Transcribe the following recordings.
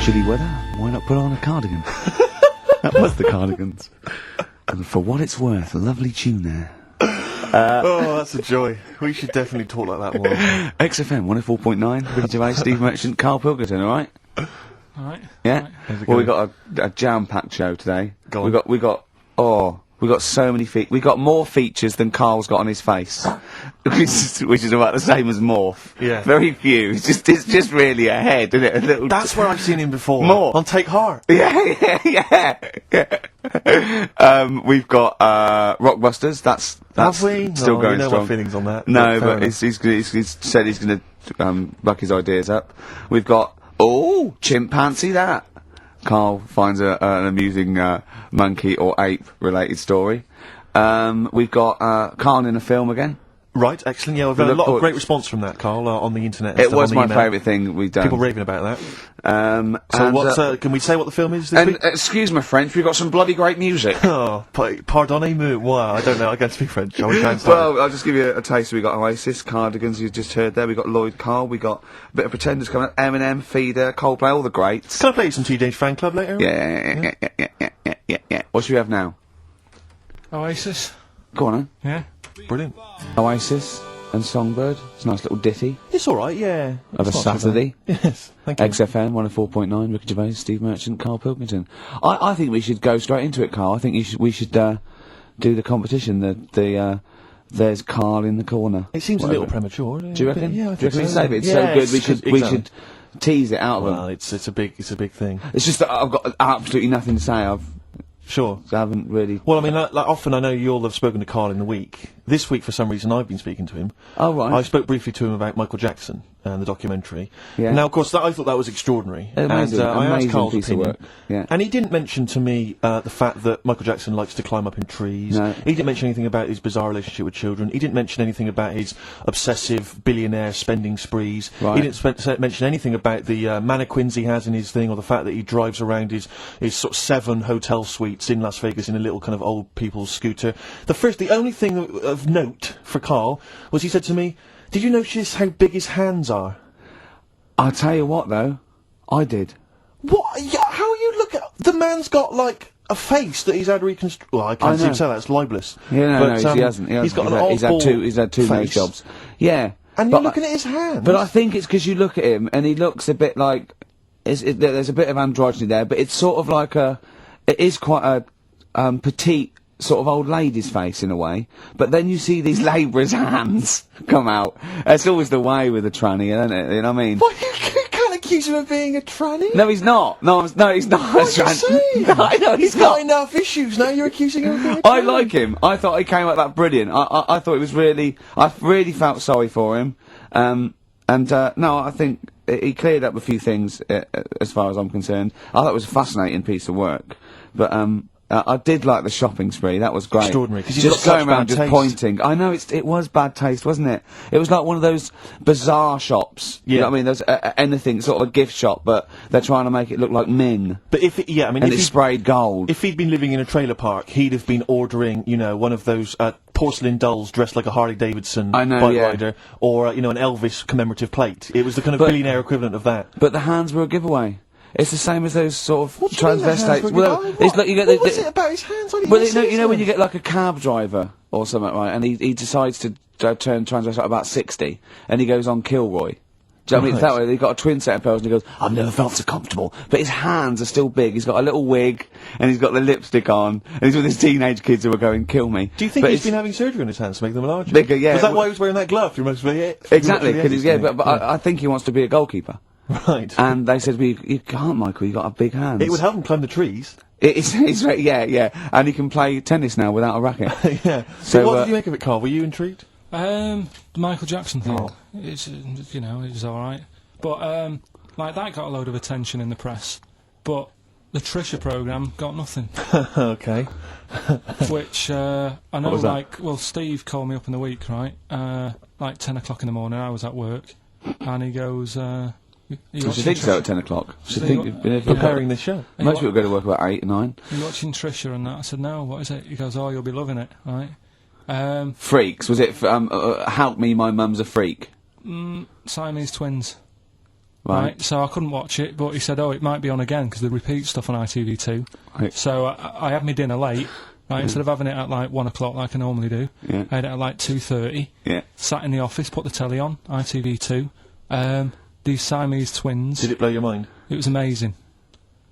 Chilly weather, why not put on a cardigan? That was the Cardigans. And for what it's worth, a lovely tune there. Oh, that's a joy. We should definitely talk like that more. XFM 104.9, Ricky Gervais, Steve Merchant, Karl Pilkington, alright? Alright. Yeah? How's it Well, we going? got a jam-packed show today. Go on. We got so many we got more features than Karl's got on his face. which is about the same as Morph. Yeah. Very few. It's just really a head, isn't it? A little. That's where I've seen him before. More. On Take Heart. Yeah. We've got Rockbusters. That's Have we? still No, going you know strong. my feelings on that. No, fair but enough. he's said he's going to buck his ideas up. We've got chimpanzee that. Karl finds an amusing monkey or ape related story. We've got Karl in a film again. Right, excellent. Yeah, I've had a Look lot of forward- great response from that, Karl, on the internet. And It stuff, was on my the email. favourite thing we've done. People raving about that. So So what's can we say what the film is this and week? excuse my French, we've got some bloody great music. Oh, pardonnez-moi. Wow, I don't know. I can't speak French. I try and start. Well, I'll just give you a taste. We got Oasis, Cardigans, you just heard there. We got Lloyd Karl. We got a bit of Pretenders coming up. Eminem, Feeder, Coldplay, all the greats. Can I play you some Teenage Fan Club later? Yeah. What should we have now? Oasis. Go on, Yeah. Brilliant. Oasis and Songbird. It's a nice little ditty It's all right. Yeah. of a It's not so Saturday. bad. Yes. Thank you. XFM 104.9. Ricky Gervais, Steve Merchant, Karl Pilkington. I think we should go straight into it, Karl. I think we should do the competition. There's Karl in the corner. It seems Whatever. a little premature. Do you reckon? Yeah, I Do you think reckon we so. save it? It's Yes, so good. We 'cause- we exactly. should tease it out of them. Well, it's a big thing. It's just that I've got absolutely nothing to say. I Sure. haven't really. Well, I mean, like often I know you all have spoken to Karl in the week. This week, for some reason, I've been speaking to him. Oh, right. I spoke briefly to him about Michael Jackson and the documentary. Yeah. Now, of course, I thought that was extraordinary. Amazing, and I asked amazing Karl's piece of opinion. work. Yeah. And he didn't mention to me the fact that Michael Jackson likes to climb up in trees. No. He didn't mention anything about his bizarre relationship with children. He didn't mention anything about his obsessive billionaire spending sprees. Right. He didn't mention anything about the mannequins he has in his thing, or the fact that he drives around his sort of 7 hotel suites in Las Vegas in a little kind of old people's scooter. The only thing of note for Karl was he said to me, "Did you notice how big his hands are?" I'll tell you what, though, I did. What? Yeah, how you look at the man's got like a face that he's had reconstruct. Well, I can't I seem know. to say that. It's libelous. Yeah, no, But, he hasn't. He's got He's an had he's had two nose face. jobs. Yeah, And but you're looking at his hands. But I think it's because you look at him and he looks a bit like there's a bit of androgyny there, but it's sort of like it is quite a petite sort of old lady's face in a way. But then you see these labourers' hands come out. That's always the way with a tranny, isn't it? You know what I mean? What, you can't accuse him of being a tranny. No, he's not. No, he's not. What are you saying? No, I know He's he's got not. enough issues now. You're accusing him of being a I tranny. like him. I thought he came out that brilliant. I thought it was really. I really felt sorry for him. No, I think he cleared up a few things as far as I'm concerned. I thought it was a fascinating piece of work, but I did like the shopping spree. That was great. Extraordinary, 'cause he's Just got going such around bad just taste. pointing. I know it was bad taste, wasn't it? It was like one of those bazaar shops. You Yeah. know what I mean? There's anything sort of a gift shop, but they're trying to make it look like Ming, But and and if it's he, sprayed gold. if he'd been living in a trailer park, he'd have been ordering, one of those porcelain dolls dressed like a Harley Davidson I know, bike yeah. rider, or an Elvis commemorative plate. It was the kind of But- billionaire equivalent of that. But the hands were a giveaway. It's the same as those sort of What do you mean the hands transvestites. were Well, good? it's like you get what was it about his hands? I didn't Well, even see you know his when you hands. get like a cab driver or something, right? And he decides to turn transvestite about 60, and he goes on Kilroy. Do you know what I mean? It's that way. He's got a twin set of pearls, and he goes, "I've never felt so comfortable." But his hands are still big. He's got a little wig, and he's got the lipstick on, and he's with his teenage kids who are going, "Kill me." Do you think But he's it's- been having surgery on his hands to make them larger? Bigger, yeah. Was that Well- why he was wearing that glove through most of the Exactly, through the because he's edges, but I think he wants to be a goalkeeper. Right. And they said, "You can't, Michael. You got a big hands." It would help him climb the trees. Yeah, and he can play tennis now without a racket. Yeah. So, So what did you make of it, Karl? Were you intrigued? The Michael Jackson thing. Oh. It's it's alright. But like that got a load of attention in the press. But the Trisha programme got nothing. Okay. Which I know, was that? Steve called me up in the week, right? Like 10 o'clock in the morning. I was at work, and he goes, "You She watching thinks so Trisha? at 10 o'clock. She So think you- you've been Preparing this show. Most people go to work about 8 or 9. You watching Trisha and that?" I said, "No, what is it?" He goes, "Oh, you'll be loving it, right?" Freaks. Was it, help me, my mum's a freak? Siamese twins. Right. So I couldn't watch it, but he said, it might be on again, because they repeat stuff on ITV2. Right. So I had my dinner late, right, instead of having it at like 1 o'clock like I normally do, Yeah. I had it at like 2:30, Yeah. sat in the office, put the telly on, ITV2, these Siamese twins. Did it blow your mind? It was amazing.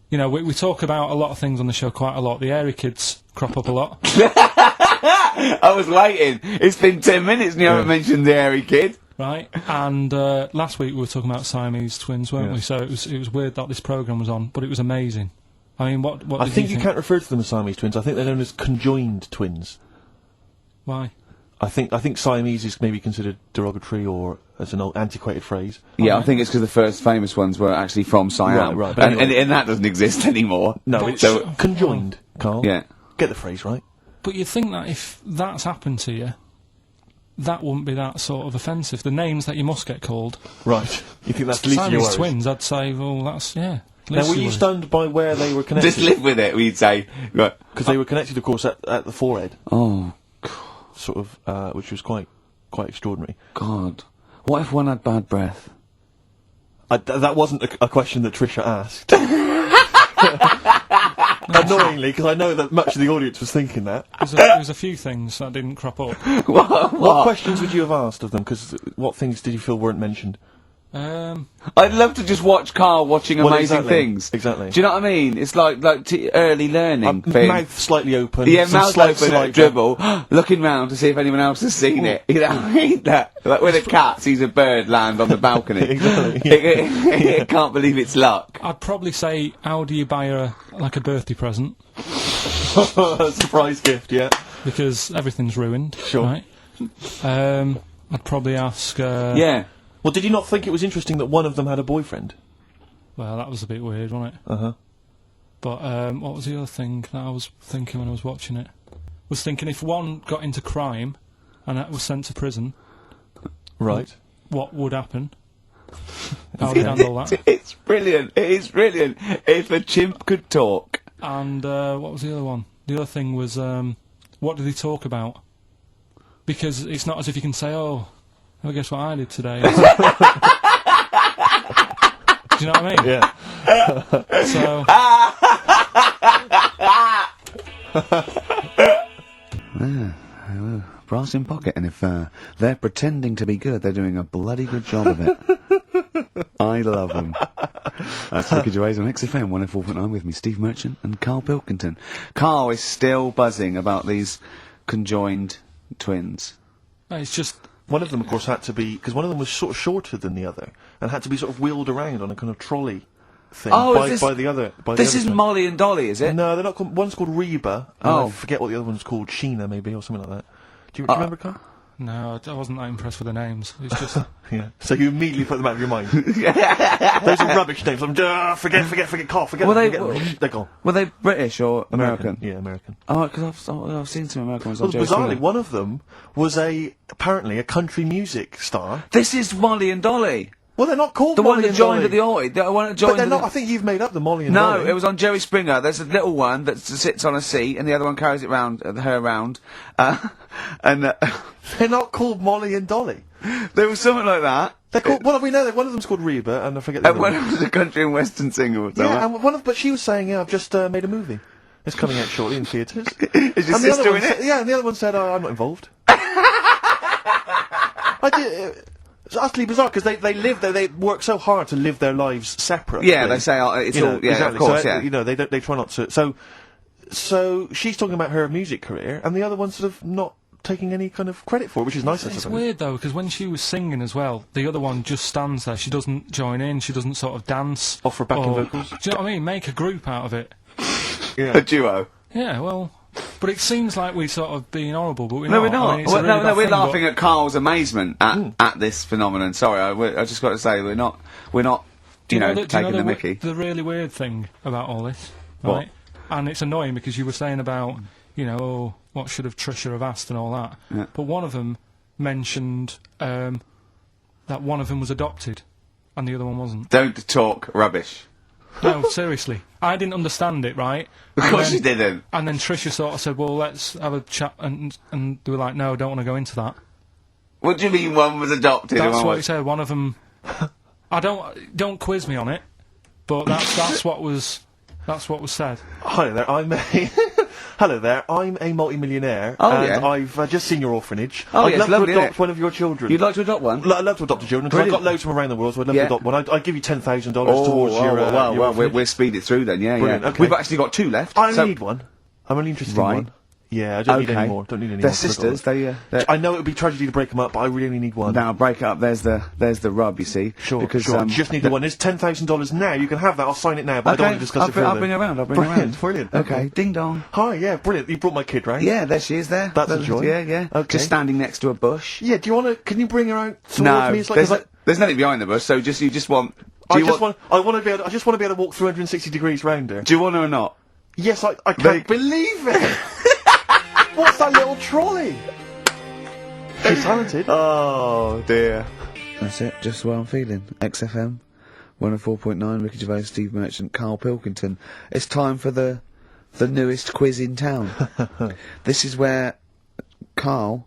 You know, we talk about a lot of things on the show quite a lot. The airy kids crop up a lot. I was waiting. It's been 10 minutes and you haven't mentioned the hairy kid. Right, and last week we were talking about Siamese twins, weren't Yeah. we? So it was weird that this programme was on, but it was amazing. I mean, what I did think you you can't refer to them as Siamese twins. I think they're known as conjoined twins. Why? I think Siamese is maybe considered derogatory or as an old antiquated phrase. Yeah, I think it's because the first famous ones were actually from Siam. Right, but anyway. and that doesn't exist anymore. No, But it's so- conjoined, Carl. Yeah. Get the phrase right. But you'd think that if that's happened to you, that wouldn't be that sort of offensive. The names that you must get called. Right. You think that's the least of your Siamese worries? twins, I'd say, well, that's, yeah. Now, were you stunned by where they were connected? Just live with it, we'd say. Right. Because they were connected, of course, at the forehead, Oh, sort of, which was quite extraordinary. God. What if one had bad breath? That wasn't a question that Trisha asked. Annoyingly, because I know that much of the audience was thinking that. There's a few things that didn't crop up. What questions would you have asked of them? Because what things did you feel weren't mentioned? I'd love to just watch Karl watching Well, amazing exactly, things. exactly. Do you know what I mean? It's like early learning thing. Mouth slightly open. Yeah, some mouth slight open saliva. at dribble, looking round to see if anyone else has seen it. You know what I mean? Like when a cat sees a bird land on the balcony. Exactly, yeah. It can't believe it's luck. I'd probably say, how do you buy her, like, a birthday present? Surprise gift, yeah. Because everything's ruined. Sure. Right? I'd probably ask... Yeah. Well, did you not think it was interesting that one of them had a boyfriend? Well, that was a bit weird, wasn't it? Uh-huh. But what was the other thing that I was thinking when I was watching it? Was thinking if one got into crime and that was sent to prison, Right. what would happen? How would you handle that? It's brilliant. It is brilliant. If a chimp could talk. And what was the other one? The other thing was what did he talk about? Because it's not as if you can say, "Oh, well, guess what I did today." Do you know what I mean? Yeah. So Brass in pocket, and if they're pretending to be good, they're doing a bloody good job of it. I love them. That's Ricky Gervais on XFM 104.9 with me, Steve Merchant and Karl Pilkington. Karl is still buzzing about these conjoined twins. it's just One of them, of course, had to be... Because one of them was sort of shorter than the other, and had to be sort of wheeled around on a kind of trolley thing by the other... This isn't Molly and Dolly, is it? No, they're not called... One's called Reba, and Oh. I forget what the other one's called, Sheena, maybe, or something like that. Do you remember, Carl? no, I wasn't that impressed with the names. It's just Yeah. So you immediately put them out of your mind. Those are rubbish names. I'm forget, Carl, forget Well, them. They're gone. Were they British or American? Yeah, American. Oh, because I've seen some American ones Well, on Jerry bizarrely, Springer. one of them was apparently a country music star. This is Molly and Dolly. Well, they're not called The Molly one that and joined Dolly. at the Oi. The one that joined But they're at not. the... I think you've made up the Molly and No, Dolly. it was on Jerry Springer. There's a little one that sits on a seat, and the other one carries it round, her around. And They're not called Molly and Dolly. there was something like that. They're called. Well, we know that one of them's called Reba, and I forget the other One one. was a country and western singer or something. Yeah, and but she was saying, "Yeah, I've just made a movie. It's coming out shortly in theatres." Is your And the other sister one in it? Yeah, and the other one said, "Oh, I'm not involved." It's utterly bizarre because they live there. They work so hard to live their lives separate. Yeah, they say it's You know, all. Yeah, exactly. of course. So, Yeah. you know, they try not to. So she's talking about her music career, and the other one's sort of not taking any kind of credit for it, which is nice. I It's suppose. weird though, because when she was singing as well, the other one just stands there. She doesn't join in. She doesn't sort of dance. Offer backing or- vocals. Do you know what I mean? Make a group out of it. Yeah. A duo. Yeah, well, but it seems like we're sort of being horrible, but we're No, not. we're not. I mean, it's a Well, really no, bad we're thing, but- laughing at Karl's amazement at this phenomenon. Sorry, I just got to say we're not. Do you know taking the Mickey. The really weird thing about all this, What? right? And it's annoying because you were saying about, what should have Trisha have asked and all that. Yeah. But one of them mentioned that one of them was adopted, and the other one wasn't. Don't talk rubbish. No, seriously, I didn't understand it, right? Of And course then- you didn't. And then Trisha sort of said, "Well, let's have a chat," and they were like, "No, don't want to go into that." What do you mean one was adopted? and That's one what he was... said. One of them Don't quiz me on it, but that's what was said. Hello there, hello there, I'm a multi-millionaire, and I've just seen your orphanage. I'd love to adopt one of your children. You'd like to adopt one? I'd love to adopt a children, because I've got loads from around the world, so I'd love to adopt one. I'd give you $10,000 towards your well, we'll speed it through then, Brilliant, yeah. okay. We've actually got 2 left. I only need one. I'm only interested in one. Yeah, I don't need any more. They're sisters. I know it would be tragedy to break them up, but I really only need one. Now break it up. There's the rub. You see. Sure. Because you just need the one. There's $10,000 now. You can have that. I'll sign it now, but I don't want to discuss it further. I'll bring her around. Brilliant. Okay. Ding dong. Hi. Yeah. Brilliant. You brought my kid round. Yeah. There she is. There. That's a joy. Yeah. Okay. Just standing next to a bush. Yeah. Do you want to? Can you bring her out towards no, me? It's like, there's nothing behind the bush. So you just want. I just want to be able to walk 360 degrees round her. Do you want her or not? Yes. I can't believe it. What's that little trolley? She's talented. Oh dear. That's it. Just the way I'm feeling. XFM 104.9. Ricky Gervais, Steve Merchant, Karl Pilkington. It's time for the newest quiz in town. This is where Karl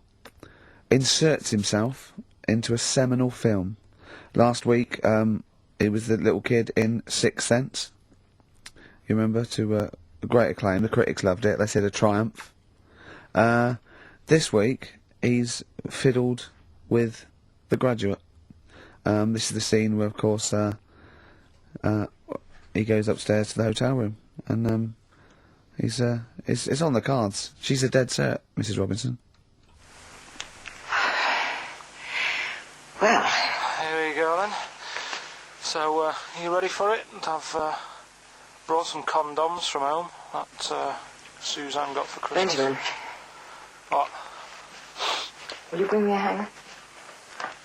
inserts himself into a seminal film. Last week, it was the little kid in Sixth Sense. You remember? To great acclaim. The critics loved it. They said a triumph. This week, he's fiddled with The Graduate. This is the scene where, of course, he goes upstairs to the hotel room, and it's on the cards. She's a dead cert, Mrs. Robinson. Well, here we go then. So, you ready for it? I've brought some condoms from home that Suzanne got for Christmas. Benjamin. What? Will you bring me a hanger?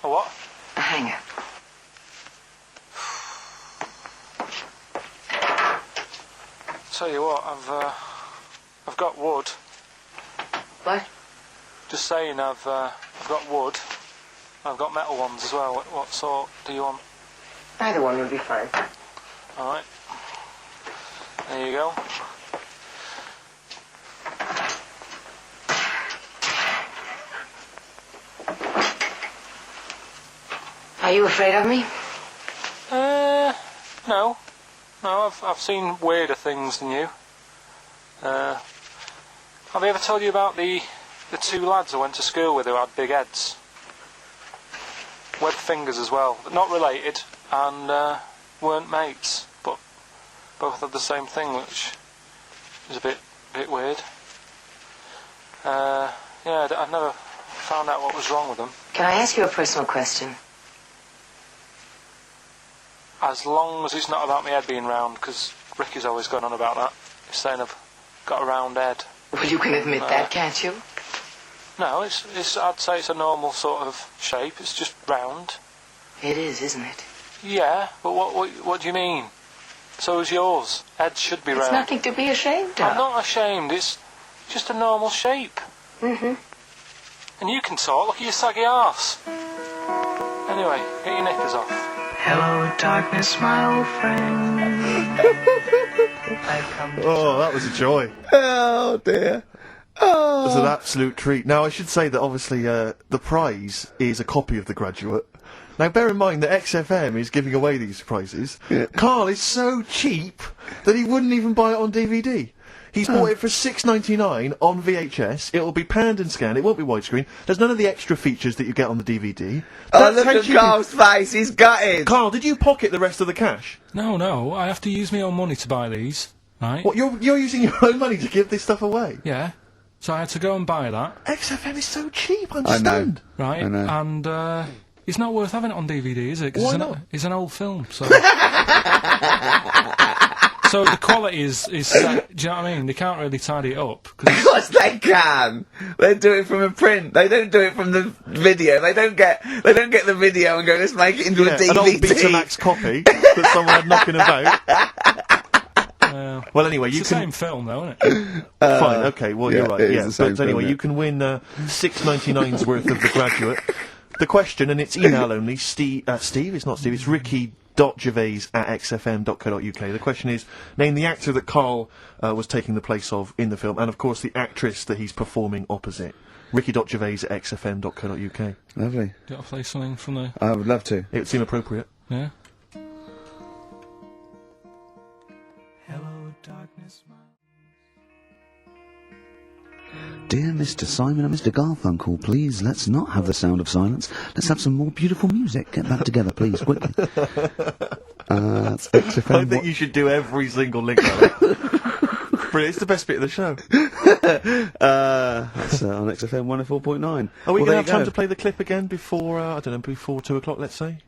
A what? A hanger. Tell you what, I've got wood. What? Just saying, I've got wood. I've got metal ones as well. What sort do you want? Either one would be fine. All right. There you go. Are you afraid of me? No. No, I've seen weirder things than you. Have I ever told you about the 2 lads I went to school with who had big heads? Webbed fingers as well, but not related, and weren't mates, but both had the same thing, which is a bit weird. Yeah, I've never found out what was wrong with them. Can I ask you a personal question? As long as it's not about my head being round, because Ricky's always going on about that. He's saying I've got a round head. Well, you can admit that, can't you? No, it's. I'd say it's a normal sort of shape. It's just round. It is, isn't it? Yeah, but what do you mean? So is yours. Head should be round. It's nothing to be ashamed of. I'm not ashamed. It's just a normal shape. Mm-hmm. And you can talk. Look at your saggy arse. Anyway, get your knickers off. Hello, darkness, my old friend. I've come to that was a joy. Oh dear. Oh. It was an absolute treat. Now, I should say that obviously the prize is a copy of The Graduate. Now, bear in mind that XFM is giving away these prizes. Yeah. Karl is so cheap that he wouldn't even buy it on DVD. He's bought it for $6.99 on VHS. It'll be panned and scanned. It won't be widescreen. There's none of the extra features that you get on the DVD. Oh, look at Karl's face. He's gutted. Karl, did you pocket the rest of the cash? No. I have to use my own money to buy these, right? What, you're using your own money to give this stuff away? Yeah. So I had to go and buy that. XFM is so cheap, I understand. Right? I know. And, it's not worth having it on DVD, is it? 'Cause Why not? It's an old film, so... So the quality is set, do you know what I mean? They can't really tidy it up. Of course they can. They do it from a print. They don't do it from the video. They don't get the video and go, let's make it into a DVD. An old Betamax copy that someone had knocking about. Well, anyway, it's the same film, though, isn't it? Fine, okay, well, you're right. Yeah, but anyway, you can win $6.99's worth of The Graduate. The question, and it's email only, Steve, it's not Steve, it's ricky.gervais@xfm.co.uk. The question is, name the actor that Karl was taking the place of in the film, and of course the actress that he's performing opposite. ricky.gervais@xfm.co.uk. Lovely. Do you want to play something from the... I would love to. It would seem appropriate. Yeah? Dear Mr. Simon and Mr. Garfunkel, please, let's not have the sound of silence. Let's have some more beautiful music. Get back together, please, quickly. XFM, I think you should do every single link like that. Brilliant, it's the best bit of the show. That's on XFM 104.9. Are we Well, going to have there time you to go. play the clip again before, I don't know, before 2 o'clock, let's say?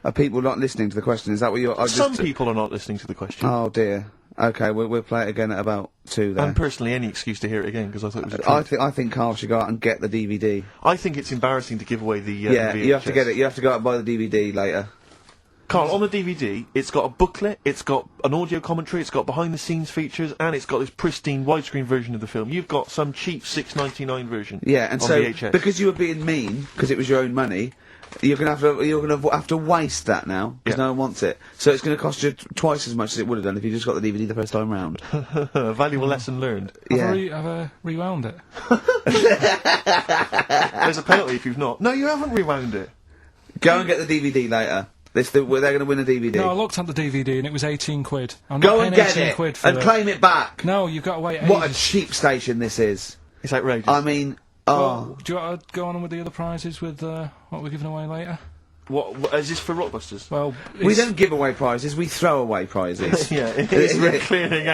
Are people not listening to the question? Is that what you're... Some people are not listening to the question. Oh, dear. Okay, we'll play it again at about 2 then. And personally, any excuse to hear it again, because I thought it was a treat. I think Karl should go out and get the DVD. I think it's embarrassing to give away the Yeah, VHS. you have to get it. You have to go out and buy the DVD later. Carl, on the DVD, it's got a booklet, it's got an audio commentary, it's got behind-the-scenes features, and it's got this pristine widescreen version of the film. You've got some cheap $6.99 version. Yeah, and on so VHS. because you were being mean, because it was your own money, you're gonna have to waste that now because Yeah. no one wants it. So it's gonna cost you twice as much as it would have done if you just got the DVD the first time round. A valuable lesson learned. Yeah. Have I rewound it? There's a penalty if you've not. No, you haven't rewound it. Go and get the DVD later. They're going to win a DVD. No, I looked at the DVD and it was 18 quid. I'm Go not and paying get 18 it quid for and it. claim it back. No, you've got to wait What a ages. cheap station this is. It's outrageous. I mean, Well, do you want to go on with the other prizes with what we're giving away later? What is this for Rockbusters? Well, we it's- don't give away prizes. We throw away prizes. Yeah, it's really cleaning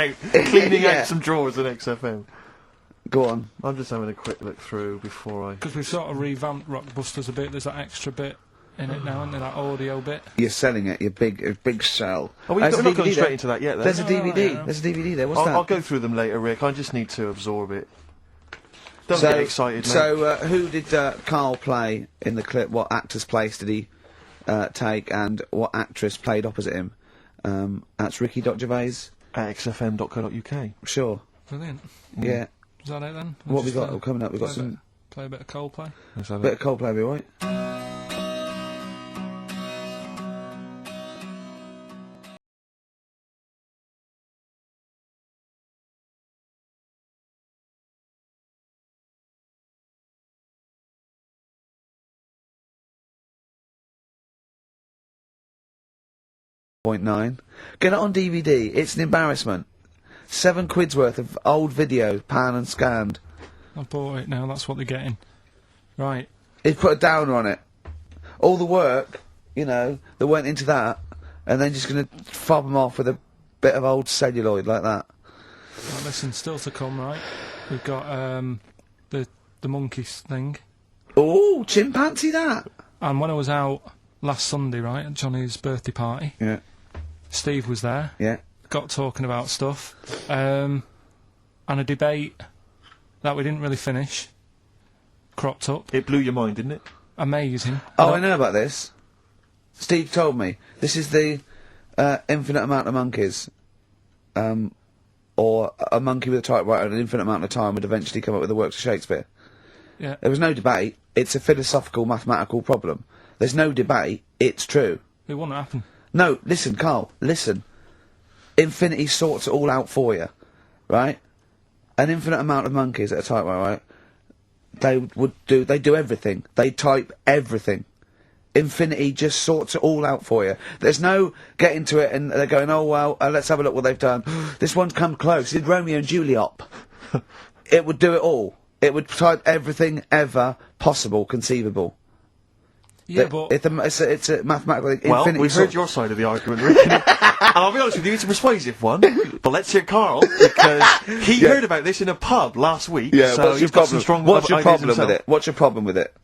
Yeah. out some drawers in XFM. Go on. I'm just having a quick look through before I... Because we've sort of revamped Rockbusters a bit. There's that extra bit in it now, isn't there? That audio bit. You're selling it. You're big sell. Oh, we're There's not a going DVD straight there. into that yet, though. There's a No, DVD. no. There's a DVD there. What's that? I'll go through them later, Rick. I just need to absorb it. Don't So- get excited, mate. So, who did Karl play in the clip? What actor's place did he take, and what actress played opposite him? That's Ricky.Gervais. At xfm.co.uk. Sure. Brilliant. Yeah. Is that it then? What we Just, got coming up? We've got some play a bit of Coldplay. Is that bit it? of Coldplay, be alright? .9. Get it on DVD. It's an embarrassment. £7 worth of old video, pan and scanned. I've bought it now, that's what they're getting. Right. He's put a downer on it. All the work, that went into that, and then just gonna fob them off with a bit of old celluloid like that. Right, listen, still to come, right? We've got the monkeys thing. Oh, chimpanzee that! And when I was out last Sunday, right, at Johnny's birthday party, Yeah, Steve was there, yeah. got talking about stuff, and a debate that we didn't really finish cropped up. It blew your mind, didn't it? Amazing. Oh, No- I know about this. Steve told me. This is the infinite amount of monkeys. Or a monkey with a typewriter and an infinite amount of time would eventually come up with the works of Shakespeare. Yeah. There was no debate. It's a philosophical, mathematical problem. There's no debate. It's true. It wouldn't happen. No, listen, Karl, listen. Infinity sorts it all out for you, right? An infinite amount of monkeys at a typewriter, right? They do everything. They type everything. Infinity just sorts it all out for you. There's no getting to it and they're going, oh well, let's have a look what they've done. This one's come close. It did Romeo and Juliet. It would do it all. It would type everything ever possible, conceivable. Yeah, That- but it's a mathematical thing. Well, Infinity we've sort- heard your side of the argument, Rick. And I'll be honest with you, it's a persuasive one. But let's hear Karl, because he heard about this in a pub last week. Yeah, so what's he's your got some problem? strong What's your ideas problem himself. with it? What's your problem with it?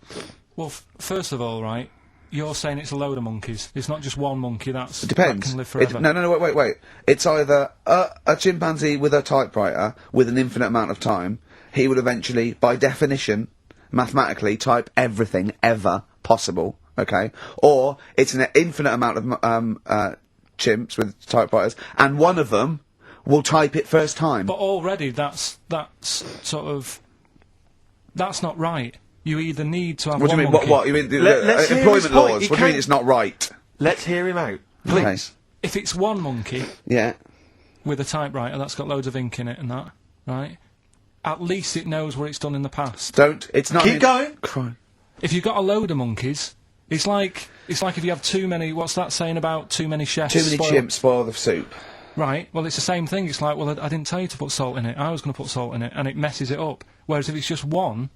well, first of all, right, you're saying it's a load of monkeys. It's not just one monkey. It Depends. That can live forever. No, wait. It's either a chimpanzee with a typewriter with an infinite amount of time. He would eventually, by definition, mathematically, type everything ever possible. Okay, or it's an infinite amount of chimps with typewriters, and one of them will type it first time. But already, that's not right. You either need to have What do one you mean? monkey. What? You mean Let's hear his employment point. laws? He What do you mean can't- it's not right? Let's hear him out, Okay. please. If it's one monkey Yeah. with a typewriter that's got loads of ink in it and that, right? At least it knows what it's done in the past. Don't. It's not. Keep going. Cry. If you've got a load of monkeys, it's like if you have too many. What's that saying about too many chefs? Too many spoil- chimps spoil the soup. Right, well, it's the same thing. It's like, well, I didn't tell you to put salt in it. I was going to put salt in it, and it messes it up. Whereas if it's just one,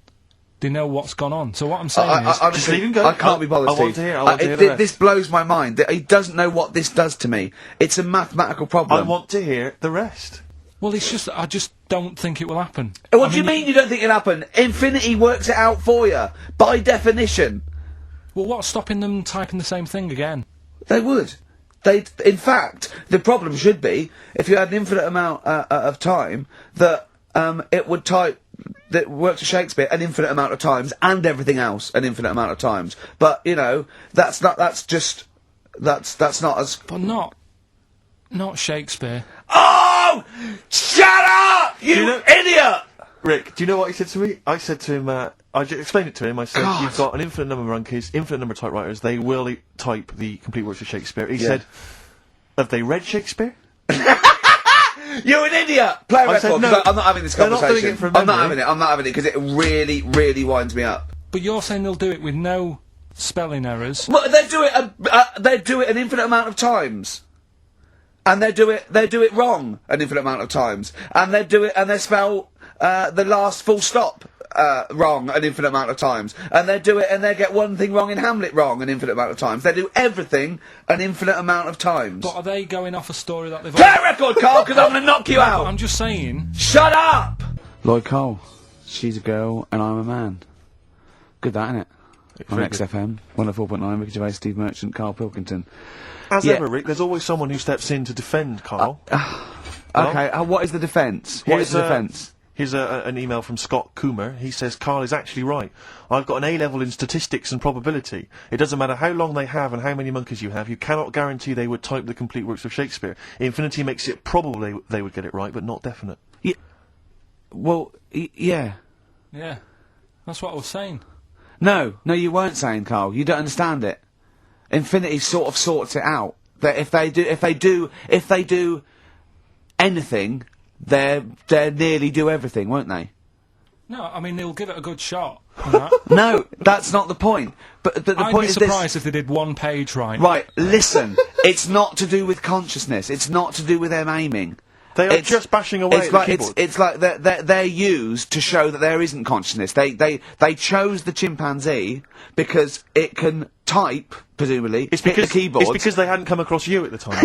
they know what's gone on. So what I'm saying is... honestly, leave him go. I can't be bothered, I want Steve. to hear, I want to hear the rest. This blows my mind. He doesn't know what this does to me. It's a mathematical problem. I want to hear the rest. Well, it's just... I just don't think it will happen. What do you mean you don't think it'll happen? Infinity works it out for you, by definition. Well, what's stopping them typing the same thing again? They would. In fact, the problem should be, if you had an infinite amount of time, that it would type... that works for Shakespeare an infinite amount of times, and everything else an infinite amount of times. But, you know, that's not as... But not Shakespeare. Oh! Shut up! You idiot! Rick, do you know what he said to me? I said to him, I explained it to him, I said, you've got an infinite number of monkeys, infinite number of typewriters, they will type the complete works of Shakespeare. He said, have they read Shakespeare? You're an idiot! Play a record, said, no, 'cause I'm not having this they're not conversation. doing it from I'm not memory. having it, because it really, really winds me up. But you're saying they'll do it with no spelling errors. Well, they do it an infinite amount of times. And they do it wrong an infinite amount of times. And they spell the last full stop wrong an infinite amount of times. And they get one thing wrong in Hamlet wrong an infinite amount of times. They do everything an infinite amount of times. But are they going off a story that they've... Play a record, Karl, because I'm going to knock you out! I'm just saying... Shut up! Lloyd Cole. She's a girl and I'm a man. Good that, innit? On XFM, 104.9, Ricky Gervais, Steve Merchant, Karl Pilkington. As ever, Rick, there's always someone who steps in to defend Karl. Okay, what is the defence? What is the defence? Here's an email from Scott Coomer. He says, Karl is actually right. I've got an A-level in statistics and probability. It doesn't matter how long they have and how many monkeys you have, you cannot guarantee they would type the complete works of Shakespeare. Infinity makes it probable they would get it right, but not definite. Yeah. Well, yeah. Yeah, that's what I was saying. No, you weren't saying, Karl. You don't understand it. Infinity sort of sorts it out. That if they do anything, they nearly do everything, won't they? No, I mean they'll give it a good shot. No, that's not the point. But the I'd point be is surprised if they did one page right. Right, listen. It's not to do with consciousness. It's not to do with them aiming. They are just bashing away at the keyboard. It's like they're used to show that there isn't consciousness. They chose the chimpanzee because it can type, presumably, hit the keyboard. It's because they hadn't come across you at the time.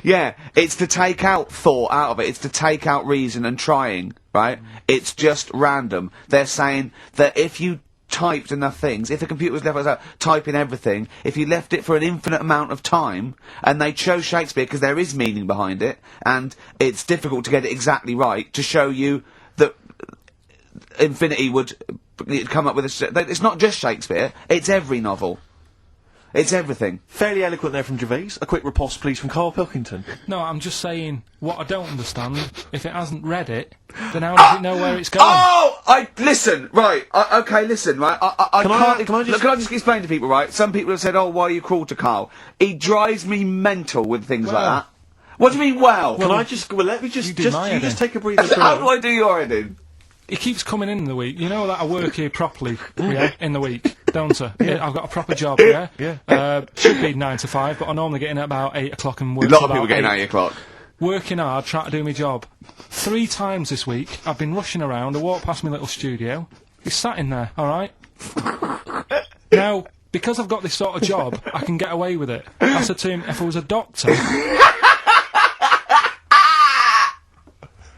Yeah. It's to take out thought out of it. It's to take out reason and trying, right? It's just random. They're saying that if you typed enough things, if the computer was left typing everything, if you left it for an infinite amount of time, and they chose Shakespeare because there is meaning behind it, and it's difficult to get it exactly right, to show you that Infinity would come up with it's not just Shakespeare, it's every novel. It's everything. Fairly eloquent there from Gervais. A quick riposte, please, from Karl Pilkington. No, I'm just saying, what I don't understand, if it hasn't read it, then how does it know where it's going? Listen, right, listen, right, Can I just explain to people, right? Some people have said, oh, why are you cruel to Karl? He drives me mental with things like that. What do you mean, well? Let me just take a breather. How do I do your editing? He keeps coming in the week. You know that I work here properly, in the week, don't I? Yeah. I've got a proper job, yeah? Should be 9 to 5, but I normally get in at about 8 o'clock and work A lot of about people get in 8. 8 o'clock. Working hard, trying to do my job. 3 times this week, I've been rushing around, I walked past my little studio. He's sat in there, alright? Now, because I've got this sort of job, I can get away with it. I said to him, if I was a doctor...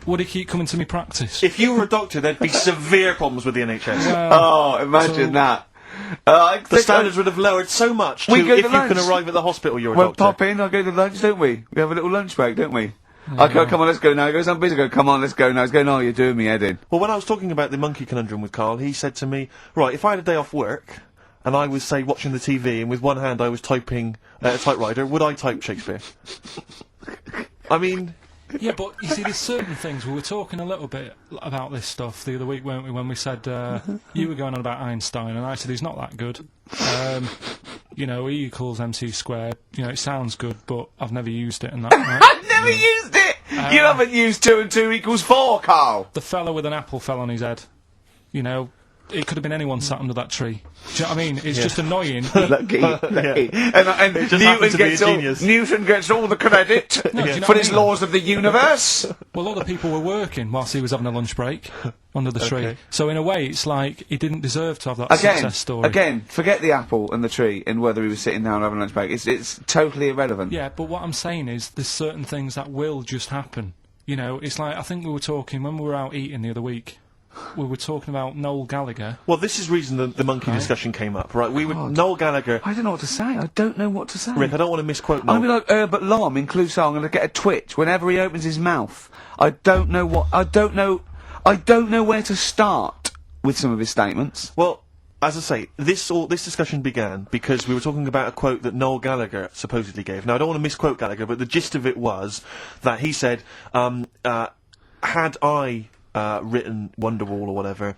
would he keep coming to me practice? If you were a doctor, there'd be severe problems with the NHS. Imagine that. The standards would have lowered so much if you can arrive at the hospital, you're a doctor. We'll pop in, I'll go to lunch, don't we? We have a little lunch break, don't we? I go, come on, let's go now. He goes, I'm busy. I go, come on, let's go now. He's going, no, you're doing me head in. Well, when I was talking about the monkey conundrum with Karl, he said to me, right, if I had a day off work, and I was, say, watching the TV, and with one hand I was typing a typewriter, would I type Shakespeare? I mean... Yeah, but you see, there's certain things. We were talking a little bit about this stuff the other week, weren't we? When we said you were going on about Einstein, and I said he's not that good. You know, E equals MC squared. You know, it sounds good, but I've never used it. And that. Right? I've never used it. You haven't used 2 and 2 equals 4, Karl. The fella with an apple fell on his head. You know, it could have been anyone sat under that tree. Do you know what I mean? It's just annoying. Lucky. And It just happens to be a genius. Newton gets all the credit do you know for what his I mean? laws of the universe. Well, other people were working whilst he was having a lunch break under the tree. Okay. So in a way, it's like he didn't deserve to have that success story. Again, forget the apple and the tree and whether he was sitting down having a lunch break. It's totally irrelevant. Yeah, but what I'm saying is there's certain things that will just happen. You know, it's like, I think we were talking, when we were out eating the other week, we were talking about Noel Gallagher. Well, this is reason the monkey discussion came up, right? God. Noel Gallagher. I don't know what to say. I don't know what to say. Rick, I don't want to misquote I'm Noel. gonna be like Herbert Lom in Clouseau. I'm gonna get a twitch whenever he opens his mouth. I don't know where to start with some of his statements. Well, as I say, this discussion began because we were talking about a quote that Noel Gallagher supposedly gave. Now, I don't want to misquote Gallagher, but the gist of it was that he said, had I written Wonderwall or whatever,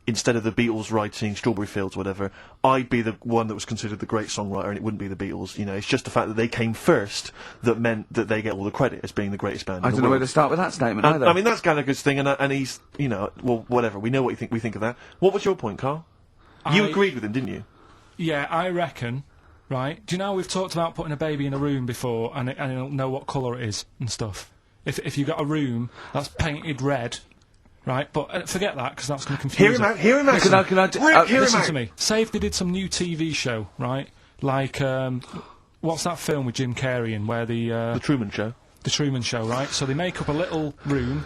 instead of the Beatles writing Strawberry Fields or whatever, I'd be the one that was considered the great songwriter and it wouldn't be the Beatles. You know, it's just the fact that they came first that meant that they get all the credit as being the greatest band I in the don't know where world. to start with that statement either. I mean, that's Gallagher's thing, and he's, you know, well, whatever. We know what we think of that. What was your point, Karl? You agreed with him, didn't you? Yeah, I reckon, right? Do you know we've talked about putting a baby in a room before and it'll know what colour it is and stuff? If you got a room that's painted red, right? But forget that, because that's going to confuse it. Hear him out. Listen to me. Say if they did some new TV show, right? Like, what's that film with Jim Carrey in where The Truman Show. The Truman Show, right? So they make up a little room,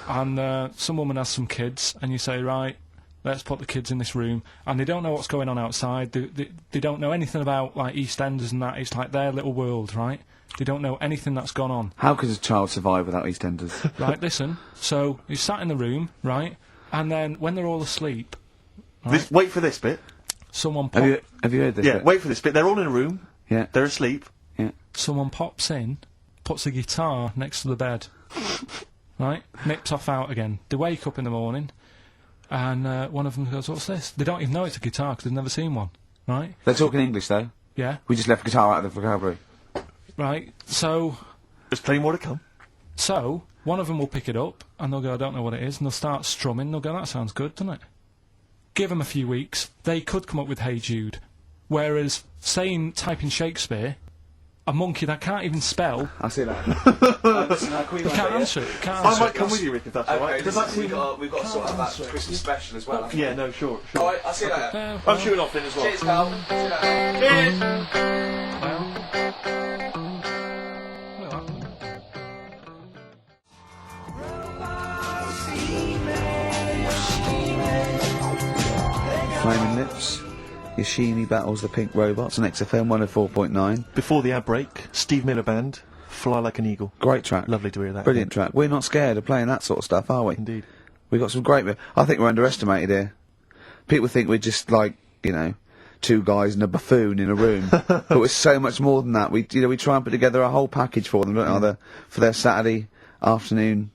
and some woman has some kids, and you say, right, let's put the kids in this room, and they don't know what's going on outside. They don't know anything about, like, EastEnders and that. It's like their little world, right? They don't know anything that's gone on. How could a child survive without EastEnders? Right, listen. So he's sat in the room, right? And then when they're all asleep, right, Wait for this bit. someone Have you heard this? Yeah, bit? wait for this bit. They're all in a room. Yeah. They're asleep. someone pops in, puts a guitar next to the bed, right? Nips off out again. They wake up in the morning, and one of them goes, "What's this?" They don't even know it's a guitar because they've never seen one, right? They're talking English though. Yeah, We just left guitar out of the vocabulary. right. So There's plenty more to come. one of them will pick it up, and they'll go, "I don't know what it is," and they'll start strumming. They'll go, "That sounds good, doesn't it?" Give them a few weeks, they could come up with Hey Jude. Whereas, typing Shakespeare, a monkey that can't even spell, I see that. they can't answer it. Can't I answer might it. come with you, Rick, if that's alright. we've got to sort out that Christmas special as well. Yeah, no, sure. Alright, I'll see you later. I'm shooting off then as well. Cheers, Karl. See you later. Flaming Lips, Yoshimi battles the Pink Robots on XFM 104.9. Before the ad break, Steve Miller Band, Fly Like an Eagle. Great track. Lovely to hear that. Brilliant track. We're not scared of playing that sort of stuff, are we? Indeed. We got some great. I think we're underestimated here. People think we're just like, you know, two guys and a buffoon in a room, but we're so much more than that. We try and put together a whole package for them, don't we? For their Saturday afternoon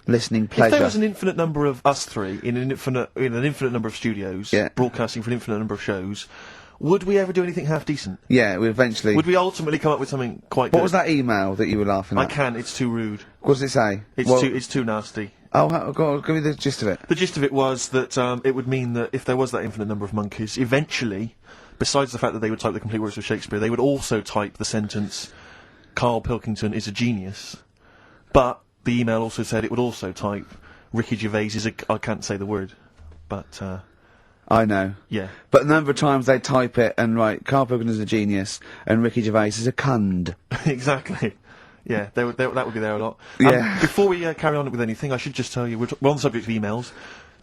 listening pleasure. If there was an infinite number of us three in an infinite number of studios, Yeah. broadcasting for an infinite number of shows, would we ever do anything half decent? Yeah, we eventually. Would we ultimately come up with something quite good? What was that email that you were laughing I at? can't. It's too rude. What does it say? It's too nasty. Oh, go on, give me the gist of it. The gist of it was that it would mean that if there was that infinite number of monkeys, eventually, besides the fact that they would type the complete works of Shakespeare, they would also type the sentence, "Karl Pilkington is a genius." But the email also said it would also type, "Ricky Gervais is a..." I can't say the word, but I know. yeah. But the number of times they type it and write, Karl Pilkington is a genius, and Ricky Gervais is a cund. Exactly. Yeah, that would be there a lot. Yeah. Before we carry on with anything, I should just tell you, we're on the subject of emails.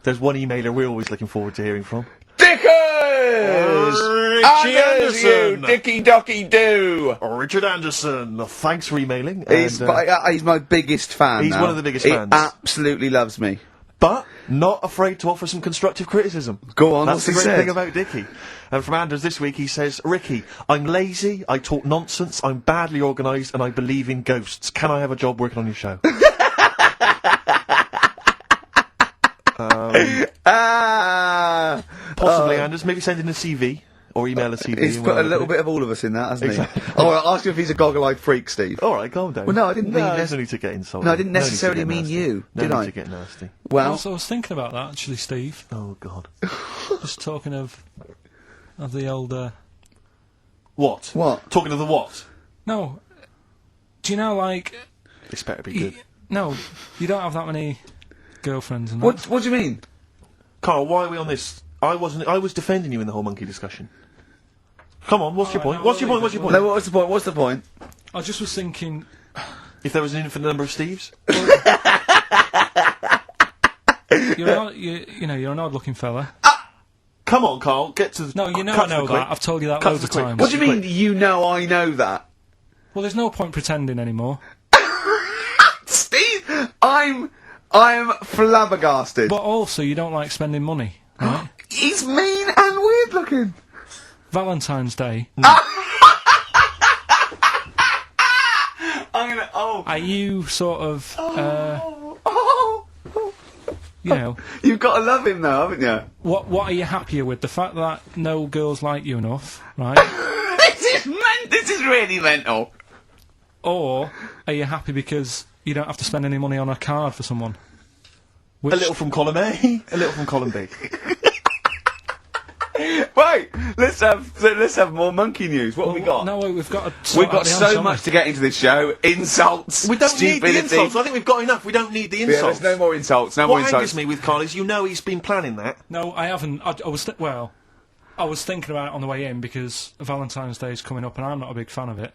There's one emailer we're always looking forward to hearing from. Dickers! Richie Anderson! Dicky Docky Doo! Richard Anderson, thanks for emailing. He's my biggest fan. He's now. one of the biggest he fans. Absolutely loves me. But not afraid to offer some constructive criticism. Go on, That's what's the he great said? thing about Dickie. And from Anders this week, he says, "Ricky, I'm lazy, I talk nonsense, I'm badly organised, and I believe in ghosts. Can I have a job working on your show?" Possibly, Anders. Maybe send in a CV or email a CV. He's and put we'll a have a little look. bit of all of us in that, hasn't Exactly. he? Oh, I'll ask you if he's a goggle-eyed freak, Steve. All right, calm down. Well, no, I didn't mean there's this. no need to get insulted. No, I didn't No need to necessarily get mean nasty. you, No did need I? to get nasty. Well, I was thinking about that actually, Steve. Oh God. Just talking of the old. What? What? Talking of the what? No. Do you know, like? This better be good. No, you don't have that many girlfriends and that. what do you mean? Karl, why are we on this? I was defending you in the whole monkey discussion. Come on, what's your point? no, What's your we'll point? leave What's your it, point? No, what's the point? What's the point? I just was thinking. If there was an infinite number of Steves? You're an odd-looking fella. Come on, Karl, get to the... No, you know cut I know to the quick. that. I've told you that Cut loads to of the quick. times. What do you mean, you know I know that? Well, there's no point pretending anymore. Steve, I'm flabbergasted. But also, you don't like spending money, right? He's mean and weird looking. Valentine's Day. I'm gonna, Are you sort of, you know, You've got to love him though, haven't you? what are you happier with? The fact that no girls like you enough, right? This is really mental. Or are you happy because you don't have to spend any money on a card for someone? A little from column A, a little from column B. Wait, let's have more monkey news. What have we got? No, we've got We've got so much to get into this show. Insults, We don't need stupidity. the insults. I think we've got enough. We don't need the Yeah, insults. there's no more insults. No more What insults. angers me with Karl is you know he's been planning that. No, I haven't. I was thinking about it on the way in because Valentine's Day is coming up and I'm not a big fan of it.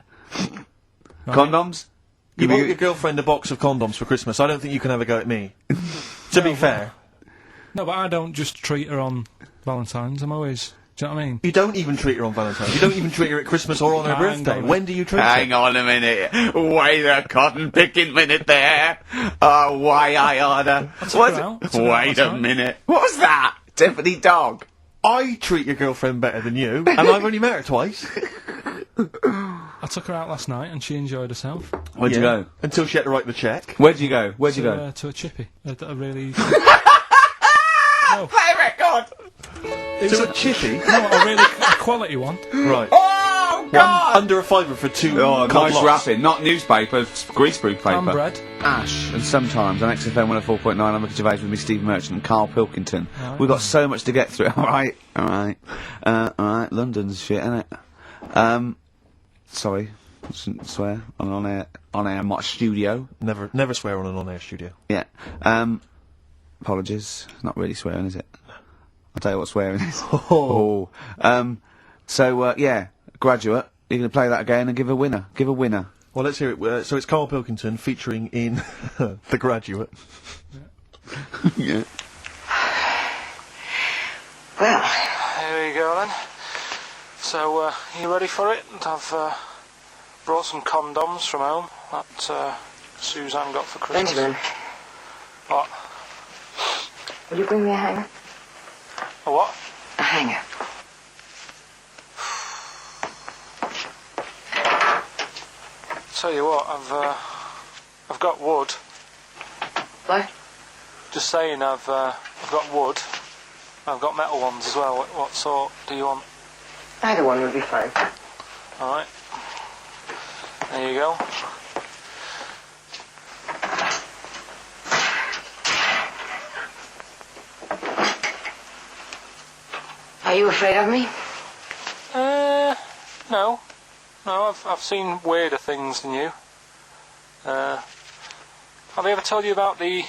Condoms? You bought your girlfriend a box of condoms for Christmas. I don't think you can have a go at me. To be fair. No, but I don't just treat her on Valentine's. I'm always. Do you know what I mean? You don't even treat her on Valentine's. You don't even treat her at Christmas or on her Hang on birthday. a minute. When do you treat Hang her? on a minute. Wait a cotton picking minute there. Oh, why I order. her out. I took her out Wait last a night. minute. What was that? Tiffany dog. I treat your girlfriend better than you, and I've only met her twice. I took her out last night and she enjoyed herself. Where'd you go? Until she had to write the check. Where'd you go? Where'd you go? To a chippy. A really. Play a record! To a chippy? No, a really quality one. Right. Oh, God! Under a fiver for two Oh, cod nice lots. wrapping. Not newspaper, greaseproof paper. And bread. Ash. And sometimes on XFM 104.9, I'm Ricky Gervais with me, Steve Merchant and Karl Pilkington. We've got so much to get through. Alright. London's shit, innit? Sorry. Shouldn't swear. On air, my studio. Never swear on an on-air studio. Yeah. Apologies. Not really swearing, is it? I'll tell you what swearing is. Oh. Yeah, Graduate. You're going to play that again and give a winner. Give a winner. Well, let's hear it. So it's Karl Pilkington featuring in The Graduate. Yeah. Well, Here we go then. So, you ready for it? I've brought some condoms from home that Suzanne got for Christmas. Benjamin, What? will you bring me a hanger? A what? A hanger. Tell you what, I've got wood. What? Just saying, I've got wood. I've got metal ones as well. What sort do you want? Either one would be fine. All right. There you go. Are you afraid of me? No. No, I've seen weirder things than you. Have I ever told you about the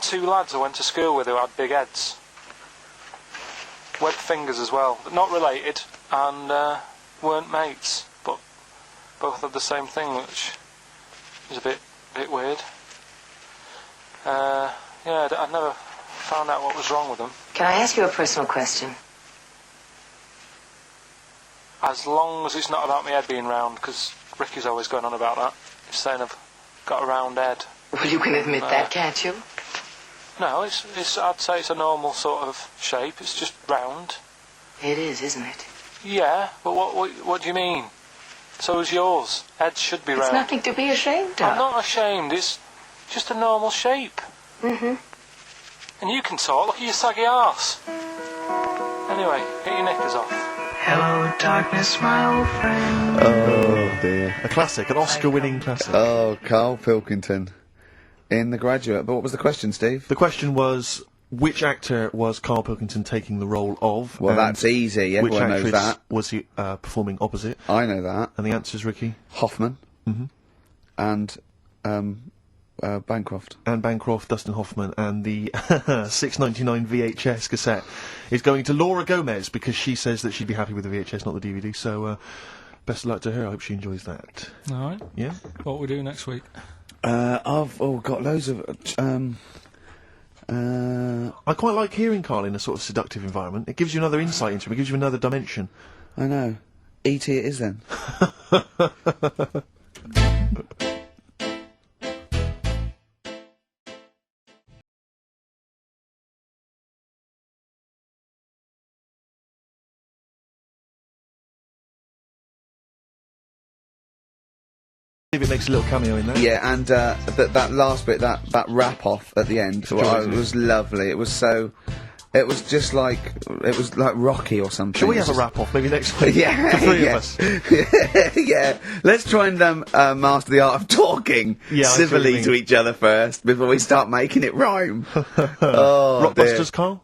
two lads I went to school with who had big heads? Webbed fingers as well, but not related, and weren't mates, but both had the same thing, which is a bit weird. I never found out what was wrong with them. Can I ask you a personal question? As long as it's not about my head being round, because Ricky's always going on about that. He's saying I've got a round head. Well, you can admit that, can't you? No, it's. I'd say it's a normal sort of shape. It's just round. It is, isn't it? Yeah, but what do you mean? So is yours. Heads should be It's round. nothing to be ashamed of. I'm not ashamed. It's just a normal shape. Mm-hmm. And you can talk. Look at your saggy arse. Anyway, get your knickers off. Hello, darkness, my old friend. Oh dear. A classic, an Oscar-winning classic. Oh, Karl Pilkington in The Graduate. But what was the question, Steve? The question was, which actor was Karl Pilkington taking the role of? Well, and that's easy. which Everyone knows actress that. was he performing opposite? I know that. And the answer's Ricky. Hoffman. Mhm. And Bancroft. Anne Bancroft, Dustin Hoffman, and the $6.99 VHS cassette is going to Laura Gomez because she says that she'd be happy with the VHS, not the DVD. So, best of luck to her. I hope she enjoys that. All right. Yeah. What we do next week? I've got loads of. I quite like hearing Karl in a sort of seductive environment. It gives you another insight into him. It gives you another dimension. I know. E.T. it is then. See if it makes a little cameo in there. Yeah, and that last bit, that wrap off at the end, Enjoyed it. was lovely. It was so. It was just like Rocky or something. Shall we have It's a wrap off maybe next week? Yeah, The three yeah. of us. Yeah, let's try and master the art of talking Yeah, I see what you civilly mean. to each other first before we start making it rhyme. Oh, dear. Rockbusters, Karl?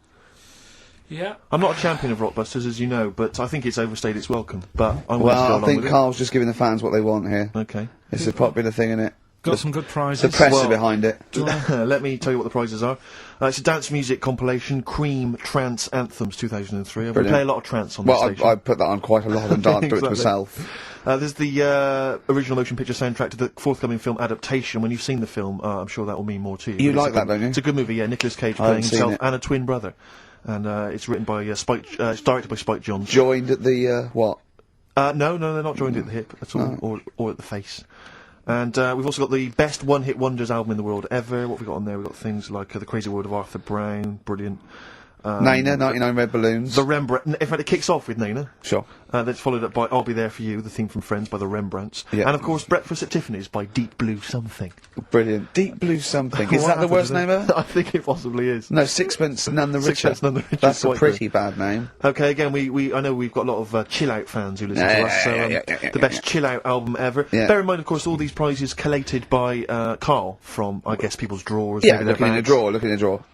Yeah. I'm not a champion of Rockbusters, as you know, but I think it's overstayed its welcome. But I'm willing to go Well, I along think with Karl's just giving the fans what they want here. it. Okay. It's a popular thing, isn't it? Got some good prizes. The press Well- are behind it. Let me tell you what the prizes are. It's a dance music compilation, Cream Trance Anthems 2003. We Brilliant. play a lot of trance on this Well, station. I put that on quite a lot and do it Exactly. myself. There's the original motion picture soundtrack to the forthcoming film adaptation. When you've seen the film, I'm sure that will mean more to you. You But it's like a that, good- don't you? It's a good movie, yeah. Nicolas Cage I playing haven't seen himself it. and a twin brother. And it's written by Spike. It's directed by Spike Jonze. Joined at the what? No, they're not joined at the hip at all, or at the face. And we've also got the best one-hit wonders album in the world ever. What have we got on there? We've got things like The Crazy World of Arthur Brown, brilliant. Nana, 99 Red Balloons. The Rembrandt. In fact, it kicks off with Nana. Sure. That's followed up by I'll Be There For You, the theme from Friends by the Rembrandts. Yeah. And of course, Breakfast at Tiffany's by Deep Blue Something. Brilliant. Deep Blue Something. Is What that the happened worst to name them? ever? I think it possibly is. No, Sixpence None the Richer. Sixpence None the Richer That's is a quite pretty bad name. Okay, again, I know we've got a lot of chill-out fans who listen to us, so the best chill-out album ever. Yeah. Bear in mind, of course, all these prizes collated by Karl from, I guess, people's drawers. Yeah, maybe their looking in a bags. drawer, looking in a drawer.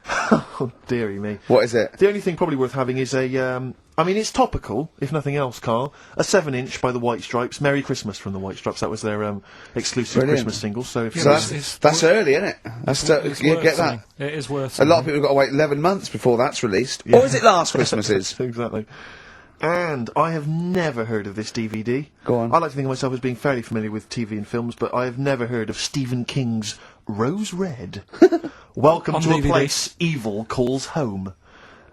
Oh, dearie me. What is it? The only thing probably worth having is a, I mean, it's topical, if nothing else, Karl. A 7-inch by the White Stripes. Merry Christmas from the White Stripes. That was their exclusive Brilliant. Christmas single. So if So you that's early, isn't it? That's It's yeah, worth get that. something. It is worth A lot of something. people have got to wait 11 months before that's released. Or is it last Christmases? Exactly. And I have never heard of this DVD. Go on. I like to think of myself as being fairly familiar with TV and films, but I have never heard of Stephen King's Rose Red. Welcome On to a DVD. place evil calls home.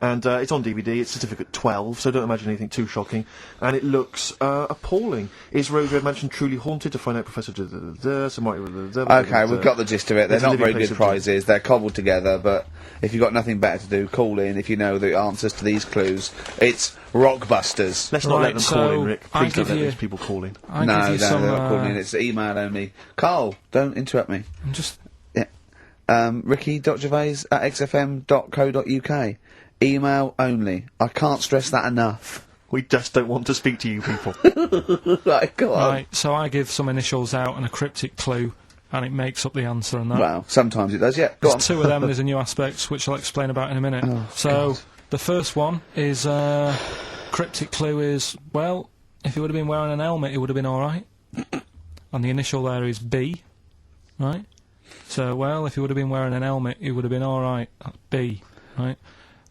And it's on DVD, it's certificate 12, so don't imagine anything too shocking. And it looks appalling. Is Rose Red Mansion truly haunted? To find out, Professor... Okay, we've got the gist of it. They're It's a not living very place good of doom. prizes. They're cobbled together, but if you've got nothing better to do, call in if you know the answers to these clues. It's Rockbusters. Let's not let Right, them call in, so Rick. I Please don't give let you- these people call in. I No, give you no, some, they're not calling in. It's email only. Karl, don't interrupt me. I'm just Yeah. Ricky.gervais@xfm.co.uk. Email only. I can't stress that enough. We just don't want to speak to you people. Right, go on. right. So I give some initials out and a cryptic clue, and it makes up the answer. And that. Well, sometimes it does, yeah. Go on. There's two of them. There's a new aspect which I'll explain about in a minute. So the first one is cryptic clue is, well, if he would have been wearing an helmet, it would have been all right. And the initial there is B, right? So, well, if he would have been wearing an helmet, it would have been all right. That's B, right?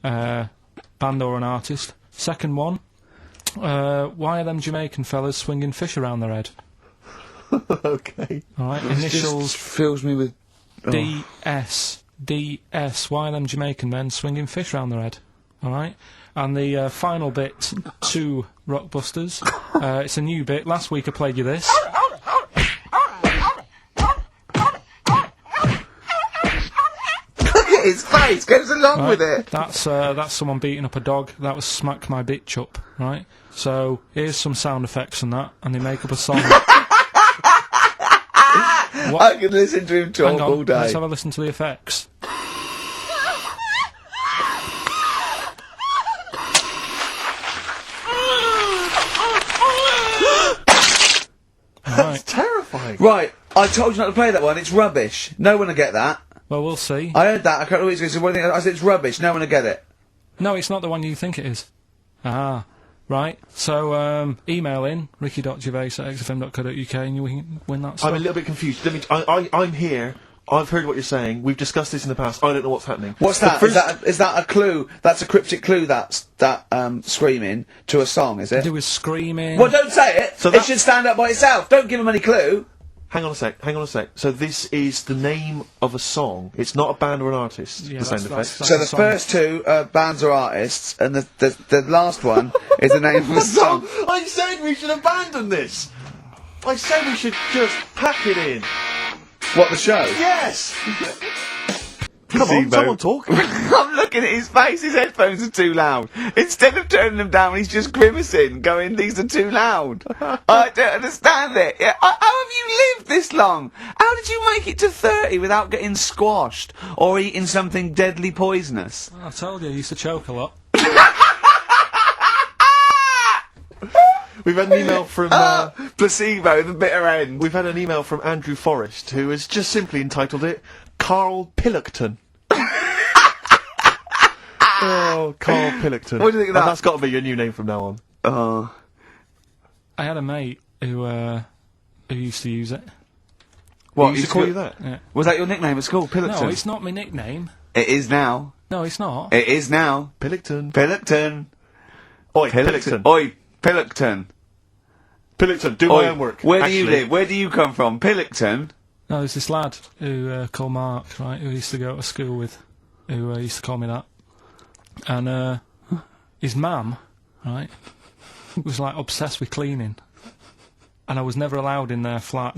Band or an artist. Second one, why are them Jamaican fellas swinging fish around their head? Okay. All right, It initials just fills me with... DS. DS. Why are them Jamaican men swinging fish around their head? All right. And the final bit to Rockbusters. It's a new bit. Last week I played you this. Look at his face, goes along Right? with it. That's someone beating up a dog. That was Smack My Bitch Up. Right. So here's some sound effects and that, and they make up a song. I could listen to him talk Hang all on. day. Let's have a listen to the effects. Right, I told you not to play that one, it's rubbish. No one will get that. Well, we'll see. I heard that a couple of weeks ago, so what do you think? I said it's rubbish, no one will get it. No, it's not the one you think it is. Ah, right. So, email in, ricky.gervais@xfm.co.uk and you can win that stuff. I'm a little bit confused. I'm here. I've heard what you're saying. We've discussed this in the past. I don't know what's happening. What's that? Is that a clue? That's a cryptic clue, that screaming to a song, is it? To do with screaming. Well, don't say it! So it should stand up by itself. Don't give them any clue. Hang on a sec. So this is the name of a song. It's not a band or an artist, Yeah, the sound that's- effect. that's- So the song. first two are bands or artists, and the last one is the name of a song. I said we should abandon this! I said we should just pack it in! What, the show? Yes! Come on, Placebo. someone talk. I'm looking at his face, his headphones are too loud. Instead of turning them down, he's just grimacing, going, these are too loud. I don't understand it. Yeah, how have you lived this long? How did you make it to 30 without getting squashed or eating something deadly poisonous? I told you, I used to choke a lot. We've had an email from... Placebo, the bitter end. We've had an email from Andrew Forrest, who has just simply entitled it, Karl Pilkington. Oh, Karl Pilkington. What do you think of that? And that's got to be your new name from now on. I had a mate who used to use it. What, He used to call you that? Yeah. Was that your nickname at school, Pilkington? No, it's not my nickname. It is now. No, it's not. It is now. Pilkington. Pilkington. Oi, Pilkington. Oi, Pilkington. Pilkington, do my homework. Where do you Actually, live? Where do you come from? Pilkington? No, there's this lad who called Mark, right, who used to go to school with, who used to call me that. And his mum, right, was like obsessed with cleaning. And I was never allowed in their flat.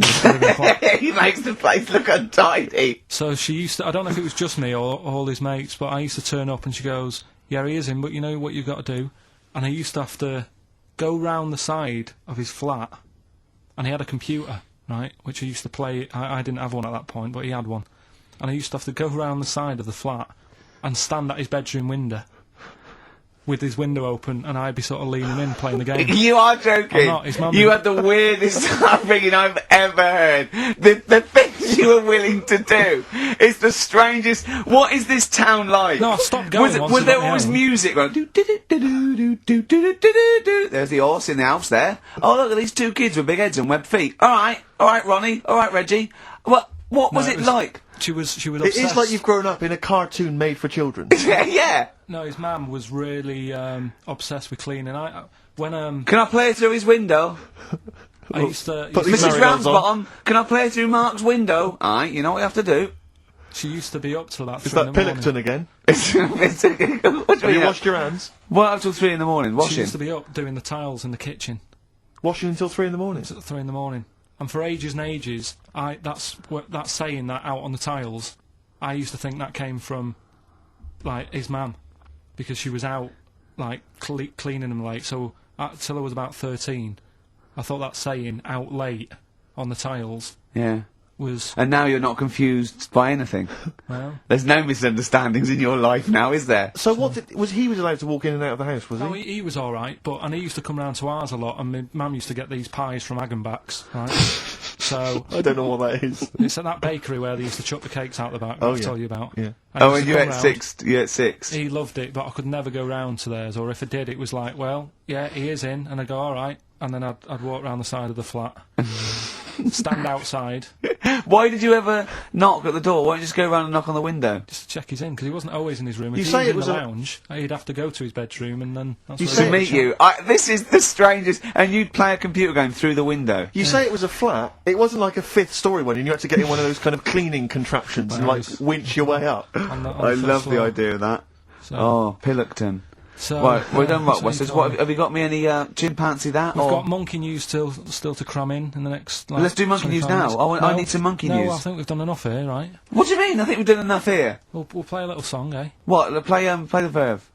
He makes the place look untidy. So she used to, I don't know if it was just me or all his mates, but I used to turn up and she goes, yeah, he is in, but you know what you've got to do? And I used to have to go round the side of his flat, and he had a computer, right, which I used to play. I didn't have one at that point, but he had one. And I used to have to go round the side of the flat and stand at his bedroom window with his window open, and I'd be sort of leaning in playing the game. You are joking. I'm not, his mum- You had the weirdest upbringing I've ever heard. The things you were willing to do is the strangest. What is this town like? No, I stopped going once Was I there got my always own. music? Going, do-do-do-do-do-do-do-do-do-do-do. There's the horse in the house there. Oh, look at these two kids with big heads and webbed feet. All right, Ronnie. All right, Reggie. What was it like? She was It obsessed. is like you've grown up in a cartoon made for children. Yeah. No, his mum was really obsessed with cleaning. When Can I play through his window? I used to, Put these Mrs. marigolds on. Ramsbottom, can I play through Mark's window? Aye, you know what you have to do. she used to be up till about Is 3 that in the morning. Pilkington again? What do Have you you washed your hands? What up till 3 in the morning? She Washing. used to be up doing the tiles in the kitchen Washing until 3 in the morning? at 3 in the morning. And for ages and ages, that's saying that out on the tiles, I used to think that came from, like, his mum. Because she was out, like, cleaning them late. So, till I was about 13, I thought that saying, out late, on the tiles, Yeah. was, And now you're not confused by anything. well... There's no misunderstandings in your life now, is there? So what he was allowed to walk in and out of the house, was No, he? he was alright, and he used to come round to ours a lot, and my mum used to get these pies from Hagenbach's, right? So, I don't know what that is. it's at that bakery where they used to chuck the cakes out the back, Oh, I'll yeah. tell you about. Yeah. I Oh, used and to you come at round. 6. You at 6. He loved it, but I could never go round to theirs, or if I did, it was like, well, yeah, he is in, and I'd go, alright, and then I'd walk round the side of the flat, stand outside, Why did you ever knock at the door? Why don't you just go around and knock on the window? just to check he's in, because he wasn't always in his room. If You he say was it in was the a- lounge, he'd have to go to his bedroom, and then that's You where say To he'd meet chat. you. This is the strangest. And you'd play a computer game through the window. You say it was a flat. It wasn't like a 5th story one, and you had to get in one of those kind of cleaning contraptions and like Nice. winch your way up. On the I first love the floor. idea of that. So, Oh, Pilkington. so, Right, we're done so rock westers. he told What me. have you got me any chimpanzee that? We've or got monkey news still to cram in the next. Like, Let's do monkey 25 news now. minutes. I need some monkey no, news. I think we've done enough here, right? What do you mean? I think we've done enough here. We'll play a little song, eh? What? Play the verve.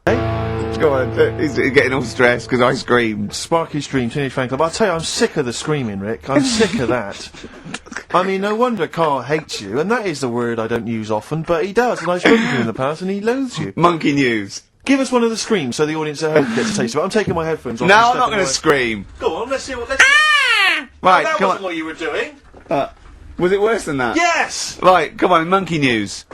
Go on. He's getting all stressed because I screamed. Sparky Stream, Teenage Fan Club. I'll tell you, I'm sick of the screaming, Rick. I'm sick of that. I mean, no wonder Karl hates you, and that is the word I don't use often, but he does, and I've spoken to him in the past, and he loathes you. Monkey news. Give us one of the screams so the audience at home gets a taste of it. I'm taking my headphones off. No, and I'm not stepping going to away. scream. Go on, let's see what... Let's Right, that come wasn't on. what you were doing. Was it worse than that? Yes! Right, come on, monkey news.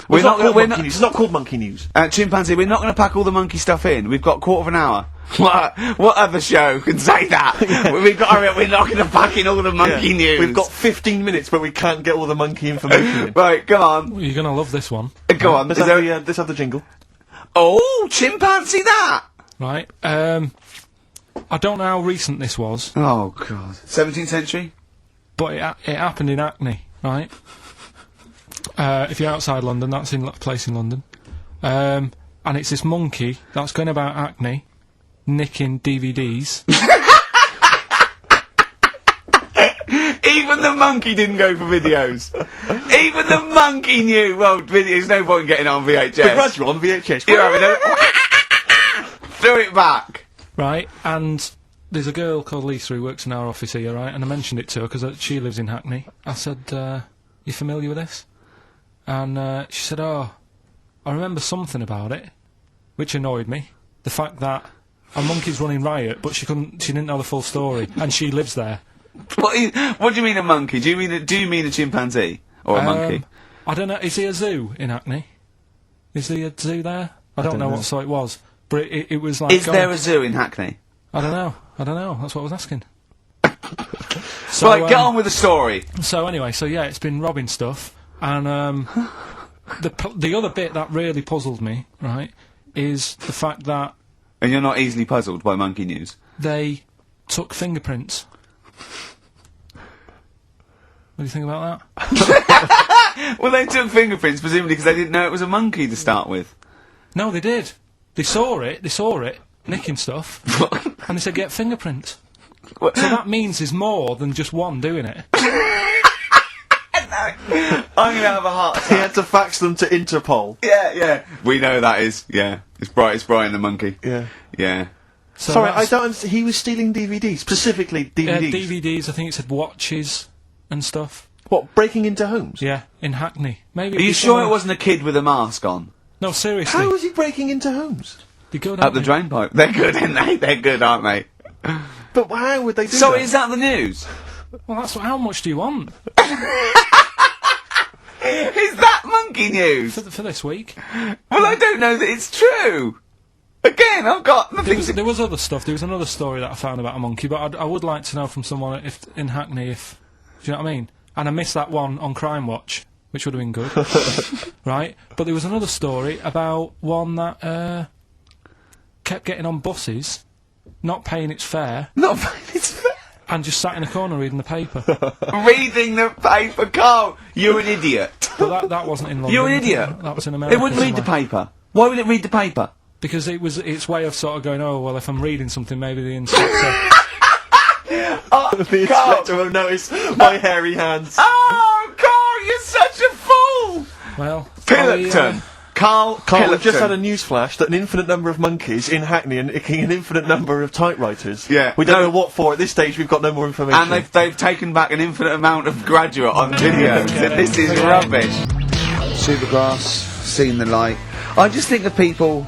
It's not called monkey news. It's not called monkey news. Chimpanzee, we're not going to pack all the monkey stuff in. We've got a quarter of an hour. What other show can say that? We've got to hurry up, we're not going to pack in all the monkey news. We've got 15 minutes, but we can't get all the monkey information in. Right, come on. Well, you're gonna love this one. Go on. Let's have the jingle. Oh, chimpanzee that! Right. I don't know how recent this was, Oh, God. 17th century? but it happened in Hackney, right? If you're outside London, that's in a place in London. And it's this monkey that's going about Hackney, nicking DVDs. Even the monkey didn't go for videos. Even the monkey knew. Well, there's no point in getting on VHS. The gradual on VHS. You're having a... Throw it back. Right, and there's a girl called Lisa who works in our office here, right? And I mentioned it to her because she lives in Hackney. I said, you familiar with this? And she said, oh, I remember something about it, which annoyed me. The fact that a monkey's running riot, but she didn't know the full story, and she lives there. What do you mean a monkey? Do you mean a chimpanzee? Or a monkey? I don't know, is he a zoo in Hackney? Is there a zoo there? I don't know what sort it was, but it was like... Is there a zoo in Hackney? I don't know, that's what I was asking. So, right, get on with the story. So anyway, yeah, it's been robbing stuff, and the other bit that really puzzled me, right, is the fact that... And you're not easily puzzled by monkey news? They took fingerprints. What do you think about that? Well, they took fingerprints, presumably because they didn't know it was a monkey to start with. No, they did. They saw it, nicking stuff, and they said, get fingerprints. So that means there's more than just one doing it. I'm going to have a heart attack. He had to fax them to Interpol. Yeah. We know that is, yeah. It's Brian the monkey. Yeah. Yeah. So sorry, I don't understand. He was stealing DVDs, specifically DVDs. DVDs, I think it said watches and stuff. What, breaking into homes? Yeah, in Hackney. Maybe. Are you sure it wasn't a kid with a mask on? No, seriously. How was he breaking into homes? They're good, Up the drain pipe. They're good, aren't they? They're good, aren't they? But how would they do that? So is that the news? Well, how much do you want? Is that monkey news? For this week? Well, I don't know that it's true. Again, I've got nothing There was other stuff. There was another story that I found about a monkey, but I would like to know from someone in Hackney do you know what I mean? And I missed that one on Crime Watch, which would have been good. Right? But there was another story about one that kept getting on buses, not paying its fare. Not paying its fare? And just sat in a corner reading the paper. Reading the paper, Karl! You're an idiot. But that wasn't in London. You're an idiot. That was in America. It wouldn't read the paper. Why would it read the paper? Because it was its way of sort of going, oh, well, if I'm reading something, maybe the inspector... The inspector will notice my hairy hands. Oh, Karl, you're such a fool! Well... Pilkington. Karl, We've just had a news flash that an infinite number of monkeys in Hackney are nicking an infinite number of typewriters. Yeah. We don't know what for. At this stage, we've got no more information. And they've taken back an infinite amount of graduate on video. This is rubbish. Supergrass, seen the light. I just think of people...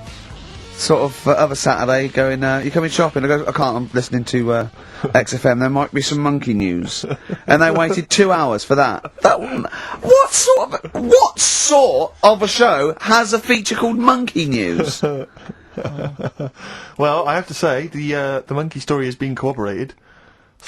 sort of other Saturday going, you coming shopping? I go, I can't, I'm listening to XFM, there might be some monkey news. And they waited 2 hours for that. What sort of a show has a feature called Monkey News? Well, I have to say, the monkey story has been corroborated.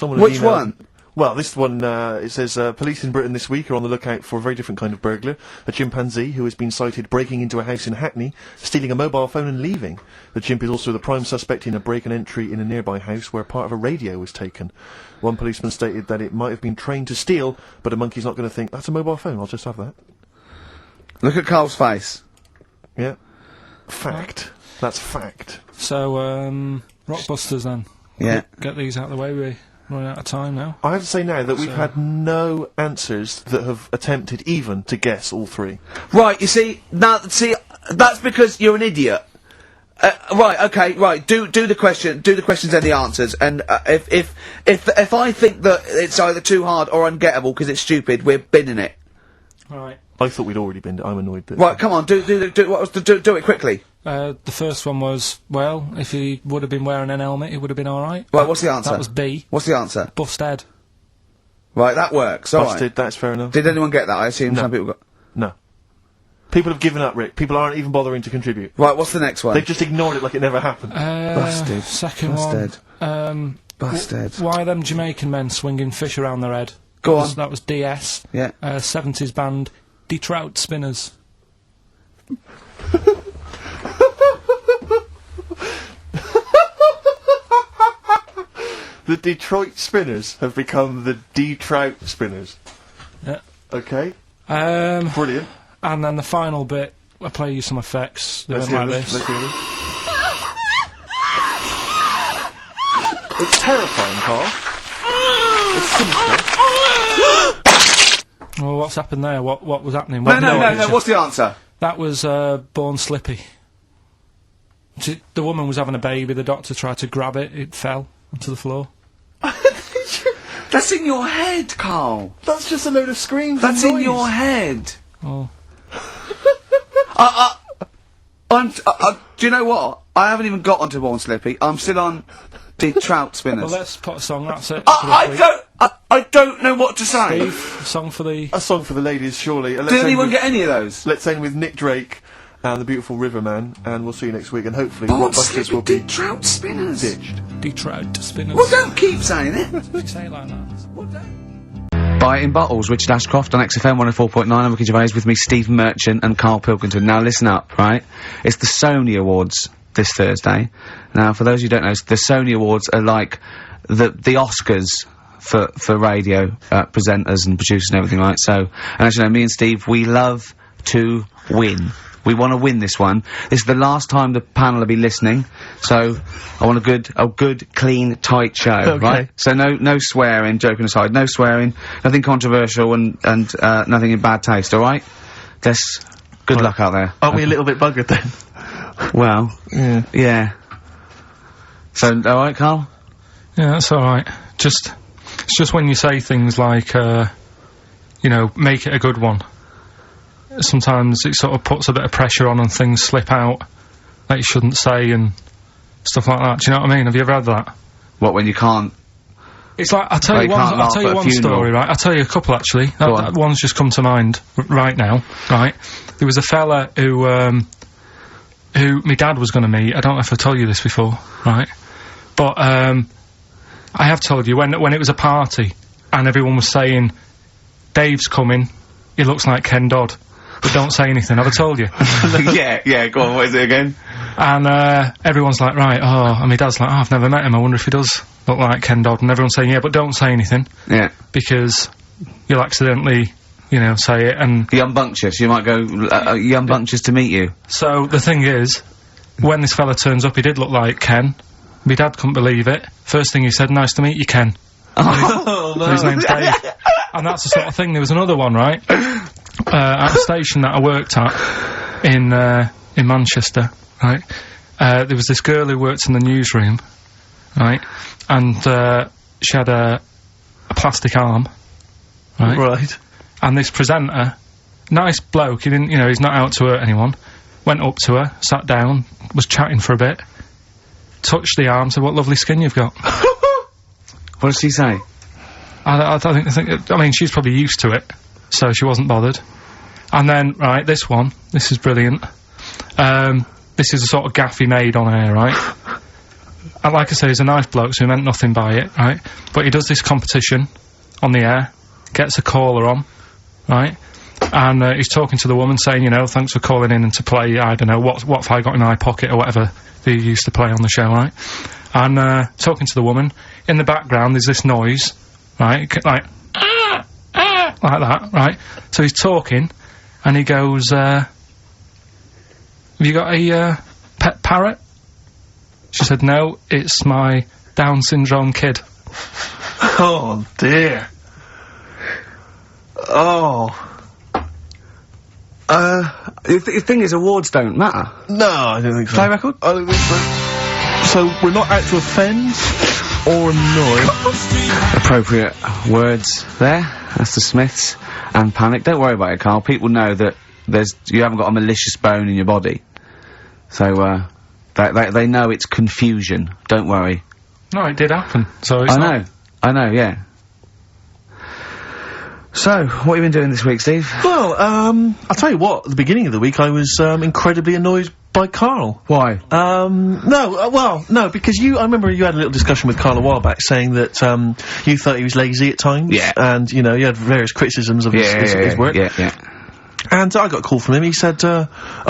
Which one? Well, this one, it says, police in Britain this week are on the lookout for a very different kind of burglar. A chimpanzee who has been sighted breaking into a house in Hackney, stealing a mobile phone and leaving. The chimp is also the prime suspect in a break and entry in a nearby house where part of a radio was taken. One policeman stated that it might have been trained to steal, but a monkey's not going to think, that's a mobile phone, I'll just have that. Look at Karl's face. Yeah. Fact. That's fact. So, Rockbusters then. Yeah. Get these out of the way, we're running out of time now. I have to say now that we've had no answers that have attempted even to guess all three. Right, you see, that's because you're an idiot. Right, okay, right, do the questions and the answers, and if I think that it's either too hard or ungettable because it's stupid, we're binning it. Alright. I thought we'd already been. I'm annoyed that. Right, come on, do it quickly. The first one was, well, if he would have been wearing an helmet, he would have been alright. Right, what's the answer? That was B. What's the answer? Bust head. Right, that works. All right. Busted, that's fair enough. Did anyone get that? I assume some people got... No. People have given up, Rick. People aren't even bothering to contribute. Right, what's the next one? They've just ignored it like it never happened. Busted. Second Busted. one. Busted. Why them Jamaican men swinging fish around their head? Go on. That was DS. Yeah. 70s band, Trout Spinners. The Detroit Spinners have become the D-Trout Spinners. Yeah. Okay. Brilliant. And then the final bit, I play you some effects. They went like this. Let's hear this. It's terrifying, Carl. It's sinister. Well, what's happened there? What was happening? No, what's the answer? That was Born Slippy. The woman was having a baby, the doctor tried to grab it, it fell onto the floor. That's in your head, Carl. That's just a load of screams. That's and in noise. your head. Oh. Do you know what? I haven't even got onto Born Slippy. I'm still on the Trout Spinners. Well, let's put a song, that's it. I don't know what to say. Steve, a song for the... A song for the ladies, surely. Did anyone get any of those? Let's end with Nick Drake and the beautiful Riverman, and we'll see you next week, and hopefully Born Blockbusters Slippy will be Trout Spinners. ditched. Trout Spinners. Well, don't keep saying it. Say it like that. Buy it in bottles, Richard Ashcroft on XFM 104.9. I'm Ricky Gervais, with me Steve Merchant and Karl Pilkington. Now listen up, right? It's the Sony Awards this Thursday. Now, for those who don't know, the Sony Awards are like the Oscars for radio presenters and producers and everything, right? So, and as you know, me and Steve, we love to win. We want to win this one. This is the last time the panel will be listening, so I want a good, clean, tight show, Okay. right? So no swearing, joking aside, no swearing, nothing controversial and nothing in bad taste, alright? Good luck out there. Aren't we a little bit buggered then? Well, yeah. So, alright, Karl? Yeah, that's alright. It's just when you say things like, you know, make it a good one. Sometimes it sort of puts a bit of pressure on and things slip out that you shouldn't say and stuff like that. Do you know what I mean? Have you ever had that? What, when you can't... It's like, I'll tell Like you you can't laugh at a one funeral. story, right? I'll tell you a couple, actually. That one's just come to mind right now, right? There was a fella who my dad was going to meet. I don't know if I told you this before, right? But, I have told you, when it was a party, and everyone was saying, Dave's coming, he looks like Ken Dodd. But don't say anything, have I told you? yeah, go on, what is it again? And, everyone's like, right, and my dad's like, I've never met him, I wonder if he does look like Ken Dodd. And everyone's saying, yeah, but don't say anything. Yeah. Because you'll accidentally, you know, say it, and... Yumbunctious, you might go, Yumbunctious to meet you. So, the thing is, when this fella turns up, he did look like Ken. My dad couldn't believe it. First thing he said, nice to meet you, Ken. Oh, So his name's Dave. And that's the sort of thing. There was another one, right? At a station that I worked at in Manchester, right? There was this girl who worked in the newsroom, right? And she had a plastic arm, right? Right. And this presenter, nice bloke, he didn't, you know, he's not out to hurt anyone, went up to her, sat down, was chatting for a bit, touched the arm, said, what lovely skin you've got. What does she say? I mean, she's probably used to it, so she wasn't bothered. And then, right, this is brilliant. This is a sort of gaff he made on air, right? And like I say, he's a nice bloke, so he meant nothing by it, right? But he does this competition on the air, gets a caller on, right? And he's talking to the woman, saying, you know, thanks for calling in and to play, I don't know, what have I got in my pocket, or whatever they used to play on the show, right? And talking to the woman, in the background there's this noise, right? Like that, right? So he's talking, and he goes, have you got a pet parrot? She said, no, it's my Down syndrome kid. Oh, dear. Oh. The thing is, awards don't matter. No, I don't think so. Play record? I don't think so. So, we're not out to offend or annoy. Appropriate words there. That's the Smiths and Panic. Don't worry about it, Karl. People know that you haven't got a malicious bone in your body. So, they know it's confusion. Don't worry. No, it did happen, so it's I know, yeah. So, what have you been doing this week, Steve? Well, I'll tell you what, at the beginning of the week I was, incredibly annoyed by Karl. Why? No, because I remember you had a little discussion with Karl a while back saying that, you thought he was lazy at times. Yeah. And, you know, you had various criticisms of his work. Yeah. And I got a call from him. He said, oh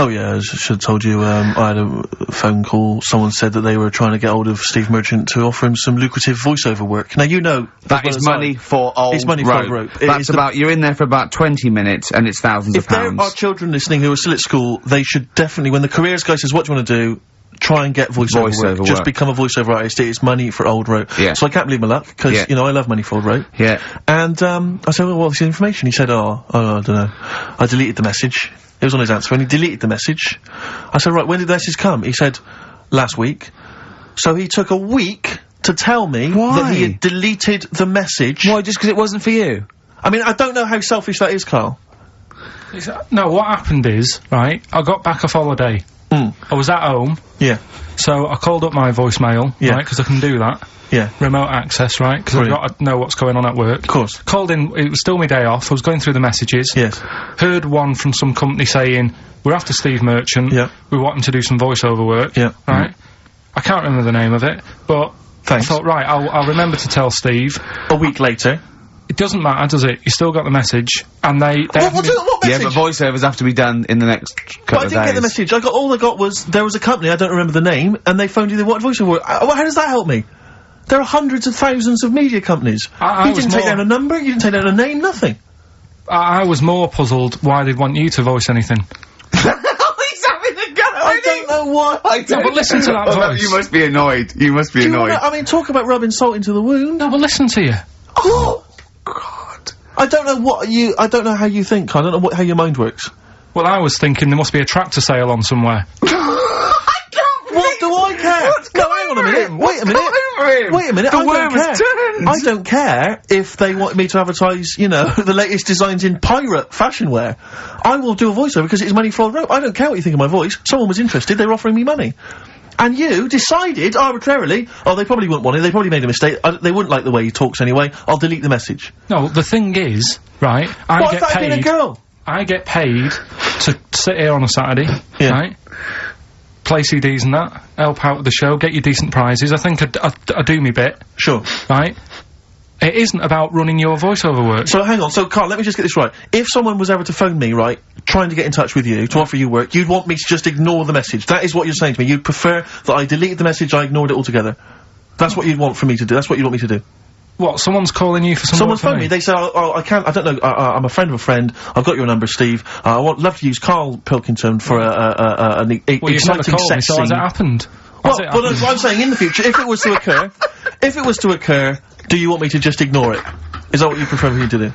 yeah, I should have told you, I had a phone call. Someone said that they were trying to get hold of Steve Merchant to offer him some lucrative voiceover work. Now, you know... That is money for old rope. It's money for old rope. That's you're in there for about 20 minutes and it's thousands of pounds. If there are children listening who are still at school, they should definitely, when the careers guy says, what do you want to do? Try and get voiceover work. Just become a voiceover artist. It's money for old rope. Yeah. So I can't believe my luck, because, you know, I love money for old rope. Yeah. And, I said, well, what's the information? He said, I don't know. I deleted the message. It was on his answer, and he deleted the message. I said, right, when did the message come? He said, last week. So he took a week to tell me that he had deleted the message. Why, just because it wasn't for you? I mean, I don't know how selfish that is, Karl. No, what happened is, right, I got back off holiday. I was at home. Yeah. So I called up my voicemail, right, because I can do that. Yeah. Remote access, right, because I've got to know what's going on at work. Of course. Called in, it was still my day off, I was going through the messages. Yes. Heard one from some company saying, we're after Steve Merchant. Yeah. We want him to do some voiceover work. Yeah. Right? I can't remember the name of it, but... Thanks. I thought, right, I'll remember to tell Steve. A week later. It doesn't matter, does it? You still got the message, and they what message? Yeah, but voiceovers have to be done in the next couple of days. I didn't get the message. All I got was, there was a company, I don't remember the name, and they phoned you, they wanted voiceover work. How does that help me? There are hundreds of thousands of media companies. You didn't take down a number, you didn't take down a name, nothing. I was more puzzled why they'd want you to voice anything. He's having a go! I don't know what. No, but listen to that voice. You must be annoyed. You must be annoyed. I mean, talk about rubbing salt into the wound. No, but listen to you. Oh, God. I don't know how you think, I don't know how your mind works. Well, I was thinking there must be a tractor sale on somewhere. What do I care? Hang on a minute. Wait a minute. The worm has turned. I don't care if they want me to advertise, you know, the latest designs in pirate fashion wear. I will do a voiceover because it's money for old rope. I don't care what you think of my voice. Someone was interested, they were offering me money. And you decided, arbitrarily, they probably wouldn't want it, they probably made a mistake, they wouldn't like the way he talks anyway, I'll delete the message. No, the thing is, right, I get paid... a girl? I get paid to sit here on a Saturday, right? Play CDs and that, help out with the show, get you decent prizes. I think I do me bit. Sure. Right? It isn't about running your voiceover work. So hang on, so Karl, let me just get this right. If someone was ever to phone me, right, trying to get in touch with you, to offer you work, you'd want me to just ignore the message. That is what you're saying to me. You'd prefer that I deleted the message, I ignored it altogether. That's what you'd want for me to do. That's what you'd want me to do. What, someone's calling you for some Someone's phoned me, they say, I can't, I don't know, I'm a friend of a friend, I've got your number, Steve, love to use Karl Pilkington for an exciting sex scene. So has it happened? Well, I'm saying in the future, if it was to occur, do you want me to just ignore it? Is that what you prefer me to do?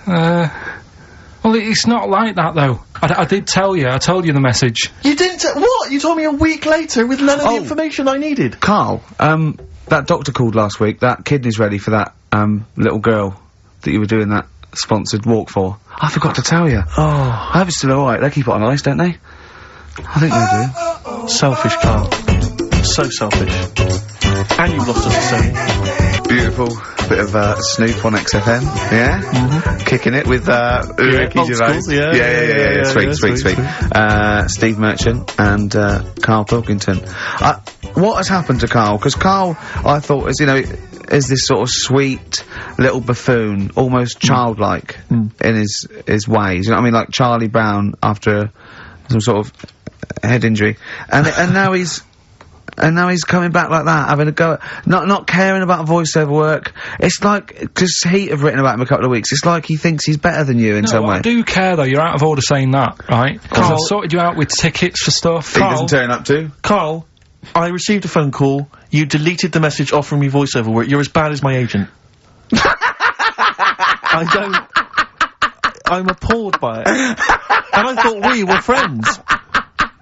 Well, it's not like that, though. I did tell you, I told you the message. You didn't what? You told me a week later with none of the information I needed. Karl, that doctor called last week, that kidney's ready for that, little girl that you were doing that sponsored walk for. I forgot to tell you. Oh. I hope it's still alright. They keep it on ice, don't they? I think they do. Selfish, Karl. So selfish. And you've lost us a second. Beautiful. Bit of, Snoop on XFM. Yeah? Mm-hmm. Kicking it with, Ricky Gervais. Yeah. Sweet. Steve Merchant and, Karl Pilkington. What has happened to Karl? Because Karl, I thought, is this sort of sweet little buffoon, almost childlike in his ways. You know what I mean? Like Charlie Brown after some sort of head injury. And now he's coming back like that, having a go at, not caring about voiceover work. It's like, because Heat have written about him a couple of weeks, it's like he thinks he's better than you in some way. I do care though, you're out of order saying that, right? Because I've sorted you out with tickets for stuff. He doesn't turn up to. Karl, I received a phone call, you deleted the message offering me voiceover work, you're as bad as my agent. I'm appalled by it. And I thought we were friends.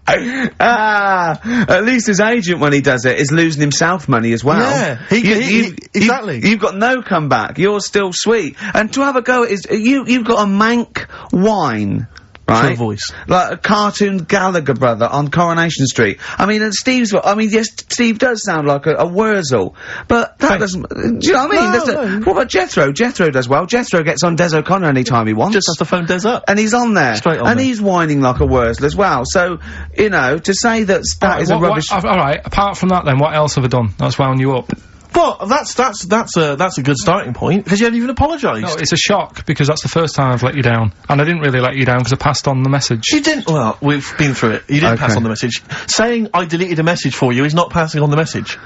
At least his agent, when he does it, is losing himself money as well. Yeah, exactly. You've got no comeback. You're still sweet. And to have a go at you've got a mank whine right? True voice. Like a cartoon Gallagher brother on Coronation Street. I mean, and yes, Steve does sound like a Wurzel, but that doesn't, do you know what I mean? What about Jethro? Jethro does well. Jethro gets on Des O'Connor anytime he wants. Just has to phone Des up. And he's on there. Straight on and there. he's whining like a Wurzel as well. So, you know, to say that is a rubbish... Alright, apart from that then, what else have I done that's wound you up? Well, that's a good starting point, because you haven't even apologised. No, it's a shock, because that's the first time I've let you down. And I didn't really let you down because I passed on the message. You didn't, well, we've been through it. You didn't pass on the message. Saying I deleted a message for you is not passing on the message.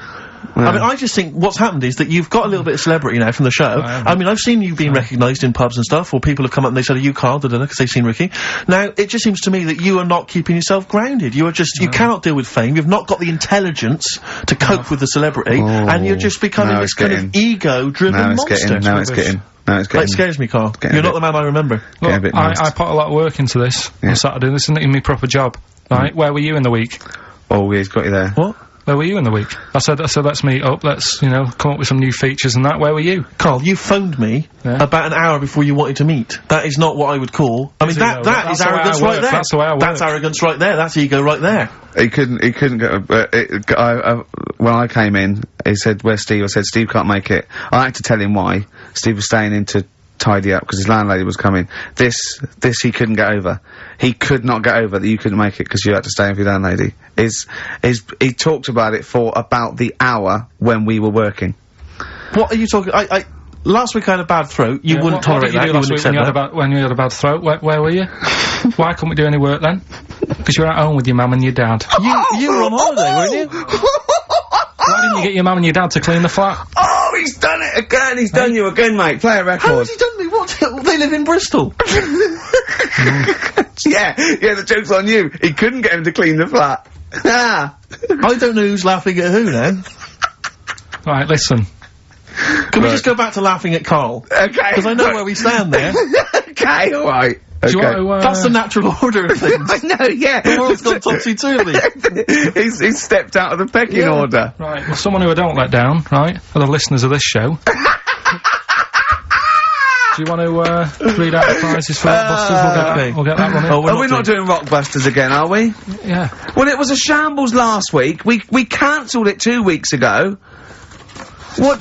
I mean, I just think what's happened is that you've got a little bit of celebrity now from the show. I mean, I've seen you being recognised in pubs and stuff, or people have come up and they said, are you Karl, because they've seen Ricky. Now, it just seems to me that you are not keeping yourself grounded. You are just, you cannot deal with fame, you've not got the intelligence to cope with the celebrity, and you're just becoming this kind of ego-driven monster. Now it's getting. It scares me, Karl. You're not the man I remember. Look, I put a lot of work into this on Saturday. This isn't even my proper job, right? Where were you in the week? Oh, he's got you there. What? Where were you in the week? I said, let's meet up, let's, you know, come up with some new features and that. Where were you? Karl, you phoned me about an hour before you wanted to meet. That is not what I would call... I mean, that is arrogance right there. That's the way I work. That's arrogance right there. That's ego right there. He couldn't get, when I came in, he said, where's Steve? I said, Steve can't make it. I had to tell him why. Steve was staying in to tidy up because his landlady was coming. This he couldn't get over. He could not get over that you couldn't make it because you had to stay in with your landlady. He talked about it for about the hour when we were working. What are you talking? Last week I had a bad throat. You wouldn't tolerate that. You wouldn't accept that. When you had a bad throat, where were you? Why couldn't we do any work then? Because you were at home with your mum and your dad. You were on holiday, weren't you? Why didn't you get your mum and your dad to clean the flat? Oh, he's done it again! He's done you again, mate. Play a record. How has he done me? What? They live in Bristol. Yeah, the joke's on you. He couldn't get him to clean the flat. I don't know who's laughing at who now. Right, listen. Can we just go back to laughing at Karl? Okay. Because I know where we stand there. Okay, alright. Do you want to, That's the natural order of things. I know, yeah. The world's gone topsy-turvy. he's stepped out of the pecking order. Right, well, someone who I don't let down, right, are the listeners of this show. Do you want to, read out the prizes for Rockbusters? We'll get that running. Oh, we're not doing Rockbusters again, are we? Yeah. Well, it was a shambles last week. We cancelled it 2 weeks ago. What?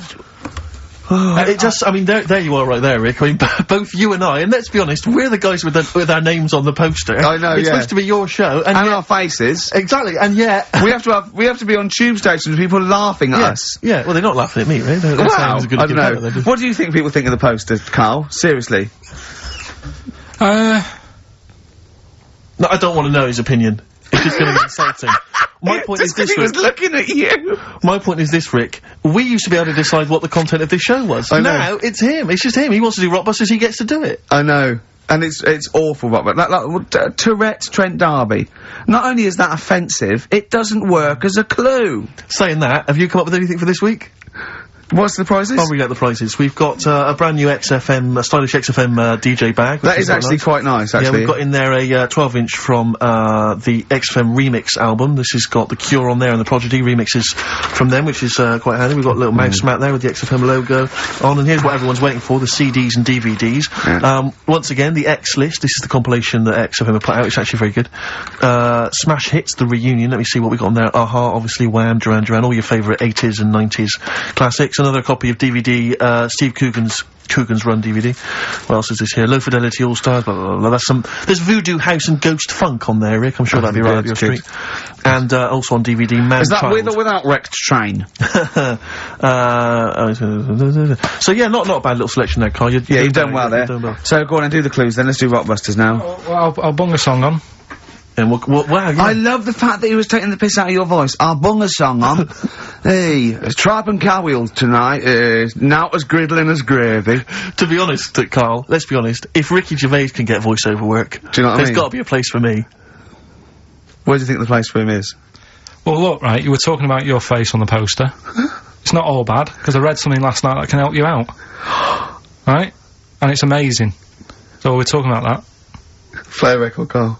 I mean, there you are right there, Rick. I mean, both you and I, and let's be honest, we're the guys with our names on the poster. I know, It's supposed to be your show. And our faces. Exactly, and yet... we have to be on tube stations with people laughing at us. Yeah, well, they're not laughing at me, right? They're Wow, saying it's a good I don't know. What do you think people think of the poster, Karl? Seriously? No, I don't want to know his opinion. It's just going to be insulting. My point is this, Rick. He was looking at you. My point is this, Rick. We used to be able to decide what the content of this show was. I know. Now, it's him. It's just him. He wants to do Rockbusters, he gets to do it. I know. And it's awful, but like Tourette's Trent D'Arby. Not only is that offensive, it doesn't work as a clue. Saying that, have you come up with anything for this week? What's the prizes? I'll read out the prizes. We've got a brand new XFM, a stylish XFM DJ bag. That is actually quite nice, actually. Yeah, we've got in there a 12-inch from the XFM Remix album. This has got The Cure on there and the Prodigy remixes from them, which is quite handy. We've got a little mouse mat there with the XFM logo on, and here's what everyone's waiting for, the CDs and DVDs. Yeah. Once again, the X List. This is the compilation that XFM have put out. It's actually very good. Smash Hits, the reunion. Let me see what we got on there. Aha, obviously, Wham, Duran Duran, all your favourite 80s and 90s classics. Another copy of DVD, Steve Coogan's Run DVD. What else is this here? Low Fidelity All Stars, blah, blah, blah, blah. There's Voodoo House and Ghost Funk on there, Rick. I'm sure that'd be right up your street. And, also on DVD, Man Is that Child. with or without Wrecked Train? So yeah, not a bad little selection there, Karl. You've done well there. So go on and do the clues then. Let's do Rockbusters now. Well, I'll bung a song on. And wow, yeah. I love the fact that he was taking the piss out of your voice. I'll bung a song on. Hey, tripe and cow wheels tonight, not as griddling as gravy. To be honest, Karl, let's be honest, if Ricky Gervais can get voiceover work, do you know what I mean? There's gotta be a place for me. Where do you think the place for him is? Well, look, right, you were talking about your face on the poster. It's not all bad, because I read something last night that can help you out. Right? And it's amazing. So we're talking about that. Play a record, Karl.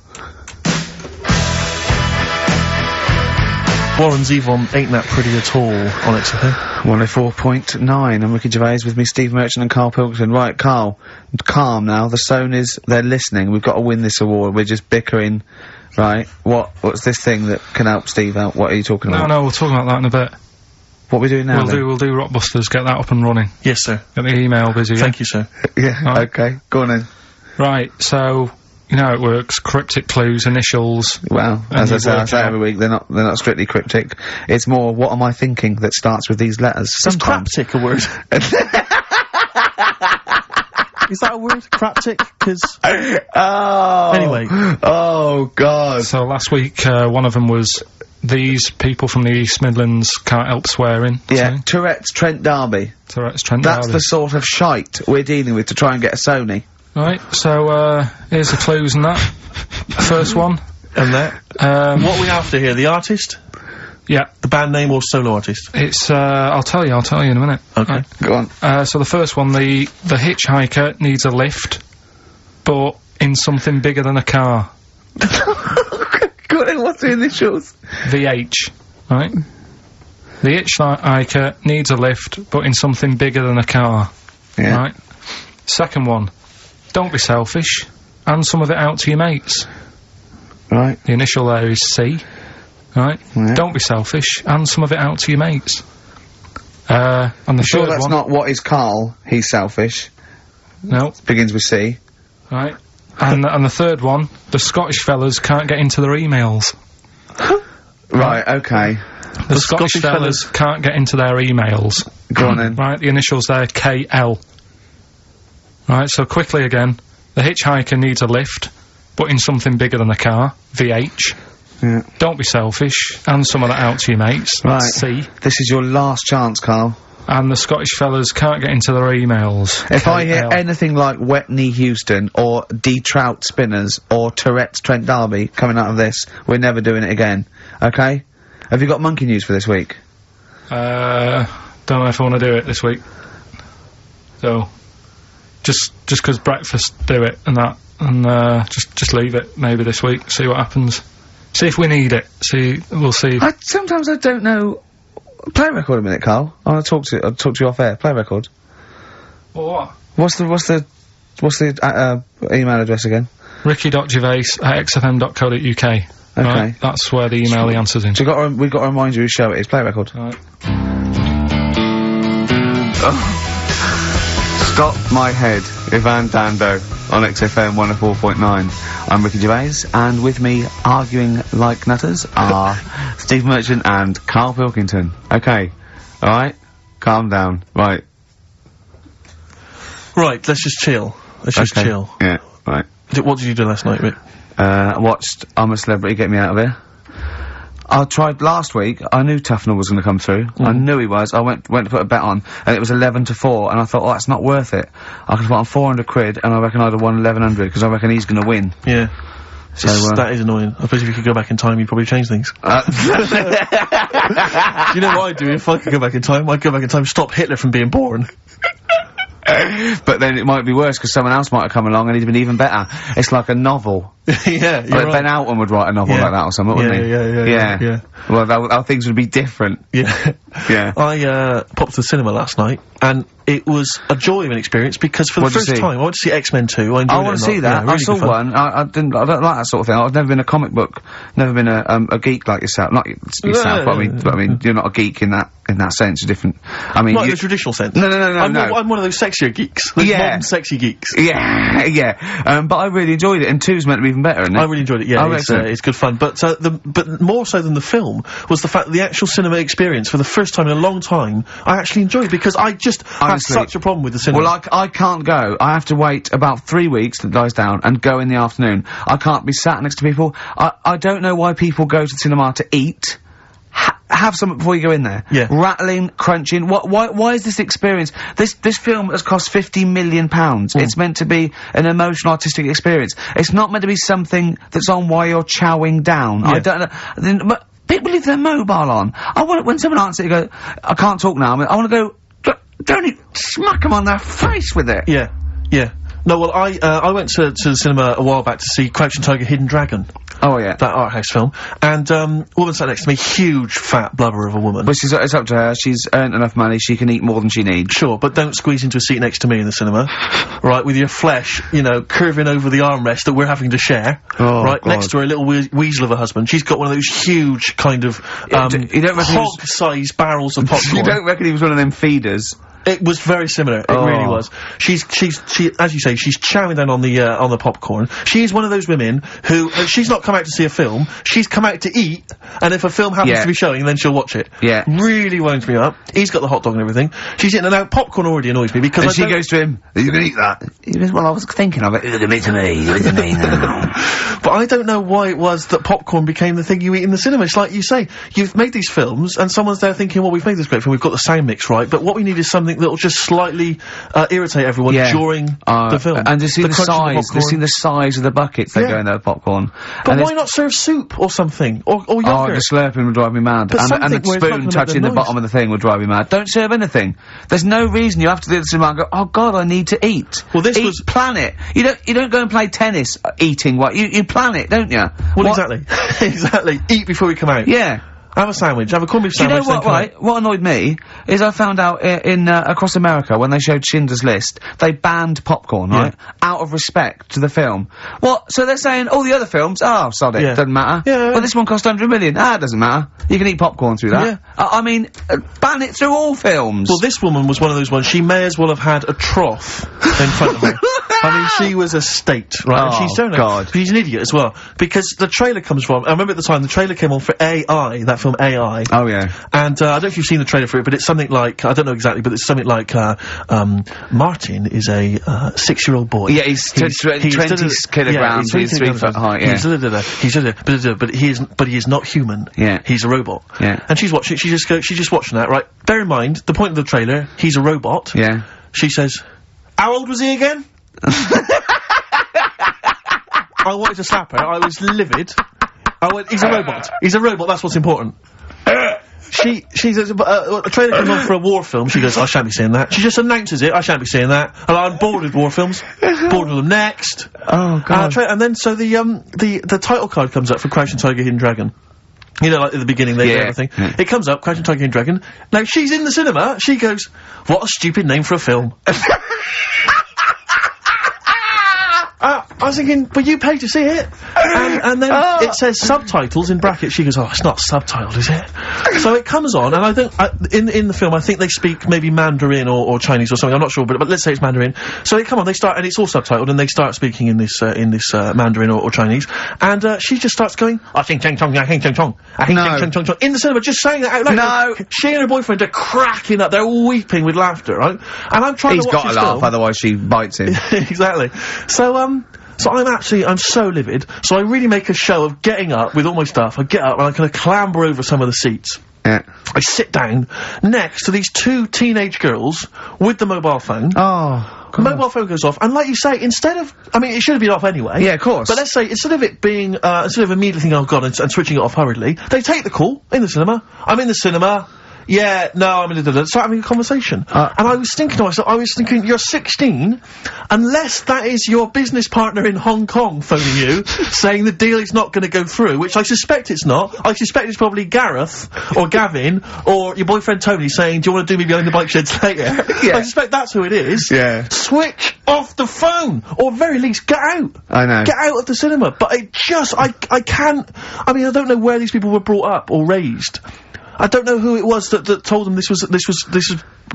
Warren Zevon, Ain't That Pretty At All on XFM. 104.9. I'm Ricky Gervais, with me Steve Merchant and Karl Pilkington. Right, Karl, calm now. The Sonys, they're listening. We've got to win this award. We're just bickering. Right, what's this thing that can help Steve out? What are you talking about? No, we'll talk about that in a bit. What are we doing now? We'll do Rockbusters, get that up and running. Yes, sir. Get the email busy. Thank you, sir. Yeah, Right. okay. Go on then. Right, so, you know how it works. Cryptic clues, initials. Well, And as I you say, work out. every week, they're not strictly cryptic. It's more, what am I thinking that starts with these letters? Is craptic a word? Is that a word? Craptic? Because... Oh! Anyway. Oh, God. So last week, one of them was, these people from the East Midlands can't help swearing. Yeah, So, Tourette's Trent D'Arby. Tourette's Trent That's D'Arby. the sort of shite we're dealing with to try and get a Sony. Right, so, here's the clues and that. First one. And that. What are we after here? The artist? Yeah, The band name or solo artist? it's, I'll tell you in a minute. Okay. Right. Go on. So the first one, the hitchhiker needs a lift, but in something bigger than a car. Go on, what's the initials? VH, right? The hitchhiker needs a lift, but in something bigger than a car, Yeah. right? Second one, don't be selfish, and some of it out to your mates. Right. The initial there is C, right? Yeah. Don't be selfish, and some of it out to your mates. And the Sure, third that's one, not what is Karl. He's selfish. no, Begins with C. right? And the third one, the Scottish fellas can't get into their emails. Right, okay. The Scottish Scottish fellas can't get into their emails. Go on then. Right, the initials there, KL. Right, so quickly again, the hitchhiker needs a lift, but in something bigger than a car, VH. Yeah. Don't be selfish, and some of that out to your mates, Right. C. This is your last chance, Karl. And the Scottish fellas can't get into their emails. If I hear KL. anything like Wet Knee Houston, or D-Trout Spinners, or Tourette's Trent D'Arby coming out of this, we're never doing it again. Okay? Have you got monkey news for this week? Don't know if I want to do it this week. So, just 'cause breakfast do it and that, and just leave it maybe this week. See what happens. See if we need it. We'll see. Sometimes I don't know. Play a record a minute, Karl. I'll talk to you off air. Play a record. Or what? What's the email address again? ricky.gervais@xfm.co.uk. Okay. Right? That's where the email the answer's in. So we've got to remind you whose show it is. Play a record. Right. Stop My Head, Ivan Dando, on XFM 104.9. I'm Ricky Gervais, and with me, arguing like nutters, are Steve Merchant and Karl Pilkington. Okay. Alright? Calm down. Right. Right, let's just chill. Let's just Okay. chill. Yeah, right. What did you do last night, Rick? I watched I'm a Celebrity, Get Me Out of Here. I tried last week, I knew Tufnell was gonna come through. I knew he was. I went to put a bet on, and it was 11-4, and I thought, oh, that's not worth it. I could put on 400 quid, and I reckon I'd have won 1100, because I reckon he's gonna win. Yeah. So, That is annoying. I suppose if you could go back in time, you'd probably change things. Do you know what I'd do if I could go back in time? I'd go back in time, stop Hitler from being born. But then it might be worse, because someone else might have come along and he'd been even better. It's like a novel. Yeah, you're Like right. Ben Alton would write a novel Yeah. like that or something, wouldn't he? Yeah. Well, how things would be different. Yeah. Yeah. I, popped to the cinema last night, and it was a joy of an experience, because for the What'd you first see? time, I went to see X-Men 2, I enjoyed it. I want to see that. Yeah, really I saw good fun. one. I don't like that sort of thing. I've never been a comic book, never been a geek like yourself. Not yourself, but I mean, you're not a geek in that sense. You're different. I mean, Not in you, the traditional sense. no. I'm one of those sexier geeks. Those Yeah. modern sexy geeks. Yeah. But I really enjoyed it, and 2's meant to be even better, isn't it? I really enjoyed it, yeah, Oh, excellent. it's good fun. But more so than the film was the fact that the actual cinema experience, for the first time in a long time, I actually enjoyed, because I just had Honestly. such a problem with the cinema. Well, I can't go. I have to wait about 3 weeks till it dies down and go in the afternoon. I can't be sat next to people. I don't know why people go to the cinema to eat. Have something before you go in there. Yeah. Rattling, crunching. Why is this experience? This film has cost £50 million. It's meant to be an emotional, artistic experience. It's not meant to be something that's on while you're chowing down. Yeah. I don't know. But people leave their mobile on. I want when someone answers, you go, I can't talk now. I want to go. Don't you smack them on their face with it? Yeah. No, well, I went to the cinema a while back to see Crouching Tiger, Hidden Dragon. Oh, yeah. That art house film. And, woman sat next to me, huge, fat blubber of a woman. But it's up to her. She's earned enough money, she can eat more than she needs. Sure, but don't squeeze into a seat next to me in the cinema. Right, with your flesh, you know, curving over the armrest that we're having to share. Oh, right, God. next to her, a little weasel of a husband. She's got one of those huge, kind of, you don't reckon hog-sized barrels of popcorn. You don't reckon he was one of them feeders? It was very similar. It really was. She, as you say, she's chowing down on the popcorn. She's one of those women who, she's not come out to see a film, she's come out to eat, and if a film happens to be showing, then she'll watch it. Yeah. Really winds me up. He's got the hot dog and everything. She's eating, and now popcorn already annoys me because and she goes to him, are you gonna eat that? He goes, well, I was thinking of it. Give it to me, give it to me now. But I don't know why it was that popcorn became the thing you eat in the cinema. It's like you say, you've made these films, and someone's there thinking, well, we've made this great film, we've got the sound mix right, but what we need is something that'll just slightly irritate everyone during the film. And just see the size of the buckets they go in their popcorn. But why not serve soup or something? Or yogurt? Oh, the slurping would drive me mad. And the spoon touching the bottom of the thing would drive me mad. Don't serve anything. There's no reason you have to do this and go, oh God, I need to eat. Well, this was plan it. You don't go and play tennis eating what you plan it, don't you? Well, exactly. Exactly. Eat before we come out. Yeah. Have a sandwich. Have a corned beef sandwich. Do you know what, right? What annoyed me is I found out in across America when they showed Schindler's List, they banned popcorn, right? Out of respect to the film. What? So they're saying all the other films, oh, sod it, doesn't matter. Yeah. Well, this one cost 100 million. Ah, it doesn't matter. You can eat popcorn through that. Yeah. I mean, ban it through all films. Well, this woman was one of those ones. She may as well have had a trough in front of her. I mean, she was a state, right? Oh, and she's God. She's an idiot as well. Because the trailer comes from, I remember at the time, the trailer came on for AI, that film AI. Oh, yeah. And, I don't know if you've seen the trailer for it, but it's something like, I don't know exactly, but it's something like, Martin is a, 6-year-old boy. Yeah, he's 20 kilograms, he's 3 foot high, yeah. But he is not human. Yeah. He's a robot. Yeah. And she's watching, she's just watching that, right? Bear in mind, the point of the trailer, he's a robot. Yeah. She says, how old was he again? I wanted to slap her. I was livid. I went, he's a robot. He's a robot, that's what's important. She says, a trailer comes on for a war film. She goes, I shan't be seeing that. She just announces it, I shan't be seeing that. And I'm bored with war films. Bored with them. Next. Oh, God. And then, so the title card comes up for Crouching Tiger, Hidden Dragon. You know, like at the beginning, they do everything. Yeah. It comes up, Crouching Tiger, Hidden Dragon. Now, she's in the cinema. She goes, what a stupid name for a film. I was thinking, but you paid to see it. And then it says subtitles in brackets. She goes, oh, it's not subtitled, is it? So it comes on, and I think, in the film, I think they speak maybe Mandarin or Chinese or something, I'm not sure, but let's say it's Mandarin. So they come on, they start, and it's all subtitled, and they start speaking in this Mandarin or Chinese, and, she just starts going, ah, ching chong chong, ah, ching chong chong, ah, ching chong chong, in the cinema, just saying that out loud. No! She and her boyfriend are cracking up, they're weeping with laughter, right? And I'm trying to watch He's got to laugh, otherwise she bites him. Exactly. So I'm so livid, so I really make a show of getting up with all my stuff. I get up and I kind of clamber over some of the seats. Yeah. I sit down next to these 2 teenage girls with the mobile phone. Oh, God. Mobile phone goes off, and like you say, instead of, I mean, it should have been off anyway. Yeah, of course. But let's say, instead of it being, instead of immediately thinking, oh God, and switching it off hurriedly, they take the call in the cinema. I'm in the cinema. Yeah, no, I'm in a start having a conversation. And I was thinking to myself, you're 16, unless that is your business partner in Hong Kong phoning you, saying the deal is not gonna go through, which I suspect it's not. I suspect it's probably Gareth, or Gavin, or your boyfriend Tony saying, do you want to do me behind the bike sheds later? Yeah. I suspect that's who it is. Yeah. Switch off the phone! Or very least, get out! I know. Get out of the cinema. But I can't, I mean, I don't know where these people were brought up or raised. I don't know who it was that told them this was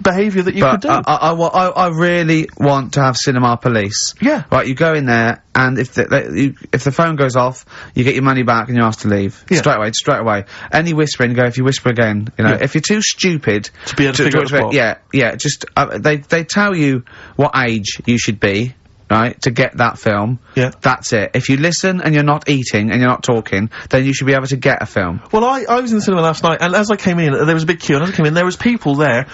behaviour that you could do. I really want to have cinema police. Yeah. Right, you go in there, and if the phone goes off, you get your money back and you're asked to leave. Yeah. Straight away. Any whispering, go, if you whisper again, you know, if you're too stupid to be able to figure out the plot. Yeah, just, they tell you what age you should be, right, to get that film. Yeah. That's it. If you listen and you're not eating and you're not talking, then you should be able to get a film. Well, I was in the cinema last night, and as I came in, there was a big queue, and as I came in, there was people there,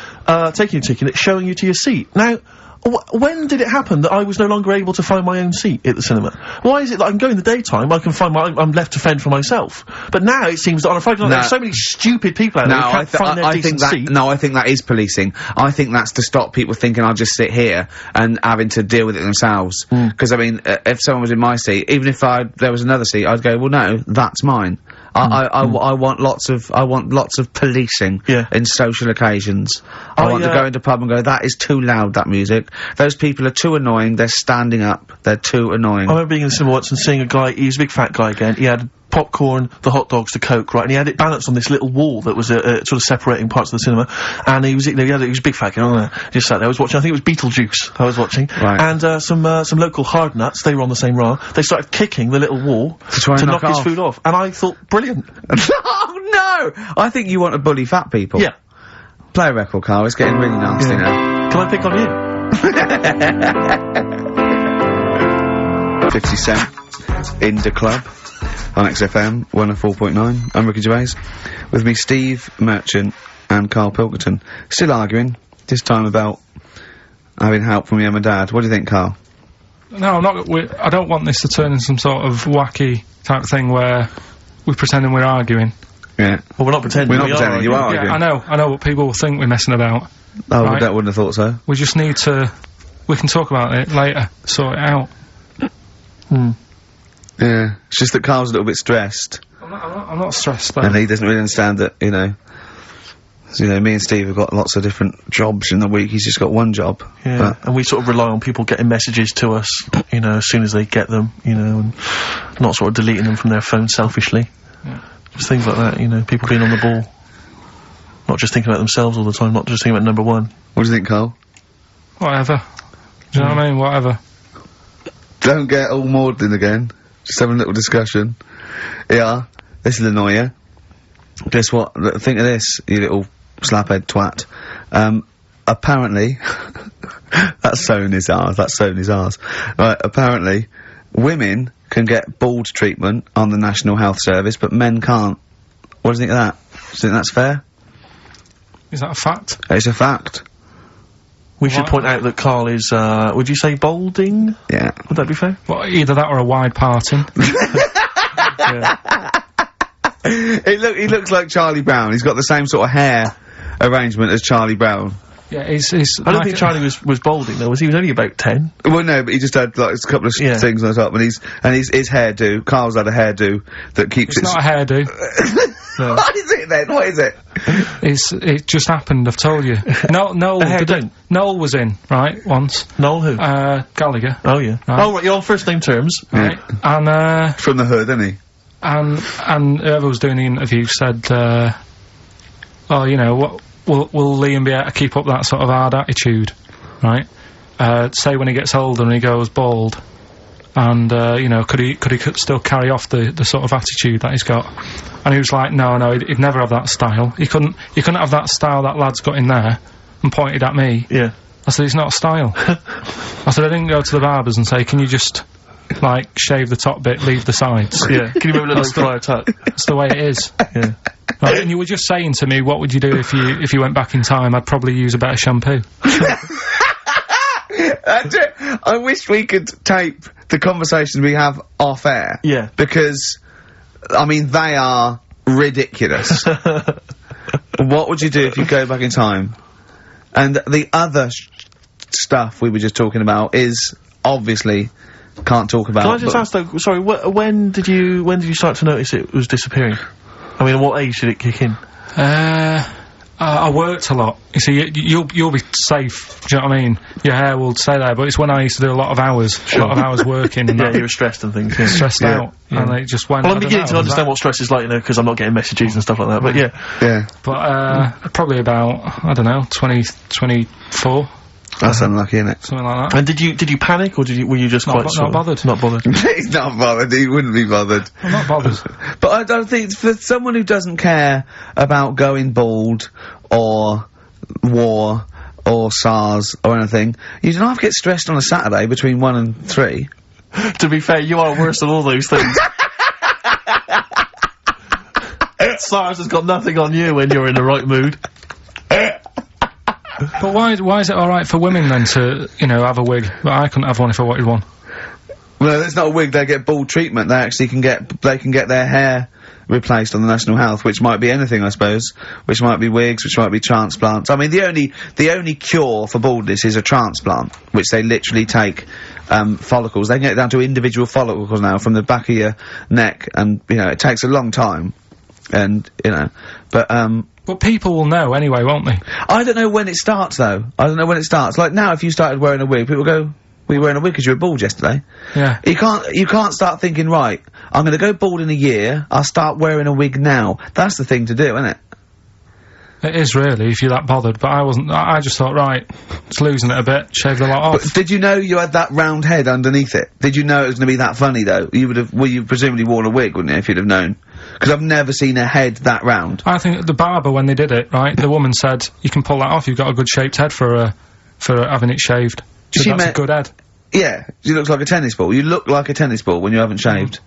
taking your ticket, showing you to your seat. Now, when did it happen that I was no longer able to find my own seat at the cinema? Why is it that I can go in the daytime, I can find I'm left to fend for myself? But now it seems that on a Friday night there's so many stupid people out there who can't find their decent seat. No, I think that is policing. I think that's to stop people thinking I'll just sit here and having to deal with it themselves. Because, I mean, if someone was in my seat, even if there was another seat, I'd go, well, no, that's mine. I want lots of policing in social occasions. I want to go into a pub and go, that is too loud, that music. Those people are too annoying, they're standing up, they're too annoying. I remember being in the cinema once and seeing a guy, he was a big fat guy again, he had popcorn, the hot dogs, the Coke, right, and he had it balanced on this little wall that was sort of separating parts of the cinema, and he was a big fat guy, just sat there, I was watching, I think it was Beetlejuice I was watching, and some local hard nuts, they were on the same row, they started kicking the little wall to knock his food off, and I thought, brilliant. Oh no! I think you want to bully fat people. Yeah. Play a record, Carl, it's getting really nasty now. Can I pick on you? 50 Cent, in the club, on XFM 104.9. I'm Ricky Gervais. With me, Steve Merchant and Karl Pilkington. Still arguing, this time about having help from your mum and dad. What do you think, Karl? No, I'm not. I don't want this to turn into some sort of wacky type thing where we're pretending we're arguing. Yeah. Well, we're not pretending. We're not pretending, you are arguing. Yeah, I know what people will think we're messing about. Oh, right? I wouldn't have thought so. We just need to... We can talk about it later, sort it out. Yeah, it's just that Carl's a little bit stressed. I'm not stressed, though. And he doesn't really understand that, you know, me and Steve have got lots of different jobs in the week, he's just got one job. Yeah, and we sort of rely on people getting messages to us, you know, as soon as they get them, you know, and not sort of deleting them from their phone selfishly. Yeah. Just things like that, you know, people being on the ball. Not just thinking about themselves all the time, not just thinking about number one. What do you think, Karl? Whatever. Do you know what I mean? Whatever. Don't get all maudlin again. Just having a little discussion. Yeah, this will annoy you. Guess what? Think of this, you little slaphead twat. Apparently... that's Sony's ours. Right, apparently, women can get bald treatment on the National Health Service, but men can't. What do you think of that? Do you think that's fair? Is that a fact? It's a fact. We should point out that Karl is, would you say balding? Yeah. Would that be fair? Well, either that or a wide parting. He looks like Charlie Brown. He's got the same sort of hair arrangement as Charlie Brown. Yeah, he's I don't think Charlie was balding though, was he? He was only about 10. Well, no, but he just had, like, a couple of things on the top, and his hairdo, Karl's had a hairdo that keeps It's not a hairdo. No. What is it then? What is it? It just happened, I've told you. Noel was in, right, once. Noel who? Gallagher. Oh, yeah. Right. Oh, right, you're on first name terms. Right, and, from the hood, isn't he? And whoever was doing the interview said, oh, you know, what... Will Liam be able to keep up that sort of hard attitude, right? Say when he gets older and he goes bald, and, you know, could he still carry off the sort of attitude that he's got? And he was like, no, he'd never have that style. He couldn't have that style that lad's got in there, and pointed at me. Yeah. I said, it's not a style. I said, I didn't go to the barbers and say, can you just, like, shave the top bit, leave the sides? Yeah. Can you remember that Friar Tuck? That's the way it is. Yeah. Right, and you were just saying to me, what would you do if you went back in time? I'd probably use a better shampoo. I wish we could tape the conversations we have off air. Yeah. Because, I mean, they are ridiculous. What would you do if you go back in time? And the other stuff we were just talking about is, obviously, can't talk about. Can I just ask though, sorry, when did you start to notice it was disappearing? I mean, at what age did it kick in? I worked a lot. You see, you'll be safe, do you know what I mean? Your hair will stay there, but it's when I used to do a lot of hours, working and yeah, you were stressed and things, yeah. Stressed out, and it just went... Well, I'm beginning to understand what stress is like, you know, because I'm not getting messages and stuff like that, but yeah. Yeah. But, probably about, I don't know, 24. That's unlucky, isn't it? Something like that. And did you panic, or were you just quite not bothered? Not bothered. He's not bothered, he wouldn't be bothered. I'm not bothered. But I don't think, for someone who doesn't care about going bald, or war, or SARS, or anything, you don't have to get stressed on a Saturday between 1 and 3. To be fair, you are worse than all those things. SARS has got nothing on you when you're in the right mood. But why is it alright for women then to, you know, have a wig, but I couldn't have one if I wanted one? Well, it's not a wig, they get bald treatment, they actually can get their hair replaced on the National Health, which might be anything, I suppose. Which might be wigs, which might be transplants. I mean, the only cure for baldness is a transplant, which they literally take, follicles. They can get down to individual follicles now from the back of your neck, and, you know, it takes a long time. And, you know, but people will know anyway, won't they? I don't know when it starts, though. I don't know when it starts. Like, now, if you started wearing a wig, people go, well, you're wearing a wig because you were bald yesterday. Yeah. You can't start thinking, right, I'm gonna go bald in a year, I'll start wearing a wig now. That's the thing to do, isn't it? It is really, if you're that bothered, but I wasn't. I just thought, right, it's losing it a bit, shave a lot off. But did you know you had that round head underneath it? Did you know it was gonna be that funny, though? You presumably worn a wig, wouldn't you, if you'd have known? Because I've never seen a head that round. I think the barber, when they did it, right, the woman said, you can pull that off, you've got a good shaped head for having it shaved. She said, that's a good head. Yeah, she looks like a tennis ball. You look like a tennis ball when you haven't shaved.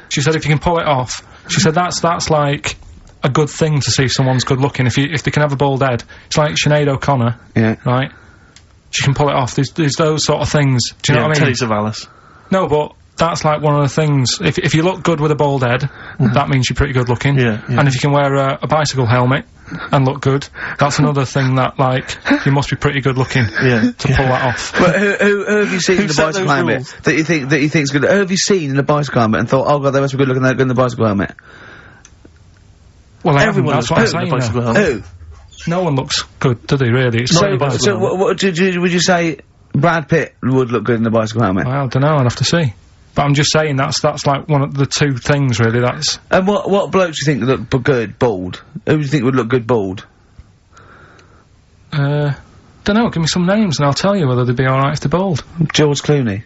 She said if you can pull it off, she said that's like a good thing to see if someone's good looking. If they can have a bald head, it's like Sinead O'Connor, yeah, right? She can pull it off. There's those sort of things. Do you know what I mean? Telly Savalas. No, but that's like one of the things. If you look good with a bald head, that means you're pretty good looking. Yeah. And if you can wear a bicycle helmet and look good, that's another thing that, like, you must be pretty good looking to pull that off. But who have you seen in the bicycle helmet that you think's good? Who have you seen in a bicycle helmet and thought, oh god, they must be good looking, they're good in the bicycle helmet? Well, everyone that's what I'm saying. Who? No one looks good, do they? Really? It's not so what would you say? Brad Pitt would look good in the bicycle helmet? Well, I don't know. I'll have to see. But I'm just saying that's like one of the two things, really. That's. And what blokes do you think look good bald? Who do you think would look good bald? Don't know. Give me some names and I'll tell you whether they'd be all right if they're bald. George Clooney.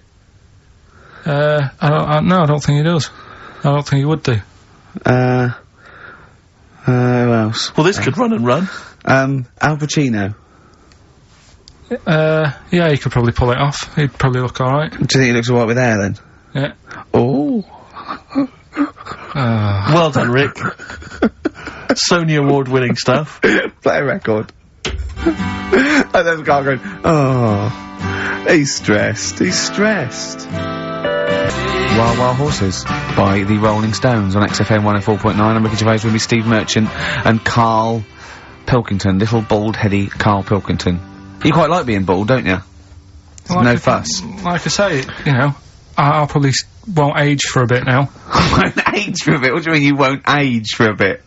No, I don't think he does. I don't think he would do. Who else? Well, this could run and run. Al Pacino. Yeah, he could probably pull it off. He'd probably look all right. Do you think he looks alright with hair then? Yeah. Oh. Well done, Rick. Sony Award-winning stuff. Play a record. And then Karl going, oh, he's stressed. He's stressed. Wild Wild Horses by the Rolling Stones on XFM 104.9. I'm Ricky Gervais with me, Steve Merchant and Karl Pilkington, little bald-heady Karl Pilkington. You quite like being bald, don't you? Well, no fuss. Like I say, you know, I'll probably won't age for a bit now. Won't age for a bit? What do you mean you won't age for a bit?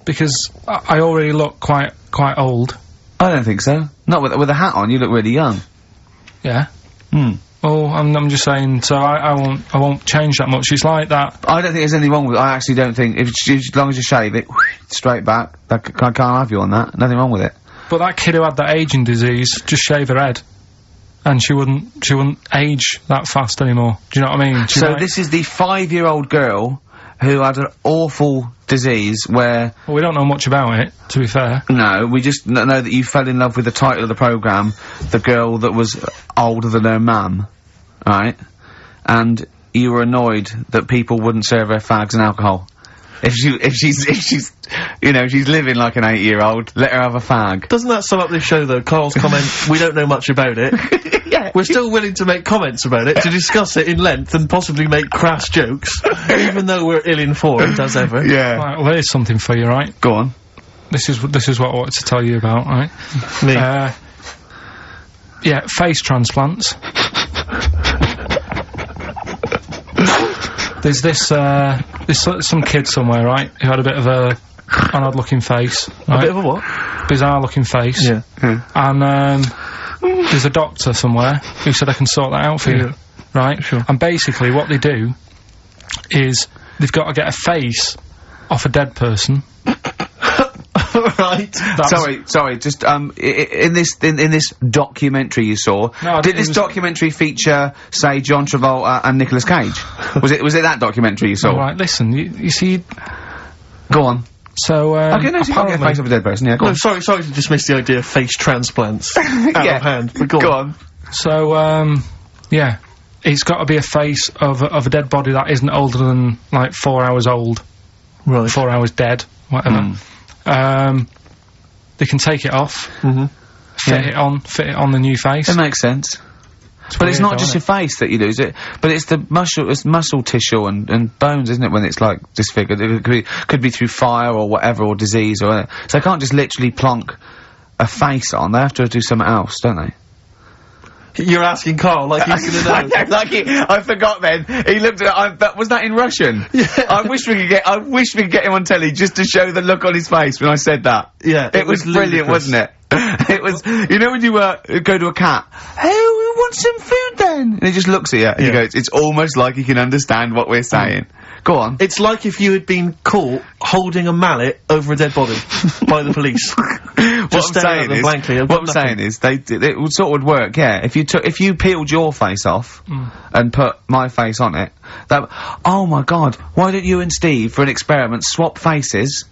Because I already look quite old. I don't think so. Not with a hat on, you look really young. Yeah. Hmm. Well, I'm just saying, so I won't change that much. It's like that. I don't think there's anything wrong with it. I actually don't think, as long as you shave it, straight back, I can't have you on that. Nothing wrong with it. But that kid who had that aging disease, just shave her head. And she wouldn't age that fast anymore. Do you know what I mean? So this is the 5-year-old girl who had an awful disease where... Well, we don't know much about it, to be fair. No, we just know that you fell in love with the title of the programme, the girl that was older than her mum, right? And you were annoyed that people wouldn't serve her fags and alcohol. If she's, you know, she's living like an 8-year-old, let her have a fag. Doesn't that sum up this show, though? Karl's comment, we don't know much about it. Yeah. We're still willing to make comments about it, to discuss it in length and possibly make crass jokes, even though we're ill-informed, as ever. Yeah. Right, well, here's something for you, right? Go on. This is what I wanted to tell you about, right? Me. Yeah, face transplants. There's there's some kid somewhere, right, who had a bit of an odd-looking face. Right? A bit of a what? Bizarre-looking face. Yeah. And, there's a doctor somewhere who said I can sort that out for you. Right? Sure. And basically what they do is they've got to get a face off a dead person. Right. Sorry, just, in this documentary you saw, did this documentary feature, say, John Travolta and Nicolas Cage? was it that documentary you saw? Alright, listen, you see... Go on. So, okay, no, so you can't get a face of a dead person, yeah, go on. Sorry to dismiss the idea of face transplants out of hand, but go on. So, yeah, it's got to be a face of a dead body that isn't older than, like, 4 hours old. Right. 4 hours dead, whatever. They can take it off. fit it on the new face. It makes sense. But it's not just your face that you lose it, but it's the muscle tissue and bones, isn't it, when it's like disfigured? It could be through fire or whatever, or disease or so they can't just literally plonk a face on, they have to do something else, don't they? You're asking Karl like he's gonna know. I forgot then. He looked at was that in Russian? Yeah. I wish we could get him on telly just to show the look on his face when I said that. Yeah. It was brilliant, wasn't it? It was, you know when you go to a cat, hey, we want some food then? And he just looks at you and he goes, it's almost like he can understand what we're saying. Go on. It's like if you had been caught holding a mallet over a dead body by the police. What I'm saying is, it would sort of work, yeah. If you peeled your face off and put my face on it, oh my god, why don't you and Steve, for an experiment, swap faces?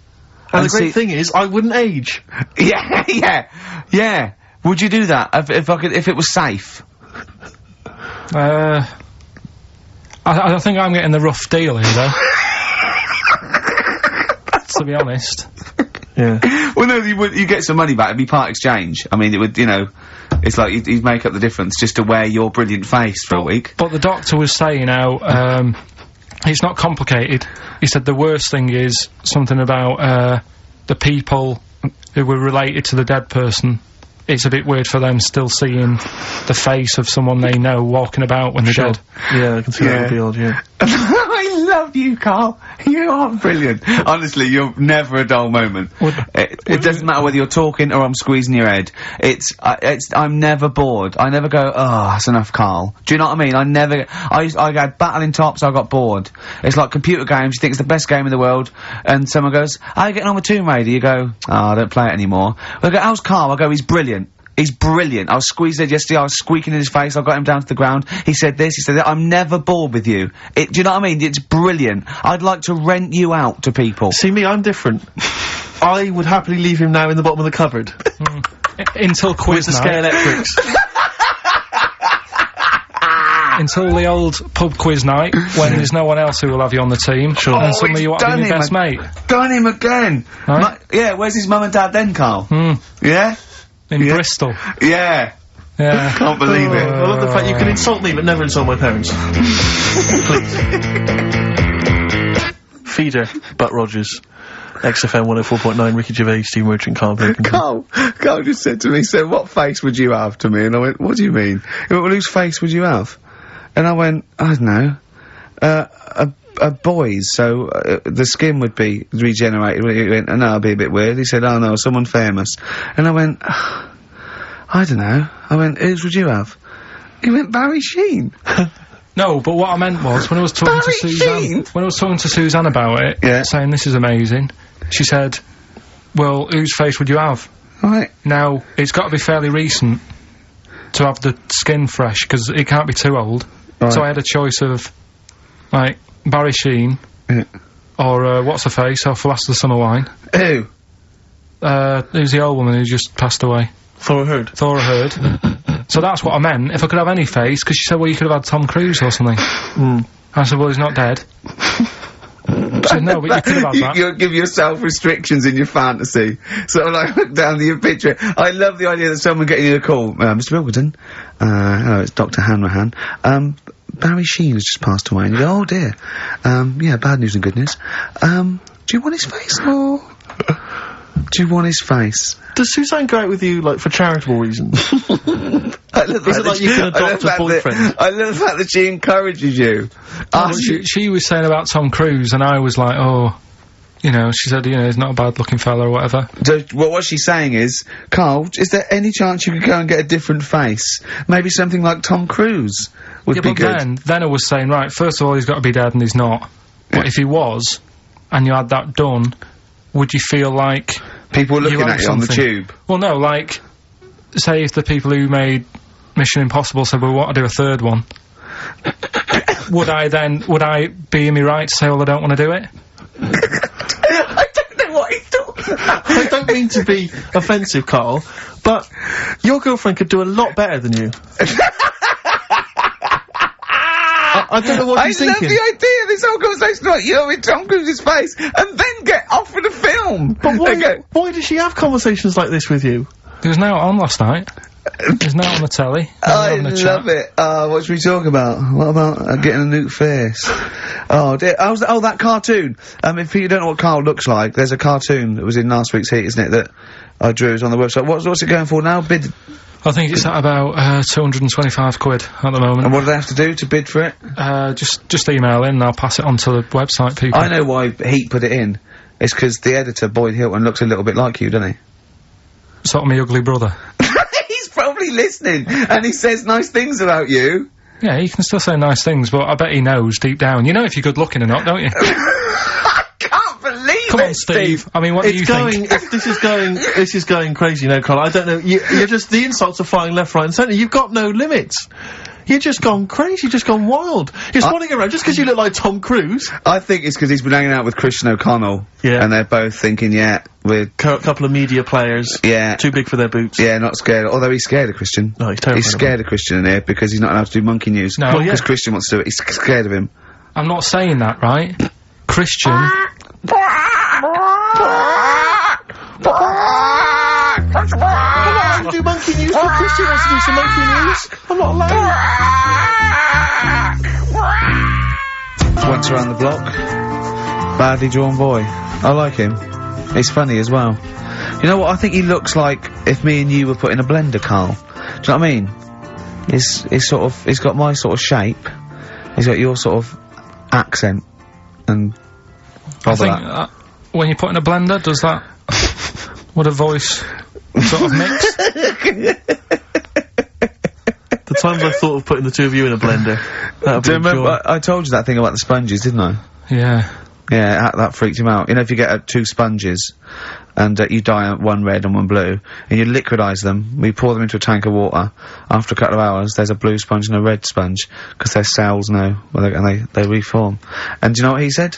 And the great thing is, I wouldn't age. Yeah. Would you do that if it was safe? I think I'm getting the rough deal here, though. To be honest. Yeah. Well, no, you get some money back. It'd be part exchange. I mean, it would, it's like you'd make up the difference just to wear your brilliant face for a week. But the doctor was saying how, it's not complicated. He said the worst thing is something about, the people who were related to the dead person. It's a bit weird for them still seeing the face of someone they know walking about when they're dead. Yeah, I can see that would be odd, yeah. I love you, Karl. You are brilliant. Honestly, you're never a dull moment. It doesn't matter whether you're talking or I'm squeezing your head. I'm never bored. I never go, oh, that's enough, Karl. Do you know what I mean? I had battling tops, I got bored. It's like computer games, you think it's the best game in the world, and someone goes, how are you getting on with Tomb Raider? You go, oh, I don't play it anymore. I go, how's Karl? I go, he's brilliant. He's brilliant. I was squeezed it yesterday, I was squeaking in his face, I got him down to the ground, he said this, he said that. I'm never bored with you. Do you know what I mean? It's brilliant. I'd like to rent you out to people. See me, I'm different. I would happily leave him now in the bottom of the cupboard. Until quiz with the night. Scalextrics. Until the old pub quiz night, when there's no one else who will have you on the team. Sure. And suddenly you want to be your best mate. Done him again! Right? Yeah, where's his mum and dad then, Karl? Yeah? In Bristol. Yeah. Yeah. I can't believe it. I love the fact you can insult me but never insult my parents. Please. Feeder, Butt Rogers, XFM 104.9, Ricky Gervais, Steve Merchant, Karl Pilkington. Karl just said to me, so what face would you have to me? And I went, what do you mean? He went, well, whose face would you have? And I went, I don't know, a boy's, so the skin would be regenerated. He went, oh, no, it'd be a bit weird. He said, oh no, someone famous. And I went, I don't know. I went, whose would you have? He went, Barry Sheen. No, but what I meant was, when I was talking to Suzanne, when I was talking to Suzanne about it, saying this is amazing, she said, well, whose face would you have? Right. Now, it's got to be fairly recent to have the skin fresh, because it can't be too old. Right. So I had a choice of, like, Barry Sheen, or, what's-her-face, off Last of the Summer Wine. Who? Who's the old woman who just passed away? Thora Hird. So that's what I meant. If I could have any face, because she said, well, you could have had Tom Cruise or something. I said, well, he's not dead. She said, no, but you could have had that. You give yourself restrictions in your fantasy. So like, look down to your picture. I love the idea that someone getting you a call. Mr. Pilkington. Hello, it's Dr. Hanrahan. Barry Sheen has just passed away. And you go, oh dear. Yeah, bad news and good news. Do you want his face, or do you want his face? Does Suzanne go out with you, like, for charitable reasons? Is it like you can adopt a boyfriend? I love the fact that she encourages you. She was saying about Tom Cruise, and I was like, oh, you know, she said, you know, he's not a bad-looking fella or whatever. So, well, what she's saying is, Karl, is there any chance you could go and get a different face? Maybe something like Tom Cruise would be good. Then I was saying, right, first of all, he's got to be dead, and he's not. But if he was, and you had that done, would you feel like people were looking at you on the tube? Well, no, like, say if the people who made Mission Impossible said, well, we want to do a third one, would I be in me right to say, well, I don't want to do it? I don't know what he's talking about. I don't mean to be offensive, Karl, but your girlfriend could do a lot better than you. I don't know what you're thinking. I love the idea of this whole conversation about you in Tom Cruise's face, and then get offered a film. But why does she have conversations like this with you? It was now on last night. It was now on the telly. I love it. What should we talk about? What about getting a new face? Oh dear. That cartoon. If you don't know what Karl looks like, there's a cartoon that was in last week's Heat, isn't it, that I drew. It's on the website. What's it going for now? Bid? I think it's at about, £225 at the moment. And what do they have to do to bid for it? Just email in and I'll pass it on to the website people. I know why Heat put it in. It's because the editor, Boyd Hilton, looks a little bit like you, doesn't he? Sort of my ugly brother. He's probably listening, and he says nice things about you. Yeah, he can still say nice things, but I bet he knows deep down. You know if you're good looking or not, don't you? I can't believe it, Come on, Steve. I mean, what do you think? This is going crazy now, Karl. I don't know. You're just, the insults are flying left, right and centre. You've got no limits. You've just gone crazy, you've just gone wild. You're swanning around just because you look like Tom Cruise. I think it's because he's been hanging out with Christian O'Connell. Yeah. And they're both thinking, yeah, we're... Couple of media players. Yeah. Too big for their boots. Yeah, not scared. Although he's scared of Christian. No, he's terrified. He's scared of Christian in here because he's not allowed to do monkey news. No. Well, yeah. Because Christian wants to do it. He's scared of him. I'm not saying that, right? Christian... I'm not allowed to do monkey news, but Christian wants to do some monkey news. I'm not allowed. Once around the block. Badly drawn boy. I like him. He's funny as well. You know what? I think he looks like if me and you were put in a blender, Karl. Do you know what I mean? He's sort of... He's got my sort of shape. He's got your sort of accent. And... I think when you put in a blender, does that... would a voice sort of mix? The times I thought of putting the two of you in a blender. Do you remember, I told you that thing about the sponges, didn't I? Yeah. Yeah, that freaked him out. You know, if you get two sponges, and you dye one red and one blue, and you liquidize them, we pour them into a tank of water, after a couple of hours, there's a blue sponge and a red sponge, because they're cells now, and they reform. And do you know what he said?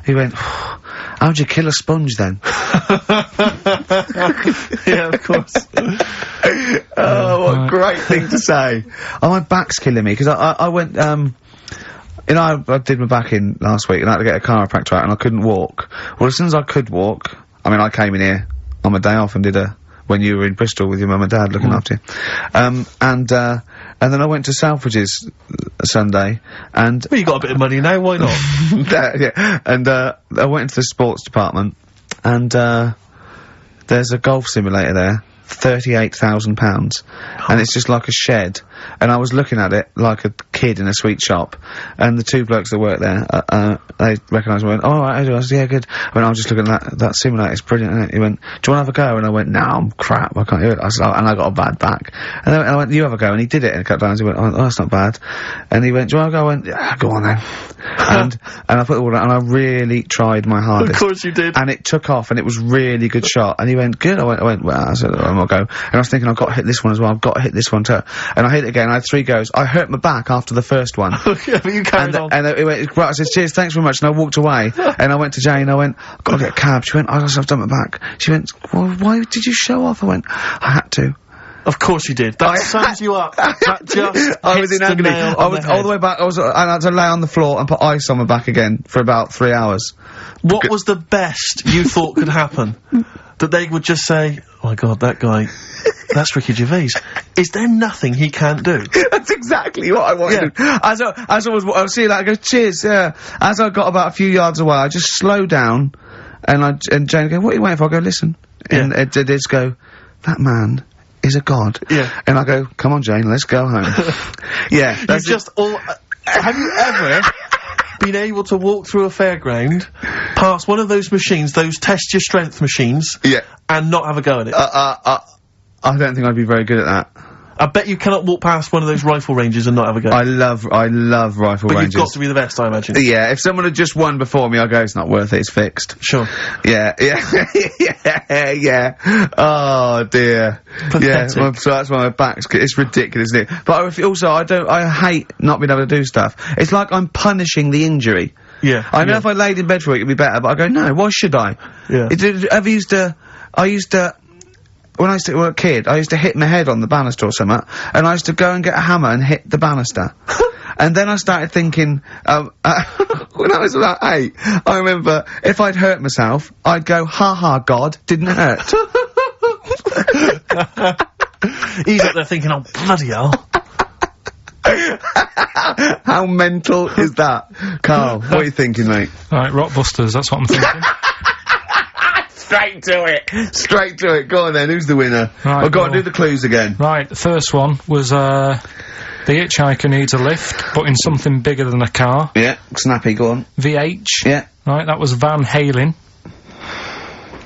He went, how'd you kill a sponge then? Yeah, of course. Oh, what a great thing to say. Oh, my back's killing me, because I went, you know, I did my back in last week, and I had to get a chiropractor out, and I couldn't walk. Well, as soon as I could walk, I mean, I came in here on my day off and did when you were in Bristol with your mum and dad looking after you. And then I went to Selfridges Sunday, and... Well, you got a bit of money now, why not? Yeah, and, I went into the sports department, and, there's a golf simulator there, £38,000, and it's just like a shed, and I was looking at it like a kid in a sweet shop, and the two blokes that work there, they recognised me and went, oh, right, I said, yeah, good. I went, I was just looking at that simulator, it's brilliant, isn't it? He went, do you want to have a go? And I went, no, I'm crap, I can't do it. I said, and I got a bad back. And I went, you have a go, and he did it, and a couple of times he went, oh, that's not bad. And he went, do you want to go? I went, yeah, go on then. and I put the water out, and I really tried my hardest. Of course you did. And it took off, and it was really good shot, and he went, good. I went, well, I said, I'm gonna go. And I was thinking, I've got to hit this one as well, I've got to hit this one too. And I hit it again, I had 3 goes. I hurt my back after the first one. Yeah, but you carried on. And it went, right, I said, cheers, thanks very much, and I walked away. And I went to Jane, I went, I've got to get a cab. She went, I've done my back. She went, well, why did you show off? I went, I had to. Of course you did. That sums you up. That just I was in agony. I was all the way back, and I had to lay on the floor and put ice on my back again for about 3 hours. What was the best you thought could happen? That they would just say, oh my god, that guy, that's Ricky Gervais. Is there nothing he can't do? That's exactly what I wanted. Yeah. As I was seeing that, I go, cheers, yeah. As I got about a few yards away, I just slowed down, and Jane go, what are you waiting for? I go, listen. Yeah. And it did go, that man is a god. Yeah. And I go, come on, Jane, let's go home. Yeah. You've just all... have you ever been able to walk through a fairground, past one of those machines, those test your strength machines, yeah, and not have a go at it? I don't think I'd be very good at that. I bet you cannot walk past one of those rifle ranges and not have a go. I love rifle but ranges. You've got to be the best, I imagine. Yeah, if someone had just won before me, I'd go, it's not worth it, it's fixed. Sure. Yeah. Oh, dear. Pathetic. Yeah, so that's why my back's... It's ridiculous, isn't it? But I hate not being able to do stuff. It's like I'm punishing the injury. Yeah. I know if I laid in bed for a week, it'd be better, but I go, no, why should I? Yeah. When I was a kid, I used to hit my head on the banister or something, and I used to go and get a hammer and hit the banister. And then I started thinking, when I was about 8, I remember if I'd hurt myself, I'd go, ha ha, God, didn't hurt. He's up there thinking, oh, bloody hell. How mental is that? Carl, what are you thinking, mate? Right, Rockbusters, that's what I'm thinking. Straight to it! Straight to it. Go on then, who's the winner? Right, Oh, go on, well- do the clues again. Right, the first one was, the hitchhiker needs a lift, but in something bigger than a car. Yeah, snappy, go on. VH. Yeah. Right, that was Van Halen,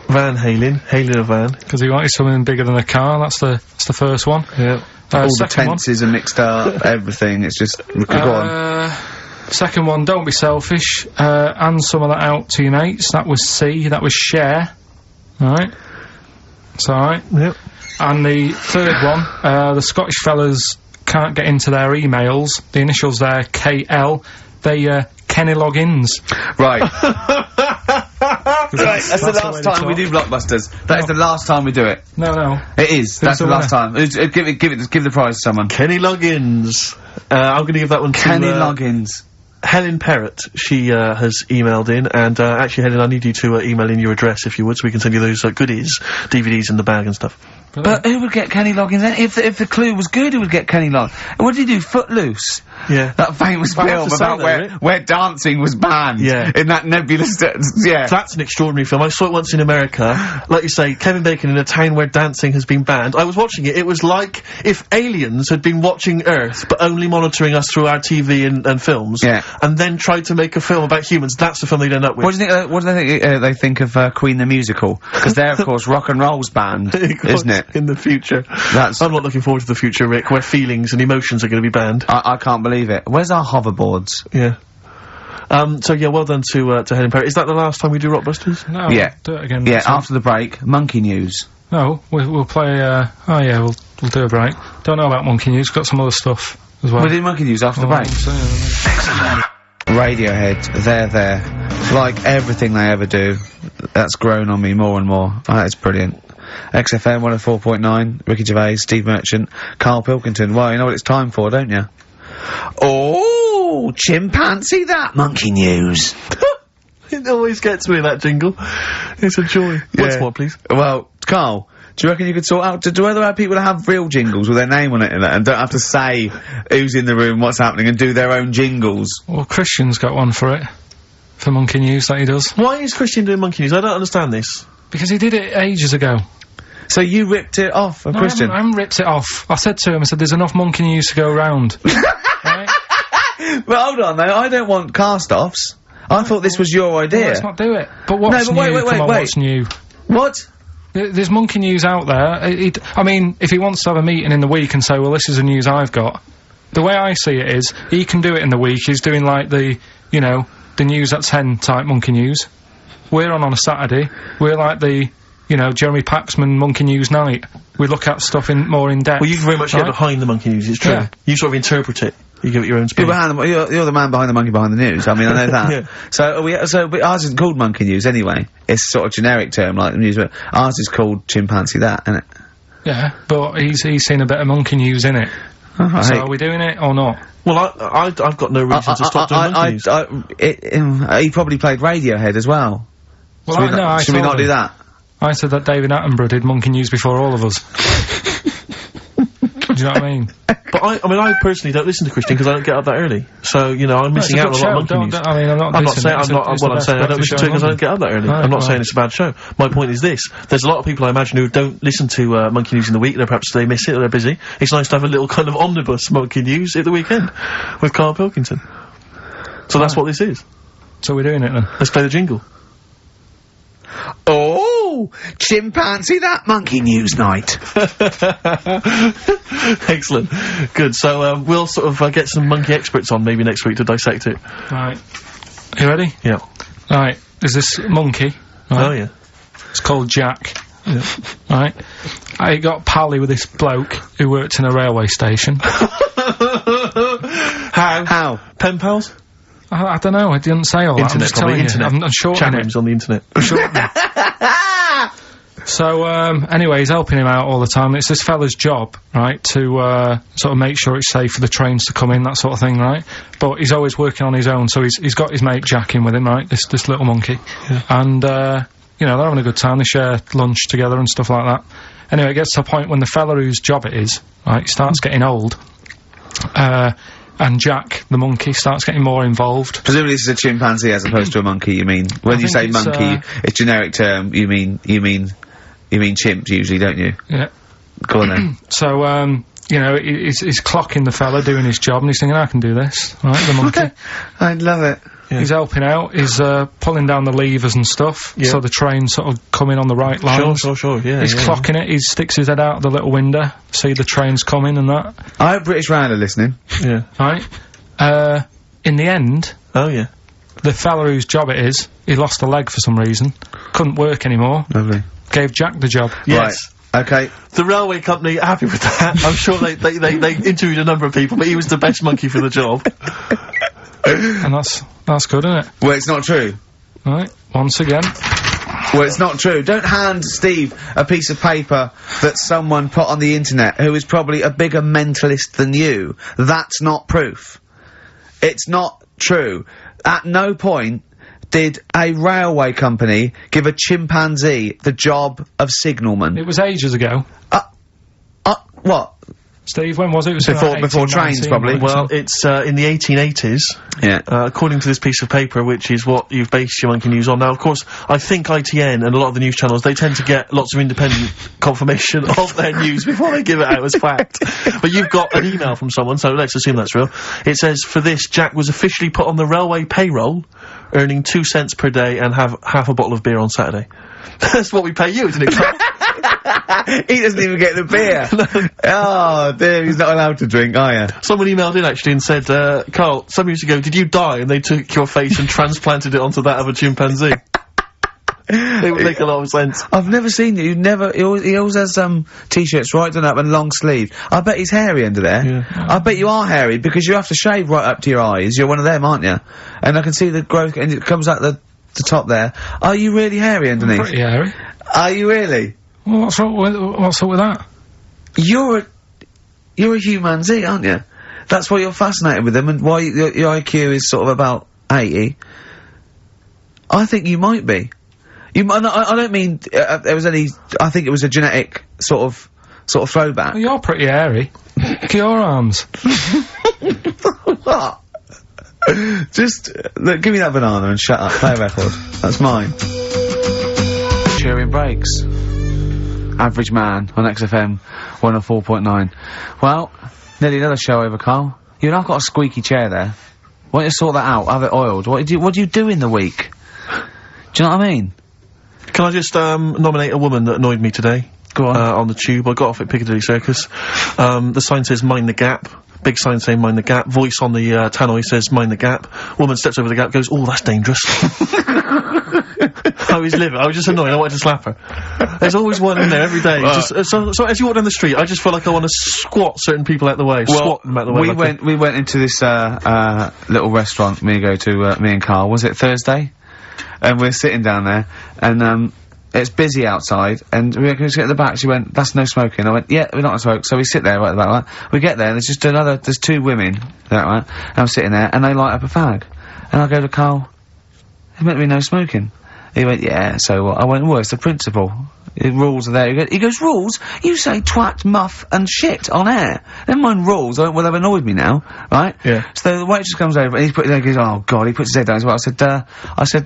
Van Halen. Halen a van. because he wanted something bigger than a car. That's the first one. Yeah. All the Second one. tenses are mixed up, everything, it's just... Go on. Second one, don't be selfish, and some of that out to your mates. That was C, that was share. Alright. It's alright. Yep. And the third one, the Scottish fellas can't get into their emails. The initials there, KL. They, Kenny Loggins. Right. Right, that's the the way last to time we talk. do Blockbusters. That is the last time we do it. No. It is. That's the the last time. Give the prize to someone. Kenny Loggins. I'm going to give that one to Kenny Loggins. Helen Perrott. She has emailed in, and actually, Helen, I need you to email in your address if you would, so we can send you those goodies, DVDs in the bag and stuff. But who would get Kenny Loggins then? If the clue was good, who would get Kenny Loggins? What did he do? Footloose? Yeah. That famous I have film to say about though, Rick. where dancing was banned. Yeah. In that nebulous... yeah. That's an extraordinary film. I saw it once in America. Like you say, Kevin Bacon in a town where dancing has been banned. I was watching it. It was like if aliens had been watching Earth, but only monitoring us through our TV and films. Yeah. And then tried to make a film about humans. That's the film they'd end up with. What do you think? What do they think of Queen the musical? Because they're of course rock and roll's banned, isn't it? In the future. That's. I'm not looking forward to the future, Rick, where feelings and emotions are going to be banned. I can't believe it. Where's our hoverboards? Yeah. So yeah, well done to Helen Perry. Is that the last time we do Rockbusters? No, Yeah. do it again. Yeah. next week. After the break, monkey news. No, we'll play, oh yeah, we'll do a break. Don't know about Monkey News, got some other stuff as well. We'll do monkey news after the break. Radiohead, they're there. Like everything they ever do, that's grown on me more and more. Oh, that's brilliant. XFM 104.9, Ricky Gervais, Steve Merchant, Karl Pilkington. Well, you know what it's time for, don't you? Oh, chimpanzee that monkey news. It always gets me, that jingle. It's a joy. Once Yeah. more, please. Well, Karl, do you reckon you could sort out, do other have people that have real jingles with their name on it and don't have to say who's in the room, what's happening, and do their own jingles? Well, Christian's got one for it. For Monkey News that he does. Why is Christian doing Monkey News? I don't understand this. Because he did it ages ago. So you ripped it off of No, Christian? I haven't ripped it off. I said to him, I said, there's enough Monkey News to go round. Right? But hold on though, I don't want cast-offs. I thought this was your Well, idea. let's not do it. But what's No, but wait, new? wait, Come on, wait. what's new? What? There's Monkey News out there. I mean, if he wants to have a meeting in the week and say, well, this is the news I've got, the way I see it is, he can do it in the week. He's doing, like, the news at 10 type Monkey News. We're on a Saturday. We're like the, Jeremy Paxman Monkey News night. We look at stuff more in depth. Well, you very much get right? behind the Monkey News, it's true. Yeah. You sort of interpret it. You give it your own spin. You're the man behind the monkey behind the news. I mean, I know that. Yeah. But ours isn't called monkey news anyway. It's sort of generic term like the news, but ours is called chimpanzee that, isn't it? Yeah, but he's seen a bit of Monkey News in it. Oh, So hey. are we doing it or not? Well, I've got no reason to stop doing Monkey News. He probably played Radiohead as well. Well, Should we told not do him. that? I said that David Attenborough did Monkey News before all of us. Do you know what I mean? But I personally don't listen to Christian because I don't get up that early. So, I'm missing out on a lot of Monkey News. I mean, I'm not I'm not dissing saying, it. It's I'm saying I don't listen to it because I don't get up that early. Right, I'm not well. saying it's a bad show. My point is this. There's a lot of people I imagine who don't listen to, Monkey News in the week. Perhaps they miss it or they're busy. It's nice to have a little kind of omnibus Monkey News at the weekend with Karl Pilkington. So that's what this is. So we're doing it then. Let's play the jingle. Oh, chimpanzee that monkey news night. Excellent. Good. So, we'll sort of get some monkey experts on maybe next week to dissect it. Right. You ready? Yeah. Right. There's this monkey. Right? Oh, yeah. It's called Jack. Right. I got pally with this bloke who worked in a railway station. How? Pen pals? I don't know. I didn't say all that. I'm Internet, just telling probably. you. Internet. I'm shortening Chat it. rooms on the internet. So, anyway, he's helping him out all the time. It's this fella's job, right, to, sort of make sure it's safe for the trains to come in, that sort of thing, right? But he's always working on his own, so he's got his mate Jack in with him, right, this little monkey. Yeah. And, they're having a good time. They share lunch together and stuff like that. Anyway, it gets to a point when the fella whose job it is, right, starts getting old, and Jack, the monkey, starts getting more involved. Presumably this is a chimpanzee as opposed to a monkey, you mean? When you say it's, monkey, it's generic term, you mean chimp usually, don't you? Yeah. Go on then. So, you know, he's clocking the fella doing his job, and he's thinking, I can do this, right, the monkey. I love it. Yeah. He's helping out, he's pulling down the levers and stuff, so the train's sort of coming on the right lines. Sure, yeah. He's clocking it, he sticks his head out the little window, see the train's coming and that. I hope British Rand are listening. Yeah. Right? In the end... Oh, yeah. The fella whose job it is, he lost a leg for some reason, couldn't work anymore. Lovely. Gave Jack the job. Yes. Right. Okay. The railway company are happy with that. I'm sure they interviewed a number of people, but he was the best monkey for the job. And that's good, isn't it? Well, it's not true. Right, once again. Well, it's not true. Don't hand Steve a piece of paper that someone put on the internet who is probably a bigger mentalist than you. That's not proof. It's not true. At no point did a railway company give a chimpanzee the job of signalman. It was ages ago. What? Steve, when was it? It was before trains, probably. Well, it's in the 1880s. Yeah. According to this piece of paper, which is what you've based your monkey news on. Now, of course, I think ITN and a lot of the news channels, they tend to get lots of independent confirmation of their news before they give it out as fact. But you've got an email from someone, so let's assume that's real. It says, for this, Jack was officially put on the railway payroll, earning 2 cents per day and have half a bottle of beer on Saturday. That's what we pay you, isn't it, Karl? He doesn't even get the beer. Oh, dear, he's not allowed to drink, are you? Someone emailed in, actually, and said, Karl, some years ago, did you die? And they took your face and transplanted it onto that of a chimpanzee. It would make a lot of sense. I've never seen you. He always has t-shirts right done up and long sleeve. I bet he's hairy under there. Yeah. I bet you are hairy because you have to shave right up to your eyes. You're one of them, aren't you? And I can see the growth, and it comes out the top there. Are you really hairy underneath? Pretty hairy. Are you really? Well, what's up with that? You're a humanzee, aren't you? That's why you're fascinated with them, and why your IQ is sort of about 80. I think you might be. I don't mean there was any. I think it was a genetic sort of throwback. Well, you're pretty hairy. Look at your arms. What? Just look, give me that banana and shut up. Play a record. That's mine. Cheering breaks. Average Man on XFM 104.9. Well, nearly another show over, Karl. You and I've got a squeaky chair there. Why don't you sort that out? Have it oiled. What do you do in the week? Do you know what I mean? Can I just nominate a woman that annoyed me today? Go on. On the tube. I got off at Piccadilly Circus. The sign says mind the gap. Big sign saying mind the gap. Voice on the tannoy says mind the gap. Woman steps over the gap, goes, oh, that's dangerous. I was livid. I was just annoyed. I wanted to slap her. There's always one in there every day. So as you walk down the street, I just feel like I want to squat certain people out the way. Swat them out the way. We went into this little restaurant me and Karl. Was it Thursday? And we're sitting down there, and it's busy outside, and we were going to get at the back. She went, that's no smoking. I went, yeah, we're not gonna smoke. So we sit there right at the back, right? We get there, and there's just there's two women, right? And I'm sitting there, and they light up a fag. And I go to Karl, there's meant to be no smoking. He went, yeah, so what? I went, well, it's the principle. The rules are there. He goes, rules? You say twat, muff, and shit on air. Never mind rules. I went, well, they've annoyed me now, right? Yeah. So the waitress comes over, and he's putting there, goes, oh, God, he puts his head down as well. I said,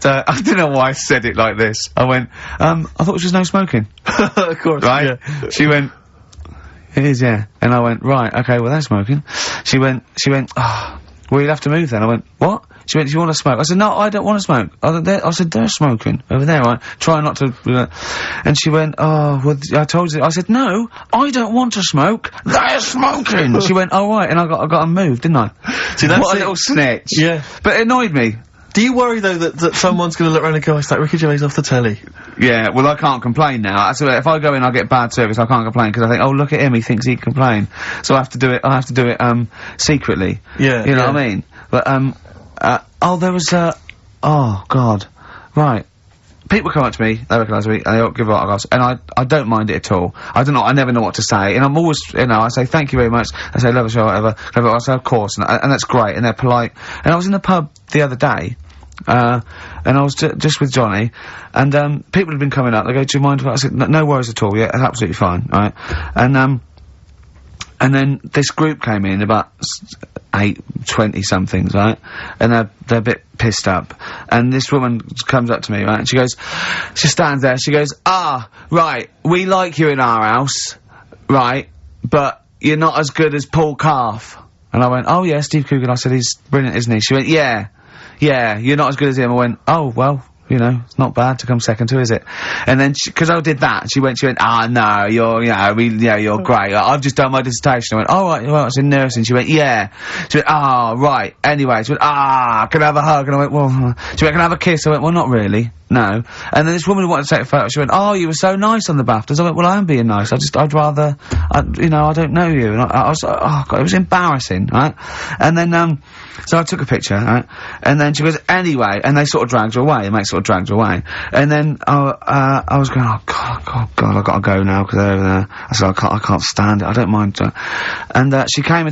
I don't know why I said it like this. I went, I thought it was just no smoking. Of course, right? Yeah. She went, it is, yeah. And I went, right, okay, well, they're smoking. She went, oh, well, you'll have to move then. I went, what? She went, do you want to smoke? I said, no, I don't want to smoke. I said, they're smoking over there, right? Try not to, and she went, oh, well, I told you. I said, no, I don't want to smoke. They're smoking. She went, oh, right, and I got to move, didn't I? See, that's what a little snitch. Yeah. But it annoyed me. Do you worry, though, that someone's gonna look around and go, it's like Ricky Gervais off the telly? Yeah, well, I can't complain now. If I go in, I get bad service, I can't complain, because I think, oh, look at him, he thinks he can complain. So I have to do it, secretly. Yeah. You know what I mean? But, oh, there was oh, God. Right. People come up to me, they recognise me, and they give autographs, and I don't mind it at all. I don't know, I never know what to say, and I'm always, I say, thank you very much, I say, love the show, whatever, I say, of course, and that's great, and they're polite. And I was in the pub the other day, and I was just with Johnny, and people had been coming up. They go, "Do you mind if I said no worries at all? Yeah, that's absolutely fine, right?" And then this group came in, about 20 somethings, right? And they're a bit pissed up. And this woman comes up to me, right? And she stands there, she goes, right, we like you in our house, right? But you're not as good as Paul Calf. And I went, oh yeah, Steve Coogan. I said, he's brilliant, isn't he? She went, yeah, you're not as good as him. I went, oh, well, you know, it's not bad to come second to, is it? And then, because I did that, she went, no, you're great. I've just done my dissertation. I went, oh, right, well, it's in nursing. She went, yeah. She went, right. Anyway, she went, can I have a hug? And I went, well, she went, can I have a kiss? I went, well, not really. No. And then this woman who wanted to take a photo, she went, oh, you were so nice on the BAFTAs. I went, well, I am being nice. I'd rather, I don't know you. And I was like, oh, God, it was embarrassing, right? And then, so I took a picture, right? And then she goes, anyway, and they sort of dragged her away, the mate sort of dragged her away. And then, I was going, oh, God, I've got to go now, because they're over there. I said, I can't stand it, I don't mind. And, she came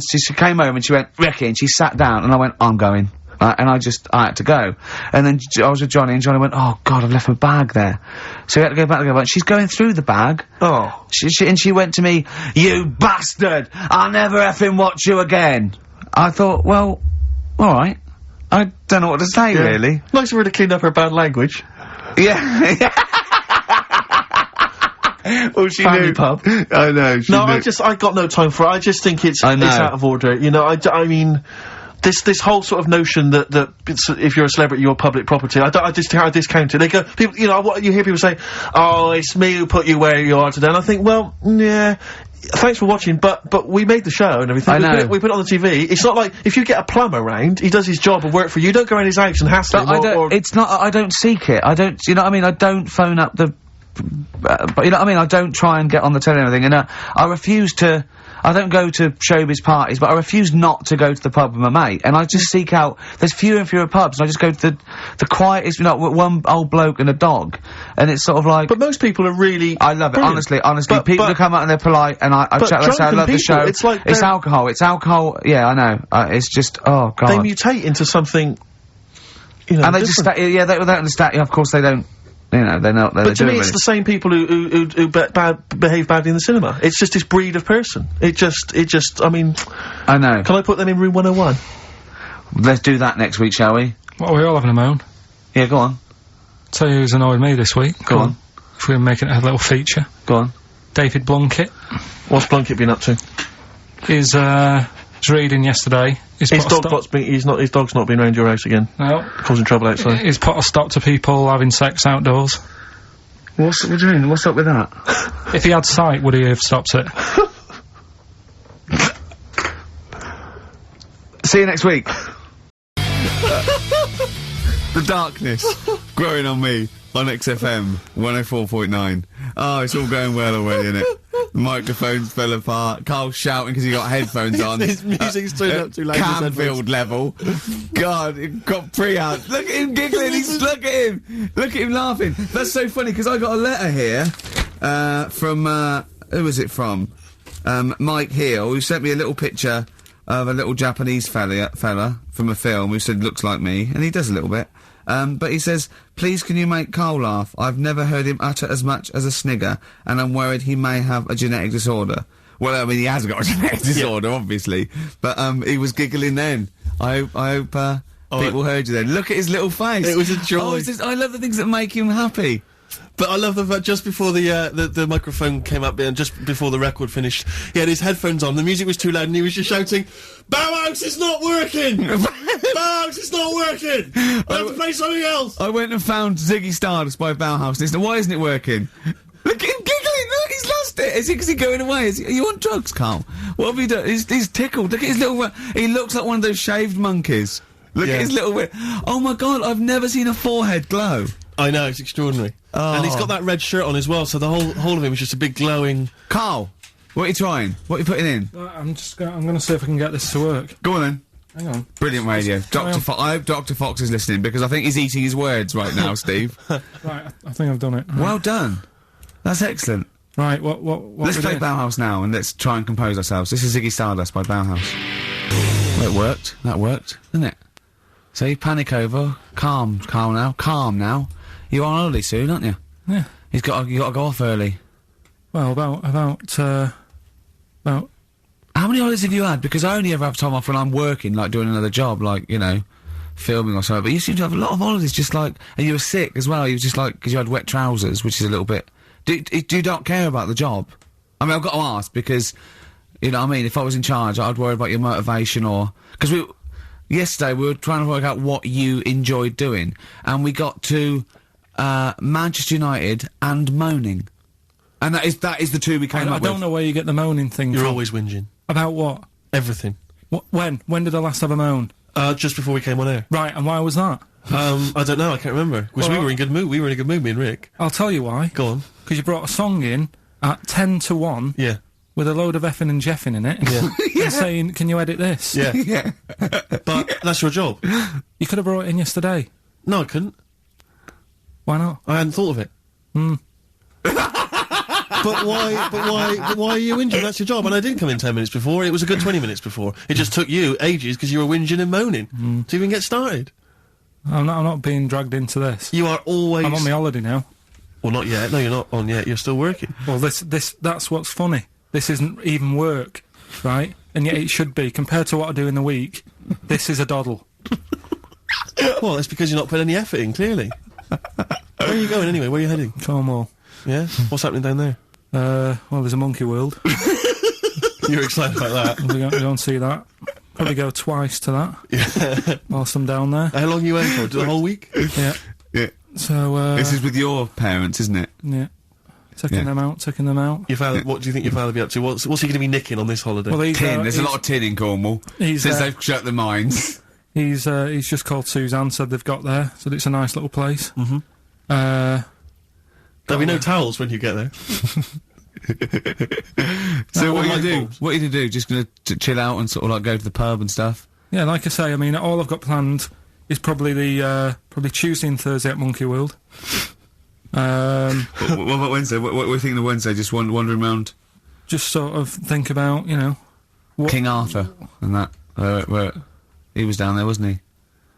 over and she went, Ricky, and she sat down, and I went, I'm going. And I had to go. And then I was with Johnny, and Johnny went, oh, God, I've left my bag there. So we had to go back, but she's going through the bag. Oh. She went to me, you bastard! I'll never effing watch you again! I thought, well, alright. I don't know what to say, really. Nice of her to clean up her bad language. Yeah. Well, she Family knew. pub. I know, she knew. I got no time for it. I just think it's out of order. You know, I mean... This whole sort of notion that if you're a celebrity, you're public property, I discount it. They go, people, you know, you hear people say, oh, it's me who put you where you are today, and I think, well, yeah, thanks for watching, but we made the show and everything. I know. We put it on the TV. It's not like, if you get a plumber round, he does his job and work for you, you don't go around his house and hassle him, it's not, I don't seek it. I don't, you know what I mean? I don't phone up the, but you know what I mean? I don't try and get on the telly and everything, and I refuse to, I don't go to showbiz parties, but I refuse not to go to the pub with my mate, and I just seek out, there's fewer and fewer pubs, and I just go to the quietest, you know, one old bloke and a dog, and it's sort of like... But most people are really... I love it, honestly, people who come out and they're polite, and I chat, they say, I love the show. It's like it's alcohol, yeah, I know, it's just, oh, God. They mutate into something, you know, and they different. they don't understand, of course they don't, you know, they're not. But to me, it's the same people who behave badly in the cinema. It's just this breed of person. It just. I mean, I know. Can I put them in room 101? Let's do that next week, shall we? What, are we all having a moan? Yeah, go on. Tell you who's annoyed me this week. Go on. If we're making it a little feature. Go on. David Blunkett. What's Blunkett been up to? He's reading yesterday. His dog's not been around your house again. No. Causing trouble outside. He's put a stop to people having sex outdoors. What do you mean? What's up with that? If he had sight, would he have stopped it? See you next week. The darkness growing on me on XFM 104.9. Oh, it's all going well already, isn't it? The microphones fell apart. Karl shouting because he got headphones on. His music's turned up too loud. Canfield level. God, it got pre-out. Look at him giggling. Look at him. Look at him laughing. That's so funny because I got a letter here from who was it from? Mike Heel, who sent me a little picture of a little Japanese fella from a film who said looks like me, and he does a little bit. But he says, please can you make Karl laugh? I've never heard him utter as much as a snigger, and I'm worried he may have a genetic disorder. Well, I mean, he has got a genetic disorder, obviously. But, he was giggling then. I hope, people heard you then. Look at his little face. It was a joy. Oh, I love the things that make him happy. But I love the fact just before the microphone came up and just before the record finished, he had his headphones on, the music was too loud and he was just shouting, Bauhaus, it's not working! Bauhaus, it's not working! I have to play something else! I went and found Ziggy Stardust by Bauhaus and he said, why isn't it working? Look at him giggling, look, he's lost it! Is he going away? Are you on drugs, Karl? What have you done? He's tickled, look at his little, he looks like one of those shaved monkeys. Look at his little, oh my God, I've never seen a forehead glow. I know, it's extraordinary. Oh. And he's got that red shirt on as well, so the whole of him is just a big glowing... Karl, what are you trying? What are you putting in? I'm gonna see if I can get this to work. Go on then. Hang on. Brilliant radio. I hope Dr. Fox is listening, because I think he's eating his words right now, Steve. Right, I think I've done it. Right. Well done. That's excellent. Right, what let's play Bauhaus now, and let's try and compose ourselves. This is Ziggy Stardust by Bauhaus. Well, it worked. That worked, didn't it? So you panic over. Calm now. You're on holiday soon, aren't you? Yeah. You got to go off early. Well, about. How many holidays have you had? Because I only ever have time off when I'm working, like doing another job, like, you know, filming or something. But you seem to have a lot of holidays, just like, and you were sick as well. You were just like, because you had wet trousers, which is a little bit. Do you not care about the job? I mean, I've got to ask because, you know what I mean, if I was in charge, I'd worry about your motivation or... Because yesterday we were trying to work out what you enjoyed doing, and we got to, Manchester United and moaning. And that is the two we came up with. I don't know where you get the moaning thing You're from. always whinging. About what? Everything. When? When did I last have a moan? Just before we came on air. Right, and why was that? I don't know, I can't remember. Because we were in good mood. We were in a good mood, me and Rick. I'll tell you why. Go on. Because you brought a song in at 10 to 1. Yeah. With a load of effing and jeffing in it. Yeah. And saying, can you edit this? Yeah. Yeah. But that's your job. You could have brought it in yesterday. No, I couldn't. Why not? I hadn't thought of it. But why are you whinging? That's your job. And I didn't come in 10 minutes before. It was a good 20 minutes before. It just took you ages because you were whinging and moaning to even get started. I'm not being dragged into this. You are always... I'm on my holiday now. Well, not yet. No, you're not on yet. You're still working. Well, that's what's funny. This isn't even work, right? And yet it should be. Compared to what I do in the week, this is a doddle. Well, it's because you're not putting any effort in, clearly. Where are you going anyway? Where are you heading? Cornwall. Yeah? What's happening down there? Well, there's a monkey world. You're excited about that? We're going to see that. Probably go twice to that. Yeah. Whilst I'm down there. How long are you in for? The whole week? Yeah. Yeah. So, This is with your parents, isn't it? yeah. Taking them out. Your father, what do you think your father will be up to? What's he going to be nicking on this holiday? Well, Tin. There's a lot of tin in Cornwall. Since they've shut the mines. He's just called Suzanne, said they've got there, said it's a nice little place. Mm-hmm. There'll be no towels when you get there. So what are you do? What are you to do? Just gonna chill out and sort of like go to the pub and stuff? Yeah, like I say, I mean, all I've got planned is probably probably Tuesday and Thursday at Monkey World. What about Wednesday? What are you thinking of Wednesday? Just wandering around? Just sort of think about, you know... King Arthur and that. Where he was down there, wasn't he?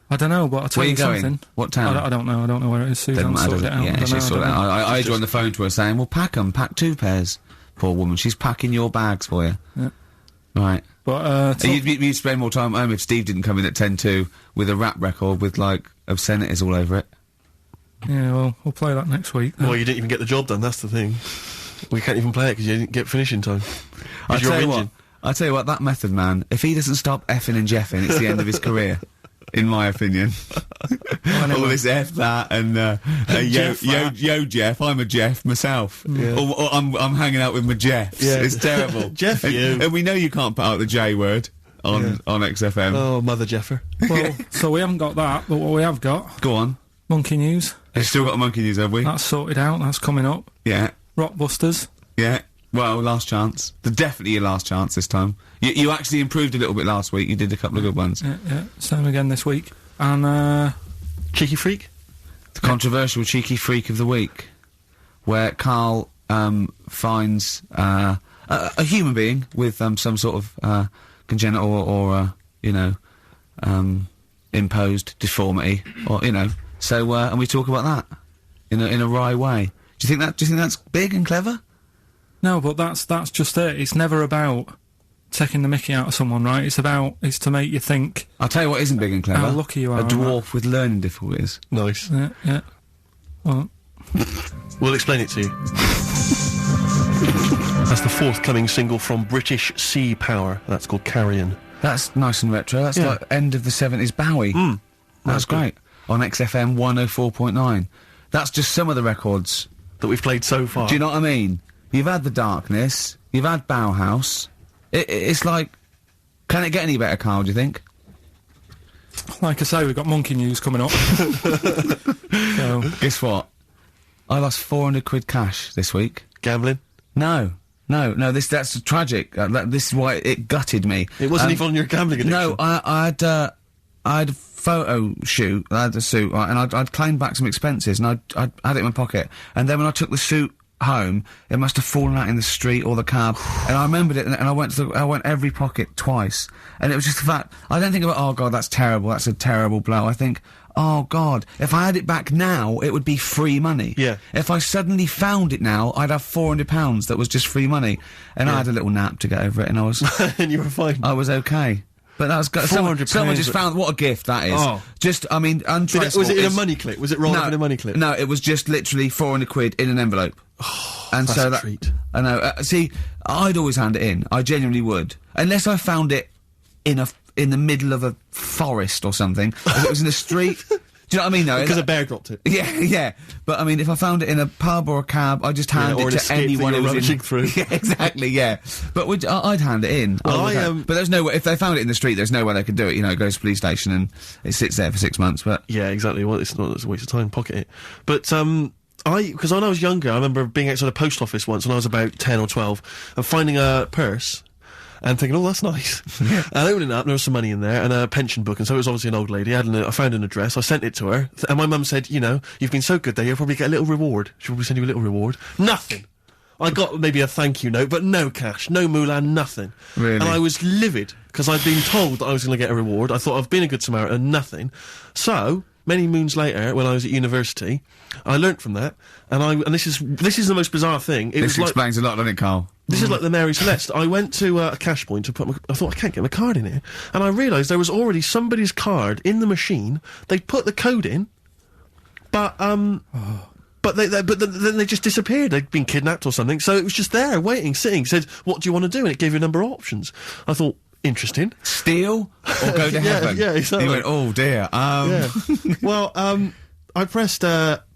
I don't know, but I'll tell Where you you going? something. What town? I don't know. I don't know where it is. Suzanne Doesn't sorted matter. it out. Yeah, she sorted it out. I had you on the phone to her saying, well, pack 'em, pack 2 pairs. Poor woman, she's packing your bags for you. Yeah. Right. But, you'd spend more time at home if Steve didn't come in at 10-2 with a rap record with, like, obscenities all over it. yeah, well, we'll play that next week. Well, you didn't even get the job done, that's the thing. We can't even play it because you didn't get finishing time. I'll you're tell you what, that Method Man, if he doesn't stop effing and jeffing, it's the end of his career. In my opinion. All this F that and yo Jeff, I'm a Jeff myself. Yeah. Or I'm hanging out with my Jeffs. Yeah. It's terrible. Jeff, and we know you can't put out the J word on XFM. Oh, Mother Jeffer. Well, so we haven't got that, but what we have got... Go on. Monkey News. We've still got a monkey news, have we? That's sorted out, that's coming up. Yeah. Rockbusters. Yeah. Well, last chance. Definitely your last chance this time. You actually improved a little bit last week. You did a couple of good ones. Yeah. Same again this week. And, Cheeky Freak? The controversial cheeky freak of the week, where Karl finds a human being with some sort of congenital or you know imposed deformity, or you know. So and we talk about that in a wry way. Do you think that's big and clever? no, but that's just it. It's never about taking the mickey out of someone, right? It's to make you think. I'll tell you what isn't big and clever. How lucky you are A on dwarf with learning difficulties. Nice. Yeah. Well, We'll explain it to you. That's the forthcoming single from British Sea Power. That's called Carrion. That's nice and retro. That's like end of the 70s Bowie. That's great. On XFM 104.9. That's just some of the records that we've played so far. Do you know what I mean? You've had The Darkness, you've had Bauhaus. It's like, can it get any better, Karl, do you think? like I say, we've got Monkey News coming up. So. Guess what? I lost 400 quid cash this week. Gambling? No, that's tragic. This is why it gutted me. It wasn't even on your gambling addiction. No, I had a photo shoot, I had a suit, right, and I'd claimed back some expenses, and I'd had it in my pocket, and then when I took the suit home, it must have fallen out in the street or the cab. And I remembered it, and I went every pocket twice. And it was just the fact, I don't think about, oh God, that's terrible, that's a terrible blow. I think, oh God, if I had it back now, it would be free money. Yeah. If I suddenly found it now, I'd have £400 that was just free money. And I had a little nap to get over it, and I was... and you were fine. I was okay. But that was... Someone just found... What a gift that is. Oh. Just, I mean, untransport Was it in a money clip? Was it rolled up in a money clip? No, it was just literally £400 in an envelope. And that's a treat. I know. See, I'd always hand it in. I genuinely would. Unless I found it in the middle of a forest or something. If it was in the street... Do you know what I mean, though? Because a bear dropped it. Yeah. But, I mean, if I found it in a pub or a cab, I'd just hand it to anyone who was rummaging through. Yeah, exactly, yeah. But I'd hand it in. Well, but there's no way... If they found it in the street, there's no way they could do it. You know, it goes to the police station and it sits there for 6 months, but... Yeah, exactly. Well, it's a waste of time, pocket it. But, because when I was younger, I remember being outside a post office once when I was about 10 or 12, and finding a purse... and thinking, oh, that's nice. And opening it up, there was some money in there, and a pension book, and so it was obviously an old lady. I found an address, I sent it to her, and my mum said, you know, you've been so good there, you'll probably get a little reward. She'll probably send you a little reward. Nothing! I got maybe a thank you note, but no cash, no moolah, nothing. Really? And I was livid, because I'd been told that I was going to get a reward. I thought I've been a good Samaritan, nothing. So, many moons later, when I was at university, I learnt from that, and this is the most bizarre thing. This explains a lot, doesn't it, Karl? This is like the Mary Celeste. I went to a cash point to I thought, I can't get my card in here. And I realised there was already somebody's card in the machine. They'd put the code in, but then they just disappeared. They'd been kidnapped or something. So it was just there, waiting, sitting, said, what do you want to do? And it gave you a number of options. I thought, interesting. Steal or go to heaven? Yeah, exactly. You went, oh dear. Yeah. Well, I pressed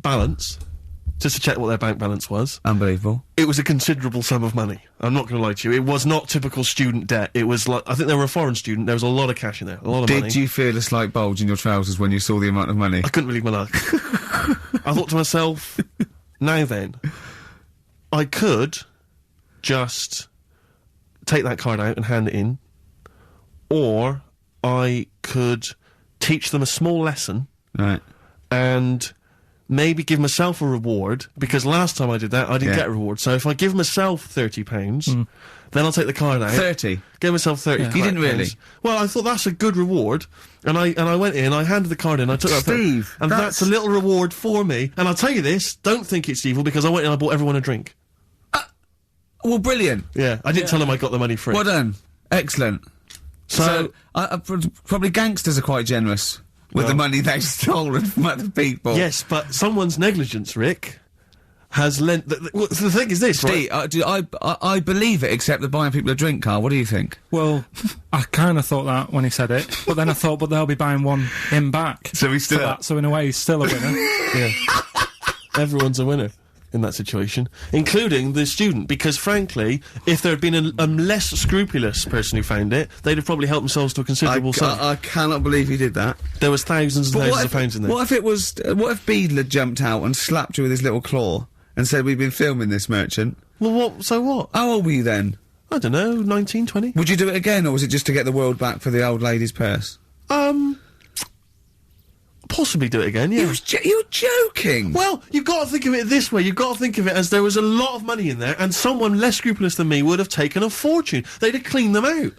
balance, just to check what their bank balance was. Unbelievable. It was a considerable sum of money. I'm not going to lie to you. It was not typical student debt. It was like, I think they were a foreign student. There was a lot of cash in there. A lot of money. Did you feel a slight bulge in your trousers when you saw the amount of money? I couldn't believe my luck. I thought to myself, now then, I could just take that card out and hand it in, or I could teach them a small lesson. Right. And maybe give myself a reward, because last time I did that, I didn't get a reward. So if I give myself £30, then I'll take the card out. 30? Give myself 30. Yeah. You didn't really? Well, I thought that's a good reward, and I went in, I handed the card in, I took that. Steve, and that's a little reward for me. And I'll tell you this, don't think it's evil, because I went in and I bought everyone a drink. Well, brilliant. Yeah, I didn't tell them I got the money free. Well done. Excellent. So probably gangsters are quite generous with the money they've stolen from other people. Yes, but someone's negligence, Rick, has lent... the thing is this, Steve, right? I believe it, except that buying people a drink, Karl. What do you think? Well, I kind of thought that when he said it, but then I thought, but they'll be buying him back. So he's still... that, so in a way, he's still a winner. Yeah. Everyone's a winner in that situation, including the student, because frankly, if there had been a less scrupulous person who found it, they'd have probably helped themselves to a considerable sum. I cannot believe he did that. There was thousands and thousands of pounds in there. What if it was... what if Beadle had jumped out and slapped you with his little claw and said, we've been filming this, merchant? Well, what? So what? How old were you then? I don't know, 19, 20? Would you do it again, or was it just to get the world back for the old lady's purse? Possibly do it again, yeah. You're joking! Well, you've got to think of it this way. You've got to think of it as there was a lot of money in there, and someone less scrupulous than me would have taken a fortune. They'd have cleaned them out.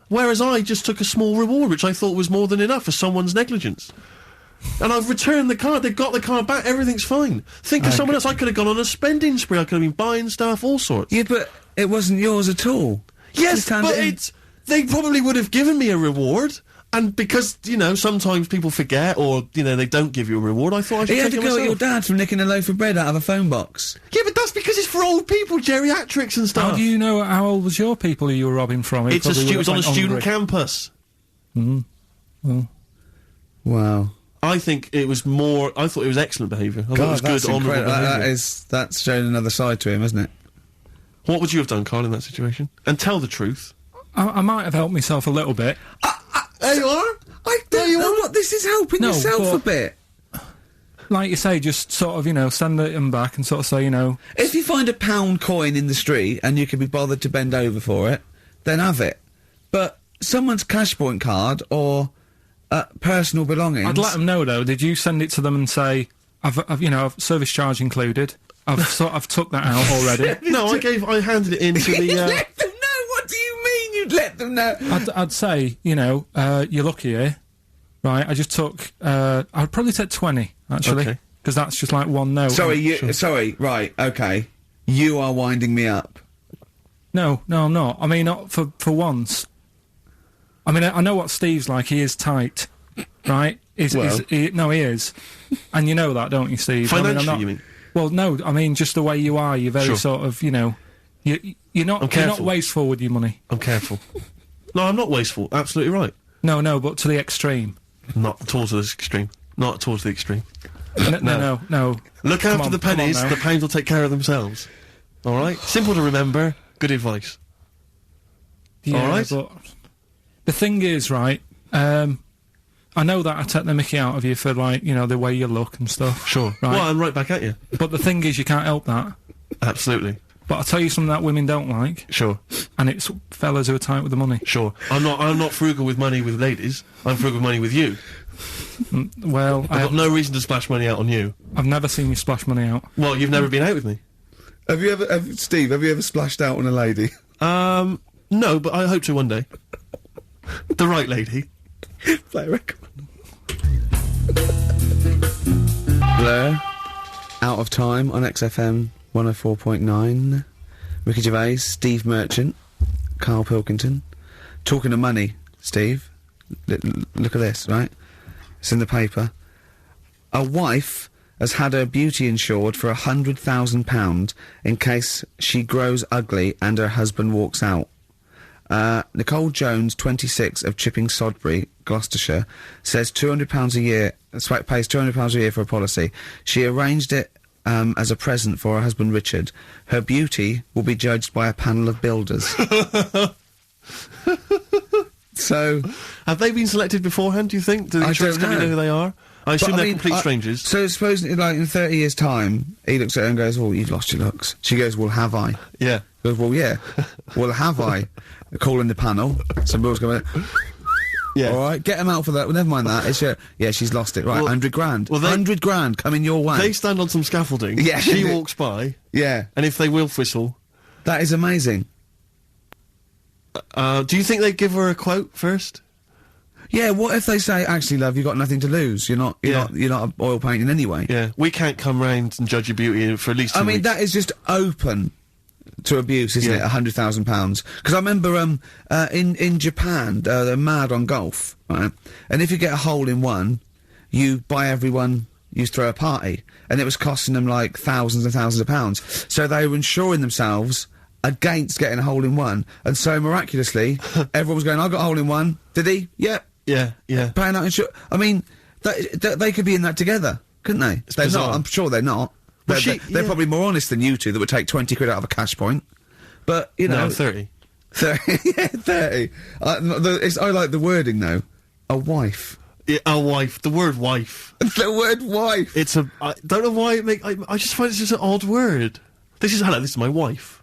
Whereas I just took a small reward, which I thought was more than enough for someone's negligence. And I've returned the card. They've got the card back. Everything's fine. Think of someone else. I could have gone on a spending spree. I could have been buying stuff, all sorts. Yeah, but it wasn't yours at all. Yes, but they probably would have given me a reward. And because, you know, sometimes people forget, or, you know, they don't give you a reward, I thought I should take it myself. You had to go at your dad from nicking a loaf of bread out of a phone box. Yeah, but that's because it's for old people, geriatrics and stuff. How do you know how old was your people who you were robbing from? It was on a student campus. Well. Wow. I think it was more... I thought it was excellent behaviour. I thought it was good, honourable behaviour. That's showing another side to him, isn't it? What would you have done, Karl, in that situation? And tell the truth. I might have helped myself a little bit. There you are. I don't know what this is helping yourself a bit. Like you say, just sort of, you know, stand them back and sort of say, you know... If you find a £1 coin in the street and you can be bothered to bend over for it, then have it. But someone's cash point card or personal belongings... I'd let them know, though. Did you send it to them and say, I've service charge included? I've took that out already. No, I handed it in to the, Let them know? What do you mean you'd let them know? I'd say, you know, you're lucky here. Right, I just took, I'd probably take 20, actually. Okay. Because that's just like one note. Sorry, right, okay. You are winding me up. No, I'm not. I mean, not for once. I mean, I know what Steve's like. He is tight, right? He is. And you know that, don't you, Steve? Financially, you mean? Well, no, I mean, just the way you are. You're very sort of, you know, you're not wasteful with your money. I'm careful. No, I'm not wasteful. Absolutely right. No, but to the extreme. Not towards the extreme. Not towards the extreme. No. Look after the pennies, the pounds will take care of themselves. Alright? Simple to remember, good advice. Yeah, alright? But the thing is, right, I know that I take the mickey out of you for, like, you know, the way you look and stuff. Sure. Right? Well, I'm right back at you. But the thing is, you can't help that. Absolutely. But I'll tell you something that women don't like. Sure. And it's fellas who are tight with the money. Sure. I'm not frugal with money with ladies. I'm frugal with money with you. Well, I've got no reason to splash money out on you. I've never seen you splash money out. Well, you've never been out with me. Steve, have you ever splashed out on a lady? No, but I hope to one day. The right lady. Play a record. Blair, Out of Time on XFM 104.9. Ricky Gervais, Steve Merchant, Karl Pilkington. Talking of money, Steve. Look at this, right? It's in the paper. A wife has had her beauty insured for £100,000 in case she grows ugly and her husband walks out. Nicole Jones, 26, of Chipping Sodbury, Gloucestershire, says £200 a year, pays £200 a year for a policy. She arranged it as a present for her husband Richard. Her beauty will be judged by a panel of builders. So... Have they been selected beforehand, do you think? Do the insurance company know who they are? I assume they're complete strangers. So suppose, like, in 30 years' time, he looks at her and goes, "Oh, you've lost your looks." She goes, "Well, have I?" Yeah. He goes, "Well, yeah." "Well, have I?" Calling the panel. Some bills going, yeah. "All right, get him out for that." Well, never mind that. It's yeah, she's lost it. Right, well, 100 grand. Well, 100 grand coming your way. They stand on some scaffolding. Yeah. She walks by. Yeah. And if they will whistle... That is amazing. Do you think they'd give her a quote first? Yeah, what if they say, "Actually, love, you've got nothing to lose. You're not oil painting anyway." Yeah, we can't come round and judge your beauty for at least 2 weeks. I mean, that is just open to abuse, isn't it? £100,000. Because I remember, in Japan, they're mad on golf, right? And if you get a hole in one, you buy everyone, you throw a party. And it was costing them, like, thousands and thousands of pounds. So they were insuring themselves against getting a hole in one. And so, miraculously, everyone was going, "I got a hole in one." "Did he?" "Yep." Yeah. Paying out insurance. I mean, they could be in that together, couldn't they? They're bizarre. not. I'm sure they're not. Well, they're probably more honest than you two that would take 20 quid out of a cash point. But, you know... No, 30. 30. Yeah, 30. I like the wording, though. A wife. Yeah, a wife. The word wife. The word wife. I don't know why I just find it's just an odd word. This is my wife.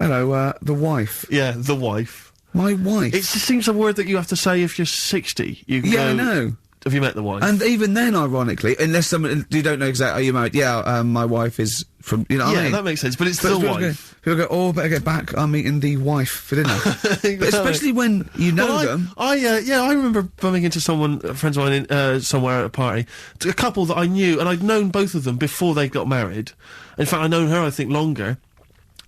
Hello, the wife. Yeah, the wife. My wife. It just seems a word that you have to say if you're 60. You can I go, know. "Have you met the wife?" And even then, ironically, unless you don't know exactly, "Are you married?" "Yeah, my wife is from," you know what I mean? Yeah, that makes sense, but it's the wife. People go, "Oh, better get back, I'm meeting the wife for dinner." But especially when you know them. I remember bumping into friends of mine in, somewhere at a party, a couple that I knew, and I'd known both of them before they got married. In fact, I'd known her, I think, longer.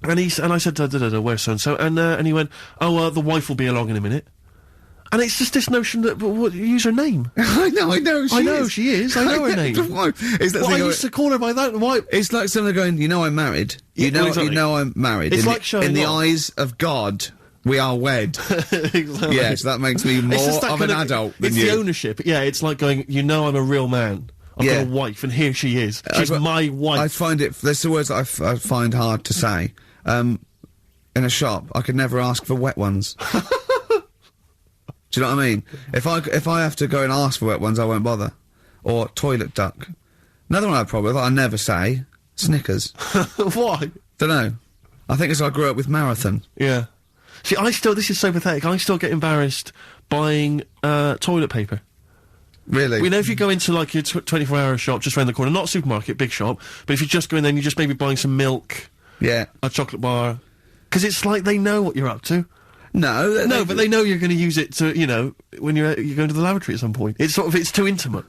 And I said, "Where's so-and-so?" And he went, "Oh, the wife will be along in a minute." And it's just this notion that, use her name. I know she is. I know her name. The wife. It's that I thing used to call her by that, why? It's like someone going, "You know I'm married. You know I'm married. It's like showing in the off. eyes of God, we are wed." Exactly. Yeah, so that makes me more of an adult than you. It's the ownership. Yeah, it's like going, "You know I'm a real man. I've got a wife, and here she is. She's my wife." I find it... There's the words that I find hard to say. In a shop, I could never ask for wet ones. Do you know what I mean? If I have to go and ask for wet ones, I won't bother. Or toilet duck. Another one I have a problem with, I never say, Snickers. Why? Dunno. I think it's I grew up with Marathon. Yeah. See, this is so pathetic, I still get embarrassed buying, toilet paper. Really? We know if you go into, like, your 24-hour shop just round the corner, not a supermarket, big shop, but if you just go in there and you're just maybe buying some milk, Yeah. a chocolate bar, because it's like they know what you're up to. No. No, but they know you're going to use it to, you know, when you're going to the lavatory at some point. It's sort of, it's too intimate.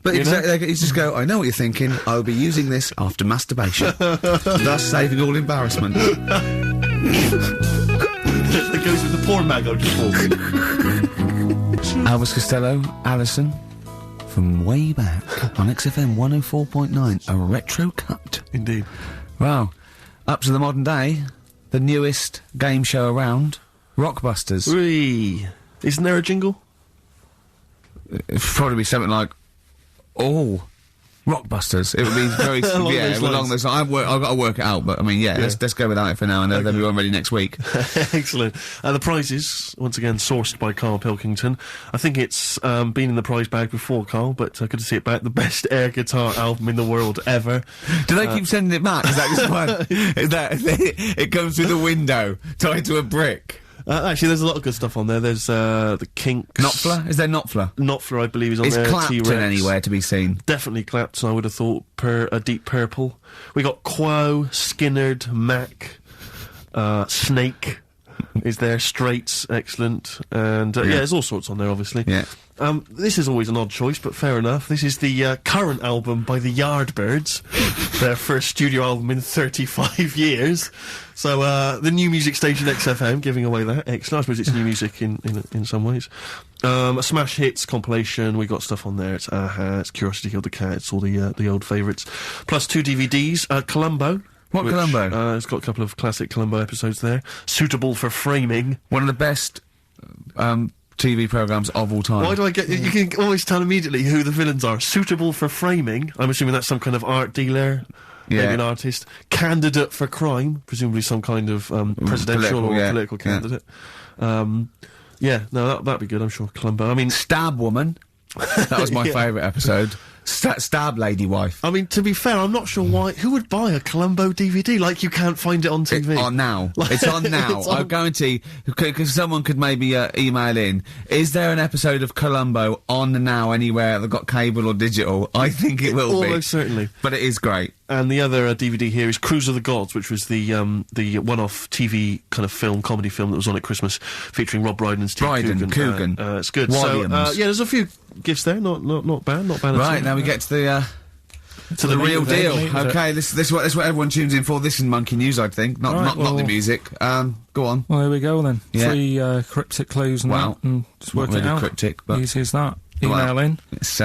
But You exactly, they could just go, I know what you're thinking, I'll be using this after masturbation. Thus saving all embarrassment. That goes with the porn mag I just bought. Elvis Costello, Alison, from way back on XFM 104.9, a retro cut. Indeed. Wow. Up to the modern day, the newest game show around, Rockbusters. Whee! Isn't there a jingle? It'd probably be something like, oh, Rockbusters. It would be very, Along yeah, those along lines. those lines. I've got to work it out, but I mean, yeah, let's go with that for now, and then we'll be on ready next week. Excellent. The prizes, once again, sourced by Karl Pilkington. I think it's been in the prize bag before, Karl, but good to see it back. The best air guitar album in the world ever. Do they keep sending it back? Is that just fun? Is that, it comes through the window, tied to a brick? Actually, there's a lot of good stuff on there. There's the Kinks. Knopfler? Is there Knopfler? Knopfler, I believe, is on Is there. Clapton T-Rex. anywhere to be seen? Definitely Clapton, I would have thought. A Deep Purple. We got Quo, Skinnerd, Mac, Snake is there, Straits, excellent, and yeah, there's all sorts on there, obviously. Yeah. This is always an odd choice, but fair enough. This is the current album by the Yardbirds, their first studio album in 35 years. So the new music station XFM giving away that. Excellent. I suppose it's new music in some ways. A Smash Hits compilation. We got stuff on there. It's Aha, it's Curiosity Killed the Cat. It's all the old favourites. Plus 2 DVDs. Columbo. What Columbo? It's got a couple of classic Columbo episodes there. Suitable for framing. One of the best TV programmes of all time. Why do I get... You can always tell immediately who the villains are. Suitable for framing. I'm assuming that's some kind of art dealer. Yeah. Maybe an artist. Candidate for crime. Presumably some kind of presidential political, or political candidate. Yeah, no, that'd be good, I'm sure. Columbo. I mean... Stab Woman. That was my favourite episode. Stab Lady Wife. I mean, to be fair, I'm not sure why... Who would buy a Columbo DVD? Like, you can't find it on TV. It's on now. It's on now. It's on- I guarantee, because someone could maybe email in, is there an episode of Columbo on now anywhere that got cable or digital? I think it will be. Almost certainly. But it is great. And the other DVD here is Cruise of the Gods, which was the one-off TV kind of film, comedy film that was on at Christmas, featuring Rob Brydon and Steve Coogan. It's good. Williams. So, yeah, there's a few gifts there, not bad at all. Right, now we get to the real meat of it, deal. meat of it. Okay, this is what everyone tunes in for. This is Monkey News, I think. Not the music. Go on. Well, here we go then. Yeah. 3 cryptic clues and Wow. that, and just work Not it really out. cryptic, but... Easy as that. Well, Email in. It's,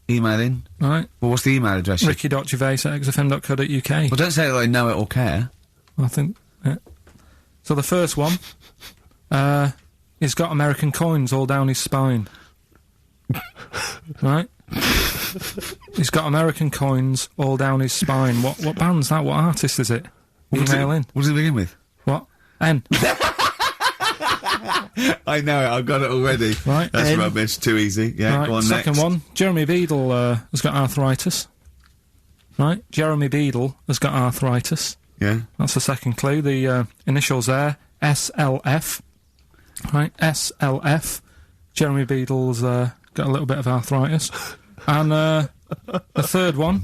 email in. Right. Well, what's the email address? ricky.gervais@xfm.co.uk. Well, don't say that I know it or care. I think, yeah. So the first one, he's got American coins all down his spine. Right? He's got American coins all down his spine. What band's that? What artist is it? Email in. What does it begin with? What? N. I know it, I've got it already. Right. That's N. rubbish, too easy. Yeah, Right, go on second next. one, Jeremy Beadle has got arthritis. Right? Jeremy Beadle has got arthritis. Yeah. That's the second clue. The initials there, SLF. Right, SLF. Jeremy Beadle's got a little bit of arthritis. And the third one,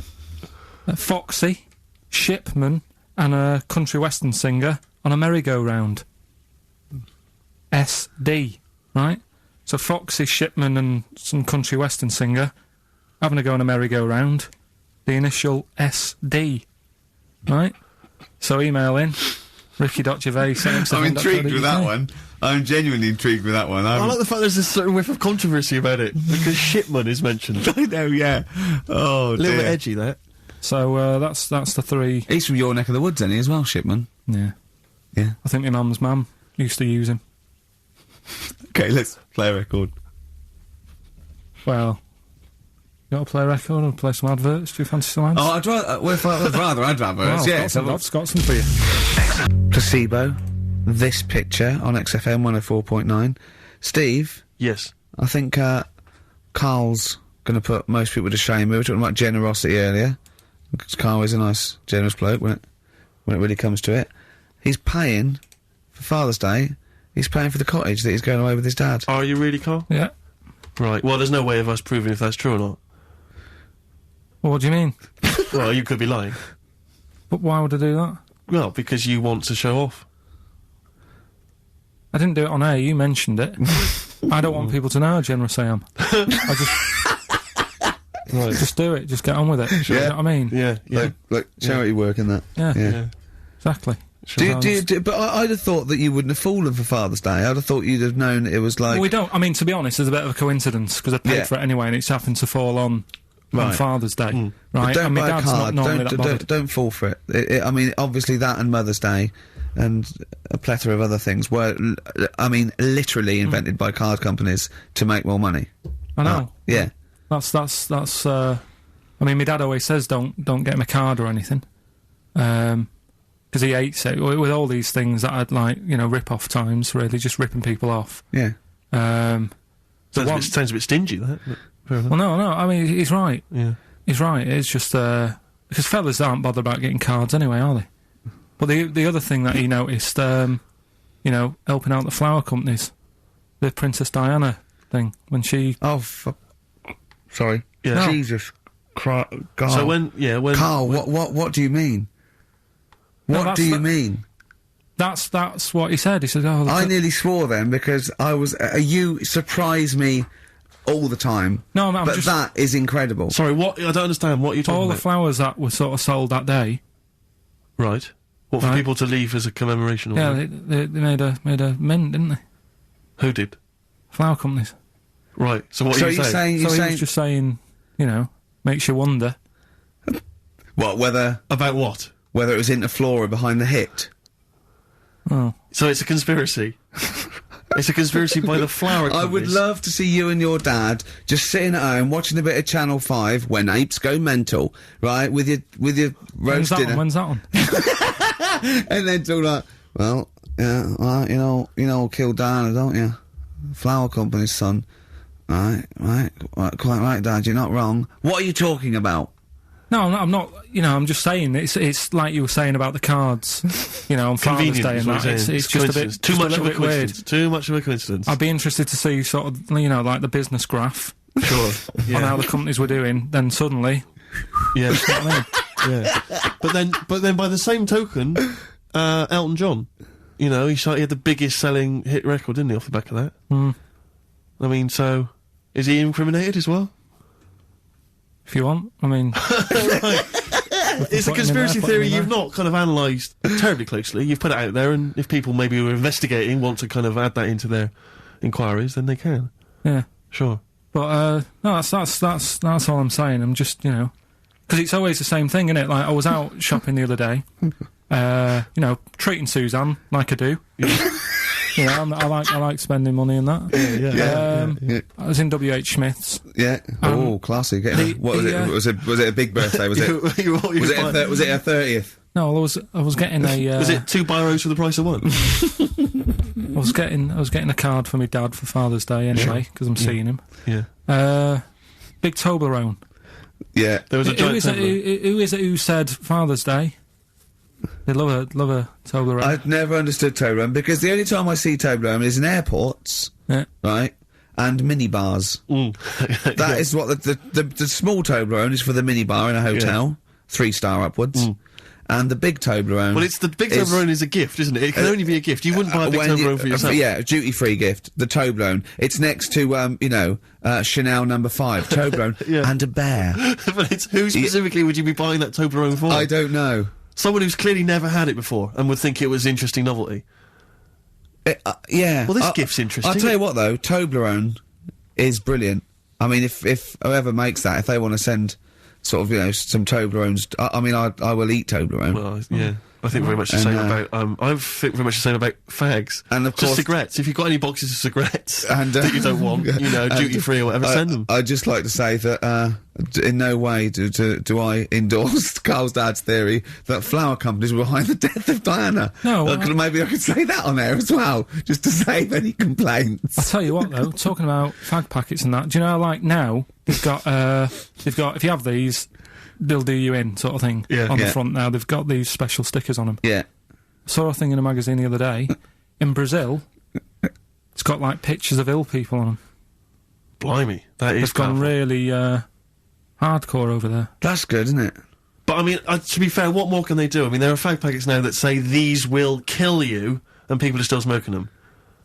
Foxy, Shipman, and a country western singer on a merry-go-round. SD. Right? So Foxy, Shipman, and some country western singer having a go on a merry-go-round. The initial SD. Right? So email in, ricky.gervais. I'm intrigued with that one. I'm genuinely intrigued with that one. I like the fact there's a certain whiff of controversy about it, because Shipman is mentioned. I know, yeah. Oh, A little bit dear. edgy, that. So that's the 3. He's from your neck of the woods, isn't he, as well, Shipman? Yeah. Yeah. I think my mum's mum used to use him. Okay, let's play a record. Well, you got to play a record or play some adverts? Do you fancy some ads? Oh, I'd rather adverts, Well, yes. I've got some for you. Placebo, this picture on XFM 104.9. Steve, Yes. I think Karl's going to put most people to shame. We were talking about generosity earlier. Because Karl is a nice, generous bloke when it really comes to it. He's paying, for Father's Day, he's paying for the cottage that he's going away with his dad. Are you really, Carl? Yeah. Right. Well, there's no way of us proving if that's true or not. Well, what do you mean? Well, you could be lying. But why would I do that? Well, because you want to show off. I didn't do it on air, you mentioned it. I don't want people to know how generous I am. Right. Just do it, just get on with it. You know what I mean? Yeah. Like charity work and that. Yeah. Exactly. But I'd have thought that you wouldn't have fallen for Father's Day. I'd have thought you'd have known it was like... Well, we don't. I mean, to be honest, there's a bit of a coincidence, because I paid for it anyway, and it's happened to fall on Father's Day. Right? But don't and my buy a dad's card. not normally that bothered. Don't fall for it. I mean, obviously that and Mother's Day and a plethora of other things were, literally invented by card companies to make more money. I know. Yeah. That's, I mean, my dad always says don't get him a card or anything. Because he hates it, with all these things that I'd like, rip-off times, really, just ripping people off. Yeah. Sounds a bit stingy, that. Well, no, I mean, he's right. Yeah. He's right, it's just, because fellas aren't bothered about getting cards anyway, are they? But the other thing that he noticed, helping out the flower companies, the Princess Diana thing, when she... Oh, sorry. Yeah. No. Jesus Christ. God. So when... Karl, what do you mean? What do you mean? That's what he said. He said, "Oh, look I nearly swore then because I was. You surprise me all the time. No, I'm but just... that is incredible. Sorry, what? I don't understand. What you're talking all about? the flowers that were sort of sold that day. Right. What, for people to leave as a commemoration? Or Yeah, what? they made a mint, didn't they? Who did? Flower companies. Right. So what are you saying? He was just saying, makes you wonder. What, whether About what? it was Interflora behind the hit? Oh. So it's a conspiracy. It's a conspiracy by the flower companies. I would love to see you and your dad just sitting at home watching a bit of Channel 5 when apes go mental, right? With your roast dinner. When's that on? And then talk like, well, yeah, well, you know, kill Diana, don't you? Flower company's son. Right, quite right, Dad, you're not wrong. What are you talking about? No, I'm not, I'm just saying, it's like you were saying about the cards, on Father's Day and that. It's just a bit, too much of a bit weird. coincidence. Too much of a coincidence. I'd be interested to see sort of, like the business graph. Sure. On how the companies were doing, then suddenly... Yeah. You know what I mean? Yeah. But then by the same token, Elton John, he had the biggest selling hit record, didn't he, off the back of that? Mm. I mean, so, is he incriminated as well? If you want, I mean... It's a conspiracy theory you've not kind of analysed terribly closely. You've put it out there, and if people maybe who are investigating want to kind of add that into their inquiries, then they can. Yeah. Sure. But, no, that's all I'm saying. I'm just, because it's always the same thing, innit? Like, I was out shopping the other day, treating Suzanne like I do. Yeah. I like spending money and that. Yeah. I was in W.H. Smith's. Yeah. Classy. What was it? Was it a big birthday? Was it? Was it a 30th? No, I was getting a. Was it 2 biros for the price of 1? I was getting a card for my dad for Father's Day anyway, because I'm seeing him. Yeah. Big Toblerone. Yeah. There was a giant who is it who said Father's Day? They love a Toblerone. I've never understood Toblerone because the only time I see Toblerone is in airports, right, and minibars. That is what the small Toblerone is for the minibar in a hotel, 3-star upwards, and the big Toblerone. Well, the big Toblerone is a gift, isn't it? It can only be a gift. You wouldn't buy a big Toblerone for yourself. Yeah, duty-free gift. The Toblerone. It's next to Chanel No. 5 Toblerone and a bear. But it's who specifically would you be buying that Toblerone for? I don't know. Someone who's clearly never had it before and would think it was interesting novelty. Yeah. Well, this gift's interesting. I'll tell you what, though, Toblerone is brilliant. I mean, if whoever makes that, if they want to send sort of, some Toblerones, I will eat Toblerone. Well, yeah. I think very much the same about, I think very much the same about fags. And of course... Just cigarettes. If you've got any boxes of cigarettes and, that you don't want, duty-free or whatever, send them. I'd just like to say that, in no way do I endorse Karl's dad's theory that flower companies were behind the death of Diana. No. Maybe I could say that on air as well, just to save any complaints. I'll tell you what, though, talking about fag packets and that, do you know, like, now, they've got, if you have these... they'll do you in, sort of thing, on the front now. They've got these special stickers on them. Yeah. Saw a thing in a magazine the other day. In Brazil, it's got, like, pictures of ill people on them. Blimey, that is They've gone powerful. really, hardcore over there. That's good, isn't it? But I mean, to be fair, what more can they do? I mean, there are fag packets now that say these will kill you, and people are still smoking them.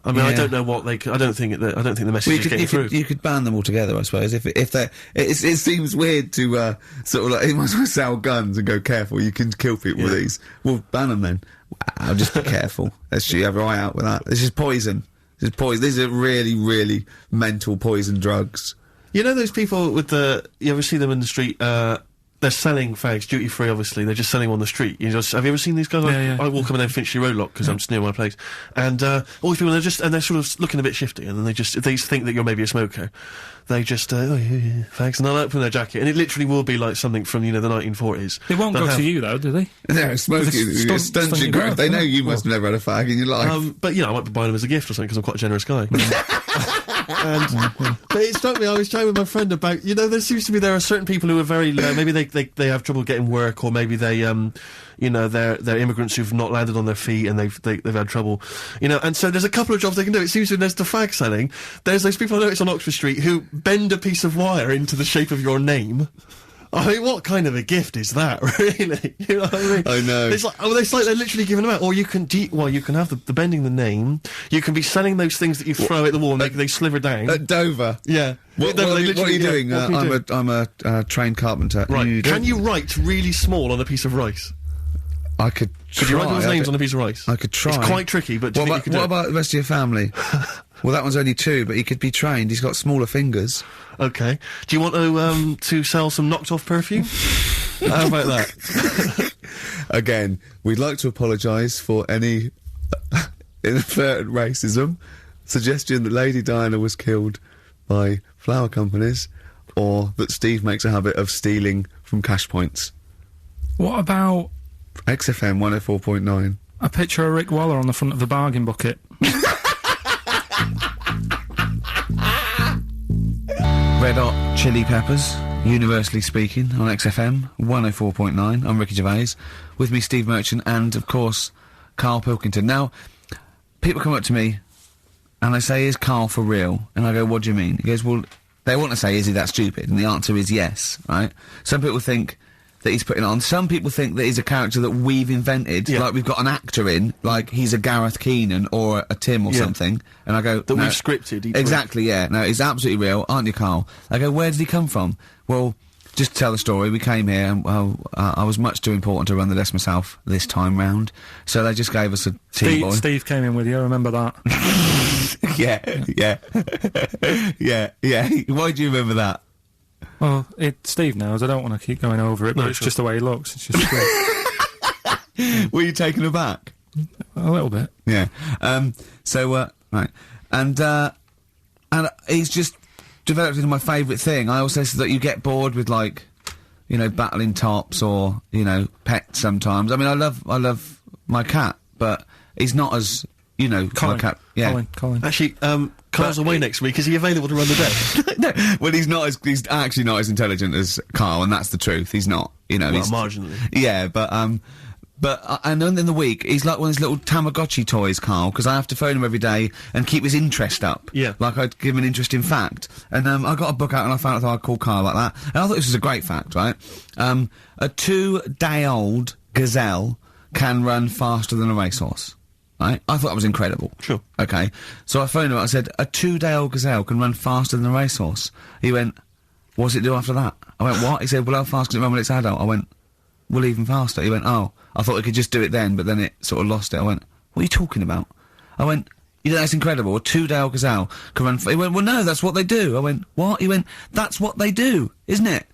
I mean, I Yeah. don't know what they. I don't think the message is getting through. You could ban them all together, I suppose. If they, it seems weird to sort of like you might as well sell guns and go careful. You can kill people with these. Well, ban them then. I'll just be careful. Let's you have your eye out with that. This is poison. This is poison. These are really, really mental poison drugs. You know those people with the. You ever see them in the street? They're selling fags, duty free. Obviously, they're just selling them on the street. Have you ever seen these guys? Yeah. I walk up and down Finchley Road Lock because I'm just near my place, and all these people they're sort of looking a bit shifty, and then if they think that you're maybe a smoker, they just fags, and they'll open their jacket, and it literally will be like something from the 1940s. They won't go to you though, do they? No, smoking It's stunts your growth. They know you must have never had a fag in your life. But I might be buying them as a gift or something because I'm quite a generous guy. But it struck me, I was chatting with my friend about, there seems to be, there are certain people who are very, maybe they have trouble getting work, or maybe they, they're immigrants who've not landed on their feet and they've had trouble, and so there's a couple of jobs they can do. It seems to there's the fag selling, there's those people I noticed on Oxford Street who bend a piece of wire into the shape of your name. I mean, what kind of a gift is that, really? You know what I mean? I know. It's like, they're literally giving them out. Or you can, you can have the bending the name. You can be selling those things that you throw at the wall and they sliver down. At Dover. Yeah. What are you doing? I'm a trained carpenter. Right. Can you write really small on a piece of rice? I could Could you write those names on a piece of rice? I could try. It's quite tricky, but do you think you could do what it? about the rest of your family? Well, that one's only 2, but he could be trained. He's got smaller fingers. Okay. Do you want to sell some knocked-off perfume? How about that? Again, we'd like to apologise for any inadvertent racism, suggestion that Lady Diana was killed by flower companies, or that Steve makes a habit of stealing from cash points. What about XFM 104.9. a picture of Rick Waller on the front of the bargain bucket? Red Hot Chili Peppers, universally speaking, on XFM 104.9. I'm Ricky Gervais. With me, Steve Merchant, and, of course, Karl Pilkington. Now, people come up to me, and they say, is Karl for real? And I go, what do you mean? He goes, well, they want to say, is he that stupid? And the answer is yes, right? Some people think that he's putting on. Some people think that he's a character that we've invented, like we've got an actor in, like he's a Gareth Keenan or a Tim or something. And I go, That no, we've scripted. exactly, yeah. No, he's absolutely real, aren't you, Karl? I go, where did he come from? Well, just to tell the story, we came here and, I was much too important to run the desk myself this time round, so they just gave us a tea boy. Steve came in with you, I remember that. yeah. Why do you remember that? Well, Steve knows, I don't want to keep going over it, but it's just the way he looks. It's just great. Were you taken aback? A little bit. Yeah. Right. And he's just developed into my favourite thing. I also say that you get bored with, like, battling tops or, pets sometimes. I mean, I love my cat, but he's not as, Colin. my cat. Yeah. Colin. Actually, Carl's away next week. Is he available to run the desk? No, well, he's actually not as intelligent as Karl, and that's the truth. He's not, he's marginally. Yeah, but and then in the week, he's like one of those little Tamagotchi toys, Karl, because I have to phone him every day and keep his interest up. Yeah. Like I'd give him an interesting fact. And, I got a book out and I found out I'd call Karl like that. And I thought this was a great fact, right? A 2-day-old gazelle can run faster than a racehorse. Right? I thought that was incredible. Sure. Okay. So I phoned him up, I said, a 2-day-old gazelle can run faster than a racehorse. He went, what does it do after that? I went, what? He said, well, how fast can it run when it's adult? I went, well, even faster. He went, oh, I thought it could just do it then, but then it sort of lost it. I went, what are you talking about? I went, that's incredible. A 2-day-old gazelle can run. He went, well, no, that's what they do. I went, what? He went, that's what they do, isn't it?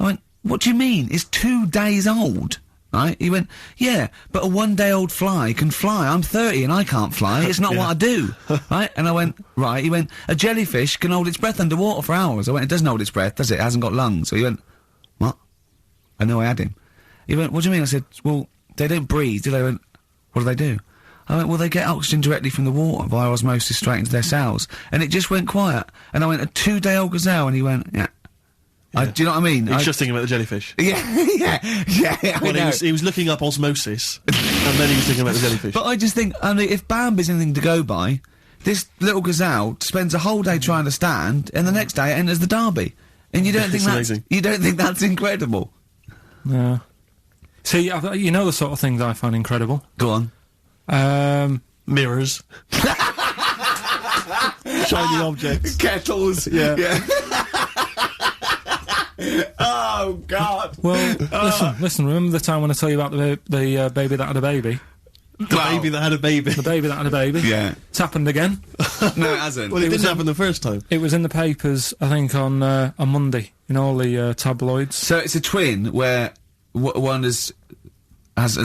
I went, what do you mean? It's 2 days old. Right? He went, yeah, but a 1-day-old fly can fly. I'm 30 and I can't fly. It's not what I do. Right? And I went, right. He went, a jellyfish can hold its breath underwater for hours. I went, it doesn't hold its breath, does it? It hasn't got lungs. So he went, what? I know I had him. He went, what do you mean? I said, well, they don't breathe, do they? He went, what do they do? I went, well, they get oxygen directly from the water via osmosis straight into their cells. And it just went quiet. And I went, a 2-day-old gazelle? And he went, yeah. Do you know what I mean? He's just thinking about the jellyfish. Yeah. Well, he was looking up osmosis, and then he was thinking about the jellyfish. But I just think, if Bambi's anything to go by, this little gazelle spends a whole day trying to stand, and the next day it enters the derby. And you don't think amazing. You don't think that's incredible? Yeah. See, you know the sort of things I find incredible. Go on. Mirrors. Shiny objects. Kettles. Yeah. Oh, God. Well, listen, remember the time when I tell you about the baby that had a baby? The baby that had a baby. The baby that had a baby? Yeah. It's happened again. No, it hasn't. Well, it didn't happen the first time. It was in the papers, I think, on Monday, in all the tabloids. So it's a twin where one has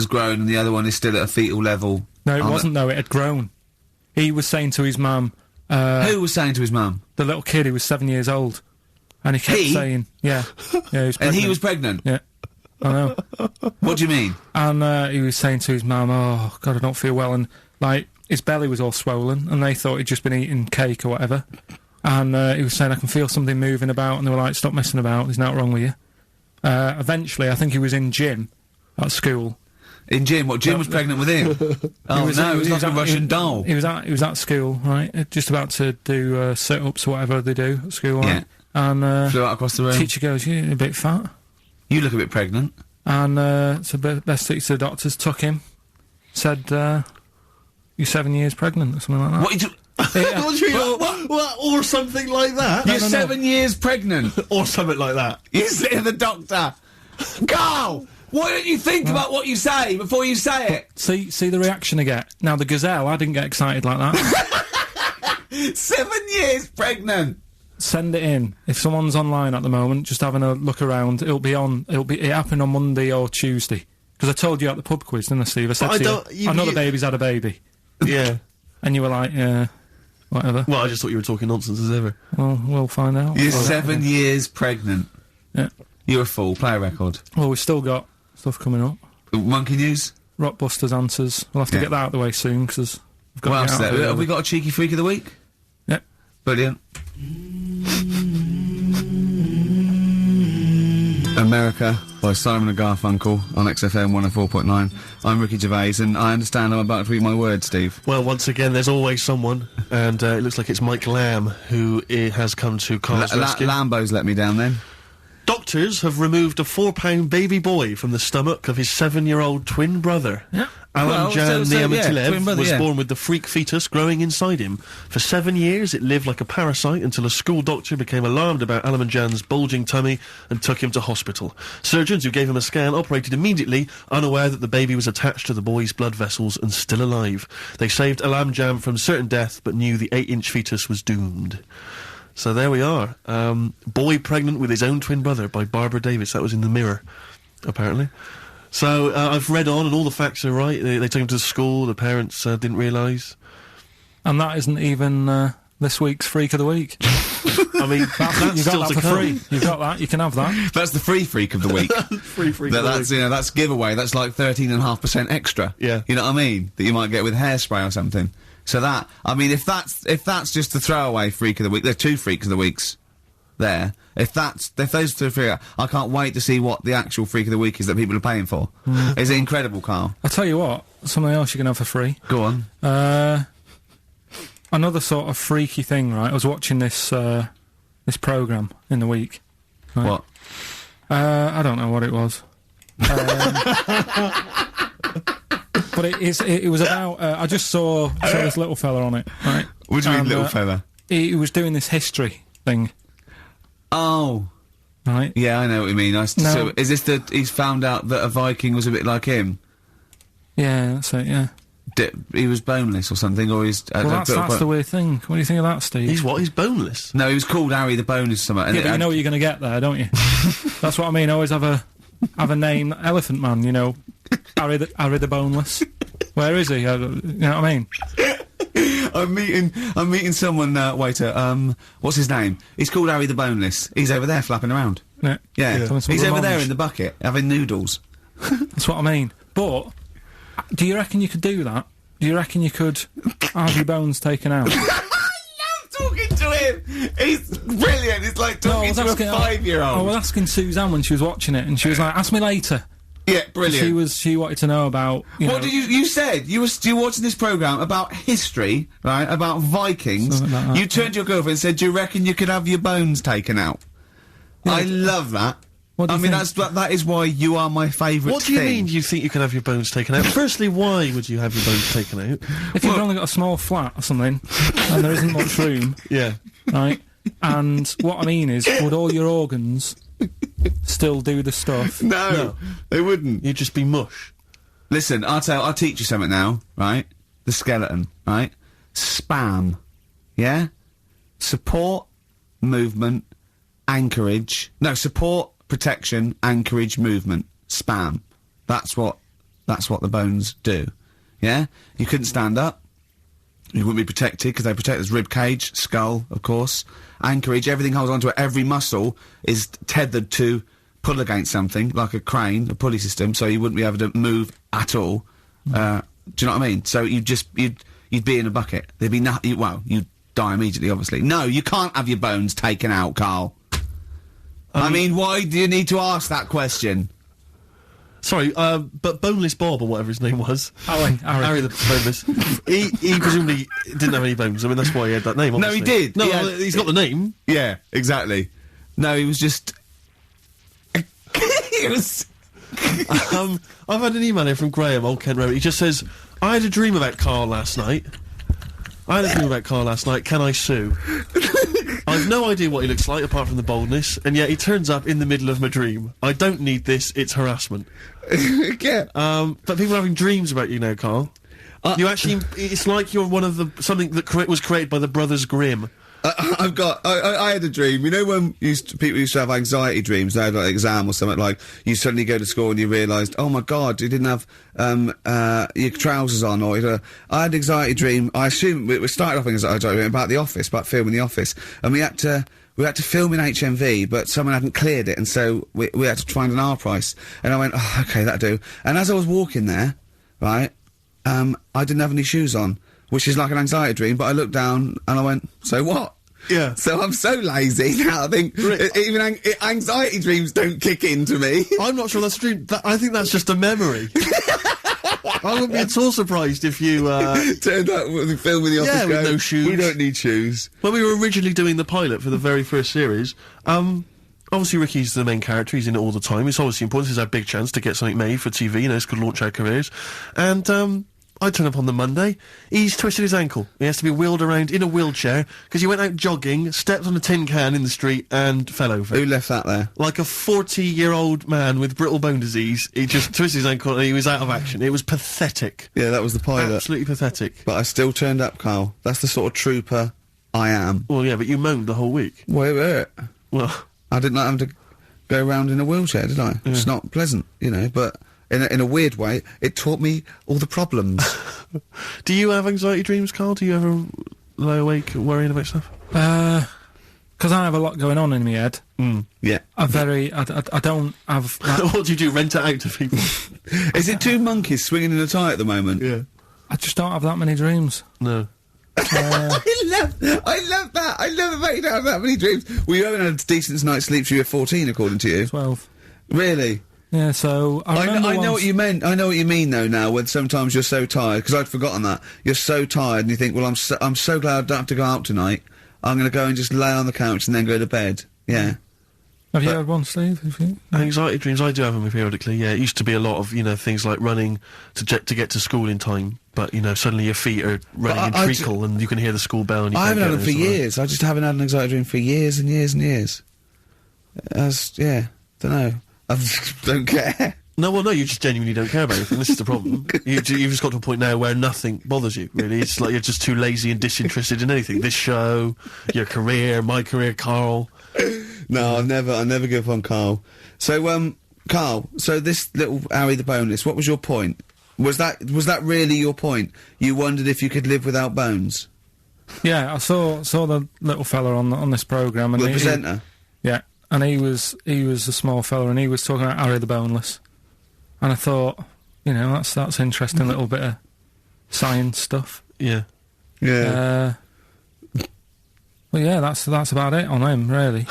grown and the other one is still at a fetal level. No, it wasn't, though. It had grown. He was saying to his mum... Who was saying to his mum? The little kid who was 7 years old. And he kept saying... Yeah. Yeah, he was pregnant. And he was pregnant? Yeah. I know. What do you mean? And he was saying to his mum, oh, God, I don't feel well. And, like, his belly was all swollen, and they thought he'd just been eating cake or whatever. And he was saying, I can feel something moving about, and they were like, stop messing about, there's nothing wrong with you. Eventually, I think he was in gym at school. In Jim? What, Jim was pregnant with him? Oh, no, it was like a Russian doll. He was at school, right, just about to do sit-ups or whatever they do at school, right? Yeah. And flew out across the room. Teacher goes, you're a bit fat. You look a bit pregnant. And so best to the doctors, took him, said, you're 7 years pregnant, or something like that. What? What do you mean? What? Or something like that? You're 7 years pregnant. Or something like that. You say the doctor. Carl, why don't you think about what you say before you say it? See the reaction I get. Now, the gazelle, I didn't get excited like that. 7 years pregnant. Send it in. If someone's online at the moment, just having a look around, it happened on Monday or Tuesday. Because I told you at the pub quiz, didn't I, Steve? I said to you, I know the baby's had a baby. Yeah. And you were like, yeah, whatever. Well, I just thought you were talking nonsense as ever. Well, we'll find out. You're 7 years pregnant. Yeah. You're a fool. Play a record. Well, we've still got stuff coming up. Monkey News? Rockbusters answers. We'll have to get that out of the way soon, because we've got What to else get is out of there? the Have way. we got a cheeky freak of the week? Yeah. Brilliant. America by Simon and Garfunkel on XFM 104.9. I'm Ricky Gervais, and I understand I'm about to read my words, Steve. Well, once again, there's always someone, and it looks like it's Mike Lamb who has come to Karl's rescue. Lambo's let me down then. Doctors have removed a 4-pound baby boy from the stomach of his 7-year-old twin brother. Yeah. Alan Jan Niamatilev twin brother, was born with the freak fetus growing inside him. For 7 years, it lived like a parasite until a school doctor became alarmed about Alan Jan's bulging tummy and took him to hospital. Surgeons who gave him a scan operated immediately, unaware that the baby was attached to the boy's blood vessels and still alive. They saved Alan Jan from certain death, but knew the 8-inch fetus was doomed. So there we are. Boy pregnant with his own twin brother by Barbara Davis. That was in the Mirror, apparently. So I've read on, and all the facts are right. They took him to school. The parents didn't realise. And that isn't even this week's Freak of the Week. I mean, that's You've still got to that for come. free. You've got that. You can have that. That's the free freak of the week. Free of the That's, week. you know, that's giveaway. That's like 13.5% extra. Yeah. You know what I mean? That you might get with hairspray or something. So that, I mean, if that's just the throwaway freak of the week, there are 2 freaks of the weeks there. If those 2 freak, I can't wait to see what the actual freak of the week is that people are paying for. Is it incredible, Carl? I'll tell you what, something else you can have for free. Go on. Another sort of freaky thing, right? I was watching this programme in the week. Right? What? I don't know what it was. But it was about, I just saw this little fella on it, right? What do you mean, little fella? He was doing this history thing, Oh. right? Yeah, I know what you mean. So, is this he's found out that a Viking was a bit like him? Yeah, that's it, yeah. He was boneless or something, or he's... Well, that's the weird thing. What do you think of that, Steve? He's what? He's boneless? No, he was called Harry the Boneless or something. Yeah, but you know what you're going to get there, don't you? That's what I mean. Always have a name, Elephant Man. You know, Harry the Boneless. Where is he? You know what I mean? I'm meeting someone, waiter, what's his name? He's called Harry the Boneless. He's over there flapping around. Yeah. Yeah. Having some He's over there revenge. in the bucket, having noodles. That's what I mean. But, do you reckon you could do that? Do you reckon you could have your bones taken out? I'm talking to him! He's brilliant! It's like talking to a 5-year-old. I was asking Suzanne when she was watching it, and she was like, ask me later. Yeah, brilliant. She wanted to know about. What did you said? You were watching this programme about history, right? About Vikings. Something like that, You turned to your girlfriend and said, "Do you reckon you could have your bones taken out?" Yeah, I love that. What do you think? That is why you are my favourite. What do you mean you think you can have your bones taken out? Firstly, why would you have your bones taken out? If you've only got a small flat or something, and there isn't much room, Yeah. right? And what I mean is, would all your organs still do the stuff? No, they wouldn't. You'd just be mush. Listen, I'll teach you something now, right? The skeleton, right? Spam, yeah? Support, movement, anchorage. No, support, protection, anchorage, movement. Spam. That's what the bones do. Yeah? You couldn't stand up. You wouldn't be protected because they protect us rib cage, skull, of course. Anchorage, everything holds onto it. Every muscle is tethered to pull against something, like a crane, a pulley system, so you wouldn't be able to move at all. Do you know what I mean? So you'd be in a bucket. There'd be you'd die immediately, obviously. No, you can't have your bones taken out, Karl. I mean, why do you need to ask that question? Sorry, but Boneless Bob, or whatever his name was. Harry the Boneless. he presumably didn't have any bones. I mean, that's why he had that name, obviously. No, he did. No, he's got the name. Yeah, exactly. No, he was just... he was... I've had an email here from Graham, Old Kent Road. He just says, I had a dream about Karl last night. Can I sue? I've no idea what he looks like, apart from the boldness, and yet he turns up in the middle of my dream. I don't need this, it's harassment. Yeah. But people are having dreams about you now, Karl. You actually, it's like you're one of something that was created by the Brothers Grimm. I had a dream. You know when people used to have anxiety dreams, they had like an exam or something, like you suddenly go to school and you realised, oh my god, you didn't have your trousers on, or I had an anxiety dream. I assume we started off an anxiety dream about The Office, about filming The Office, and we had to film in HMV, but someone hadn't cleared it, and so we had to find an R price. And I went, oh, okay, that'll do. And as I was walking there, right, I didn't have any shoes on, which is like an anxiety dream, but I looked down and I went, so what? Yeah. So I'm so lazy now, I think even anxiety dreams don't kick into me. I'm not sure that's a dream. I think that's just a memory. I wouldn't be at all surprised if you, turned up with the film with The Office with no shoes. We don't need shoes. When we were originally doing the pilot for the very first series, obviously Ricky's the main character, he's in it all the time, it's obviously important, this is our big chance to get something made for TV, this could launch our careers, and, I turn up on the Monday, he's twisted his ankle. He has to be wheeled around in a wheelchair, because he went out jogging, stepped on a tin can in the street, and fell over. Who left that there? Like a 40-year-old man with brittle bone disease, he just twisted his ankle and he was out of action. It was pathetic. Yeah, that was the pilot. Absolutely pathetic. But I still turned up, Karl. That's the sort of trooper I am. Well, yeah, but you moaned the whole week. Wait. Well, I didn't like having to go around in a wheelchair, did I? It's not pleasant, but... In a weird way, it taught me all the problems. Do you have anxiety dreams, Karl? Do you ever lie awake worrying about stuff? Because I have a lot going on in my head. Yeah. I don't have... What do you do, rent it out to people? Is it two monkeys swinging in a tie at the moment? Yeah. I just don't have that many dreams. No. I love that. I love the fact you don't have that many dreams. Well, you haven't had a decent night's sleep till you're 14, according to you. 12. Really? Yeah, so I know what you meant. I know what you mean though now. When sometimes you're so tired, because I'd forgotten that you're so tired, and you think, well, I'm so glad I don't have to go out tonight. I'm going to go and just lay on the couch and then go to bed. Yeah. Have you had one, Steve? Anxiety dreams, I do have them periodically. Yeah, it used to be a lot of things like running to get to school in time. But suddenly your feet are running in treacle, and you can hear the school bell. And you I can't haven't had get them for years. I just haven't had an anxiety dream for years and years and years. Don't know. I just don't care. No, you just genuinely don't care about anything. This is the problem. You've just got to a point now where nothing bothers you, really. It's like you're just too lazy and disinterested in anything. This show, your career, my career, Karl. No, I never give up on Karl. So, Karl, so this little Harry the Boneless, what was your point? Was that really your point? You wondered if you could live without bones? Yeah, I saw the little fella on this programme. And the presenter? Yeah. And he was a small fella, and he was talking about Harry the Boneless, and I thought, that's interesting little bit of science stuff. Yeah. Yeah. Well, yeah, that's about it on him, really.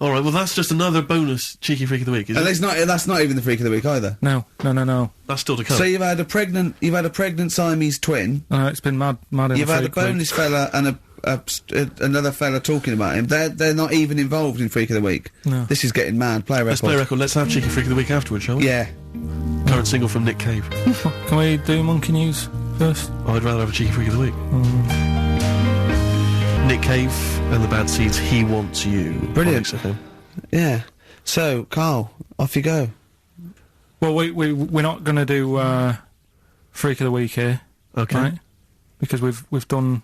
All right, well, that's just another bonus cheeky freak of the week, is And it? that's not even the freak of the week either. No. That's still to come. So you've had a pregnant Siamese twin. It's been mad in You've the had a freak week. boneless fella and another fella talking about him. They're not even involved in freak of the week. No. This is getting mad. Play a record. Let's play a record. Let's have cheeky freak of the week afterwards, shall we? Yeah. Current single from Nick Cave. Can we do monkey news first? I'd rather have a cheeky freak of the week. Nick Cave and the Bad Seeds, He Wants You. Brilliant. On XFM. Yeah. So, Carl, off you go. Well, we're not going to do freak of the week here, Okay. right? Because we've done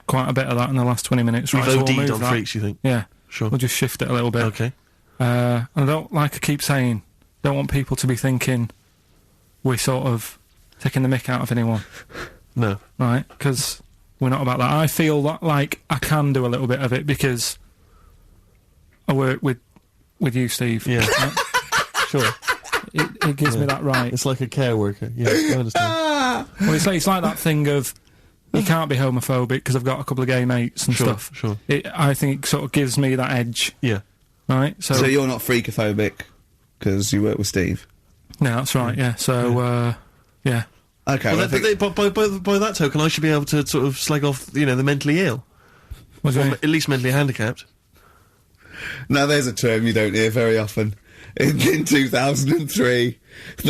quite a bit of that in the last 20 minutes. We've Right, so we'll OD'd move on that. freaks, you think? Yeah. Sure. We'll just shift it a little bit. Okay. And I don't, like I keep saying, don't want people to be thinking we're sort of taking the mick out of anyone, No. right? Because we're not about that. I feel that, like, I can do a little bit of it because I work with you, Steve. Yeah. Right? Sure. It gives me that right. It's like a care worker. Yeah, I understand. Well, it's like that thing of you can't be homophobic because I've got a couple of gay mates and Sure, stuff. sure. I think it sort of gives me that edge, Yeah. right? So you're not freakophobic because you work with Steve. No, that's right. Yeah. So yeah. Okay. Well, by that token, I should be able to sort of slag off, the mentally ill. What do you Or mean? at least mentally handicapped. Now there's a term you don't hear very often. In 2003, the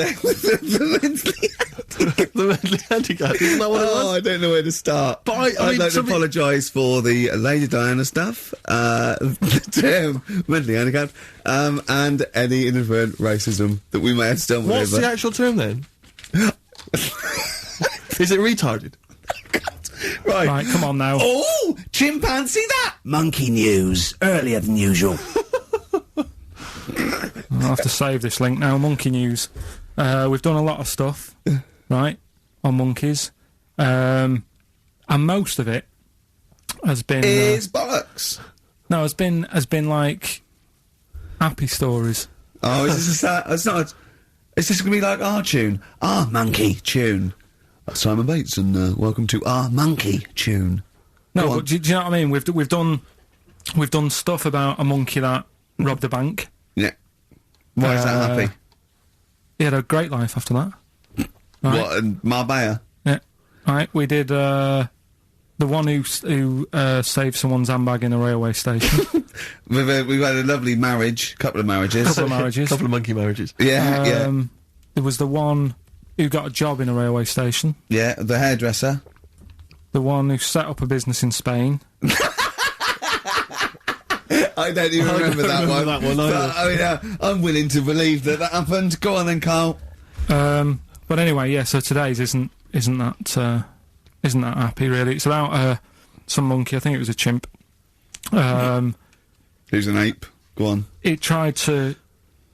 The mentally handicapped, isn't that what it was? I don't know where to start. But I I'd mean, like to something- apologise for the Lady Diana stuff, the term mentally handicapped, and any inadvertent racism that we may have stumbled What's over. the actual term then? Is it retarded? Right, come on now. Oh, chimpanzee that! Monkey news, earlier than usual. I'll have to save this link now. Monkey news. We've done a lot of stuff, right, on monkeys, and most of it has been Is bollocks. no, has been like happy stories. Oh, is this a sad... It's not... Is this going to be like our tune? Our monkey tune. Simon Bates, and welcome to our monkey tune. No, Go on. but do you know what I mean? We've done stuff about a monkey that robbed a bank. Yeah. Why is that happy? He had a great life after that. Right. What, in Marbella? Yeah. Right. We did the one who saved someone's handbag in a railway station. We've had a lovely marriage, couple of marriages. Couple of marriages. Couple of monkey marriages. Yeah, yeah. There was the one who got a job in a railway station. Yeah, the hairdresser. The one who set up a business in Spain. I don't even remember that one. that one either. But, I mean, I'm willing to believe that happened. Go on then, Carl. But anyway, yeah. So today's isn't that happy really. It's about some monkey. I think it was a chimp. Who's an ape? Go on. It tried to.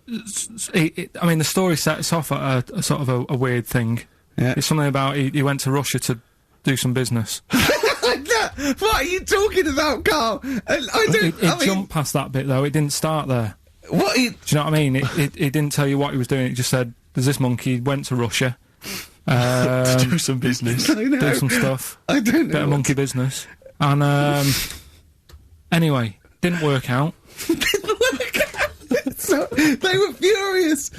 I mean, the story sets off at a sort of a weird thing. Yeah. It's something about he went to Russia to do some business. What are you talking about, Carl? I don't... It jumped past that bit though. It didn't start there. What are you... Do you know what I mean? It didn't tell you what he was doing. It just said there's this monkey he went to Russia. To do some business. I know. Do some stuff. I don't know. Bit of monkey business. And anyway, didn't work out. So, they were furious.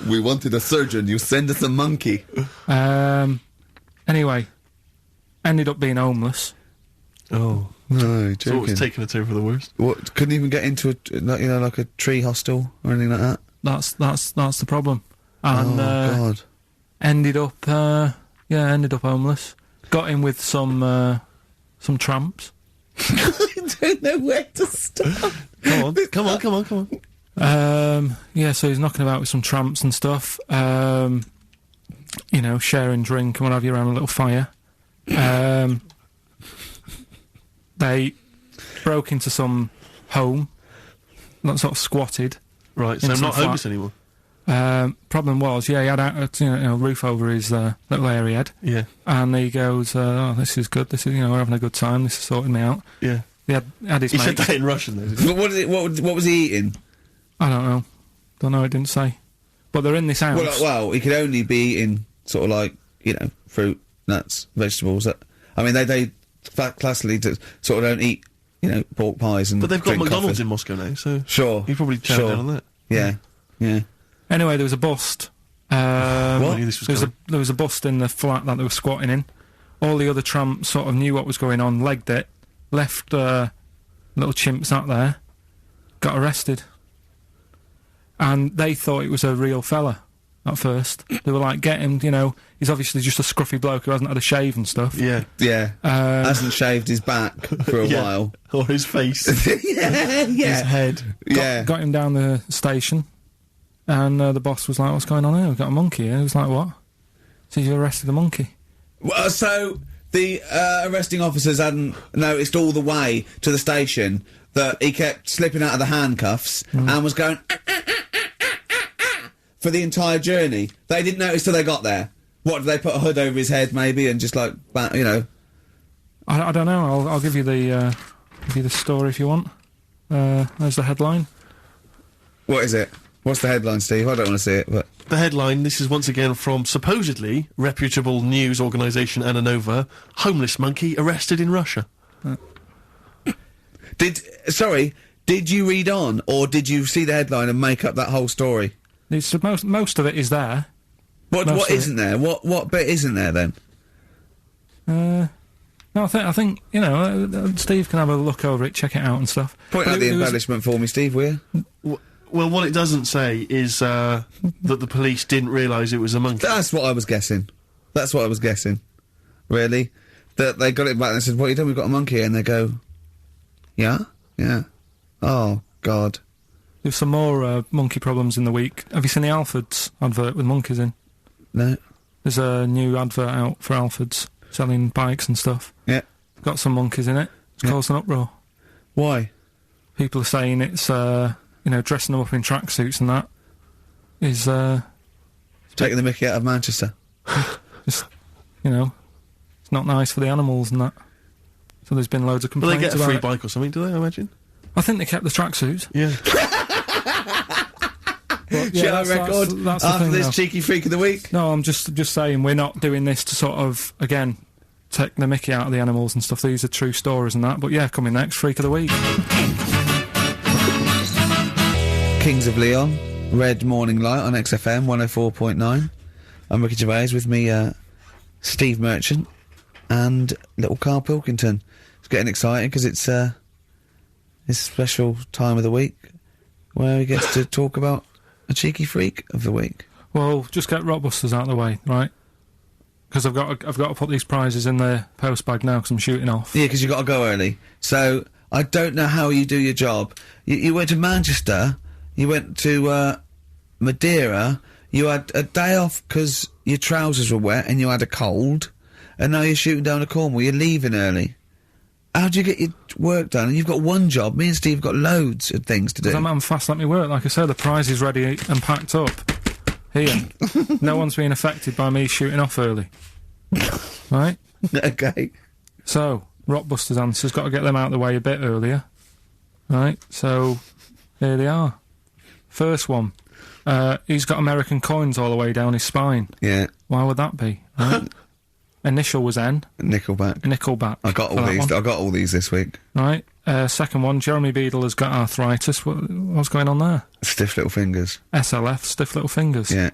We wanted a surgeon. You send us a monkey. Anyway, ended up being homeless. Oh. No, So joking. it's taking a turn for the worst. What? Couldn't even get into like a tree hostel or anything like that. That's the problem. And Oh God. ended up homeless. Got in with some tramps. I don't know where to start. Come on. Yeah, so he's knocking about with some tramps and stuff. Sharing drink and what have you around a little fire. They broke into some home, not sort of squatted. Right, so In I'm some not flat. homeless anymore. Problem was, he had a roof over his little area he had, Yeah, and he goes, "Oh, this is good. This is we're having a good time. This is sorting me out." yeah. He had his He said mates. that in Russian, though, didn't he? But what was he eating? I don't know. It didn't say, but they're in this house. Well, he could only be eating sort of like fruit, nuts, vegetables. I mean, they classically sort of don't eat you know, pork pies and. But they've got drink McDonald's coffee. in Moscow now, so Sure. you probably chow down on that. Yeah. Yeah. Anyway, there was a bust. I knew this was coming. There was a bust in the flat that they were squatting in. All the other tramps sort of knew what was going on, legged it, left little chimps out there, got arrested. And they thought it was a real fella at first. They were like, get him, you know, he's obviously just a scruffy bloke who hasn't had a shave and stuff. Yeah. Yeah. Hasn't shaved his back for a while. Or his face. Yeah. His head. Got him down the station, and the boss was like, what's going on here? We've got a monkey here. He was like, what? So you arrested the monkey? Well, so the arresting officers hadn't noticed all the way to the station that he kept slipping out of the handcuffs and was going for the entire journey. They didn't notice till they got there. What, did they put a hood over his head maybe and just like, you know? I don't know. I'll give you the story if you want. There's the headline. What is it? What's the headline, Steve? I don't want to see it, but... The headline, this is once again from supposedly reputable news organisation Ananova, homeless monkey arrested in Russia. Did you read on, or did you see the headline and make up that whole story? It's, most of it is there. What isn't there? What bit isn't there then? No, I think you know, Steve can have a look over it, check it out and stuff. Point out the embellishment for me, Steve, will you? Well, what it doesn't say is that the police didn't realise it was a monkey. That's what I was guessing. Really? That they got it back and said, what are you doing? We've got a monkey here. And they go, yeah? Yeah. Oh, God. There's some more monkey problems in the week. Have you seen the Alfords advert with monkeys in? No. There's a new advert out for Alfords, selling bikes and stuff. Yeah. Got some monkeys in it. It's caused an uproar. Why? People are saying it's, you know, dressing them up in tracksuits and that is, Taking the mickey out of Manchester. just, you know, it's not nice for the animals and that. So there's been loads of Will they complaints get a free about it. bike or something, do they, I imagine? I think they kept the tracksuits. Yeah. But, Shall I that's record the after thing, this though. cheeky freak of the week? No, I'm just saying we're not doing this to sort of, again, take the mickey out of the animals and stuff. These are true stories and that. But yeah, coming next, Freak of the Week. Kings of Leon, Red Morning Light on XFM 104.9. I'm Ricky Gervais, with me, Steve Merchant and little Karl Pilkington. It's getting exciting because it's his special time of the week where he gets to talk about a cheeky freak of the week. Well, just get Rockbusters out of the way, right? Because I've got to put these prizes in the post bag now because I'm shooting off. Yeah, because you got to go early. So I don't know how you do your job. You went to Manchester. You went to Madeira. You had a day off because your trousers were wet and you had a cold. And now you're shooting down to Cornwall. You're leaving early. How do you get your work done? And you've got one job. Me and Steve have got loads of things to do. I'm fast at me work. Like I said, the prize is ready and packed up. Here. No one's being affected by me shooting off early. Right? Okay. So, Rockbusters answers, got to get them out of the way a bit earlier. Right? So, here they are. First one. He's got American coins all the way down his spine. Yeah. Why would that be? Right? Initial was N. Nickelback. I got all these. I got all these this week. Right. Second one, Jeremy Beadle has got arthritis. What's going on there? Stiff little fingers. SLF, stiff little fingers. Yeah.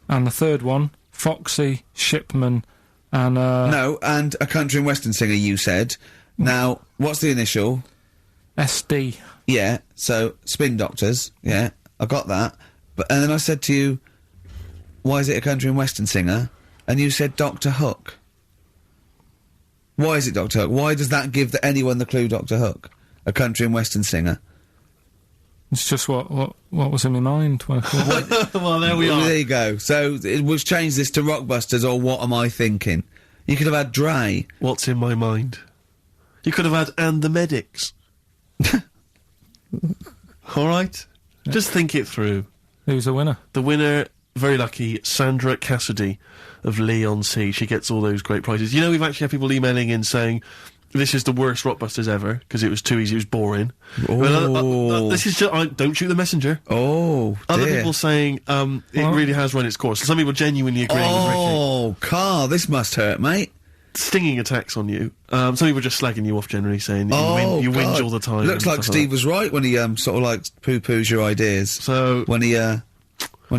And the third one, Foxy, Shipman, and No, and a country and western singer, you said. Now, what's the initial? SD. Yeah, so Spin Doctors, yeah, I got that. And then I said to you, why is it a country and western singer? And you said Dr. Hook. Why is it Dr. Hook? Why does that give anyone the clue Dr. Hook? A country and western singer. It's just what was in my mind when I thought. Well, there we are. There you go. So, we'll change this to Rockbusters, or What Am I Thinking? You could have had Dre. What's in my mind? You could have had And the Medics. Alright? Yeah. Just think it through. Who's the winner? The winner, very lucky, Sandra Cassidy of Leon C. She gets all those great prizes. You know, we've actually had people emailing in saying, this is the worst Rockbusters ever, because it was too easy, it was boring. Oh. This is just, don't shoot the messenger. Oh, dear. Other people saying, it really has run its course. Some people genuinely agreeing with Ricky. Oh, Karl, this must hurt, mate. stinging attacks on you. Some people just slagging you off generally, saying that you whinge all the time. Looks and like stuff Steve was right when he sort of like poo-poos your ideas. So when he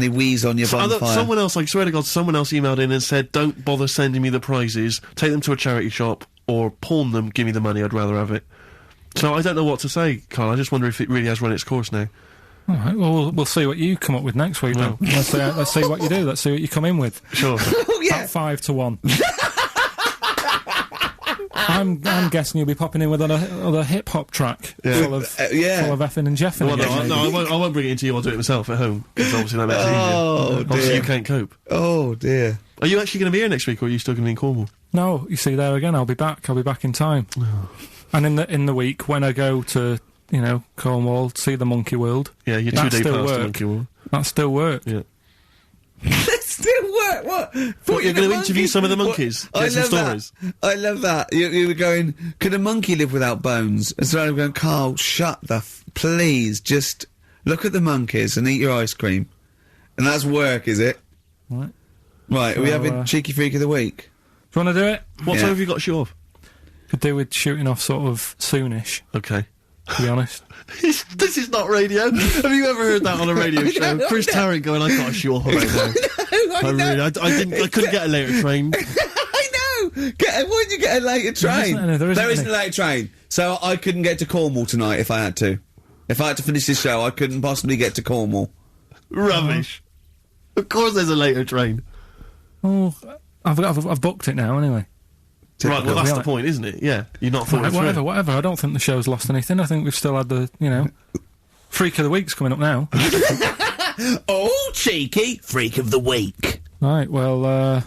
wheezed on your bonfire. Someone else, I swear to God, someone else emailed in and said, "Don't bother sending me the prizes. Take them to a charity shop or pawn them. Give me the money. I'd rather have it." So I don't know what to say, Carl. I just wonder if it really has run its course now. All right, well, we'll see what you come up with next week, then. Let's see what you do. Let's see what you come in with. Sure. Oh, yeah. At 5 to 1. I'm guessing you'll be popping in with another hip-hop track full of effing and jeffing. Well, I won't bring it into you. I'll do it myself at home, because obviously that makes it easier. Oh, dear. Obviously you can't cope. Oh, dear. Are you actually going to be here next week, or are you still going to be in Cornwall? No, you see, there again, I'll be back in time. And in the week, when I go to, Cornwall, see the Monkey World... Yeah, your 2-day pass to Monkey World. That still work. Yeah. That still work? What? What, you're going to interview some of the monkeys? Get some stories? I love that. You were going, could a monkey live without bones? And so I'm going, Carl, shut the please, just look at the monkeys and eat your ice cream. And that's work, is it? Right. Right, So, are we having Cheeky Freak of the Week? Do you want to do it? What time have you got to shoot off? Could do with shooting off sort of soonish, Okay. to be honest. This is not radio. Have you ever heard that on a radio show? Chris Tarrant going, I can't shoot off right now. I couldn't get a later train. I know! Why did you get a later train? There isn't a later train. So I couldn't get to Cornwall tonight if I had to. If I had to finish this show, I couldn't possibly get to Cornwall. Rubbish. Of course there's a later train. Oh, I've booked it now anyway. Right, well that's the point, isn't it? Yeah, you're not falling through. Whatever. I don't think the show's lost anything. I think we've still had the, Freak of the Week's coming up now. Oh, cheeky Freak of the Week. Right, well,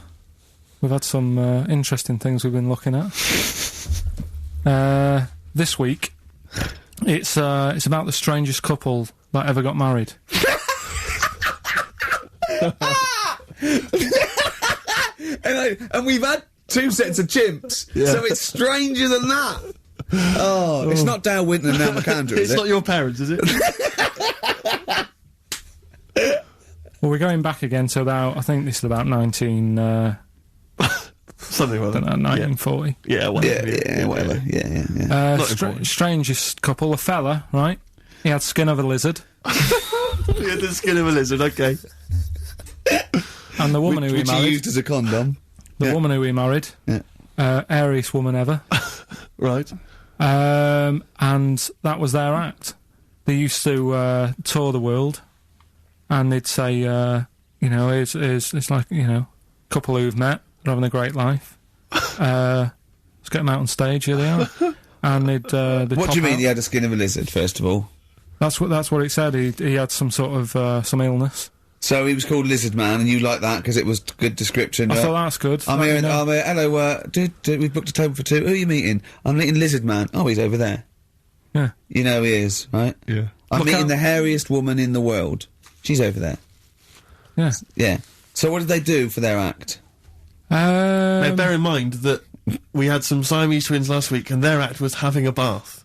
we've had some interesting things we've been looking at. This week, it's about the strangest couple that ever got married. And we've had 2 sets of chimps, so it's stranger than that. Oh, it's not Dale Winton and Nell McAndrew, is It's it? not your parents, is it? Well, we're going back again to about, I think this is about 19... Something like that. 1940. Yeah, whatever. Yeah, whatever. Yeah. Strangest couple, a fella, right? He had skin of a lizard. He had the skin of a lizard, okay. And the woman who he Which he married... used as a condom. The woman who he married, airiest woman ever. Right. And that was their act. They used to tour the world, and they'd say, it's like, couple who've met, they're having a great life. Let's get them out on stage, here they are. And they'd What do you mean out. he had a skin of a lizard, first of all? That's what it said. He had some sort of some illness. So he was called Lizard Man, and you like that because it was good description. I thought that's good. I'm here, hello, we've booked a table for 2. Who are you meeting? I'm meeting Lizard Man. Oh, he's over there. Yeah. You know he is, right? Yeah. I'm meeting the hairiest woman in the world. She's over there. Yeah. Yeah. So what did they do for their act? Now, bear in mind that we had some Siamese twins last week, and their act was having a bath.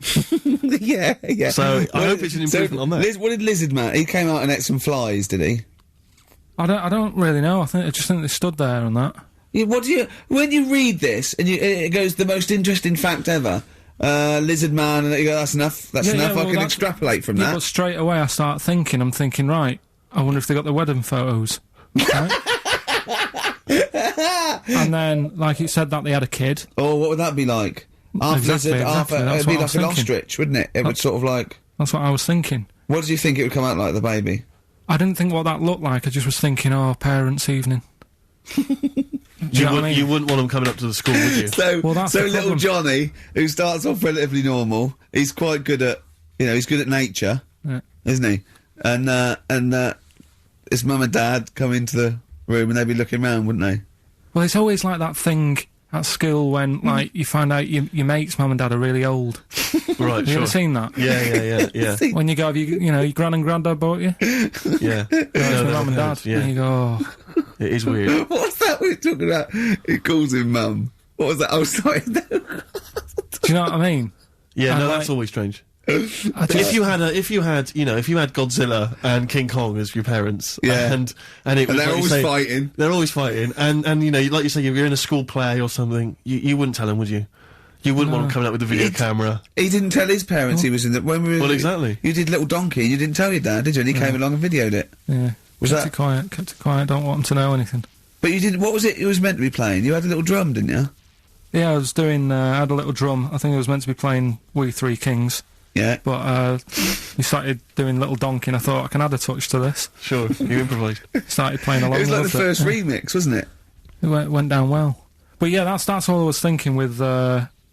yeah. So I hope it's an improvement on that. What did Lizard Man? He came out and ate some flies, did he? I don't really know. I just think they stood there on that. Yeah, when you read this and it goes the most interesting fact ever, Lizard Man, and you go, that's enough. That's enough. I can extrapolate from that. But straight away I start thinking. I'm thinking, right. I wonder if they got the wedding photos. Right? And then, like it said that they had a kid. Oh, what would that be like? Half Exactly, lizard, exactly, half. that's It'd be what I like was an thinking. ostrich, wouldn't it? It would sort of like. That's what I was thinking. What did you think it would come out like, the baby? I didn't think what that looked like. I just was thinking, parents' evening. You wouldn't want them coming up to the school, would you? So Well, that's the little problem. Johnny, who starts off relatively normal, he's quite good at, he's good at nature, Yeah. isn't he? And his mum and dad come into the room and they'd be looking round, wouldn't they? Well, it's always like that thing at school when, like, you find out your mate's mum and dad are really old. Right, Have you ever seen that? Yeah. When you go, your gran and granddad bought you? Yeah. It's my mum and dad. Yeah. And you go, It is weird. What's that we're talking about? He calls him mum. What was that? Oh, sorry. Oh, do you know what I mean? Yeah, And no, like- that's always strange. If you had Godzilla and King Kong as your parents, Yeah. and it was they're like you always say, fighting. They're always fighting, and you know, like you say, if you're in a school play or something, you wouldn't tell them, would you? You wouldn't want them coming out with a video camera. He didn't tell his parents he was in the... When we were... Well, exactly. You did Little Donkey, and you didn't tell your dad, did you? And he came along and videoed it. Yeah. Was kept that... Kept it quiet, don't want them to know anything. But you didn't... What was it was meant to be playing? You had a little drum, didn't you? Yeah, I was doing, I had a little drum. I think I was meant to be playing We Three Kings. Yeah. But, he started doing Little Donkey, and I thought, I can add a touch to this. Sure, you improvised. Started playing along. It was like the loved first yeah. remix, wasn't it? It went down well. But yeah, that's all I was thinking with,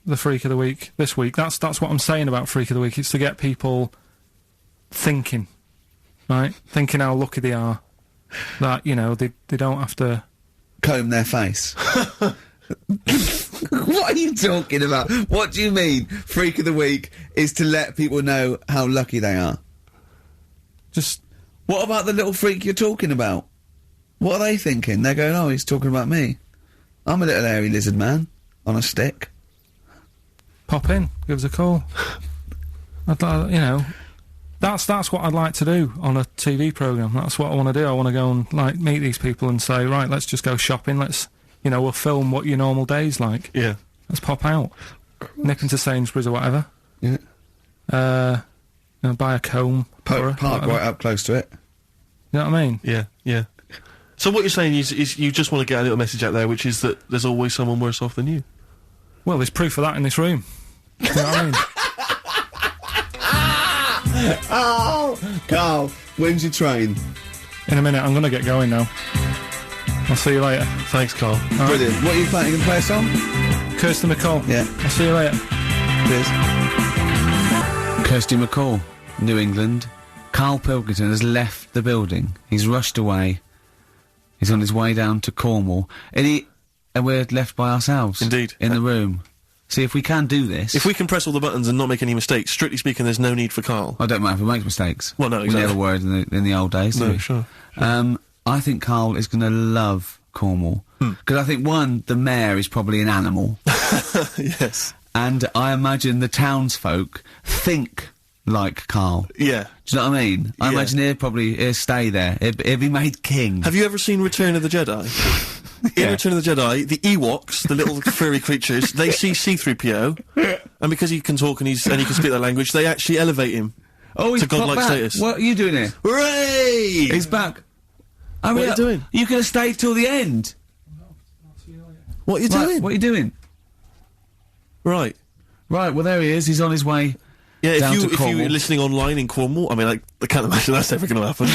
the Freak of the Week this week. That's what I'm saying about Freak of the Week. It's to get people thinking, right? Thinking how lucky they are. That, you know, they don't have to... Comb their face. What are you talking about? What do you mean, Freak of the Week is to let people know how lucky they are? Just... What about the little freak you're talking about? What are they thinking? They're going, oh, he's talking about me. I'm a little hairy lizard man on a stick. Pop in, give us a call. I'd like, you know, that's what I'd like to do on a TV programme. That's what I want to do. I want to go and, like, meet these people and say, right, let's just go shopping, you know, we'll film what your normal day's like. Yeah. Let's pop out. Nip into Sainsbury's or whatever. Yeah. You know, buy a comb. Park right up close to it. You know what I mean? Yeah, yeah. So what you're saying is you just want to get a little message out there, which is that there's always someone worse off than you. Well, there's proof of that in this room. You know what I mean? Oh, Carl, when's your train? In a minute, I'm gonna get going now. I'll see you later. Thanks, Carl. Brilliant. What are you playing? You gonna play a song? Kirsty McCall. Yeah. I'll see you later. Cheers. Kirsty McCall, New England. Karl Pilkington has left the building. He's rushed away. He's on his way down to Cornwall. And we're left by ourselves. Indeed. In the room. See, if we can do this... If we can press all the buttons and not make any mistakes, strictly speaking, there's no need for Karl. I don't mind if we make mistakes. Well, no, exactly. We never were in the old days, No, did we? sure. I think Karl is going to love Cornwall. Because I think, one, the mayor is probably an animal. Yes. And I imagine the townsfolk think like Karl. Yeah. Do you know what I mean? I imagine he'll stay there. He'll be made king. Have you ever seen Return of the Jedi? In Return of the Jedi, the Ewoks, the little furry creatures, they see C-3PO, and because he can talk and he can speak their language, they actually elevate him he's to godlike back. status. What are you doing here? Hooray! He's back. What are you doing? You could have stayed till the end. What are you doing? What are you doing? Right. Right, well there he is. He's on his way. Yeah, if down to you're Cornwall. listening online in Cornwall, I mean, I can't imagine that's ever going to happen.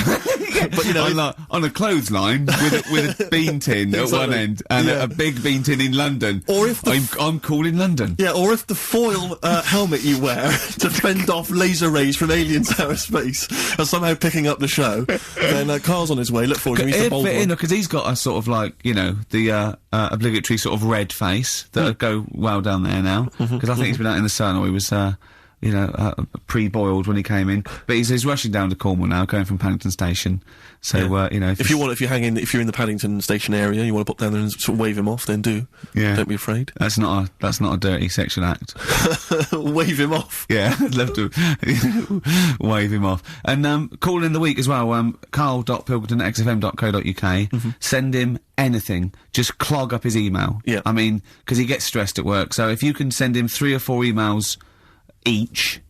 But, you know... on a clothesline with a bean tin at one end and a big bean tin in London. Or if I'm cool in London. Yeah, or if the foil helmet you wear to fend off laser rays from aliens out of space are somehow picking up the show, then Carl's on his way. Look forward to meet the bold one. Because he's got a sort of like, you know, the obligatory sort of red face that would go well down there now. Because I think he's been out in the sun, or he was... pre-boiled when he came in, but he's rushing down to Cornwall now, going from Paddington Station. So you know, if you're in the Paddington Station area, you want to pop down there and sort of wave him off, then do. Yeah. Don't be afraid. That's not a dirty sexual act. Wave him off. Yeah, I'd love to wave him off. And call in the week as well. Karl.pilkington@xfm.co.uk. Send him anything. Just clog up his email. Yeah. I mean, because he gets stressed at work. So if you can send him 3 or 4 emails each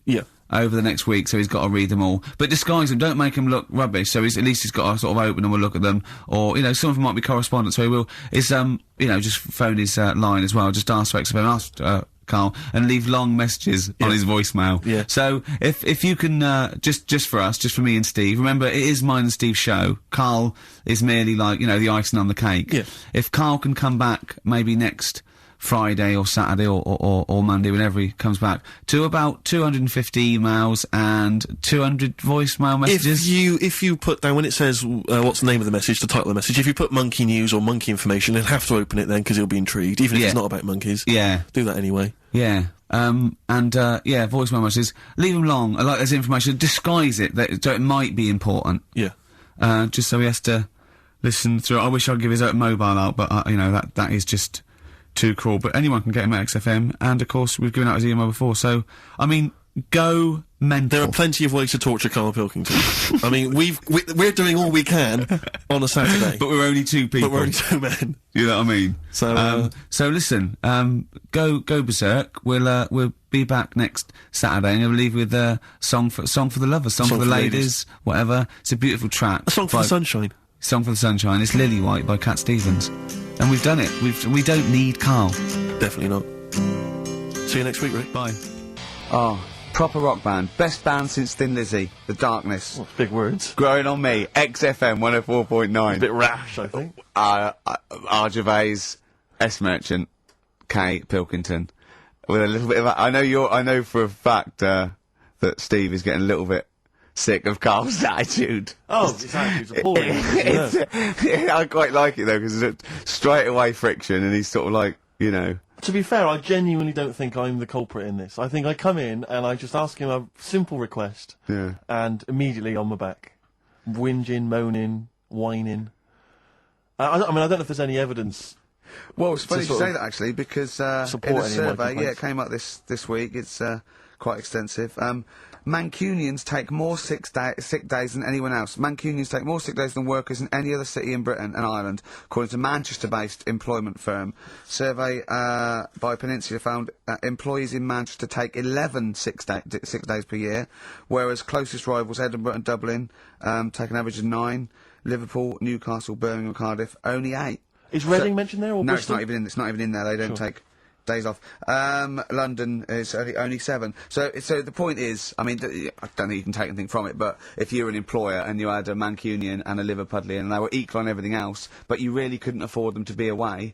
over the next week, so he's got to read them all, but disguise them, don't make them look rubbish, so at least he's got to sort of open them and look at them, or you know, some of them might be correspondence, so he will you know, just phone his line as well, just ask for XFM, ask Karl, and leave long messages on his voicemail. Yeah. So if you can just for us, just for me and Steve, remember it is mine and Steve's show. Karl is merely like, you know, the icing on the cake. Yeah. If Karl can come back maybe next Friday or Saturday or Monday, whenever he comes back, to about 250 emails and 200 voicemail messages. If you put down, when it says what's the name of the message, the title of the message, if you put monkey news or monkey information, he'll have to open it then, because he'll be intrigued, even if it's not about monkeys. Yeah. Do that anyway. Yeah. Voicemail messages, leave them long, like there's information, disguise it, so it might be important. Yeah. Just so he has to listen through. I wish I'd give his mobile out, but, you know, that is just too cruel. But anyone can get him at XFM, and of course we've given out his email before, so I mean, Go mental. There are plenty of ways to torture Karl Pilkington. I mean, we're doing all we can on a Saturday. But we're only two people. But we're only two men. You know what I mean? So listen, go berserk. We'll be back next Saturday, and we'll leave with a song for the lovers, song for the ladies, whatever. It's a beautiful track. A song for the sunshine. Song for the sunshine. It's Lily White by Cat Stevens, and we've done it. We don't need Karl. Definitely not. See you next week, Rick. Bye. Oh, proper rock band. Best band since Thin Lizzy. The Darkness. Well, big words. Growing on me. XFM 104.9. A bit rash, I think. R. Gervais, S. Merchant, K. Pilkington. With a little bit of I know for a fact, that Steve is getting a little bit sick of Karl's attitude. Oh, his attitude's appalling. I quite like it though, because it's straight away friction, and he's sort of like, you know. To be fair, I genuinely don't think I'm the culprit in this. I think I come in and I just ask him a simple request, and immediately on my back. Whinging, moaning, whining. I mean, I don't know if there's any evidence. Well, it's funny you say that actually, because in a survey, it came up this week. It's quite extensive. Mancunians take more sick days than anyone else. Mancunians take more sick days than workers in any other city in Britain and Ireland, according to Manchester-based employment firm. Survey by Peninsula found employees in Manchester take 11 sick days per year, whereas closest rivals Edinburgh and Dublin take an average of 9. Liverpool, Newcastle, Birmingham, Cardiff only 8. Is Reading mentioned there, or no? Bristol? It's not even in there. They don't take days off. London is only 7. So the point is, I mean, I don't think you can take anything from it, but if you're an employer and you had a Mancunian and a Liverpudlian and they were equal on everything else, but you really couldn't afford them to be away,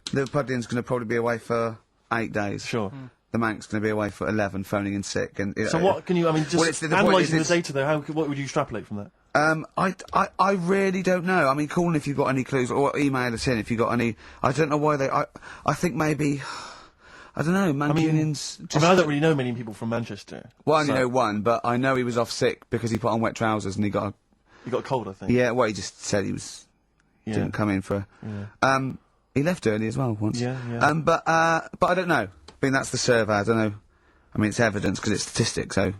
Liverpudlian's going to probably be away for 8 days. Sure. The Manc's going to be away for 11, phoning in sick. And so what can you? I mean, just analysing the data there. What would you extrapolate from that? I really don't know. I mean, call in if you've got any clues, or email us in if you've got any. I don't know why I think maybe. I don't know, Mancunians... I mean, I don't really know many people from Manchester. Well, I only know one, but I know he was off sick because he put on wet trousers and he got a cold, I think. Yeah, well, he just said he was... didn't come in for... Yeah. He left early as well once. Yeah. But I don't know. I mean, that's the survey, I don't know. I mean, it's evidence because it's statistics, so...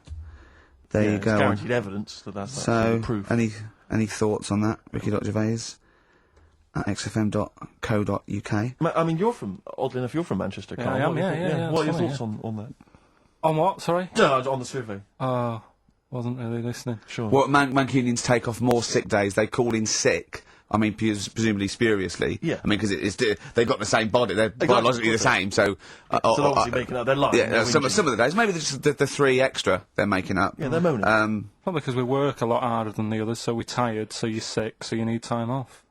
There you go. It's guaranteed evidence that's proof. Any thoughts on that, Ricky.Gervais? At xfm.co.uk. I mean, oddly enough, you're from Manchester, Karl. I am, yeah. What are your thoughts on that? On what, sorry? No, on the survey. Wasn't really listening. Sure. Well, Mancunians take off more sick days. They call in sick. I mean, presumably spuriously. Yeah. I mean, because they've got the same body. They're biologically the same, so... so they're obviously making up their life. Yeah, some of the days. Maybe just the 3 extra they're making up. Yeah, they're moaning. Probably because we work a lot harder than the others, so we're tired, so you're sick, so you need time off.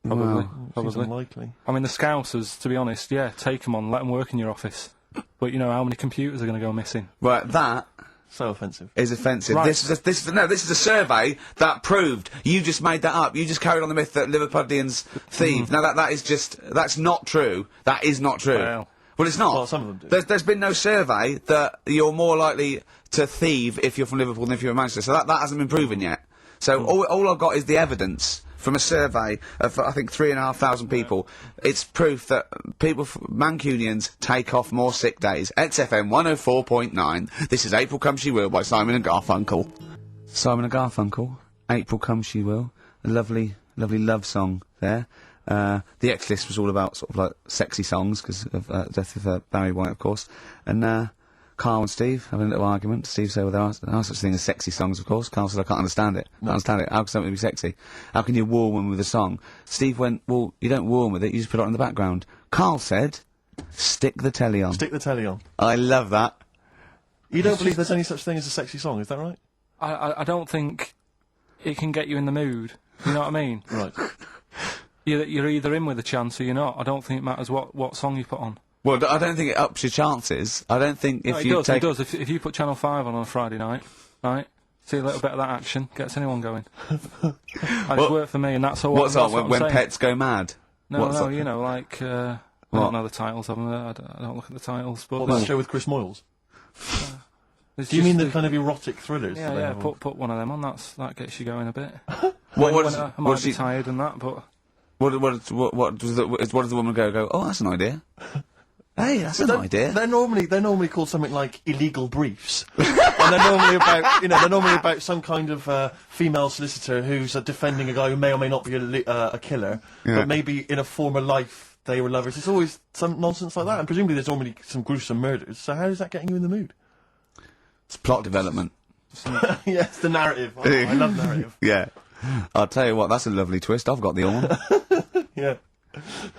Probably. Seems unlikely. I mean, the Scousers, to be honest, take them on, let them work in your office. But you know how many computers are going to go missing? Right, that... So offensive. Is offensive. Right. This is a survey that proved. You just made that up. You just carried on the myth that Liverpudlians thieve. Now that's not true. That is not true. Well, it's not. Well, some of them do. There's been no survey that you're more likely to thieve if you're from Liverpool than if you're from Manchester. So that hasn't been proven yet. So all I've got is the evidence from a survey of, I think, 3,500 people. It's proof that Mancunians take off more sick days. XFM 104.9. This is April Come She Will by Simon and Garfunkel. Simon and Garfunkel, April Come She Will. A lovely, lovely love song there. The X-List was all about sort of like sexy songs because of death of Barry White, of course. And Karl and Steve having a little argument. Steve said, well, there are such things as sexy songs, of course. Karl said, I can't understand it. How can something be sexy? How can you woo one with a song? Steve went, well, you don't woo one with it, you just put it on the background. Karl said, stick the telly on. Stick the telly on. I love that. You don't believe there's any such thing as a sexy song, is that right? I don't think it can get you in the mood. You know what I mean? Right. You're either in with a chance or you're not. I don't think it matters what song you put on. Well, I don't think it ups your chances. I don't think if it does. If you put Channel 5 on a Friday night, right, see a little bit of that action, gets anyone going. It's worked for me, and that's all. What's on when saying. Pets go mad? No, you know, like, I don't know the titles of them, I don't look at the titles, but... What, that show with Chris Moyles? Do you mean the kind of erotic thrillers? Yeah, put one of them on, that gets you going a bit. I might be tired and that, but... What does the woman go, oh, that's an idea? Hey, that's an idea. They're normally called something like illegal briefs, and they're normally about some kind of female solicitor who's defending a guy who may or may not be a killer, but maybe in a former life they were lovers. It's always some nonsense like that, and presumably there's normally some gruesome murders. So how is that getting you in the mood? It's plot development. Yeah, it's the narrative. Oh, I love narrative. Yeah. I'll tell you what, that's a lovely twist. I've got the horn. Yeah.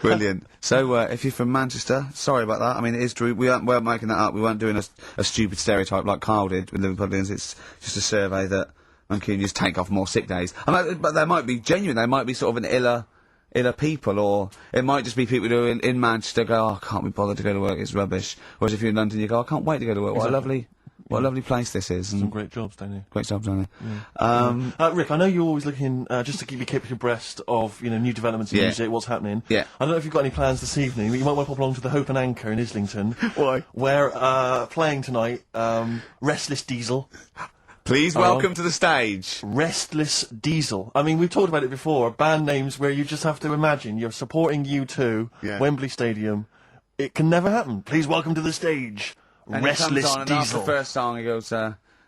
Brilliant. So, if you're from Manchester, sorry about that. I mean, it is true. We weren't making that up. We weren't doing a stupid stereotype like Karl did with Liverpudlians. It's just a survey that Mancunians take off more sick days. But they might be genuine. They might be sort of an iller people, or it might just be people who are in Manchester go, oh, I can't be bothered to go to work, it's rubbish. Whereas if you're in London, you go, I can't wait to go to work. Exactly. What a lovely place this is. Some great jobs down here. Great jobs down here. Rick, I know you're always looking, just to keep you kept abreast of, new developments in music, what's happening. Yeah. I don't know if you've got any plans this evening, but you might want to pop along to the Hope and Anchor in Islington. Why? Where, playing tonight, Restless Diesel. Please welcome to the stage. Restless Diesel. I mean, we've talked about it before, band names where you just have to imagine you're supporting U2, Wembley Stadium. It can never happen. Please welcome to the stage. And Restless he comes on, Diesel. And after the first song, he goes,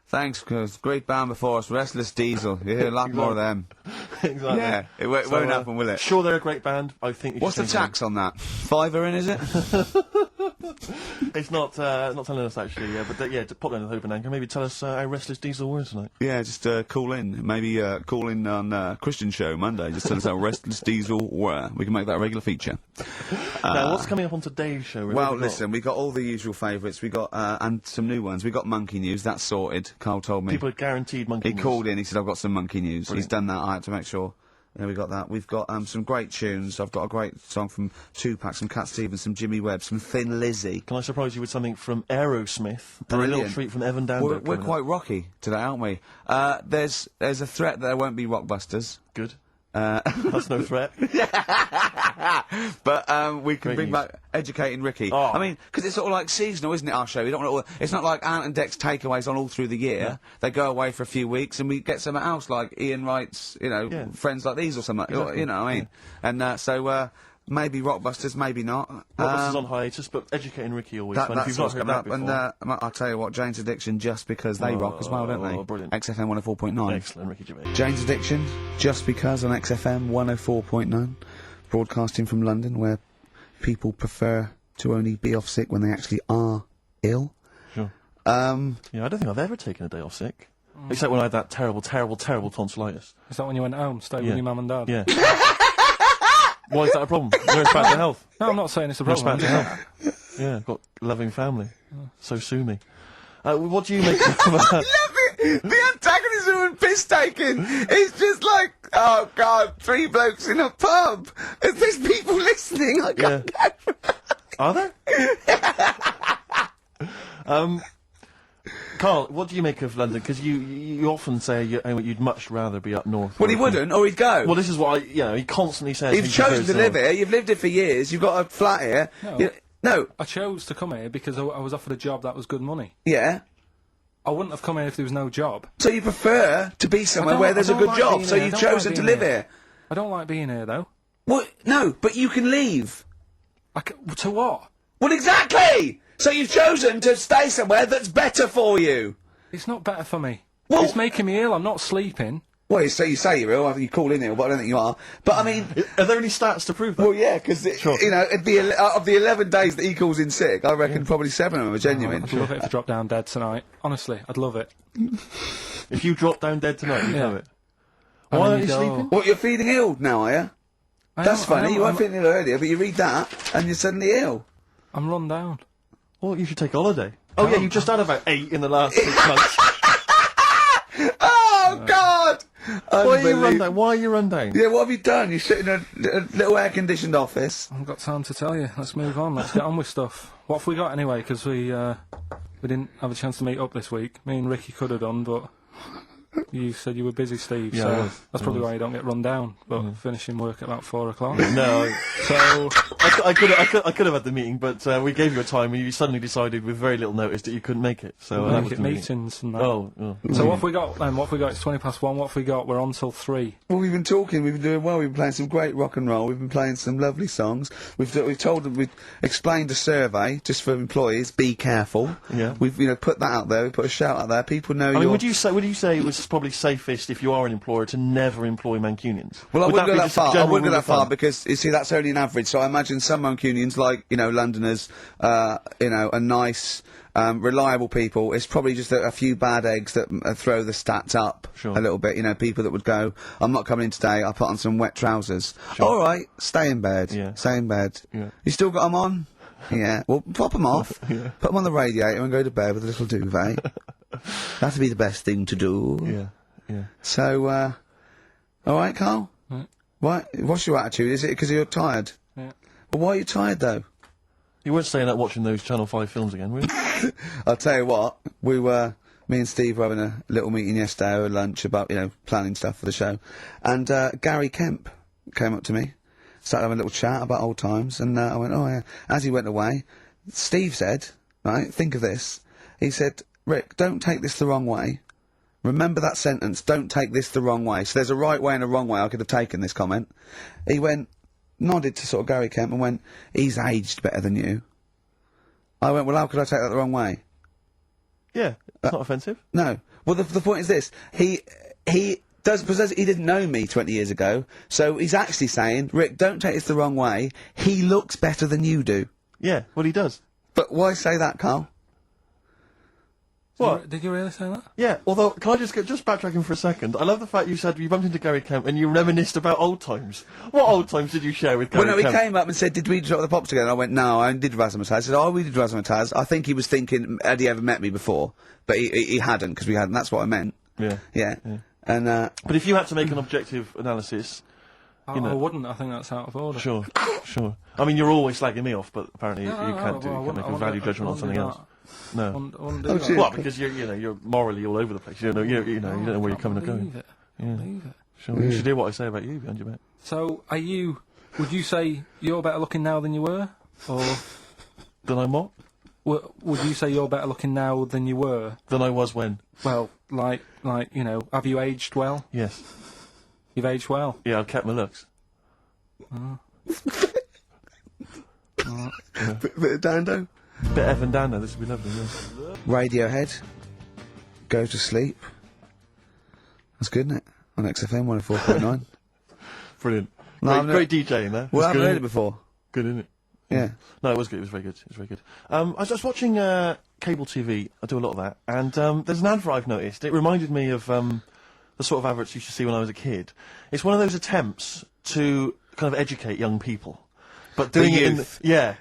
thanks, cause great band before us, Restless Diesel. You hear a lot more of them. Exactly. Yeah, it won't happen, will it? Sure, they're a great band. I think. What's the tax on that? £5 in, is it? It's not telling us actually. Yeah, but pop down to the Hope and Anchor. Maybe tell us how Restless Diesel were tonight. Yeah, just call in. Maybe call in on Christian Show Monday. Just tell us how Restless Diesel were. We can make that a regular feature. Now, what's coming up on today's show? Well, listen, we got all the usual favourites. We got and some new ones. We got Monkey News. That's sorted. Carl told me. People are guaranteed Monkey News. He called in. He said, "I've got some Monkey News." Brilliant. He's done that. I had to make sure. Yeah, we got that. We've got some great tunes. I've got a great song from Tupac, some Cat Stevens, some Jimmy Webb, some Thin Lizzy. Can I surprise you with something from Aerosmith? Brilliant. And a little treat from Evan Dando. We're quite rocky today, aren't we? There's a threat that there won't be Rockbusters. Good. That's no threat. But we can Great bring news. back Educating Ricky. Oh. I mean, because it's sort of like seasonal, isn't it, our show? We don't want it's not like Ant and Dec's takeaways on all through the year. Yeah. They go away for a few weeks and we get something else, like Ian Wright's, Friends Like These or something. Exactly. You know what I mean? And so maybe Rockbusters, maybe not. Rockbusters on hiatus, but Educating Ricky always fun. If That's you've not what's heard coming that up. before. And I'll tell you what, Jane's Addiction, just because they rock as well, don't they? Brilliant. XFM 104.9. Excellent, Ricky Gervais. Jane's Addiction, just because on XFM 104.9, broadcasting from London, where people prefer to only be off sick when they actually are ill. Sure. Yeah, I don't think I've ever taken a day off sick. Except when I had that terrible tonsillitis. Is that when you went home, stayed with your mum and dad? Yeah. Why is that a problem? Nurse back to health. No, I'm not saying it's a Nurse problem. back to health. Yeah, I've got a loving family. So sue me. What do you make of Love it! The antagonism and piss taking is just like, oh god, 3 blokes in a pub. If there's people listening, I can't Are there? Karl, what do you make of London? Because you often say you'd much rather be up north. Well, he wouldn't, or he'd go. Well, this is what he constantly says. You've chosen to live here, you've lived here for years, you've got a flat here. No. No. I chose to come here because I was offered a job that was good money. Yeah. I wouldn't have come here if there was no job. So you prefer to be somewhere where there's a good job, so you've chosen to live here. I don't like being here, though. Well, no, but you can leave. To what? Well, exactly! So you've chosen to stay somewhere that's better for you. It's not better for me. Well, it's making me ill. I'm not sleeping. Well, so you say you're ill, I think you call in ill, but I don't think you are. But I mean... Are there any stats to prove that? Well, yeah, because, Sure. of the 11 days that he calls in sick, I reckon probably 7 of them are genuine. I'd love it if I dropped down dead tonight. Honestly, I'd love it. If you drop down dead tonight, you'd have it. And Why then aren't you you go- sleeping? What, you're feeling ill now, are you? That's funny, you weren't feeling ill earlier, but you read that, and you're suddenly ill. I'm run down. Well, you should take a holiday. Oh, yeah, you just had about 8 in the last 6 months. Oh, God! Why are you run down? Why are you run down? Yeah, what have you done? You sit in a little air-conditioned office. I haven't got time to tell you. Let's move on. Let's get on with stuff. What have we got anyway? Because we didn't have a chance to meet up this week. Me and Ricky could have done, but You said you were busy, Steve, Yeah, so I was. that's probably why you don't get run down, but finishing work at about 4 o'clock. No, So, I could have had the meeting, but we gave you a time, and you suddenly decided with very little notice that you couldn't make it. So that make was it the meeting. meetings and that. Oh. So what have we got then? What have we got? It's 1:20. What have we got? We're on till 3. Well, we've been talking, we've been doing well, we've been playing some great rock and roll, we've been playing some lovely songs, we've told them, we've explained a survey, just for employees, be careful. Yeah. We've, put that out there, we put a shout out there, people know I you're... mean, would you say it was probably safest if you are an employer to never employ Mancunians? Well, I Would wouldn't go be that just a far. I general wouldn't go rule that of far thumb? because you see that's only an average. So I imagine some Mancunians, like Londoners, are nice, reliable people. It's probably just a few bad eggs that throw the stats up Sure. a little bit. People that would go, I'm not coming in today. I'll put on some wet trousers. Sure. All right, stay in bed. Yeah. Stay in bed. Yeah. You still got them on? Yeah. Well, pop them off. Yeah. Put them on the radiator and go to bed with a little duvet. That'd be the best thing to do. Yeah. So, all right, Karl. What? What's your attitude? Is it because you're tired? Yeah. Well, why are you tired though? You weren't staying up watching those Channel 5 films again, were you? I'll tell you what. Me and Steve were having a little meeting yesterday over lunch about planning stuff for the show, and Gary Kemp came up to me, started having a little chat about old times, and I went, oh yeah. As he went away, Steve said, right, think of this. He said, Rick, don't take this the wrong way. Remember that sentence, don't take this the wrong way. So there's a right way and a wrong way I could have taken this comment. He nodded to sort of Gary Kemp and went, he's aged better than you. I went, well, how could I take that the wrong way? Yeah, it's not offensive. No. Well, the point is this. He because he didn't know me 20 years ago, so he's actually saying, Rick, don't take this the wrong way. He looks better than you do. Yeah, well, he does. But why say that, Karl? What? Did you really say that? Yeah, although, can I just backtracking for a second? I love the fact you said you bumped into Gary Kemp and you reminisced about old times. What old times did you share with Gary Well, no, Kemp? he came up and said, did we drop the pops together? And I went, no, I did Razzmatazz. I said, oh, we did Razzmatazz. I think he was thinking, had he ever met me before? But he hadn't, because we hadn't. That's what I meant. Yeah. Yeah. And, But if you had to make an objective analysis... I wouldn't. I think that's out of order. Sure. I mean, you're always slagging me off, but apparently you can't well, make a value judgment on something else. No. I wouldn't do Oh, that. dear. Well, because you're morally all over the place. You don't know, you don't know where you're coming or going. Believe it. Yeah. Believe it. Sure. You should hear what I say about you behind your back. So, would you say you're better looking now than you were? Or Then I'm what? would you say you're better looking now than you were? Than I was when? Well, have you aged well? Yes. You've aged well. Yeah, I've kept my looks. bit of Dando. Bit Evan Dando, this would be lovely, yeah. Radiohead. Go to sleep. That's good, isn't it? On XFM 104.9. Brilliant. No, I've Great DJing there. Well, I haven't good, heard it before. Good, isn't it? Yeah. No, it was good. It was very good. It was very good. I was just watching cable TV. I do a lot of that, and there's an advert I've noticed. It reminded me of the sort of adverts you used to see when I was a kid. It's one of those attempts to kind of educate young people, but doing it in youth. yeah.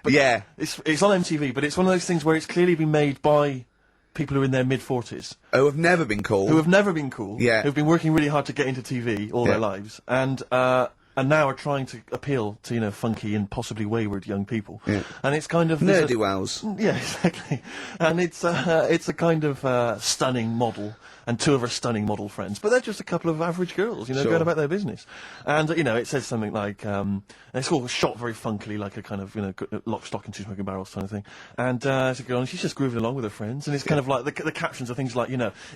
It's on MTV, but it's one of those things where it's clearly been made by people who are in their mid-40s. who have never been cool. Who have never been cool. Yeah. Who've been working really hard to get into TV all their lives, and now are trying to appeal to, funky and possibly wayward young people. Yeah. And it's kind of... Nerdy wells. Yeah, exactly. And it's a kind of stunning model, and two of her stunning model friends. But they're just a couple of average girls, Sure. going about their business. And, it says something like, and it's all shot very funkily, like a kind of, lock, stock and two smoking barrels kind of thing. And it's a girl, and she's just grooving along with her friends. And it's kind of like, the captions are things like,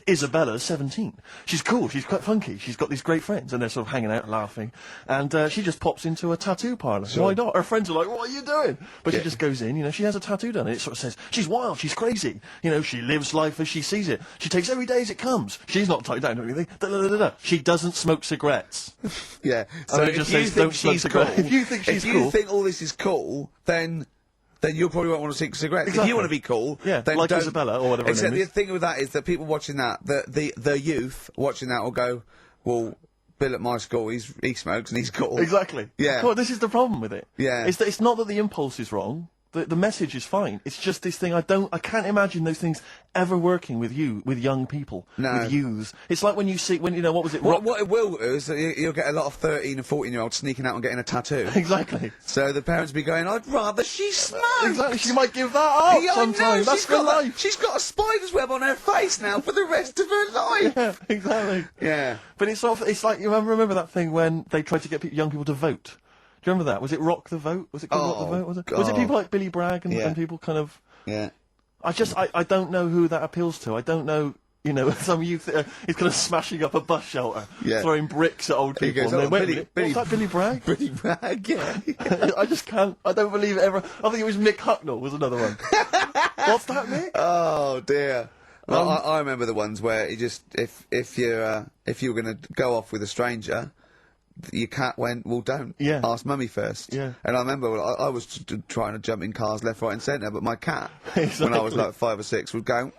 Isabella's 17. She's cool, she's quite funky, she's got these great friends. And they're sort of hanging out and laughing. And she just pops into a tattoo parlour. Sure. Why not? Her friends are like, what are you doing? But she just goes in, she has a tattoo done, and it sort of says, she's wild, she's crazy. She lives life as she sees it. She takes every day as it comes. She's not tied down or anything. She doesn't smoke cigarettes. Yeah. So it just says, don't smoke cigarettes. If you think she's if cool... you think all this is cool, then you probably won't want to smoke cigarettes. Exactly. If you want to be cool, Yeah, then like don't. Isabella or whatever her Except name the is. thing with that is that people watching that, the youth watching that will go, well, Bill at my school, he smokes and he's cool. Exactly. Yeah. Well, this is the problem with it. Yeah. It's not that the impulse is wrong. The message is fine. It's just this thing. I can't imagine those things ever working with young people, No. with youths. It's like when you know, what was it? What it will do is that you'll get a lot of 13 and 14-year-olds sneaking out and getting a tattoo. Exactly. So the parents will be going, I'd rather she smoked. Exactly. She might give that up Yeah, I know, sometime. That's for life. She's got a spider's web on her face now for the rest of her life. Yeah, exactly. Yeah. But it's like you remember that thing when they tried to get young people to vote. Do you remember that? Was it Rock the Vote? Was it called Rock the Vote? Was it people like Billy Bragg and people kind of? Yeah. I don't know who that appeals to. I don't know. You know, some youth is kind of smashing up a bus shelter, throwing bricks at old people. goes, and "Oh, then, wait a Billy- minute, Billy- what's that, Billy Bragg? Billy Bragg, yeah. I just can't. I don't believe it ever. I think it was Mick Hucknall was another one. What's that, Mick? Oh dear. Well, I remember the ones where you just if you were going to go off with a stranger, your cat went, well, don't. Yeah. Ask mummy first. Yeah. And I remember I was trying to jump in cars left, right, and centre, but my cat, Exactly. when I was like 5 or 6, would go.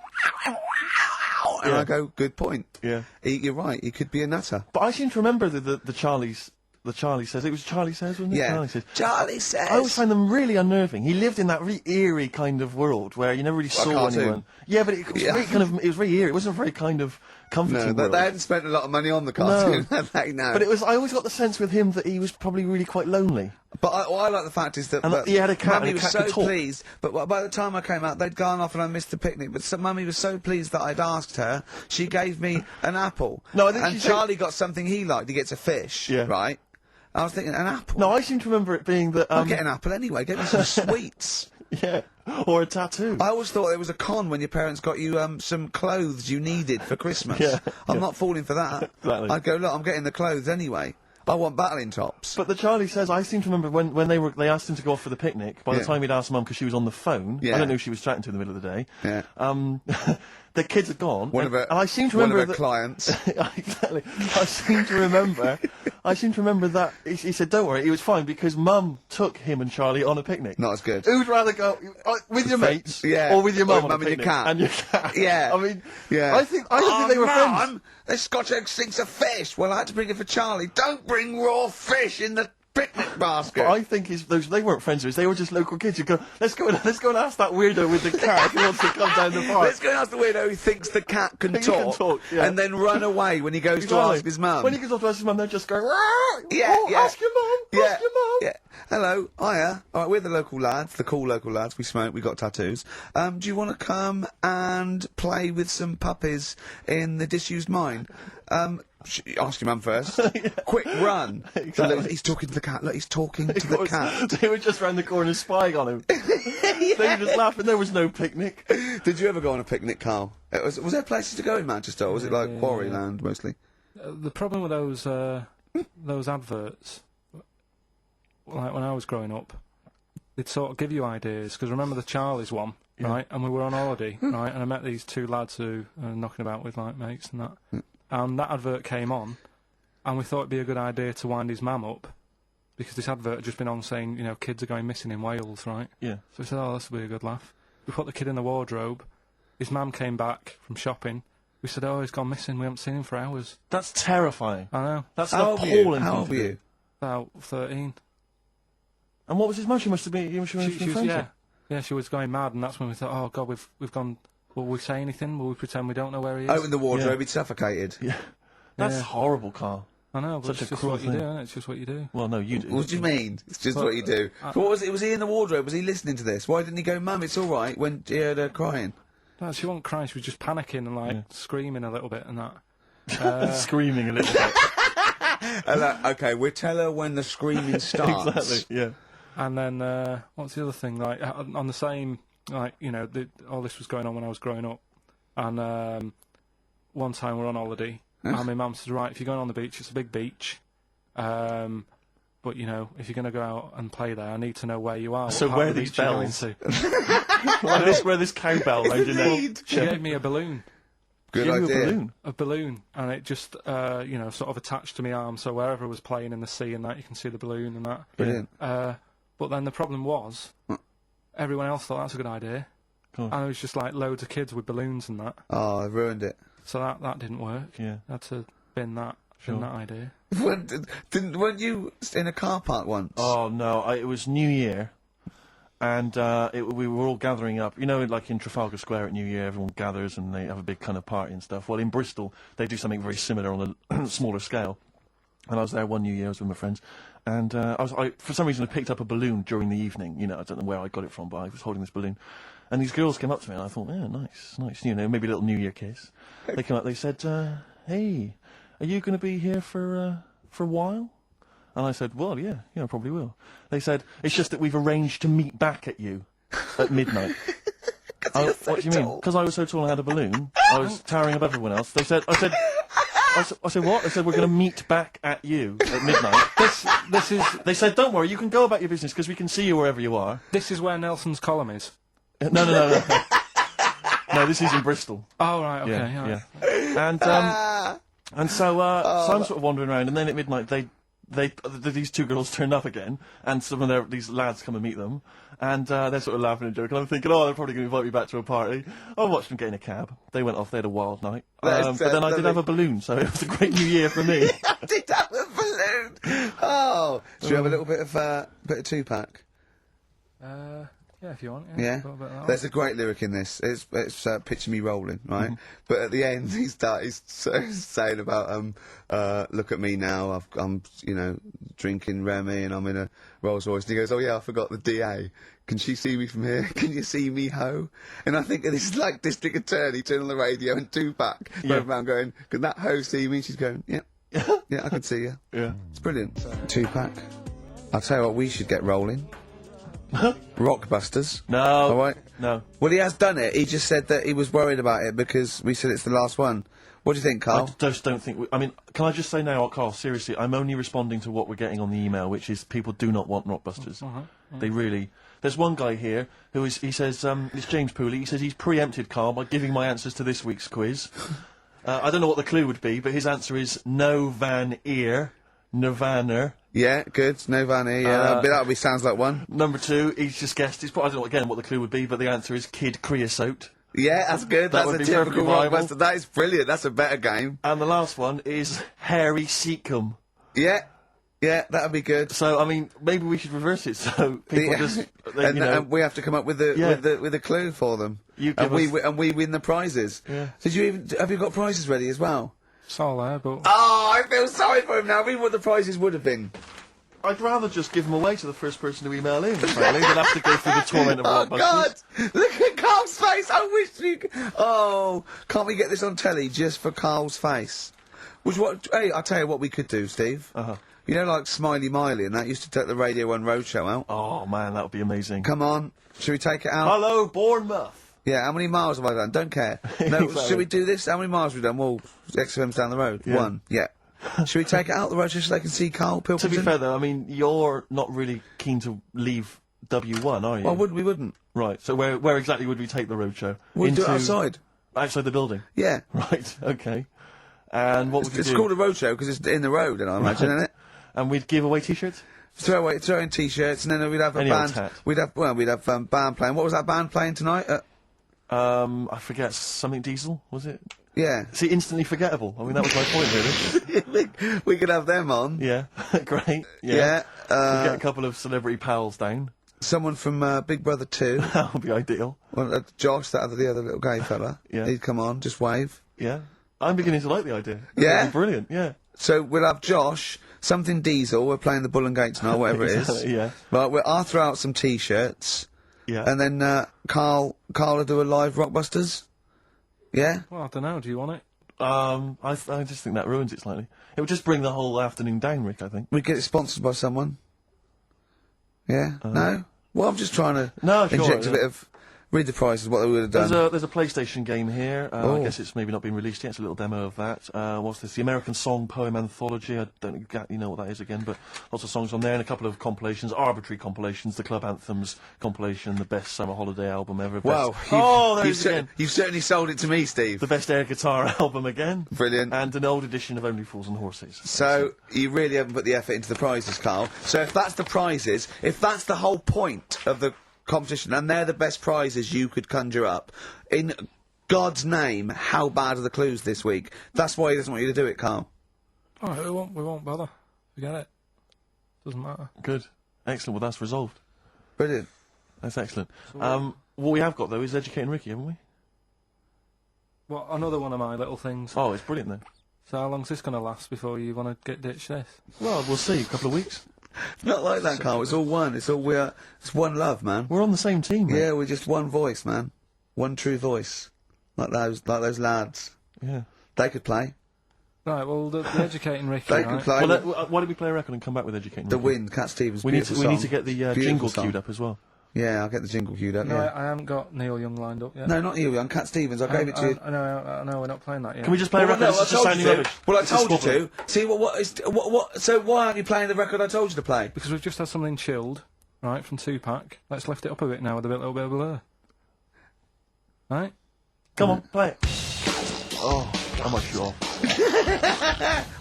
And I go, good point. Yeah. You're right. He could be a nutter. But I seem to remember the Charlie's. The Charlie Says. It was Charlie Says, wasn't it? Yeah. Charlie Says. Charlie Says. I always find them really unnerving. He lived in that really eerie kind of world where you never really saw cartoon. anyone. Yeah, but it was very kind of. It was very eerie. It wasn't very kind of comforting. No, world. they hadn't spent a lot of money on the cartoon, had they? No. But it was. I always got the sense with him that he was probably really quite lonely. But I like the fact is that, And he had a cat, Mummy and a was cat so could talk. pleased. But by the time I came out, they'd gone off and I missed the picnic. But Mummy was so pleased that I'd asked her. She gave me an apple. No, I think and she said- Charlie got something he liked. He gets a fish. Yeah. Right. I was thinking an apple. No, I seem to remember it being that. I'll get an apple anyway. Get me some sweets. Yeah, or a tattoo. I always thought there was a con when your parents got you some clothes you needed for Christmas. Yeah, I'm not falling for that. Exactly. I'd go, look, I'm getting the clothes anyway. I want battling tops. But the Charlie Says, I seem to remember when they asked him to go off for the picnic. By the Yeah. time he'd asked Mum because she was on the phone, Yeah. I don't know who she was chatting to in the middle of the day. Yeah. The kids had gone. One and, of her, and I seem to one remember of her clients. Exactly. I seem to remember that he said, "Don't worry, it was fine because Mum took him and Charlie on a picnic." Not as good. Who'd rather go with your mates, Yeah. or with your mum Or on a mum and your picnic? cat. And your cat. Yeah. I mean, Yeah. I don't think they were friends. Mum, this Scotch egg stinks of fish. Well, I had to bring it for Charlie. Don't bring raw fish in the picnic basket. But I think they weren't friends with us. They were just local kids who go, let's go and ask that weirdo with the cat if he wants to come down the park. Let's go and ask the weirdo who thinks the cat can He can talk, talk, yeah. and then run away when he goes to ask his mum. When he goes off to ask his mum, they're just going, Yeah, yeah. ask your mum, ask your mum. Yeah. Hello, hiya. Alright, we're the local lads, the cool local lads. We smoke, we got tattoos. Do you want to come and play with some puppies in the disused mine? Ask your mum first. Quick run. Exactly. Look, he's talking to the cat. Look, he's talking to the cat. They were just round the corner spying on him. They were just laughing. There was no picnic. Did you ever go on a picnic, Karl? Was there places to go in Manchester, or was it like Quarryland mostly? The problem with those adverts, like when I was growing up, they'd sort of give you ideas, because remember the Charlie's one, right? And we were on holiday, right? And I met these two lads who are knocking about with like mates and that. And that advert came on, and we thought it'd be a good idea to wind his mum up, because this advert had just been on saying, you know, kids are going missing in Wales, right? Yeah. So we said, oh, this will be a good laugh. We put the kid in the wardrobe. His mum came back from shopping. We said, oh, he's gone missing. We haven't seen him for hours. That's terrifying. I know. That's How an old were you? appalling How thing old to were do. you? About 13. And what was his mum? She must have been. She She was, yeah, she was going mad, and that's when we thought, oh God, we've gone. Will we say anything? Will we pretend we don't know where he is? Open the wardrobe, Yeah. he'd suffocated. Yeah. That's Yeah. horrible, Carl. I know, but Such a it's just cruel what you thing. do, isn't it? It's just what you do. Well, no, you do. What do you mean? It's just Well, what you do. But what was it? Was he in the wardrobe? Was he listening to this? Why didn't he go, Mum, it's all right, when he heard her crying? No, she wasn't crying. She was just panicking and like screaming a little bit and that. Screaming a little bit. Okay, we'll tell her when the screaming starts. Exactly. Yeah. And then what's the other thing? Like on the same, like you know, all this was going on when I was growing up, and one time we're on holiday, and my mum said, right, if you're going on the beach, it's a big beach, but you know, if you're going to go out and play there, I need to know where you are. So what part where of the these beach you're going bells? to. Where this cowbell round your neck. She gave me a balloon. Good Give you a idea. balloon. A balloon, and it just, you know, sort of attached to my arm, so wherever I was playing in the sea and that, you can see the balloon and that. Brilliant. But then the problem was, everyone else thought that's a good idea, Cool. and it was just like loads of kids with balloons and that, Oh, I've ruined it. so that didn't work. Yeah. I had to bin that idea. Weren't you in a car park once? Oh no! It was New Year, and we were all gathering up. You know, like in Trafalgar Square at New Year, everyone gathers and they have a big kind of party and stuff. Well, in Bristol, they do something very similar on a smaller scale. And I was there one New Year, I was with my friends, and for some reason I picked up a balloon during the evening. You know, I don't know where I got it from, but I was holding this balloon. And these girls came up to me and I thought, yeah, nice, you know, maybe a little New Year kiss. They came up, they said, hey, are you going to be here for a while? And I said, well, yeah, I probably will. They said, it's just that we've arranged to meet back at you at midnight. What do you mean? Because I was so tall and had a balloon, I was towering above everyone else. I said, what? They said, we're going to meet back at you at midnight. They said, don't worry, you can go about your business, because we can see you wherever you are. This is where Nelson's column is. No. No, this is in Bristol. Oh, right, okay, yeah. And so I'm sort of wandering around, and then at midnight, these two girls turn up again, and some of these lads come and meet them, and they're sort of laughing and joking. I'm thinking, they're probably going to invite me back to a party. I watched them get in a cab. They went off. They had a wild night. But then I did have a balloon, so it was a great New Year for me. I did have a balloon. Oh, should we have a little bit of two-pack? Yeah, if you want. Yeah. There's a great lyric in this. It's picture me rolling, right? But at the end, he's saying about look at me now. I'm drinking Remy and I'm in a Rolls Royce. And he goes, oh yeah, I forgot the DA. Can she see me from here? Can you see me, ho? And I think this is like District Attorney turning on the radio and Tupac going around going, can that ho see me? She's going, yeah, yeah, I can see you. Yeah, it's brilliant. Tupac. I'll tell you what, we should get rolling. Rockbusters. No. All right. No. Well, he has done it. He just said that he was worried about it because we said it's the last one. What do you think, Karl? I just don't think. I mean, can I just say now, Karl? Seriously, I'm only responding to what we're getting on the email, which is people do not want Rockbusters. They really. There's one guy here who is. He says it's James Pooley. He says he's preempted Karl by giving my answers to this week's quiz. I don't know what the clue would be, but his answer is no Van Ear, Nirvana. Yeah, good. No Van Ear. Yeah, that'll be sounds like one. Number 2, he's just guessed. I don't know again what the clue would be, but the answer is Kid Creosote. Yeah, that's good. That that's would a be typical perfectly Rockbuster. That is brilliant. That's a better game. And the last one is Harry Seacombe. Yeah. Yeah, that'd be good. So I mean, maybe we should reverse it so people and we have to come up with the clue for them. And we win the prizes. Yeah. Have you got prizes ready as well? It's all there, but oh, I feel sorry for him now. Read what the prizes would have been. I'd rather just give them away to the first person to email in, frankly, than have to go through the torment of Oh Rockbusters. God! Look at Karl's face. I wish you. Oh, can't we get this on telly just for Karl's face? Hey, I'll tell you what we could do, Steve. You know, like Smiley Miley and that used to take the Radio 1 Roadshow out. Oh man, that would be amazing. Come on, should we take it out? Hello, Bournemouth. Yeah, how many miles have I done? Don't care. No, Exactly. Should we do this? How many miles have we done? Well, XFM's down the road. Yeah. 1. Yeah. Should we take it out the road just so they can see Karl Pilkington? To be fair though, I mean, you're not really keen to leave W1, are you? Well, we wouldn't. Right, so where exactly would we take the roadshow? We'd do it outside. Outside the building? Yeah. Right, okay. And what would you do? It's called a roadshow because it's in the road, I imagine, isn't it? And we'd give away t-shirts? Throw in t-shirts, and then we'd have a band. We'd have band playing. What was that band playing tonight? I forget, something Diesel, was it? Yeah. See, instantly forgettable. I mean, that was my point, really. we could have them on. Yeah, great. Yeah. We'd get a couple of celebrity pals down. Someone from Big Brother 2. That would be ideal. Well, Josh, the other little gay fella. Yeah. He'd come on, just wave. Yeah. I'm beginning to like the idea. Yeah? That'd be brilliant, yeah. So we'll have Josh, something Diesel, we're playing the Bull and Gate tonight, whatever it is. Yeah. Right, I'll throw out some t-shirts. Yeah. And then Karl will do a live Rockbusters. Yeah? well, I don't know. Do you want it? I just think that ruins it slightly. It would just bring the whole afternoon down, Rick, I think. We get it sponsored by someone. Yeah? No? Well, I'm just trying to sure, inject a bit of... Read the prizes, what they would have done. There's a PlayStation game here. I guess it's maybe not been released yet. It's a little demo of that. What's this? The American Song Poem Anthology. I don't exactly know what that is again, but lots of songs on there and a couple of compilations, arbitrary compilations, the Club Anthems compilation, the best summer holiday album ever. Wow. You've certainly sold it to me, Steve. The best air guitar album again. Brilliant. And an old edition of Only Fools and Horses. So, you really haven't put the effort into the prizes, Karl. So if that's the prizes, if that's the whole point of the competition, and they're the best prizes you could conjure up, in God's name, how bad are the clues this week? That's why he doesn't want you to do it, Karl. Alright, we won't bother. Forget it. Doesn't matter. Good. Excellent. Well, that's resolved. Brilliant. That's excellent. What we have got, though, is Educating Ricky, haven't we? Well, another one of my little things. Oh, it's brilliant, then. So how long's this going to last before you want to get ditch this? Well, we'll see. A couple of weeks. Not like that, Carl. It's all one. It's one love, man. We're on the same team, mate. Yeah, we're just one voice, man. One true voice. Like those lads. Yeah. They could play. Right, well, the Educating Ricky, They right? could play. Well, why don't we play a record and come back with Educating The Ricky? Wind, Cat Stevens. We need to beautiful song. get the Beautiful jingle song. queued up as well. Yeah, I'll get the jingle queued up. No, yeah. I haven't got Neil Young lined up yet. No, not you, young Cat Stevens. I gave it to you. I know, we're not playing that yet. Can we just play a record? no, This I is just told you sounding to. rubbish. Well, I This is told you squabbling. to. See what? So why aren't you playing the record I told you to play? Because we've just had something chilled, right, from Tupac. Let's lift it up a bit now with a little bit of blur. Right? Come on, play it. Oh, how much you off?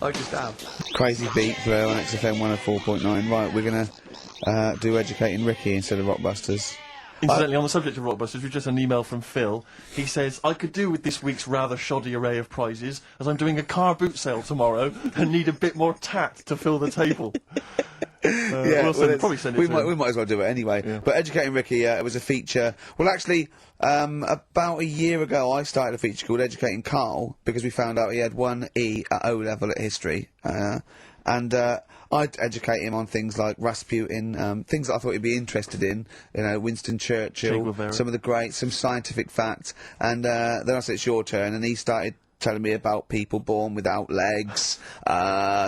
I just have. Crazy beat for on XFM 104.9. Right, we're gonna do Educating Ricky instead of Rockbusters. Incidentally, on the subject of Rockbusters, we've just had an email from Phil. He says, I could do with this week's rather shoddy array of prizes, as I'm doing a car boot sale tomorrow and need a bit more tact to fill the table. Probably send it we to might, him. we might as well do it anyway. Yeah. But Educating Ricky, it was a feature. Well, actually, about a year ago, I started a feature called Educating Karl because we found out he had 1 E at O level at history, and I'd educate him on things like Rasputin, things that I thought he'd be interested in. You know, Winston Che Churchill, Guevara. some of the greats, some scientific facts, and then I said it's your turn, and he started telling me about people born without legs.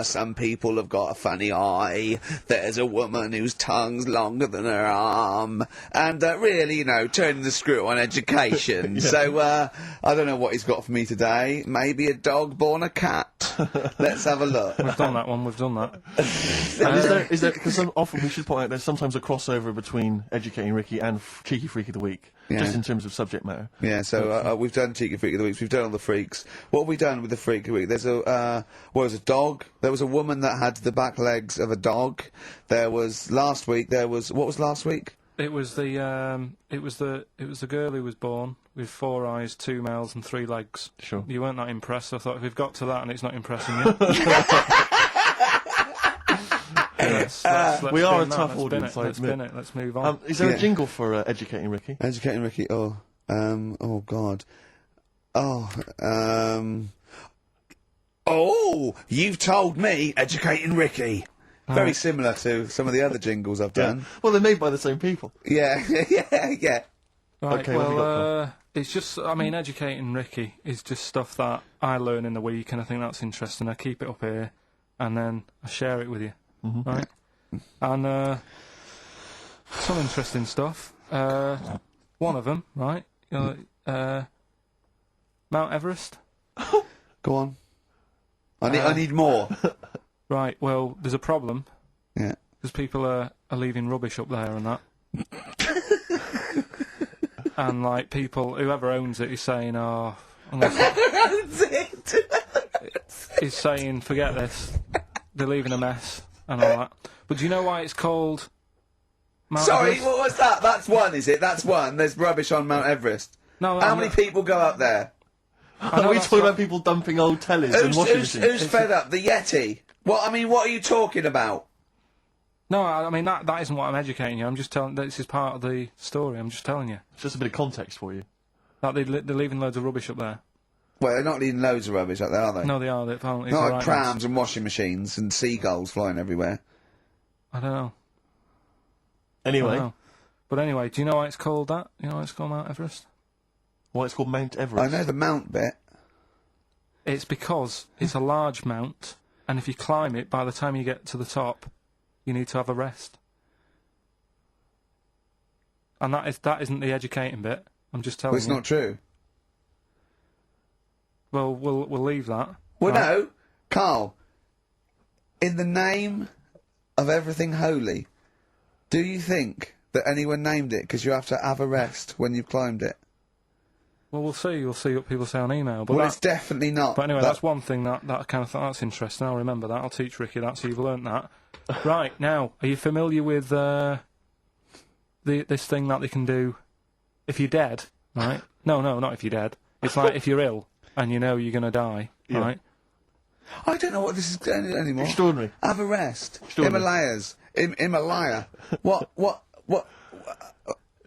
Some people have got a funny eye. There's a woman whose tongue's longer than her arm. And really, you know, turning the screw on education. Yeah. So, I don't know what he's got for me today. Maybe a dog born a cat. Let's have a look. We've done that one, we've done that. And is there, because often we should point out there's sometimes a crossover between Educating Ricky and Cheeky Freak of the Week, just in terms of subject matter. Yeah, so we've done Cheeky Freak of the Week. We've done all the freaks. What have we done with the Freak of the Week? There's a a dog. There was a woman that had the back legs of a dog. There was last week. What was last week? It was the girl who was born with 4 eyes, 2 mouths, and 3 legs. Sure. You weren't that impressed. So I thought if we've got to that and it's not impressing you, let's we are a spin that, tough let's audience, spin it, I let's admit. spin it. Let's move on. Is there Yeah. a jingle for Educating Ricky? Educating Ricky. Oh God. Oh, you've told me Educating Ricky. Very similar to some of the other jingles I've done. Well, they're made by the same people. Yeah, yeah. Right, Okay, what have you got, it's just, I mean, Educating Ricky is just stuff that I learn in the week, and I think that's interesting. I keep it up here, and then I share it with you, right? And some interesting stuff. One of them, right? Mount Everest. Go on. I need more. Right. Well, there's a problem Yeah. because people are leaving rubbish up there and that. And like people, whoever owns it is saying, "Oh, That's it. is saying, forget this. They're leaving a mess and all that." But do you know why it's called Mount Sorry, Everest? what was that? That's one, is it? That's one. There's rubbish on Mount Everest. No, How many people go up there? Are we that's talking right. about people dumping old tellies and washing machines? Who's fed up? The Yeti? What are you talking about? No, I mean that isn't what I'm educating you. I'm just telling. This is part of the story. I'm just telling you Just a bit of context for you. that they're leaving loads of rubbish up there. Well, they're not leaving loads of rubbish up there, are they? No, they are. They're apparently Not it's like the right prams and washing machines and seagulls flying everywhere. I don't know. I Anyway, don't know. But anyway, do you know why it's called that? You know why it's called Mount Everest? why it's called Mount I Everest? know the mount bit. It's because it's a large mount, and if you climb it, by the time you get to the top, you need to have a rest. And that isn't the educating bit. I'm just telling Well, it's you. not true. Well, we'll leave that. Well, right? no, Carl. In the name of everything holy, do you think that anyone named it because you have to have a rest when you've climbed it? Well, we'll see. We'll see what people say on email. But Well, that- it's definitely not. But anyway, That- that's one thing that I kind of thought that's interesting. I'll remember that. I'll teach Ricky that, so you've learnt that. Right, now, are you familiar with this thing that they can do if you're dead, right? No, not if you're dead. It's like if you're ill and you know you're going to die, right? I don't know what this is anymore. Extraordinary. Have a rest. Extraordinary. Himalayas. Himalaya. What?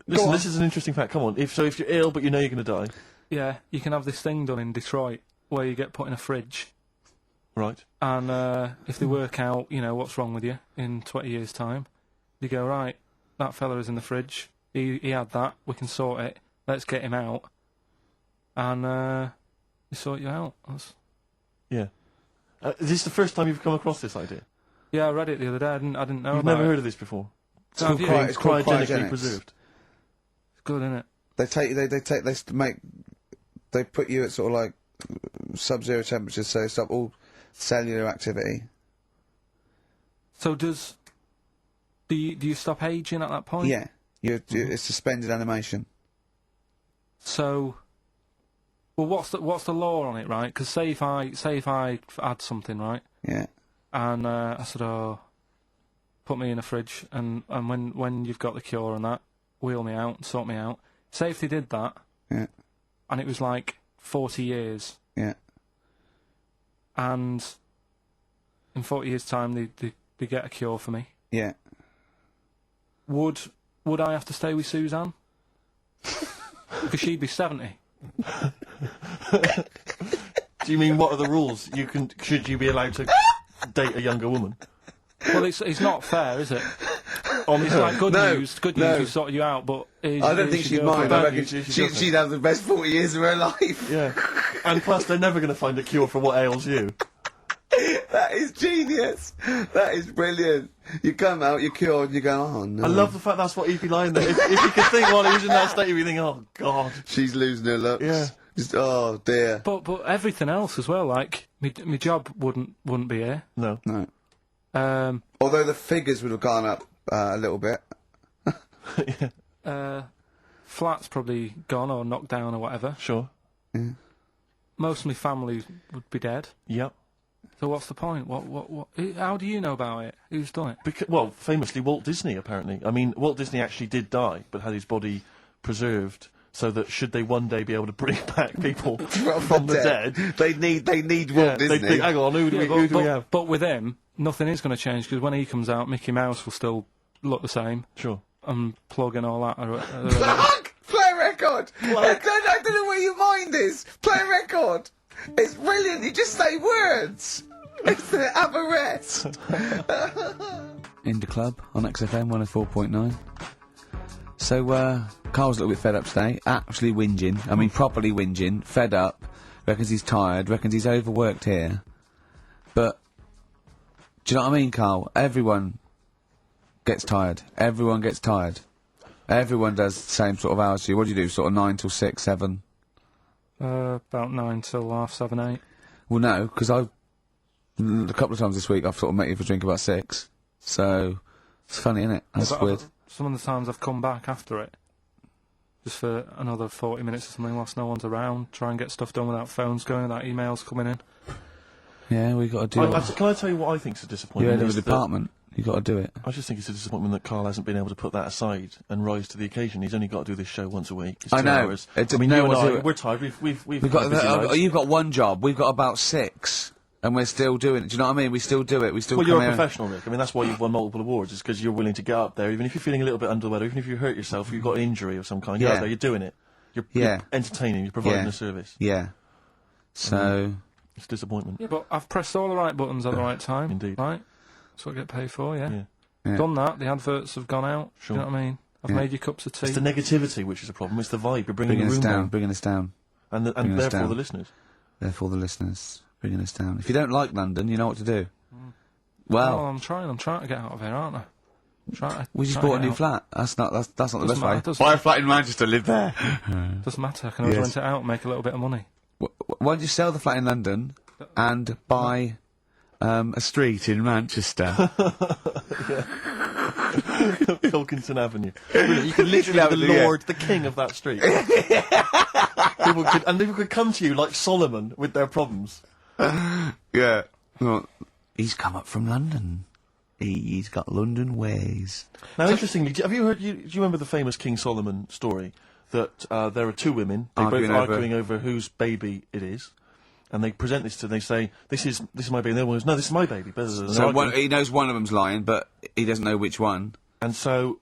Listen, this is an interesting fact. Come on. If you're ill but you know you're going to die, Yeah, you can have this thing done in Detroit where you get put in a fridge, right? and if they work out, what's wrong with you in 20 years' time, you go, right, that fella is in the fridge. He had that. We can sort it. Let's get him out, and they sort you out. Yeah. Is this the first time you've come across this idea? Yeah, I read it the other day. I didn't know You've about never it. heard of this before? It's called It's cryogenically cryogenics. preserved. It's good, isn't it? They put you at sort of like sub-zero temperatures, so stop all cellular activity. So do you stop aging at that point? Yeah, it's suspended animation. So, well, what's the law on it, right? Because say if I had something, right, Yeah, and I said, oh, put me in a fridge, and when you've got the cure and that, wheel me out and sort me out. Say if they did that, yeah, and it was like 40 years, yeah. and in 40 years' time they get a cure for me. Yeah. Would I have to stay with Suzanne? Because she'd be 70. Do you mean what are the rules? Should you be allowed to date a younger woman? Well, it's not fair, is it? It's like good news, we sorted you out, but I don't think she'd mind. I reckon she'd have the best 40 years of her life. Yeah. And plus, they're never going to find a cure for what ails you. That is genius. That is brilliant. You come out, you're cured, and you go, oh no. I love the fact that's what he'd be lying there. If you could think while he was in that state, you'd be thinking, oh god. She's losing her looks. Yeah. Just, oh dear. But everything else as well, like my job wouldn't be here. No. No. Although the figures would have gone up a little bit. Flat's probably gone or knocked down or whatever. Sure. Yeah. Most of my family would be dead. Yep. So what's the point? What? How do you know about it? Who's done it? Well, famously Walt Disney, apparently. I mean, Walt Disney actually did die, but had his body preserved so that should they one day be able to bring back people from the dead, they need Walt Disney. they'd think, hang on, who do we have? But with him, nothing is going to change because when he comes out, Mickey Mouse will still look the same. Sure. And plug and all that. Play a record! I don't know where your mind is! Play a record! It's brilliant, you just say words! It's the upper rest! In the club on XFM 104.9. So, Karl's a little bit fed up today. Actually whinging. I mean, properly whinging. Fed up. Reckons he's tired. Reckons he's overworked here. But, do you know what I mean, Karl? Everyone gets tired. Everyone gets tired. Everyone does the same sort of hours as you. What do you do? Sort of 9 till 6, 7? About 9 till 7:30, 8. Well, no, because a couple of times this week I've sort of met you for a drink about 6. So, it's funny, isn't it? That's weird. Some of the times I've come back after it, just for another 40 minutes or something whilst no one's around, try and get stuff done without phones going, without emails coming in. Yeah, we got to do it. Can I tell you what I think's a disappointment? You're head of a department. You got to do it. I just think it's a disappointment that Karl hasn't been able to put that aside and rise to the occasion. He's only got to do this show once a week. It's 2 hours. I mean, you and I, we're tired. We've got busy lives. You've got one job. We've got about 6. And we're still doing it. Do you know what I mean? We still do it. We still. Well, you're a professional, Rick. I mean, that's why you've won multiple awards. Is because you're willing to get up there, even if you're feeling a little bit under the weather, even if you hurt yourself, you've got an injury of some kind. You're out there. You're doing it. You're entertaining. You're providing a service. Yeah. So it's disappointment. Yeah, but I've pressed all the right buttons at the right time. Indeed. Right. That's what I get paid for. Yeah. Yeah. Done that. The adverts have gone out. Sure. Do you know what I mean? I've made you cups of tea. It's the negativity which is a problem. It's the vibe. You're bringing us the room down. Bringing us down. And therefore the listeners. Therefore the listeners. Bringing us down. If you don't like London, you know what to do. Well, I'm trying to get out of here, aren't I? We just bought a new flat. That's not the best way. Buy a flat in Manchester, live there. Doesn't matter. I can always rent it out and make a little bit of money. Why don't you sell the flat in London and buy a street in Manchester? Pilkington Avenue. Brilliant. You could literally be the lord, the king of that street. People could come to you like Solomon with their problems. Yeah. Well, he's come up from London. He's got London ways. Now, interestingly, have you heard? Do you remember the famous King Solomon story that there are 2 women both arguing over whose baby it is, and they present this to them. They say, "This is my baby." And the other one goes, "No, this is my baby." So he knows one of them's lying, but he doesn't know which one. And so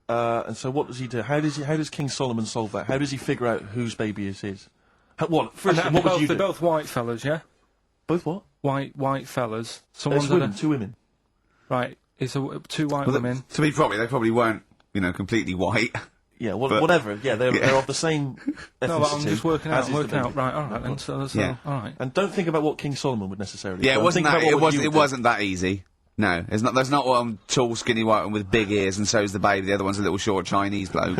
And so what does he do? How does King Solomon solve that? How does he figure out whose baby is his? First, And what would you they're do? both white fellas, yeah? Both what? White fellas. There's women, 2 women. Right, it's two white women. To be probably, they probably weren't, completely white. Yeah, whatever. Yeah, they're of the same ethnicity. No, but I'm just working as out. is the baby. Right, alright then. So, Yeah. alright. And don't think about what King Solomon would necessarily. Yeah, do. it wasn't Think that. about It what was. you It would do. wasn't that easy. No, it's not. There's not one tall, skinny white one with big ears, and so's the baby. The other one's a little short Chinese bloke.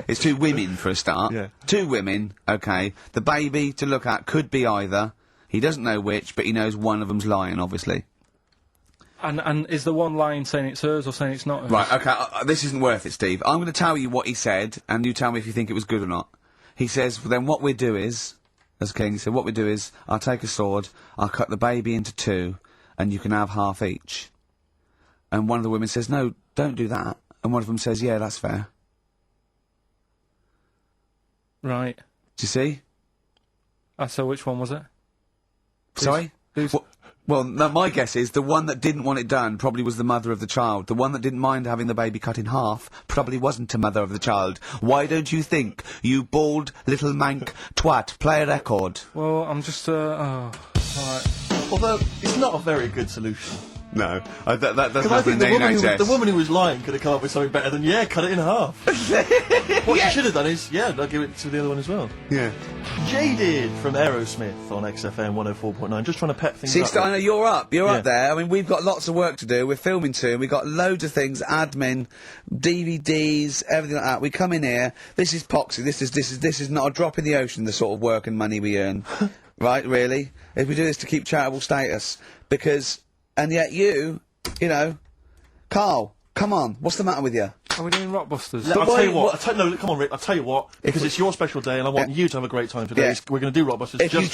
It's 2 women for a start. Yeah. 2 women. Okay. The baby to look at could be either. He doesn't know which, but he knows one of them's lying, obviously. And is the one lying saying it's hers or saying it's not hers? Right. Okay. This isn't worth it, Steve. I'm going to tell you what he said, and you tell me if you think it was good or not. He says, "Then what we do is, as king, he said, what we do is, I'll take a sword, I'll cut the baby into 2, and you can have half each." And one of the women says, "No, don't do that." And one of them says, "Yeah, that's fair." Right. Do you see? So which one was it? Sorry? Who's- Well, no, my guess is the one that didn't want it done probably was the mother of the child. The one that didn't mind having the baby cut in half probably wasn't a mother of the child. Why don't you think, you bald little mank twat? Play a record. Well, I'm just, alright. Although it's not a very good solution. No, that doesn't Because I happen think in the the woman who was lying could have come up with something better than cut it in half. What she should have done is I'll give it to the other one as well. Yeah. Jaded from Aerosmith on XFM 104.9. Just trying to pep things See, up. Steiner, you're up. You're Yeah. up there. I mean, we've got lots of work to do. We're filming soon. We've got loads of things, admin, DVDs, everything like that. We come in here. This is Poxy. This is not a drop in the ocean, the sort of work and money we earn. Right, really? If we do this to keep charitable status. And yet you know, Karl, come on. What's the matter with you? Are we doing Rockbusters? I'll tell you what- what. No, come on, Rick. I'll tell you what. Because it's your special day, and I want you to have a great time today. Yeah. We're going to do Rockbusters. If just you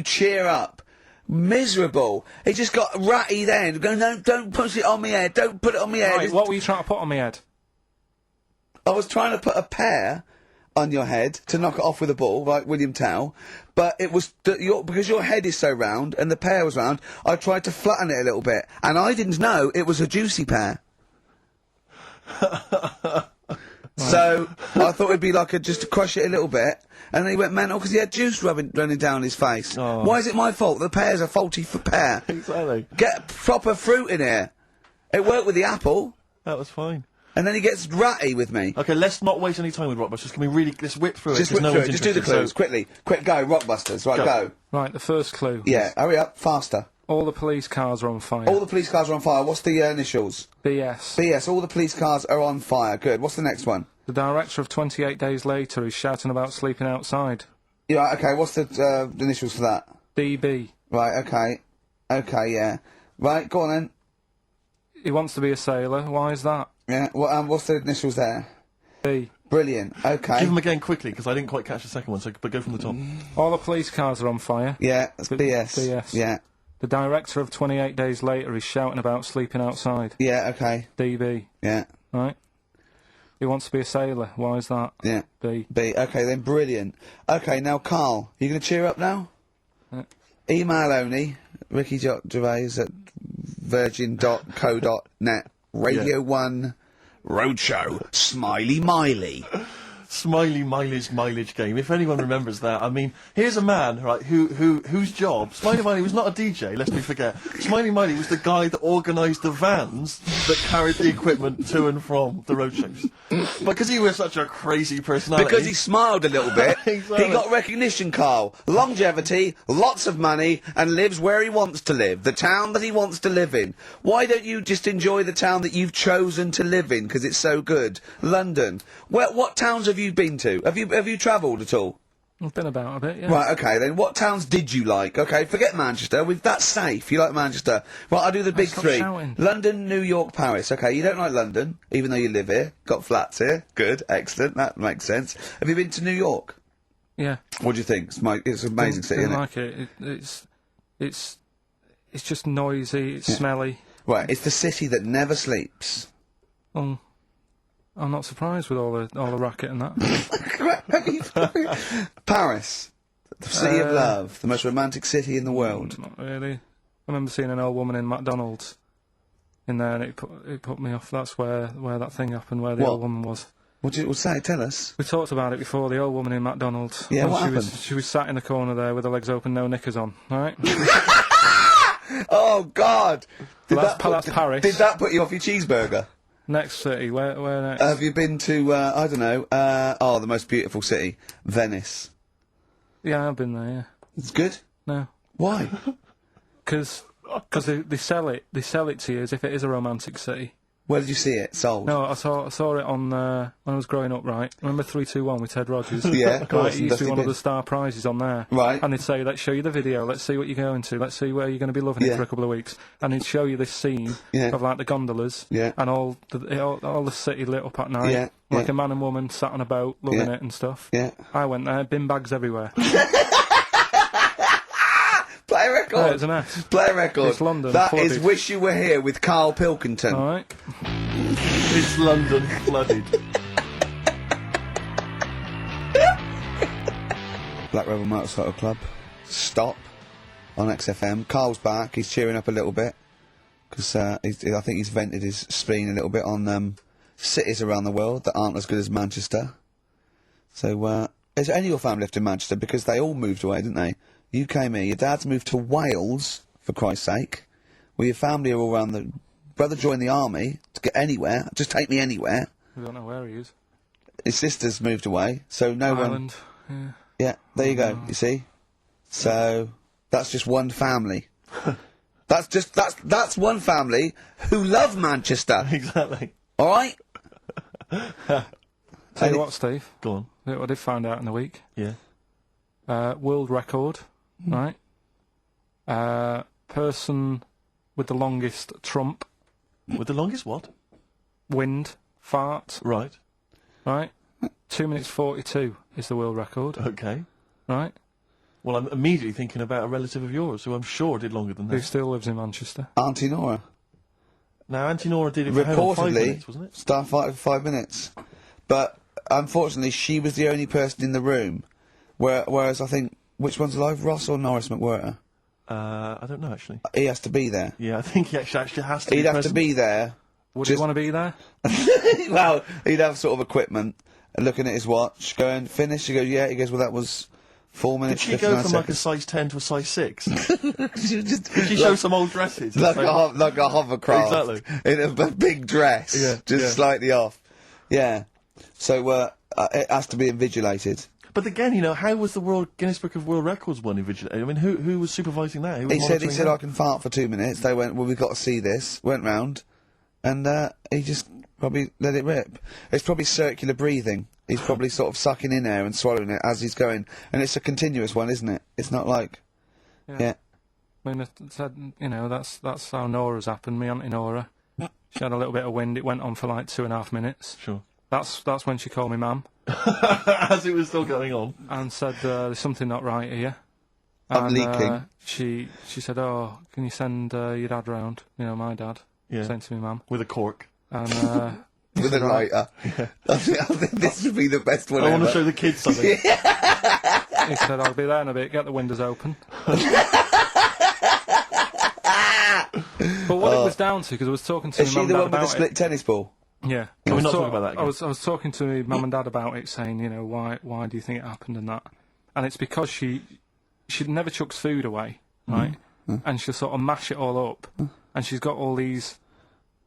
for cheer up, miserable. He just got ratty then. Go, no, don't push it on me head. Don't put it on me head. Right, what were you trying to put on my head? I was trying to put a pear on your head to knock it off with a ball, like William Tell, but it was because your head is so round and the pear was round. I tried to flatten it a little bit, and I didn't know it was a juicy pear. So I thought it'd be like just to crush it a little bit, and then he went mental because he had juice running down his face. Oh. Why is it my fault? The pear's a faulty pear. Exactly. Get proper fruit in here. It worked with the apple, That was fine. and then he gets ratty with me. Okay, let's not waste any time with Rockbusters. Can we really let's whip through Just it? 'cause whip no through one's it. Just do the interested, clues so- quickly. Quick, go, Rockbusters. Right, Go. go. Right, the first clue. Yeah, hurry up, faster. All the police cars are on fire. All the police cars are on fire. What's the initials? BS. BS. All the police cars are on fire. Good. What's the next one? The director of 28 Days Later is shouting about sleeping outside. Yeah. Okay. What's the initials for that? DB. Right. Okay. Okay. Yeah. Right. Go on then. He wants to be a sailor. Why is that? Yeah. What's the initials there? B. Brilliant. Okay. Give them again quickly because I didn't quite catch the second one. So, but go from the top. All the police cars are on fire. Yeah. That's BS. BS. Yeah. The director of 28 Days Later is shouting about sleeping outside. Yeah. Okay. DB. Yeah. Right? He wants to be a sailor. Why is that? Yeah. B. B. Okay. Then brilliant. Okay. Now, Karl, you going to cheer up now? Email only. Ricky Gervais at virgin.co.net. Radio 1 Roadshow. Smiley Miley. Smiley Miley's mileage game. If anyone remembers that, I mean, here's a man, right, whose job Smiley Miley was not a DJ. Lest we forget. Smiley Miley was the guy that organised the vans that carried the equipment to and from the road shows. Because he was such a crazy personality. Because he smiled a little bit. Exactly. He got recognition, Karl. Longevity, lots of money, and lives where he wants to live. The town that he wants to live in. Why don't you just enjoy the town that you've chosen to live in, because it's so good? London. What towns have you been to? Have you travelled at all? I've been about a bit, yeah. Right, okay, then what towns did you like? Okay, forget Manchester. That's safe. You like Manchester. Right, I'll do the big stop three. shouting. London, New York, Paris. Okay, you don't like London, even though you live here. Got flats here. Good, excellent. That makes sense. Have you been to New York? Yeah. What do you think? It's an amazing city, Didn't isn't it? like it. It's just noisy, it's smelly. Right, it's the city that never sleeps. I'm not surprised with all the racket and that. Paris, the city of love, the most romantic city in the world. Not really. I remember seeing an old woman in McDonald's. in there, and it put me off. That's where that thing happened, where the old woman was. What did it say? Tell us. We talked about it before, the old woman in McDonald's. Yeah, And what she happened? She was sat in the corner there with her legs open, no knickers on, alright? Oh, God! That's Paris. Did that put you off your cheeseburger? Next city, where next? Have you been to, I don't know, the most beautiful city, Venice? Yeah, I've been there, yeah. It's good? No. Why? Because they sell it to you as if it is a romantic city. Where did you see it sold? No, I saw it on, when I was growing up, right? Remember 321 with Ted Rogers? Yeah, of course. Right, it and used to Dusty be one of Bin. the star prizes on there. Right. And they'd say, let's show you the video, let's see what you're going to, let's see where you're going to be loving Yeah. it for a couple of weeks. And they'd show you this scene Yeah. of, like, the gondolas. Yeah. And all the city lit up at night. Yeah, Like yeah. a man and woman sat on a boat, loving Yeah. it and stuff. Yeah. I went there, bin bags everywhere. Play a record! Yeah, it's a mess. Play a record. It's London, That flooded. is Wish You Were Here with Karl Pilkington. Alright? It's London flooded. Black Rebel Motorcycle Club. Stop. On XFM. Carl's back. He's cheering up a little bit. Because I think he's vented his spleen a little bit on cities around the world that aren't as good as Manchester. So, is any of your family left in Manchester? Because they all moved away, didn't they? You came here. Your dad's moved to Wales, for Christ's sake. Well, your family are all around the... Brother joined the army to get anywhere. Just take me anywhere. We don't know where he is. His sister's moved away, so no one... Ireland. Yeah. Yeah, there you go, you see? So, that's just one family. That's one family who love Manchester. Exactly. Alright? Tell you what, Steve. Go on. I did find out in the week. Yeah. World record, right? Person with the longest trump, With the longest what? wind, fart, Right. right? 2 minutes 42 is the world record, Okay. right? Well, I'm immediately thinking about a relative of yours who I'm sure did longer than Who that. still lives in Manchester. Auntie Nora. Now, Auntie Nora did it for how long? 5 Reportedly, minutes, wasn't it? start fight for 5 minutes. But, unfortunately, she was the only person in the room. Whereas I think, which one's alive, Ross or Norris McWhirter? I don't know, actually. He has to be there. Yeah, I think he actually has to He'd be have present. to be there. Would you Just- want to be there? Well, he'd have sort of equipment, looking at his watch, going, finish? He goes, yeah. He goes, well, that was 4 Did minutes, she 59 go from like a seconds. size 10 to a size 6? Just, Did she show some old dresses? like, So- like a hovercraft. Exactly. In a big dress. Yeah, Just yeah. slightly off. Yeah. So, it has to be invigilated. But again, you know, how was the Guinness Book of World Records one invigilated? I mean, who was supervising that? Who was He monitoring said, that? I can fart for 2 minutes. They went, well, we've got to see this. Went round. And, he just probably let it rip. It's probably circular breathing. He's probably sort of sucking in air and swallowing it as he's going. And it's a continuous one, isn't it? It's not like... Yeah. I mean, it said, you know, that's how Nora's happened, me Auntie Nora. She had a little bit of wind, it went on for like 2.5 minutes. Sure. That's when she called me ma'am. As it was still going on. And said, there's something not right here. I'm And, leaking. She said, oh, can you send your dad round? You know, my dad. Yeah. Saying to me mum. With a cork. And, With a lighter. I think this would be the best one I want ever. to show the kids something. he said, I'll be there in a bit, get the windows open. But what it was down to, because I was talking to Is my she mum the and one dad with the about it. split tennis ball? Yeah. Can we I was not talk about that again? I was talking to my mum and dad about it, saying, you know, why do you think it happened and that? And it's because she never chucks food away, right? And she'll sort of mash it all up. And she's got all these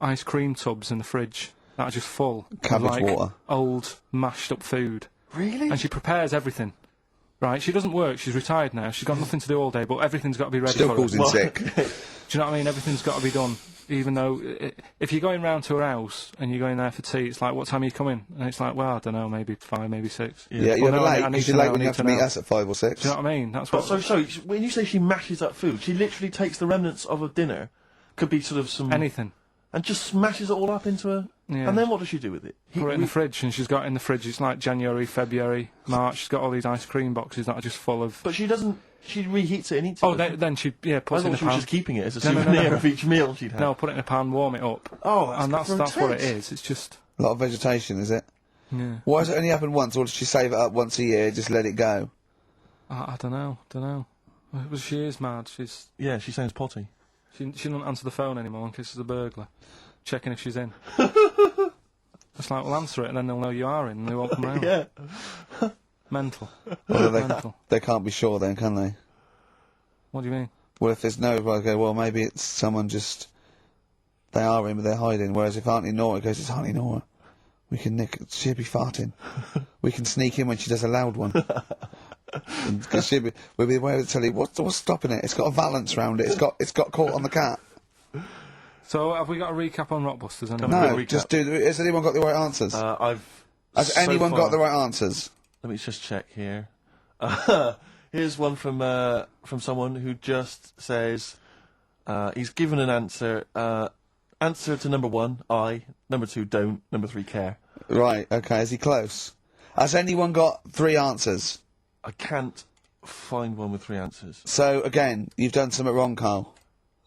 ice cream tubs in the fridge that are just full Cabbage of, like, water. old, mashed up food. Really? And she prepares everything. Right? She doesn't work, she's retired now, she's got nothing to do all day, but everything's got to be ready Still for calls her. in sick. Do you know what I mean? Everything's got to be done. Even though, if you're going round to her house and you're going there for tea, it's like, what time are you coming? And it's like, well, I don't know, maybe 5, maybe 6. Yeah, Well, you're no, late. I need Because to you're know, late when I you need have to to meet know. us at 5 or 6. Do you know what I mean? That's But what... so, when you say she mashes up food, she literally takes the remnants of a dinner, could be sort of some... Anything. And just smashes it all up into a... Yeah. And then what does she do with it? Put it in the fridge, and she's got in the fridge, it's like January, February, March, she's got all these ice cream boxes that are just full of... But she doesn't... She reheats it and eats it. Oh, doesn't then she, I puts it in thought a she was pan. just keeping it as a No, no, no, souvenir no. of each meal she'd had. No, put it in a pan, warm it up. Oh, that's And that's for what it intense. is, it's just... A lot of vegetation, is it? Yeah. Why does it only happen once, or does she save it up once a year, just let it go? I don't know. Well, she is mad, Yeah, she sounds potty. She doesn't answer the phone anymore in case there's a burglar. Checking if she's in. It's like, well, answer it and then they'll know you are in and they won't come round. Yeah. Mental. Well, Mental. they can't be sure then, can they? What do you mean? Well, if there's no, well, okay, well, maybe it's someone just, they are in, but they're hiding, whereas if Auntie Nora goes, it's Auntie Nora, we can she'll be farting. We can sneak in when she does a loud one. Because we'll be aware to tell you, what's stopping it? It's got a valance round it, it's got caught on the cat. So, have we got a recap on Rockbusters? No, just has anyone got the right answers? Has anyone got the right answers? Let me just check here. Here's one from someone who just says, he's given an answer, answer to number 1, I, number 2, don't, number 3, care. Right, okay, is he close? Has anyone got 3 answers? I can't find one with 3 answers. So, again, you've done something wrong, Karl.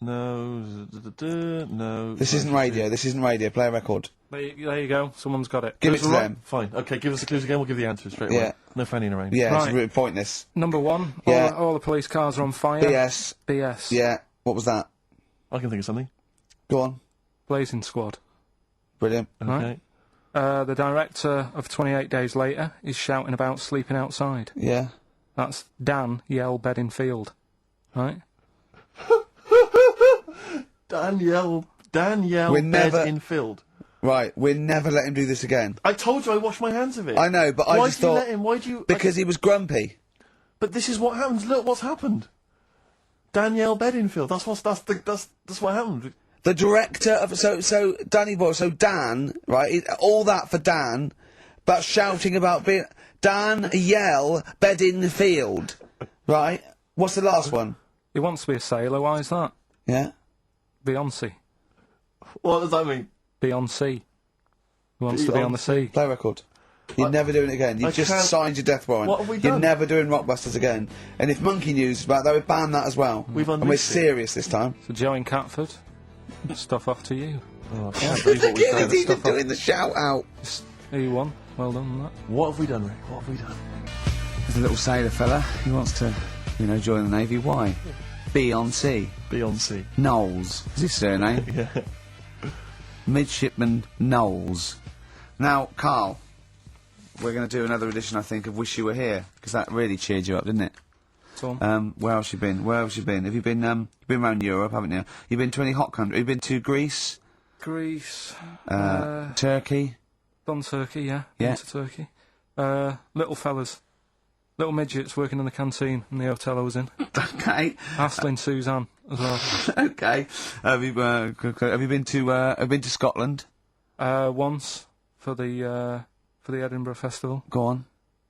No, no. This isn't radio, play a record. There you go, someone's got it. Give it to them. Fine, okay, give us the clues again, we'll give the answers straight away. Yeah. No fanning around. Yeah, Right. it's really pointless. Number 1, Yeah. all the police cars are on fire. BS. BS. Yeah, what was that? I can think of something. Go on. Blazing Squad. Brilliant. Okay. Right. The director of 28 Days Later is shouting about sleeping outside. Yeah. That's Dan Yell Bedingfield. Right? Danielle We're never- Bedingfield. Right, we'll never let him do this again. I told you I washed my hands of it. I know, but I Why just did you thought... let him? Why do you... Because he was grumpy. But this is what happens. Look what's happened. Danielle Bedingfield. That's what happened. The director of... So Danny Boy, so Dan, right, all that for Dan, but shouting about being... Dan Yell Bedingfield. Right? What's the last one? He wants to be a sailor, why is that? Yeah? Beyonce. What does that mean? Beyonce. He wants to be on the sea. Play a record. You're never doing it again. I You've just can't- signed your death warrant. What have we You're done? never doing Rockbusters again. And if Monkey News is back, they would ban that as well. We've And we're unleashed it. serious this time. So Joe in Catford. Stuff off to you. Oh, I can't believe what we've He's done. even doing the shout out. You won. Well done on that. What have we done, Rick? What have we done? There's a little sailor fella. He wants to, join the Navy. Why? Beyonce. Beyonce. Knowles. Is his surname? Yeah. Midshipman Knowles. Now, Karl, we're going to do another edition, I think, of Wish You Were Here, because that really cheered you up, didn't it? Go on. Where else you been? Have you been, you've been around Europe, haven't you? You've been to any hot country? You've been to Greece? Greece. Turkey? Done Turkey, yeah. Yeah. Been to Turkey. Little fellas. Little midgets working in the canteen in the hotel I was in. Okay. Astley and Suzanne as well. Okay. Have you been to Scotland? Once for the Edinburgh Festival. Go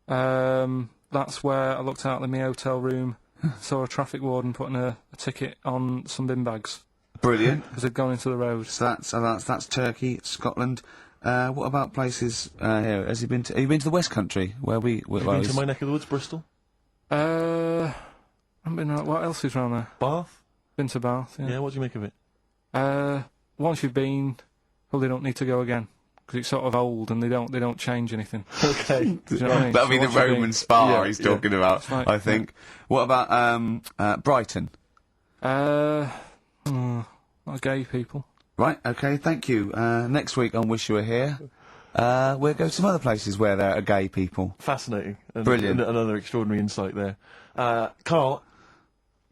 on. That's where I looked out in my hotel room, saw a traffic warden putting a ticket on some bin bags Brilliant. because they'd gone into the road. So that's Turkey, Scotland. What about places here? Have you been to the West Country where we? Have you been to my neck of the woods, Bristol? I haven't been around. What else is around there? Bath? Been to Bath. Yeah. Yeah, what do you make of it? Once you've been, probably don't need to go again because it's sort of old and they don't change anything. Okay. Do you know what I mean? That'll be So the once you've Roman been- spa Yeah, he's yeah. talking about. That's right, I think. What about Brighton? Not gay people. Right. Okay. Thank you. Next week on Wish You Were Here, we'll go to some other places where there are gay people. Fascinating. And Brilliant. Another extraordinary insight there. Karl,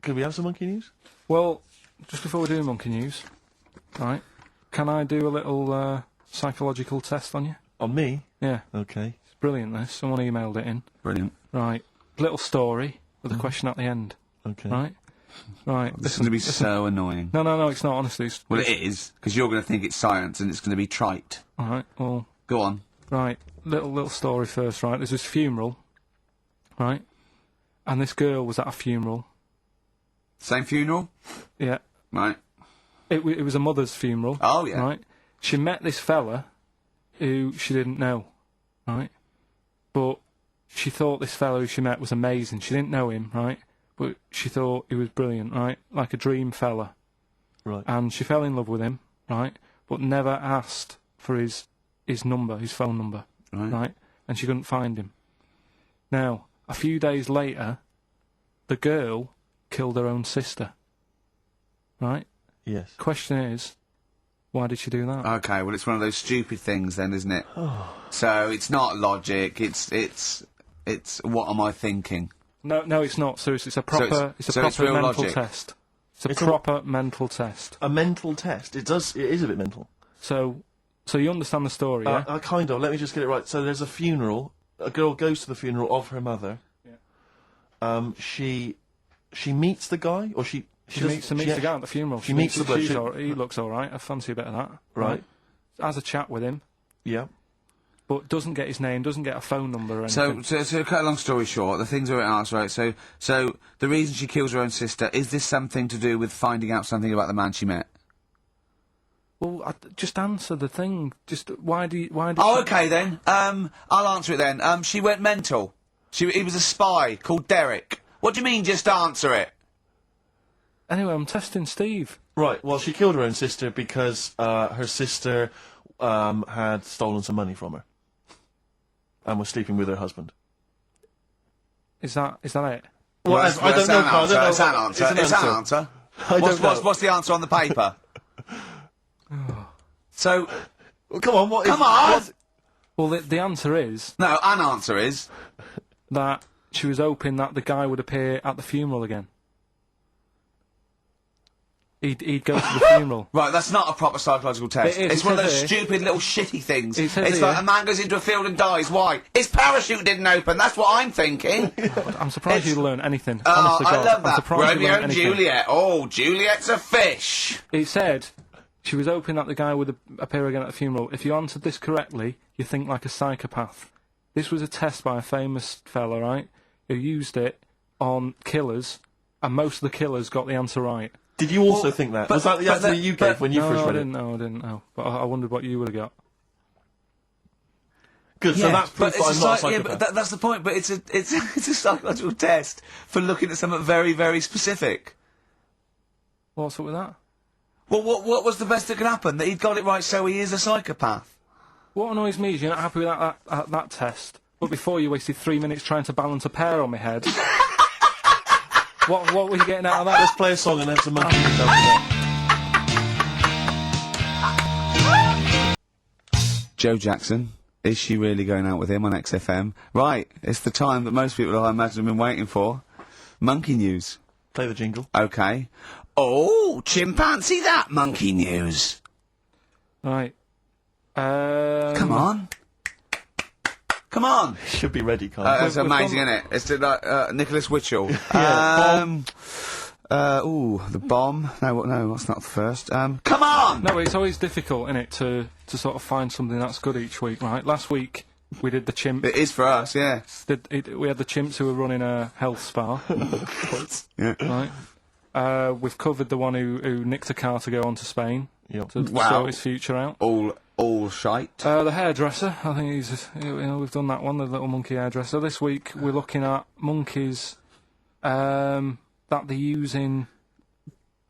could we have some monkey news? Well, just before we do monkey news, right? Can I do a little psychological test on you? On me? Yeah, Okay. it's brilliant. This someone emailed it in. Brilliant. Right, little story with a question at the end. Okay. Right, right. This is going to be so annoying. No, it's not. Honestly, it's, Well, it is because you're going to think it's science and it's going to be trite. all right. Well, Go on. right. Little story first. Right, there's this funeral, right, and this girl was at a funeral. Same funeral. Yeah, Right. it was a mother's funeral. Oh yeah. Right. She met this fella who she didn't know, right? But she thought this fella who she met was amazing. She didn't know him, right? But she thought he was brilliant, right? Like a dream fella. Right. And she fell in love with him, right? But never asked for his number, his phone number, right? And she couldn't find him. Now, a few days later, the girl killed her own sister, right? Yes. Question is, why did she do that? Okay, well, it's one of those stupid things then, isn't it? So, it's not logic, it's what am I thinking? No, it's not. Seriously, it's a proper, it's a so it's proper real mental logic. test. It's a a- proper mental test. A mental test. It is a bit mental. So you understand the story, yeah? Kind of. Let me just get it right. So there's a funeral. A girl goes to the funeral of her mother. Yeah. She meets the guy, or she meets the guy at the funeral. She meets the bloke. He looks alright. I fancy a bit of that. Right. Has a chat with him, Yeah. but doesn't get his name, doesn't get a phone number or anything. So to cut a long story short, the things are answered, right? So the reason she kills her own sister, is this something to do with finding out something about the man she met? Well, just answer the thing. Just why did Oh, she- okay then. I'll answer it then. She went mental. He was a spy called Derek. What do you mean, just answer it? Anyway, I'm testing Steve. Right. Well, she killed her own sister because her sister had stolen some money from her and was sleeping with her husband. Is that it? Well, I don't know, Karl. I don't know. It's an answer. It's an answer. I don't know. What's the answer on the paper? So, Well, come on. come on! Well, the answer is No, an answer is... that she was hoping that the guy would appear at the funeral again. He'd go to the funeral. Right, that's not a proper psychological test. It is, It's one of it those is. stupid little shitty things. It says It's here- like a man goes into a field and dies. Why? His parachute didn't open. That's what I'm thinking. I'm surprised It's- you learn anything. Oh, Honest to God, I love I'm that. surprised you Romeo learn and anything. Juliet. Oh, Juliet's a fish. It said she was hoping that the guy would appear again at the funeral. If you answered this correctly, you think like a psychopath. This was a test by a famous fella, right, who used it on killers, and most of the killers got the answer right. Did you also think that? Was that the answer you gave when you No, first I read didn't know. I didn't know. But I wondered what you would have got. Good. So that's proof that I'm not a yeah, psychopath. but that's the point. But it's a psychological test for looking at something very, very specific. What's up with that? Well, what was the best that could happen? That he'd got it right, so he is a psychopath. What annoys me is you're not happy with that test, but before you wasted 3 minutes trying to balance a pear on my head. What were you getting out of that? Let's play a song and have some monkey yourself today. Joe Jackson. Is she really going out with him on XFM? Right, it's the time that most people, I imagine, have been waiting for. Monkey news. Play the jingle. Okay. Oh, chimpanzee that monkey news. Right. Come on. Come on. Should be ready, Karl. That's we've amazing, done- isn't it? It's like Nicholas Witchell. The bomb. No, that's not the first. Come on! No, it's always difficult, innit, to sort of find something that's good each week, right? Last week, we did the chimp. It is for us, yeah. We had the chimps who were running a health spa, Yeah. right? We've covered the one who nicked a car to go on to Spain Yep. to Wow. sort his future out. All shite. The hairdresser, I think we've done that one, the little monkey hairdresser. This week we're looking at monkeys that they're using.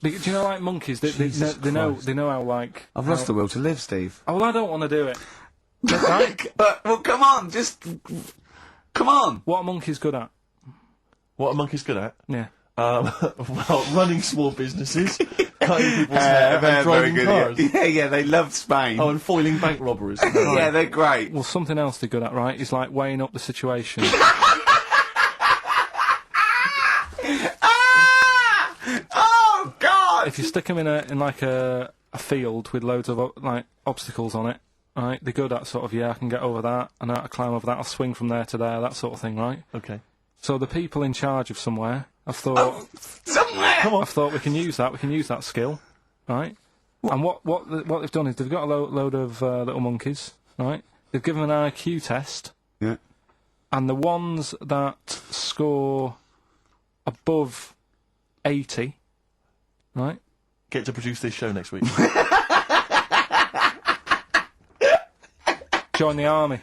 Do you know, like monkeys? They know how like. I've lost the will to live, Steve. Oh, well, I don't want to do it. Right? Well, come on, come on. What are monkeys good at? What are monkeys good at? Yeah. Well, running small businesses, cutting people's hair, and driving cars. Yeah, they love Spain. Oh, and foiling bank robberies. yeah, they're great. Well, something else they're good at, right, is like weighing up the situation. Oh God! If you stick them in like a field with loads of like obstacles on it, right? They're good at sort of, I can get over that, and I climb over that, I'll swing from there to there, that sort of thing, right? Okay. So the people in charge of somewhere, I've thought, Somewhere. I've thought we can use that skill, right? And what they've done is they've got a load of little monkeys, right? They've given them an IQ test, Yeah. and the ones that score above 80, right? Get to produce this show next week. Join the army.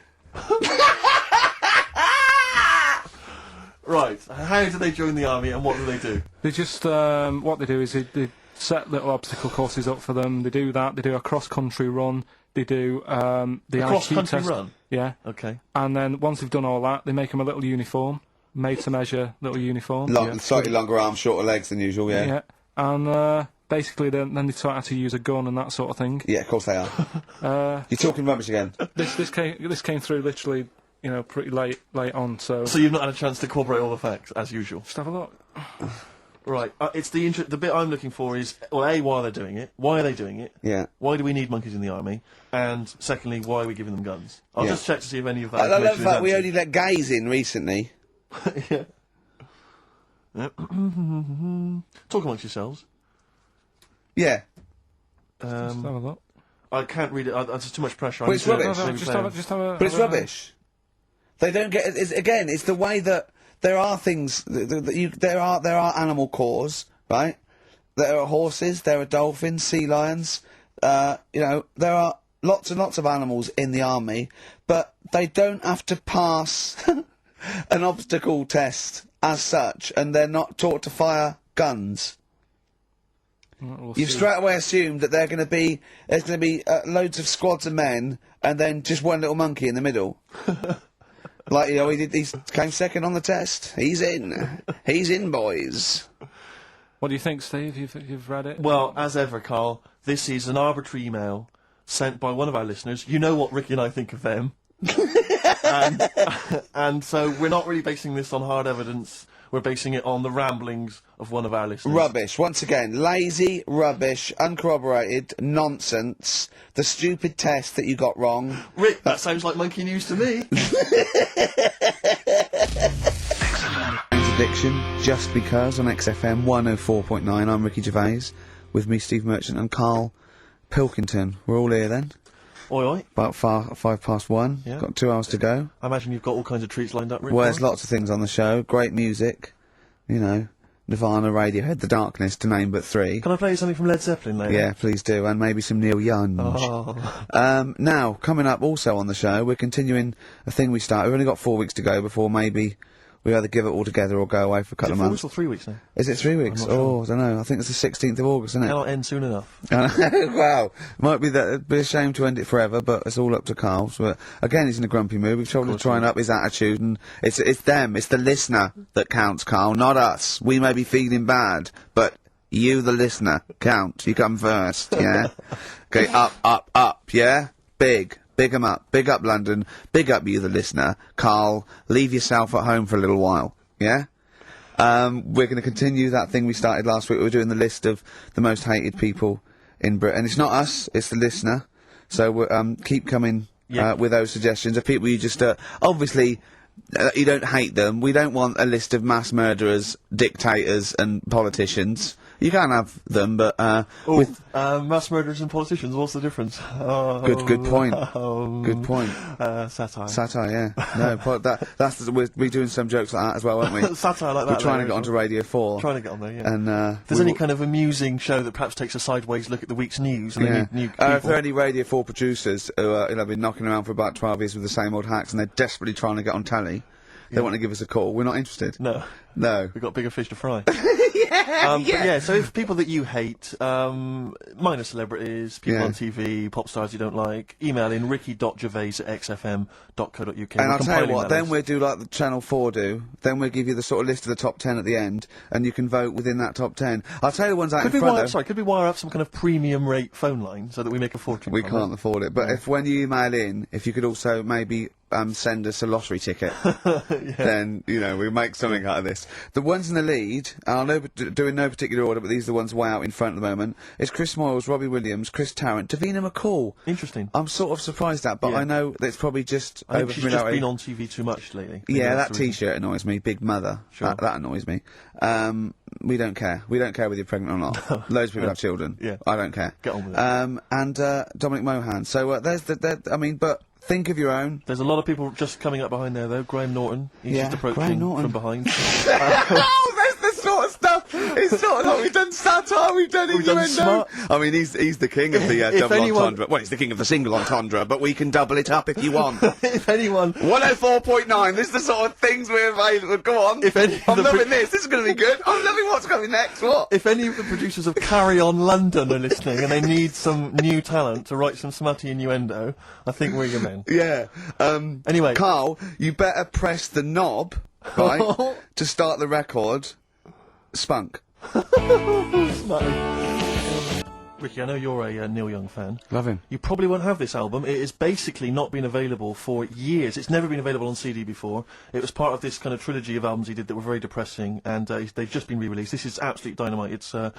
Right. How do they join the army and what do they do? They just, what they do is they set little obstacle courses up for them. They do that. They do a cross-country run. They do the IQ cross-country test. run? Yeah. Okay. And then once they've done all that, they make them a little uniform, made to measure little uniform. Slightly longer arms, shorter legs than usual. Yeah. Yeah. And basically, then they taught how to use a gun and that sort of thing. Yeah, of course they are. You're talking rubbish again. This came through literally, pretty late on. So So you've not had a chance to corroborate all the facts as usual. just have a look. Right. It's the bit I'm looking for is, well, A, why are they doing it? Why are they doing it? Yeah. Why do we need monkeys in the army? And secondly, why are we giving them guns? I'll Yeah. just check to see if any of that I love the information is fact we answered. only let gays in recently. Yeah. Talk amongst yourselves. Yeah. Just have a look. I can't read it. There's too much pressure. But it's rubbish. Just have a. But it's rubbish. They don't get. It's the way that there are things. There are animal cores, right? There are horses. There are dolphins, sea lions. There are lots and lots of animals in the army, but they don't have to pass an obstacle test as such, and they're not taught to fire guns. You've straight away assumed that there's going to be loads of squads of men, and then just one little monkey in the middle. Like, he came second on the test. He's in, boys. What do you think, Steve? You've read it? Well, as ever, Carl, this is an arbitrary email sent by one of our listeners. You know what Ricky and I think of them. and so we're not really basing this on hard evidence. We're basing it on the ramblings of one of our listeners. Rubbish. Once again, lazy, rubbish, uncorroborated, nonsense, the stupid test that you got wrong. Rick, that sounds like monkey news to me. Addiction, just because, on XFM 104.9. I'm Ricky Gervais, with me, Steve Merchant, and Karl Pilkington. We're all here then. Oi, oi. About 1:05. Yeah. Got 2 hours to go. I imagine you've got all kinds of treats lined up, Rick. Well, there's lots of things on the show. Great music. Nirvana, Radiohead, The Darkness, to name but 3. Can I play you something from Led Zeppelin later? Yeah, please do. And maybe some Neil Young. Oh. Now, coming up also on the show, we're continuing a thing we started. We've only got 4 weeks to go before maybe we either give it all together or go away for a couple of months. 4 weeks or 3 weeks now? Is it 3 weeks? I'm not sure. I don't know. I think it's the 16th of August, isn't it? Cannot end soon enough. Wow. Might be that. It'd be a shame to end it forever, but it's all up to Karl. But again, he's in a grumpy mood. We've tried to try and up his attitude, and it's them. It's the listener that counts, Karl, not us. We may be feeling bad, but you, the listener, count. You come first, yeah? Okay, up, yeah? Big 'em up. Big up London. Big up you, the listener. Karl, leave yourself at home for a little while. Yeah? We're going to continue that thing we started last week. We're doing the list of the most hated people in Britain. It's not us, it's the listener. So we'll, keep coming with those suggestions of people you just, obviously, you don't hate them. We don't want a list of mass murderers, dictators and politicians. You can have them, but, mass murderers and politicians, what's the difference? Good point. Good point. Satire. Satire, yeah. No, we're doing some jokes like that as well, aren't we? Satire like that. We're trying to get onto Radio 4. Trying to get on there, yeah. And, if there's any kind of amusing show that perhaps takes a sideways look at the week's news, and they need new people. If there are any Radio 4 producers who have been knocking around for about 12 years with the same old hacks and they're desperately trying to get on telly, they want to give us a call. We're not interested. No. We've got bigger fish to fry. But yeah, so if people that you hate, minor celebrities, people on TV, pop stars you don't like, email in ricky.gervais@xfm.co.uk. And I'll tell you what, then we'll do like the Channel 4 do, then we'll give you the sort of list of the top 10 at the end, and you can vote within that top 10. I'll tell you the ones out in front though. Could we wire up some kind of premium rate phone line so that we make a fortune? We can't afford it, but if when you email in, if you could also maybe send us a lottery ticket, then, we'll make something out of this. The ones in the lead, and I'll do in no particular order, but these are the ones way out in front at the moment, is Chris Moyles, Robbie Williams, Chris Tarrant, Davina McCall. Interesting. I'm sort of surprised at, but I know that it's probably just I think she's just been on TV too much lately. Yeah, that T-shirt annoys me. Big Mother. Sure. That annoys me. We don't care. We don't care whether you're pregnant or not. Loads of people have children. Yeah. I don't care. Get on with it. And Dominic Mohan. So there's but think of your own. There's a lot of people just coming up behind there, though. Graham Norton. He's just approaching from behind. Oh, that's the sort of stuff. It's sort of like we've done satire, we've done innuendo. I mean, he's the king of the double entendre. Well, he's the king of the single entendre, but we can double it up if you want. If anyone... 104.9, this is the sort of things we're available. Go on. I'm loving this. This is going to be good. I'm loving what's coming next. What? If any of the producers of Carry On London are listening and they need some new talent to write some smutty innuendo, I think we're your men. Yeah. Anyway. Karl, you better press the knob, right, to start the record. Spunk. Smutty. Ricky, I know you're a Neil Young fan. Love him. You probably won't have this album. It has basically not been available for years. It's never been available on CD before. It was part of this kind of trilogy of albums he did that were very depressing, and they've just been re-released. This is absolute dynamite. It's On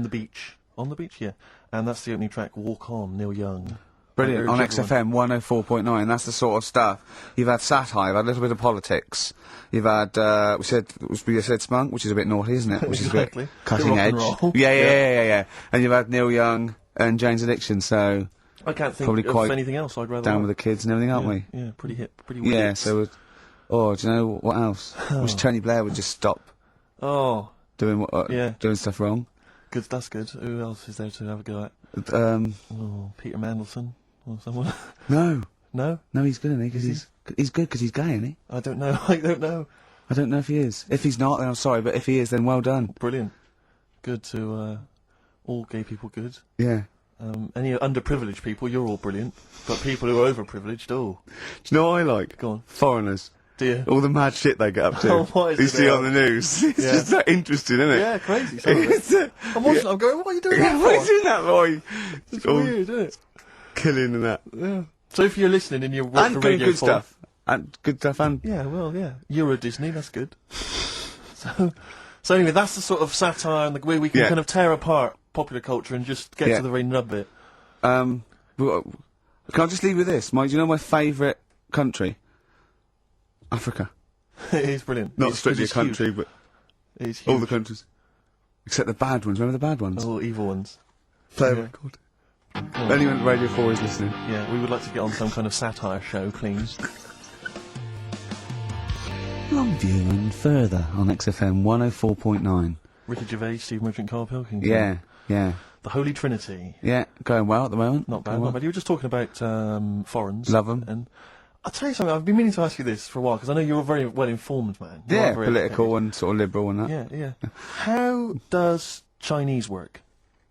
the Beach. On the Beach, yeah. And that's the opening track, Walk On, Neil Young. Brilliant. On XFM 104.9, that's the sort of stuff. You've had satire, you've had a little bit of politics. You've had, we said Spunk, which is a bit naughty, isn't it? Which Exactly. is a bit cutting Rock edge. and roll. Yeah. And you've had Neil Young and Jane's Addiction, so I can't think probably of quite anything else I'd rather down like. with the kids and everything, aren't we? Yeah, pretty hip, pretty weird. Yeah, so, do you know what else? Wish Tony Blair would just stop Oh, doing Yeah. doing stuff wrong. good, that's good. Who else is there to have a go at? Oh, Peter Mandelson or someone? No, No? he's good, isn't he? Because he's good because he's gay, isn't he? I don't know, I don't know. I don't know if he is. If he's not, then I'm sorry, but if he is, then well done. Brilliant. Good to, all gay people good. Yeah. Any underprivileged people, you're all brilliant. But people who are overprivileged, oh. Do you know what I like? Go on. Foreigners. Do you? All the mad shit they get up to. Oh, what is you it see they on the news. It's Yeah. just that interesting, isn't it? Yeah, crazy. Some of it. It's, I'm watching, I'm going, what are you doing that what for? is in that boy? It's weird, isn't it? Killing and that. Yeah. So if you're listening and you work And for doing Radio good 4, stuff. And good stuff and... Yeah, well, yeah. Euro Disney, that's good. So anyway, that's the sort of satire and the way we can Yeah. kind of tear apart popular culture and just get Yeah. to the very nub bit. Can I just leave you with this? Do you know my favourite country? Africa. It is brilliant. Not It's- strictly a it's huge. country, but It's huge. all the countries. Except the bad ones. Remember the bad ones? All evil ones. Play a yeah. record. Anyone at Radio 4 is listening. Yeah, we would like to get on some kind of satire show, please. Longview and further on XFM 104.9. Ricky Gervais, Steve Merchant, Karl Pilkington. Yeah. The Holy Trinity. Yeah, going well at the moment. Not bad, Going not well. bad. You were just talking about foreigners. Love 'em. And I'll tell you something, I've been meaning to ask you this for a while, because I know you're a very well-informed man. You Yeah, are very political educated. and sort of liberal and that. Yeah. How does Chinese work?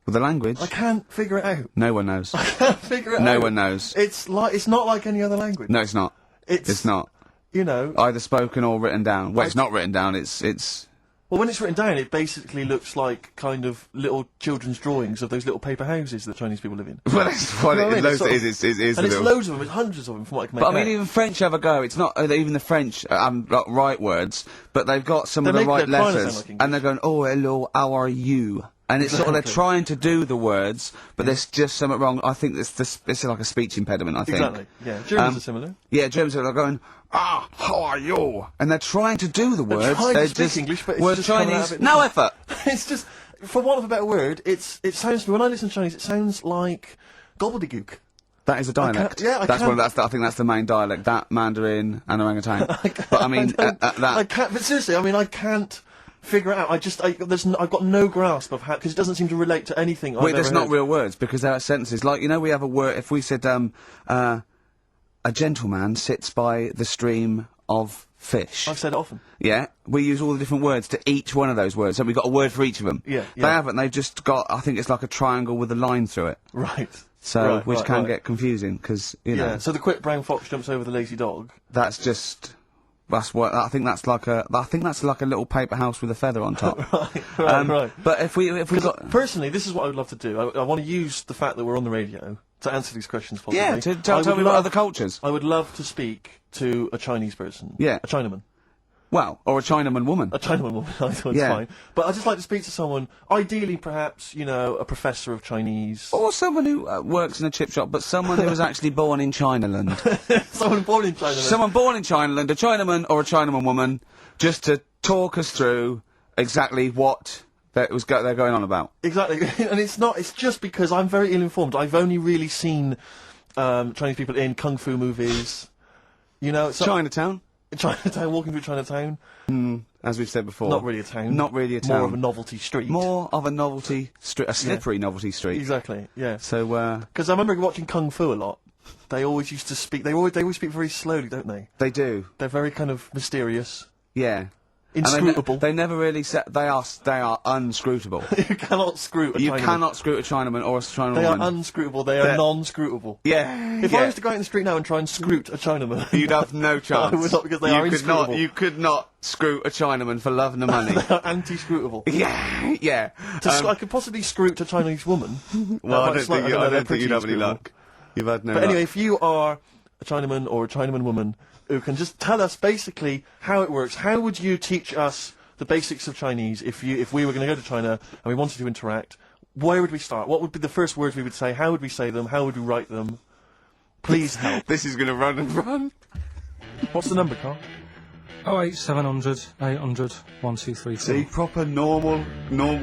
With the language, I can't figure it out. no one knows. I can't figure it out. No one knows. It's not like any other language. No, it's not. It's not. You know, Either spoken or written down. Well, it's not written down, it's... well, when it's written down, it basically looks like kind of little children's drawings of those little paper houses that Chinese people live in. Well, that's what You know what I it mean? is. Sort of- It is And a it's little... loads of them, it's hundreds of them from what I can make But I mean, out. even French have a go. It's not even the French got right words, but they've got some of They the make right their China letters, sound like and they're going, "Oh, hello, how are you?" And it's sort of they're Exactly. trying to do the words, but there's just something wrong. I think it's like a speech impediment. I think. Exactly, yeah. Germans are similar. Yeah, Germans are going, how are you? And they're trying to do the words. trying to They're speak just English, but it's whereas just coming out Chinese, of it- no effort. It's just, for want of a better word, it sounds to me, when I listen to Chinese, it sounds like gobbledygook. That is a dialect. yeah, I that's can't- I think that's the main dialect. That Mandarin and orangutan. But I mean, I that. can't, but seriously, I mean, I can't figure it out. I've got no grasp of how, because it doesn't seem to relate to anything I've Wait, ever there's not heard. real words because there are sentences. Like, you know, we have a word. If we said, a gentleman sits by the stream of fish. I've said it often. Yeah, we use all the different words to each one of those words. So we've got a word for each of them. Yeah, They yeah. haven't. They've just got. I think it's like a triangle with a line through it. Right. So, Right, which right, can right. get confusing because you know Yeah, so the quick brown fox jumps over the lazy dog. that's just. That's what I think. That's like a. I think that's like a little paper house with a feather on top. Right. But if we got. Personally, this is what I would love to do. I want to use the fact that we're on the radio to answer these questions possibly. Yeah, to I tell would me about love- other cultures. I would love to speak to a Chinese person. Yeah. A Chinaman. Well, or a Chinaman woman. A Chinaman woman, I thought Yeah. fine. But I'd just like to speak to someone, ideally perhaps, you know, a professor of Chinese. Or someone who works in a chip shop, but someone who was actually born in Chinaland. Someone born in China. Someone born in Chinaland, a Chinaman or a Chinaman woman, just to talk us through exactly what they're going on about. Exactly. And it's just because I'm very ill-informed. I've only really seen Chinese people in kung fu movies. You know, so Chinatown, Chinatown, walking through Chinatown. as we've said before. Not really a town. Not really a town. More of a novelty street. More of a novelty street, a slippery novelty street. Exactly, yeah. So, Because I remember watching Kung Fu a lot. They always used to speak, they always speak very slowly, don't they? they do. They're very kind of mysterious. Yeah. Inscrutable. They never really they are unscrutable. You cannot screw a You Chinaman. cannot screw a Chinaman or a Chinaman. They are unscrutable. They are non-scrutable. Yeah. If I was to go out in the street now and try and scroot a Chinaman, You'd have no chance. I would not, because they are inscrutable. You could not screw a Chinaman for love nor money. They are anti-scrutable. Yeah. I could possibly scroot a Chinese woman. Well, I That don't might think, slightly- I they're don't think you'd have any pretty luck. You've had no But luck. anyway, if you are a Chinaman or a Chinaman woman who can just tell us basically how it works, how would you teach us the basics of Chinese if we were going to go to China and we wanted to interact? Where would we start? What would be the first words we would say? How would we say them? How would we write them? Please help. This is going to run and run. What's the number, Carl? 08700 800 1234. See, proper normal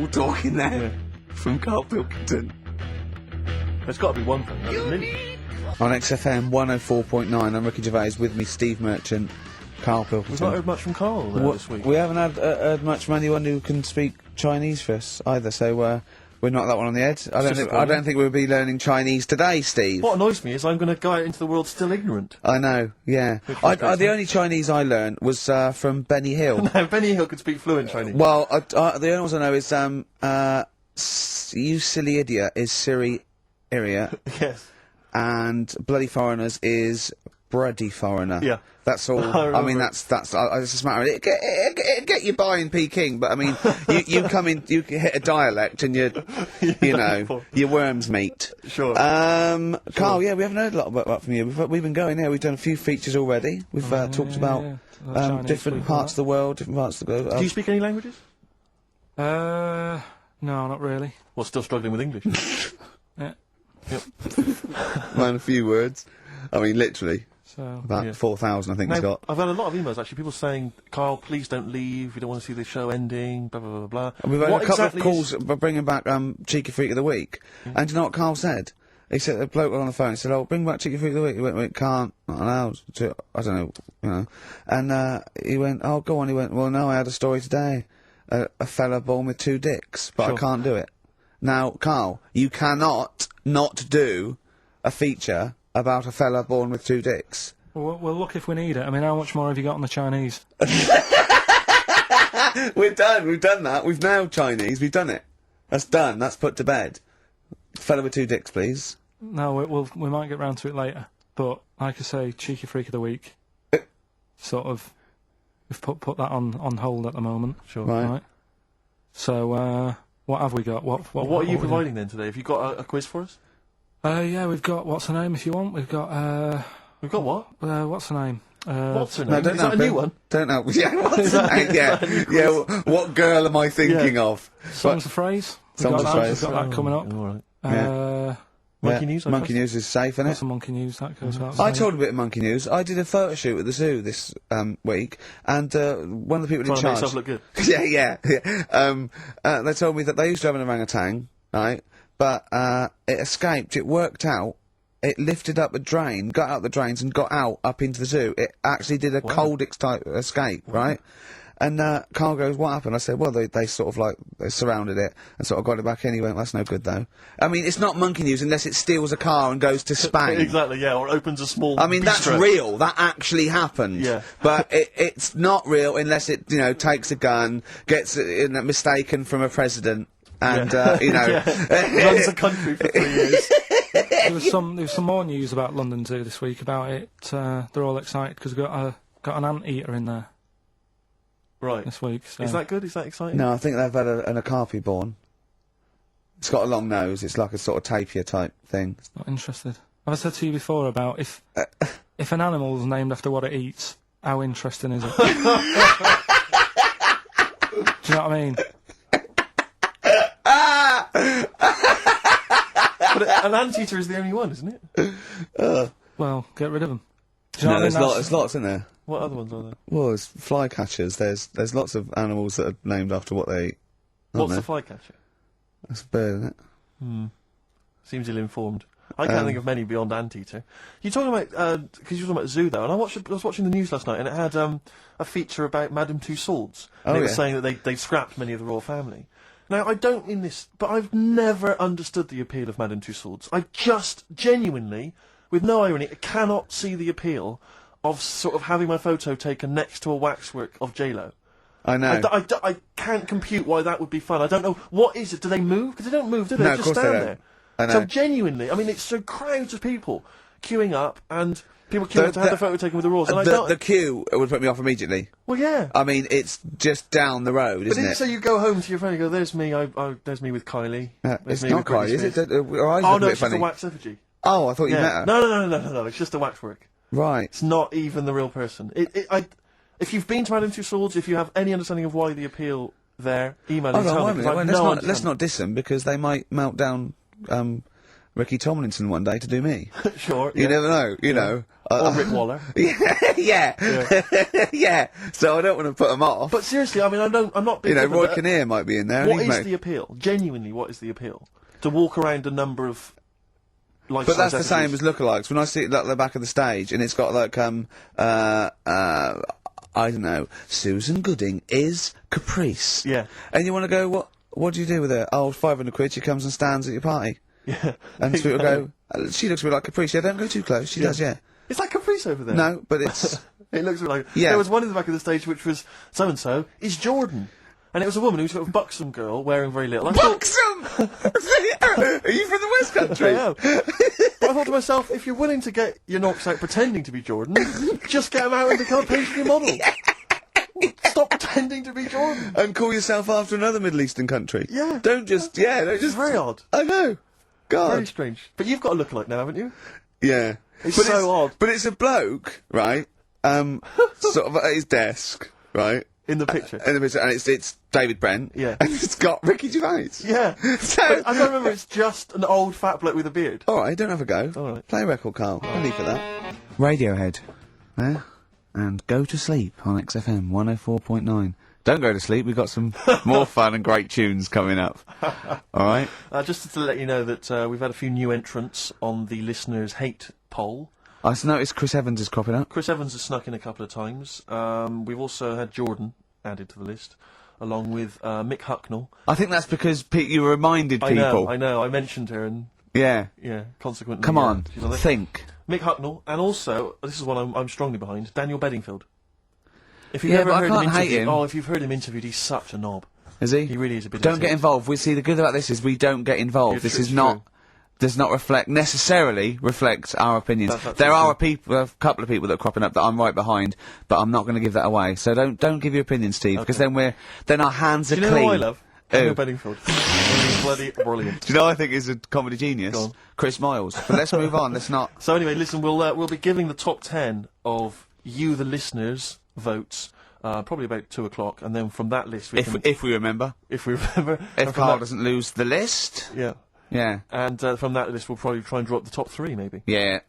talking there from Karl Pilkington. There's got to be one thing. Hasn't it? On XFM 104.9, I'm Ricky Gervais, with me Steve Merchant, Karl We've not Pilkington. heard much from Carl this week. We haven't heard much from anyone who can speak Chinese for us either, so we're not that one on the head. I don't think we'll be learning Chinese today, Steve. What annoys me is I'm going to go out into the world still ignorant. I know, yeah. The only Chinese I learned was from Benny Hill. No, Benny Hill could speak fluent Chinese. Well, the only ones I know is you silly idiot is Siri Iria, Yes. and bloody foreigners is bloody foreigner. Yeah. That's all. I I mean, remember. it's just a matter of it. Get you by in Peking, but I mean, you come in, you hit a dialect, and you know, your worms meet. Sure. Carl, yeah, we haven't heard a lot about from you. We've been going here. We've done a few features already. We've talked about Chinese different people, parts of the world, different parts of the globe. Do you speak any languages? No, not really. Well, still struggling with English. Yeah. Man, a few words. I mean, literally. So About 4,000, I think Now, he's got. I've had a lot of emails, actually, people saying, Carl, please don't leave, we don't want to see the show ending, blah, blah, blah, blah. And we've had What a couple exactly of calls bringing back Cheeky Freak of the Week. And do you know what Karl said? He said, the bloke on the phone said, oh, bring back Cheeky Freak of the Week. He went, we can't, not allowed. I don't know, you know. And he went, oh, go on. He went, well, no, I had a story today. A fella born with 2 dicks, but Sure. I can't do it. Now, Karl, you cannot not do a feature about a fella born with 2 dicks. We'll look if we need it. I mean, how much more have you got on the Chinese? We've done that. We've nailed Chinese. We've done it. That's done. That's put to bed. Fella with 2 dicks, please. No, we might get round to it later. But like I say, Cheeky Freak of the Week. Sort of, we've put that on hold at the moment. Sure. Right. So what have we got? What What are you providing then today? Have you got a quiz for us? Yeah, we've got what's her name if you want. We've got We've got what? what's her name? What's her No, name? don't Is know. that a new one? Don't know. Yeah, what's her name? Yeah. What girl am I thinking of? Songs of Phrase. We've Songs got of that. Phrase. We've got that coming up. All right. Monkey News, I Monkey guess? News is safe, isn't got it? some Monkey News that goes without I saying. told a bit of Monkey News. I did a photo shoot at the zoo this week, and one of the people Trying in to make charge. yourself look good. yeah. They told me that they used to have an orangutan, right? But it escaped. It worked out. It lifted up a drain, got out the drains, and got out up into the zoo. It actually did a Coldix type escape, right? And Karl goes, what happened? I said, well, they sort of like, they surrounded it and sort of got it back in. He went, that's no good though. I mean, it's not Monkey News unless it steals a car and goes to Spain. Exactly, yeah, or opens a small I mean, that's bistro. real. That actually happened. Yeah. But it's not real unless it, you know, takes a gun, gets mistaken from a president, and, you know... Runs a country for 3 years. There was some more news about London Zoo this week about it. They're all excited because we've got an anteater in there Right. this week. So. Is that good? Is that exciting? No, I think they've had an okapi born. It's got a long nose. It's like a sort of tapir type thing. Not interested. Have I said to you before about if an animal's named after what it eats, how interesting is it? Do you know what I mean? But an anteater is the only one, isn't it? Well, get rid of them. Do you know No, what I mean? there's lots in there. What other ones are there? Well, there's flycatchers. There's lots of animals that are named after what they eat. aren't What's the there? flycatcher? That's a bird, isn't it? Seems ill-informed. I can't think of many beyond anteater. You're talking about, because you're talking about zoo though, and I was watching the news last night, and it had a feature about Madame Tussauds. And Oh, it was yeah. saying that they've scrapped many of the royal family. Now, I don't mean this, but I've never understood the appeal of Madame Tussauds. I just, genuinely, with no irony, cannot see the appeal of sort of having my photo taken next to a waxwork of J-Lo. I know. I can't compute why that would be fun. I don't know. What is it? Do they move? Because they don't move, do they? No, They of just course they stand don't. there. I know. So genuinely, I mean, it's so crowds of people queuing up and people queuing up to have their photo taken with the rules. And I don't. The queue would put me off immediately. Well, yeah. I mean, it's just down the road, isn't it? So you go home to your friend and go, "There's me. There's me with Kylie. There's It's me not with Kylie, Britney is it? Spears." Her eyes Oh look a no, bit it's just funny. a wax effigy. Oh, I thought you met Yeah. her. No. It's just a waxwork. Right. It's not even the real person. If you've been to Madame Tussauds, if you have any understanding of why the appeal there, email and Hold on, tell wait a me. 'cause minute. I've Let's no not understanding. diss them because they might melt down Ricky Tomlinson one day to do me. Sure. You yeah. never know. You know. Or Rick Waller. Yeah. So I don't want to put them off. But seriously, I mean, I'm not. Being Roy flippant, but Kinnear might be in there. What is the appeal? Genuinely, what is the appeal? To walk around a number of. But that's the same as lookalikes. When I see it at the back of the stage and it's got like I don't know, Susan Gooding is Caprice. Yeah. And you want to go, what do you do with her? Oh, 500 quid, she comes and stands at your party. Yeah. And people go, she looks a bit like Caprice. Yeah, don't go too close. She does, yeah. It's like Caprice over there. No, but it's... It looks like... Yeah. There was one in the back of the stage which was, so-and-so is Jordan. And it was a woman who was sort of buxom girl, wearing very little. Buxom! Are you from the West Country? I am. But I thought to myself, if you're willing to get your knocks out pretending to be Jordan, just get them out and become a pastry model. Stop pretending to be Jordan. And call yourself after another Middle Eastern country. Yeah. Don't just... Yeah, don't It's just... very odd. I know. God. Very strange. But you've got a lookalike now, haven't you? Yeah. It's But so odd. But it's a bloke, right? Sort of at his desk, right? In the picture. In the picture, and it's David Brent. Yeah. And it's got Ricky Gervais. Yeah. So, But I don't remember, it's just an old fat bloke with a beard. alright, don't have a go. All right. Play a record, Karl. I'll leave for that. Radiohead. There. And Go to Sleep on XFM 104.9. Don't go to sleep, we've got some more fun and great tunes coming up. Alright? Just to let you know that we've had a few new entrants on the listeners' hate poll. I just noticed Chris Evans is cropping up. Chris Evans has snuck in a couple of times. We've also had Jordan added to the list, along with Mick Hucknall. I think that's because you reminded people. I know. I mentioned her, and Yeah. yeah, consequently. Come on, she's on there. think. Mick Hucknall, and also this is one I'm strongly behind. Daniel Bedingfield. If you've Yeah, ever but I heard can't him hate interviewed, him. if you've heard him interviewed, he's such a knob. Is he? He really is a bit. Don't get involved. We see the good about this is we don't get involved. Yeah, This true, is true. not does not necessarily reflect our opinions. That's absolutely There are true. a couple of people that are cropping up that I'm right behind, but I'm not going to give that away. So don't give your opinion, Steve, because then our hands are Do you know clean. who I love? Who? Daniel Bedingfield. He's bloody brilliant. Do you know I think is a comedy genius? Go on. Chris Miles. But let's move on. Let's not. So anyway, listen, we'll be giving the top 10 of you, the listeners, votes. Probably about 2 o'clock, and then from that list, If we remember, if we remember, and if from Karl that- doesn't lose the list, yeah, yeah, and from that list, we'll probably try and draw up the top 3, maybe. yeah.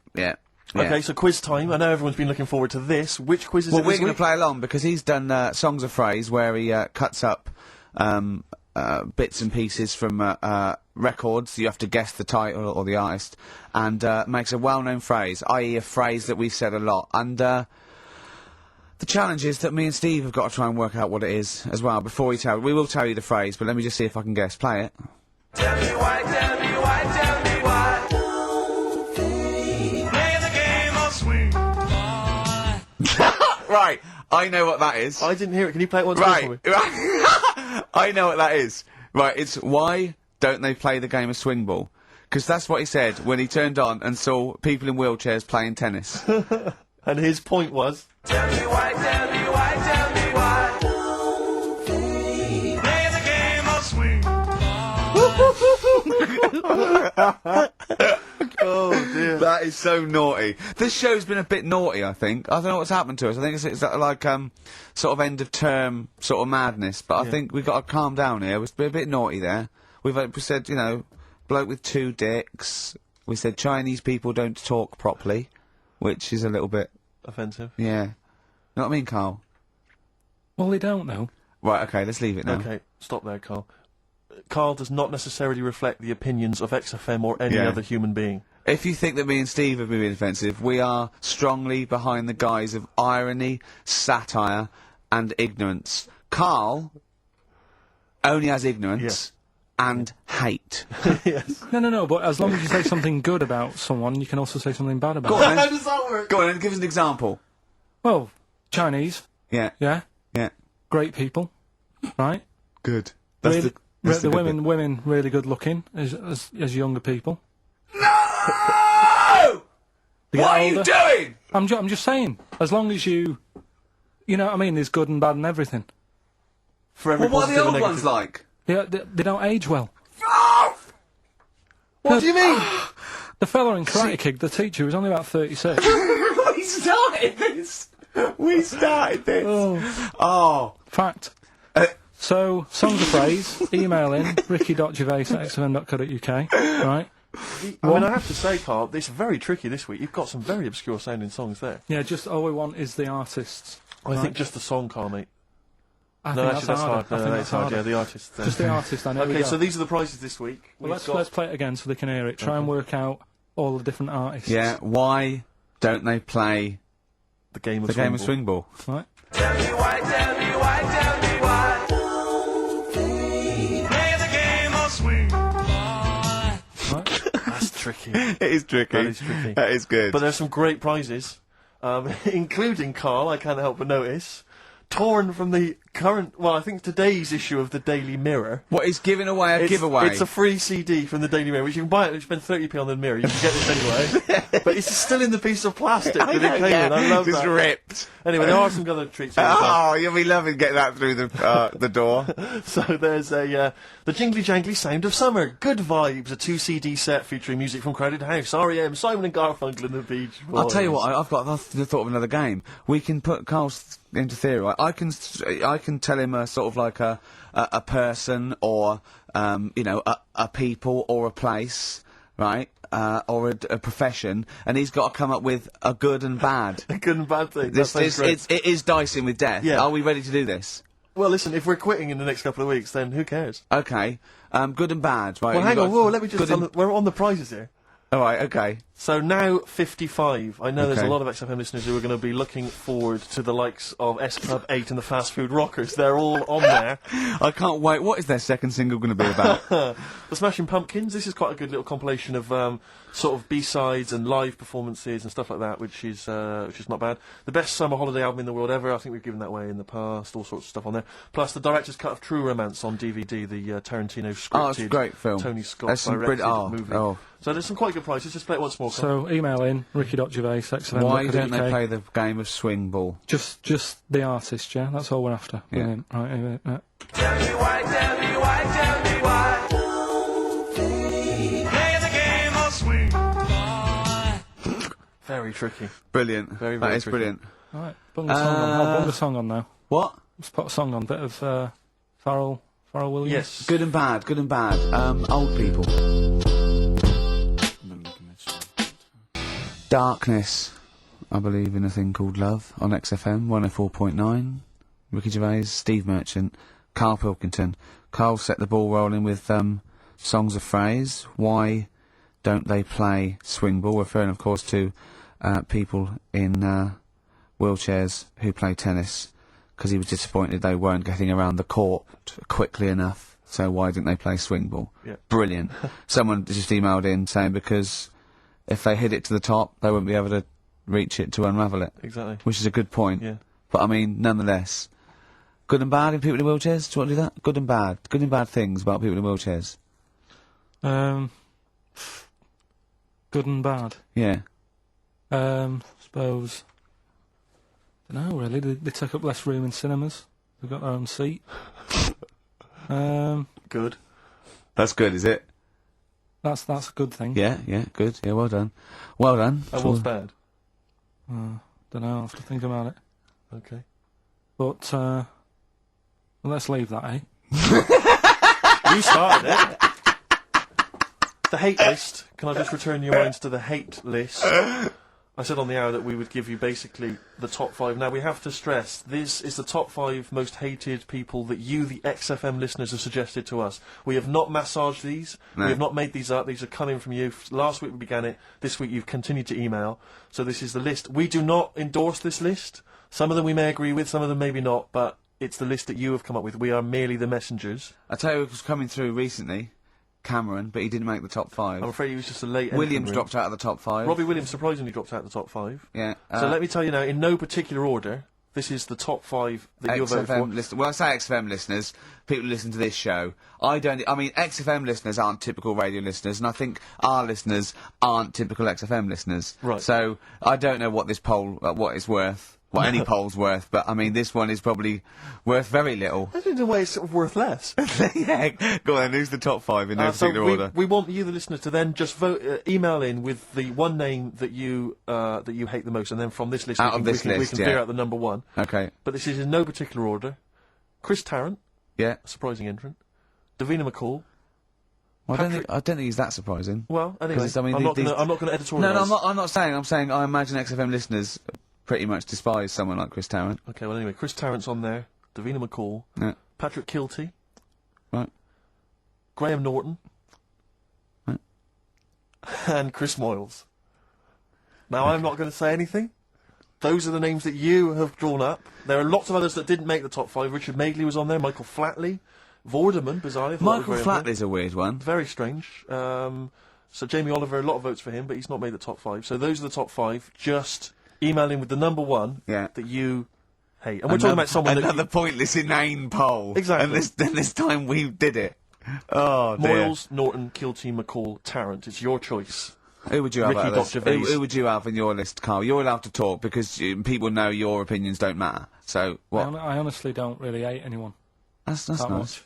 Okay, so quiz time. I know everyone's been looking forward to this. Which quiz is Well, it we're this going to week? play along because he's done Songs of Phrase where he cuts up bits and pieces from records. You have to guess the title or the artist, and makes a well-known phrase, i.e. a phrase that we've said a lot. And the challenge is that me and Steve have got to try and work out what it is as well before we will tell you the phrase, but let me just see if I can guess. Play it. Tell me why, tell me why, tell me why. Play the game of swing. Right, I know what that is. I didn't hear it. Can you play it once more for me? Right. I know what that is. Right, it's why don't they play the game of swing ball? Because that's what he said when he turned on and saw people in wheelchairs playing tennis. And his point was. Tell me why, tell me why, tell me why. Play the game of swing. Oh dear. That is so naughty. This show's been a bit naughty, I think. I don't know what's happened to us. I think it's like sort of end of term sort of madness. But I think we've got to calm down here. We've been a bit naughty there. We said, you know, bloke with 2 dicks. We said Chinese people don't talk properly, which is a little bit, Offensive. yeah. Know what I mean, Karl? Well, they don't know. Right, okay, let's leave it now. Okay, stop there, Karl. Karl does not necessarily reflect the opinions of XFM or any Yeah. other human being. If you think that me and Steve have been being offensive, we are strongly behind the guise of irony, satire, and ignorance. Karl only has ignorance and hate. Yes. No, but as long as you say something good about someone, you can also say something bad about Go them. on, How then. does that work? Go on, then, give us an example. Well, Chinese, Yeah, yeah? yeah. great people, right? Good. That's Really, that's the good bit. women really good looking as younger people. No! They get What are you older. doing? I'm just saying, as long as you know what I mean, there's good and bad and everything. For every Well, what are the positive old and ones negative. like? They don't age well. What do you mean? The fella in Karate Kid, the teacher, was only about 36. We started this. We started this. Oh. Fact. Uh, So, songs of phrase, email in, ricky.gervais@xfm.co.uk, right? I mean, I have to say, Carl, it's very tricky this week. You've got some very obscure sounding songs there. Yeah, just all we want is the artists. I think just the song, Carl, mate. I No, think actually, that's harder. hard. I No, think that's hard. Yeah, the artist. Just the artist, I know. Okay, so these are the prizes this week. Well, let's play it again so they can hear it. Try and work out all the different artists. Yeah, why don't they play the game of the game of swing ball? Right? Tell me why, tell me why, tell me why. Play the game of swing. That's tricky. It is tricky. That is tricky. That is good. But there's some great prizes, including, Carl, I can't help but notice, torn from the current, well, I think today's issue of the Daily Mirror. what is giving away a giveaway? It's a free CD from the Daily Mirror, which you can buy it, you spend 30p on the Mirror, you can get this anyway. But it's still in the piece of plastic that it came in, I love just that. ripped. Anyway, there are some other treats for you as well. Oh, you'll be loving getting that through the door. So there's the Jingly Jangly Sound of Summer, Good Vibes, a 2 CD set featuring music from Crowded House, R.E.M., Simon and Garfunkel and the Beach Boys. I'll tell you what, I've got the thought of another game. We can put Carl's into theory, right? I can tell him a sort of like a person or a people or a place, right? Or a profession, and he's got to come up with a good and bad. A good and bad thing. This That sounds great. it is dicing with death. Yeah. Are we ready to do this? Well, listen, if we're quitting in the next couple of weeks, then who cares? Okay. Good and bad, right? Well, You've hang on, got whoa, let me just good tell and- them, we're on the prizes here. All right, okay. So now 55. I know there's a Okay. lot of XFM listeners who are going to be looking forward to the likes of S Club 8 and the Fast Food Rockers. They're all on there. I can't wait. What is their second single going to be about? The Smashing Pumpkins. This is quite a good little compilation of sort of B-sides and live performances and stuff like that, which is not bad. The best summer holiday album in the world ever. I think we've given that away in the past. All sorts of stuff on there. Plus the director's cut of True Romance on DVD, the Tarantino scripted. Oh, it's a great film. Tony Scott There's some directed brilliant- movie. oh. So there's some quite good prizes. Just play it once more. Carl. So, email in, ricky.gervais@xfm.co.uk. Why don't they play the game of swing ball? Just the artist, yeah? That's all we're after. Yeah. Brilliant. Right, Tell me why, tell me why, tell me why. Play the game of swing. Very tricky. Brilliant. Very, That very is tricky. brilliant. Right, bung the song on. I'll bung the song on now. What? Let's put a song on. Bit of Pharrell Williams. Yes. Good and bad. Good and bad. Old people. Darkness. I believe in a thing called love on XFM 104.9. Ricky Gervais, Steve Merchant, Karl Pilkington. Karl set the ball rolling with songs of phrase. Why don't they play swing ball? Referring, of course, to people in wheelchairs who play tennis, because he was disappointed they weren't getting around the court quickly enough. So why didn't they play swing ball? Yeah. Brilliant. Someone just emailed in saying because if they hit it to the top, they wouldn't be able to reach it to unravel it. Exactly. Which is a good point. Yeah. But I mean, nonetheless, good and bad in people in wheelchairs. Do you want to do that? Good and bad. Good and bad things about people in wheelchairs. Good and bad. Yeah. Suppose. Don't know really. They take up less room in cinemas. They've got their own seat. Good. That's good, is it? That's a good thing. Yeah, yeah, good. Yeah, well done. Well done. And what's bad? Don't know. I'll have to think about it. Okay. But well, let's leave that, eh? You started it. The hate list. Can I just return your minds to the hate list? I said on the hour that we would give you basically the top 5. Now, we have to stress, this is the top 5 most hated people that you, the XFM listeners, have suggested to us. We have not massaged these. No. We have not made these up. These are coming from you. Last week we began it. This week you've continued to email. So this is the list. We do not endorse this list. Some of them we may agree with, some of them maybe not, but it's the list that you have come up with. We are merely the messengers. I tell you who was coming through recently. Cameron, but he didn't make the top 5. I'm afraid he was just a late Williams entrant, really. dropped out of the top 5. Robbie Williams surprisingly dropped out of the top 5. Yeah. So let me tell you now, in no particular order, This is the top 5 that you're voting for. XFM Well, I say XFM listeners, people who listen to this show. I mean, XFM listeners aren't typical radio listeners, and I think our listeners aren't typical XFM listeners. Right. So, I don't know what this poll, what it's worth. What any poll's worth, but I mean, this one is probably worth very little. I think in a way it's sort of worth less. Yeah, go on then, who's the top 5 in no particular order? We want you, the listener, to then just vote, email in with the one name that you hate the most, and then from this list, we can clear out the number 1. Okay. But this is in no particular order. Chris Tarrant, Yeah. a surprising entrant. Davina McCall. Well, I don't think he's that surprising. Well, anyway, 'Cause, I mean, I'm not going to editorialise. No, I'm not saying. I'm saying I imagine XFM listeners pretty much despise someone like Chris Tarrant. Okay, well anyway, Chris Tarrant's on there, Davina McCall, Yeah. Patrick Kilty, Right. Graham Norton, Right. and Chris Moyles. Now, I'm not going to say anything. Those are the names that you have drawn up. There are lots of others that didn't make the top 5. Richard Madeley was on there, Michael Flatley, Vorderman, bizarrely. Michael Flatley's a weird one. Very strange. So Jamie Oliver, a lot of votes for him, but he's not made the top 5. So those are the top 5. Just email in with the number 1 that you hate. And we're talking about someone another pointless, inane poll. Exactly. And this time we did it. Oh, dear. Moyles, Norton, Kilty, McCall, Tarrant. It's your choice. Who would you have? Ricky out of this? Gervais. Who would you have in your list, Carl? You're allowed to talk because people know your opinions don't matter. So what? I honestly don't really hate anyone. That's that nice. much.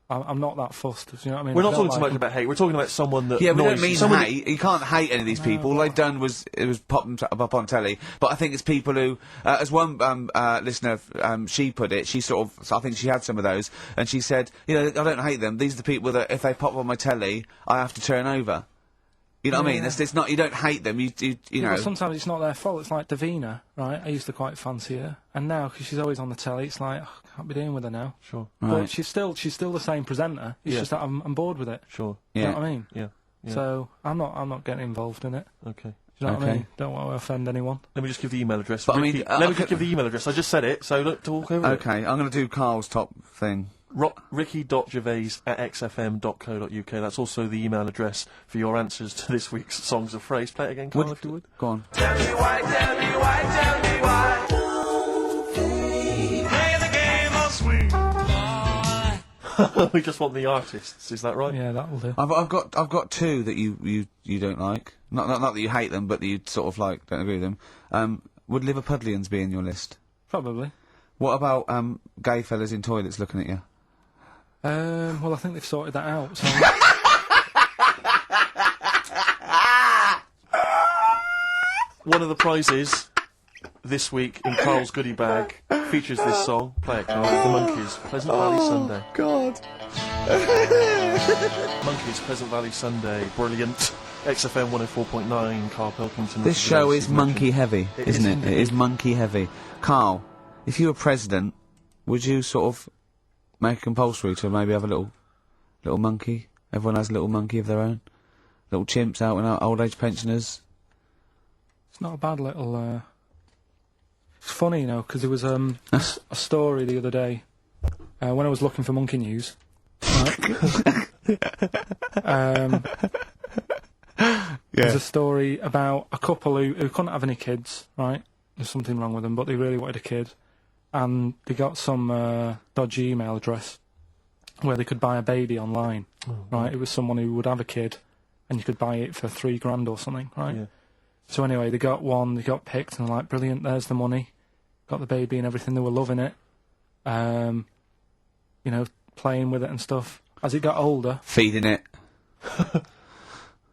I'm not that fussed. Do you know what I mean? We're I not don't talking so much about hate. We're talking about someone that. Yeah, we annoys don't mean someone hate. You can't hate any of these people. All they've done was pop them up on telly. But I think it's people who, as one listener, she put it. She sort of, I think she had some of those, and she said, you know, I don't hate them. These are the people that if they pop on my telly, I have to turn over. You know what I mean? It's not. You don't hate them. You know. But sometimes it's not their fault. It's like Davina, right? I used to quite fancy her, and now because she's always on the telly, it's like I can't be dealing with her now. Sure. But she's still the same presenter. It's just that I'm bored with it. Sure. You know what I mean? Yeah. So I'm not getting involved in it. Okay. Do you know what I mean? Don't want to offend anyone. Let me just give the email address. But Ricky, let me just give the email address. I just said it, so don't talk over it. Okay, I'm going to do Carl's top thing. Ricky.gervais@xfm.co.uk. That's also the email address for your answers to this week's Songs of Phrase. Play it again, Karl, if you would. Go on. Tell me why, tell me why, tell me why. Play the game of swing. We just want the artists, is that right? Yeah, that'll do. I've got 2 that you don't like. Not that you hate them, but that you sort of like don't agree with them. Would Liverpudlians be in your list? Probably. What about gay fellas in toilets looking at you? Well, I think they've sorted that out. So One of the prizes this week in Karl's goodie bag features this song. Play it, Karl. The Monkeys, Pleasant Valley Sunday. God. Monkeys, Pleasant Valley Sunday. Brilliant. XFM 104.9, Karl Pilkington. This show is monkey heavy, isn't it? indeed. It is monkey heavy. Karl, if you were president, would you sort of make it compulsory to maybe have a little monkey? Everyone has a little monkey of their own. Little chimps out and out, old age pensioners. it's not a bad little. It's funny, you know, because there was a story the other day when I was looking for monkey news. Right? There's a story about a couple who couldn't have any kids, right? There's something wrong with them, but they really wanted a kid. And they got some dodgy email address where they could buy a baby online, right? It was someone who would have a kid, and you could buy it for $3,000 or something, right? Yeah. So anyway, they got one, they got picked, and they're like, brilliant, there's the money. Got the baby and everything, they were loving it. You know, playing with it and stuff. As it got older, Feeding it.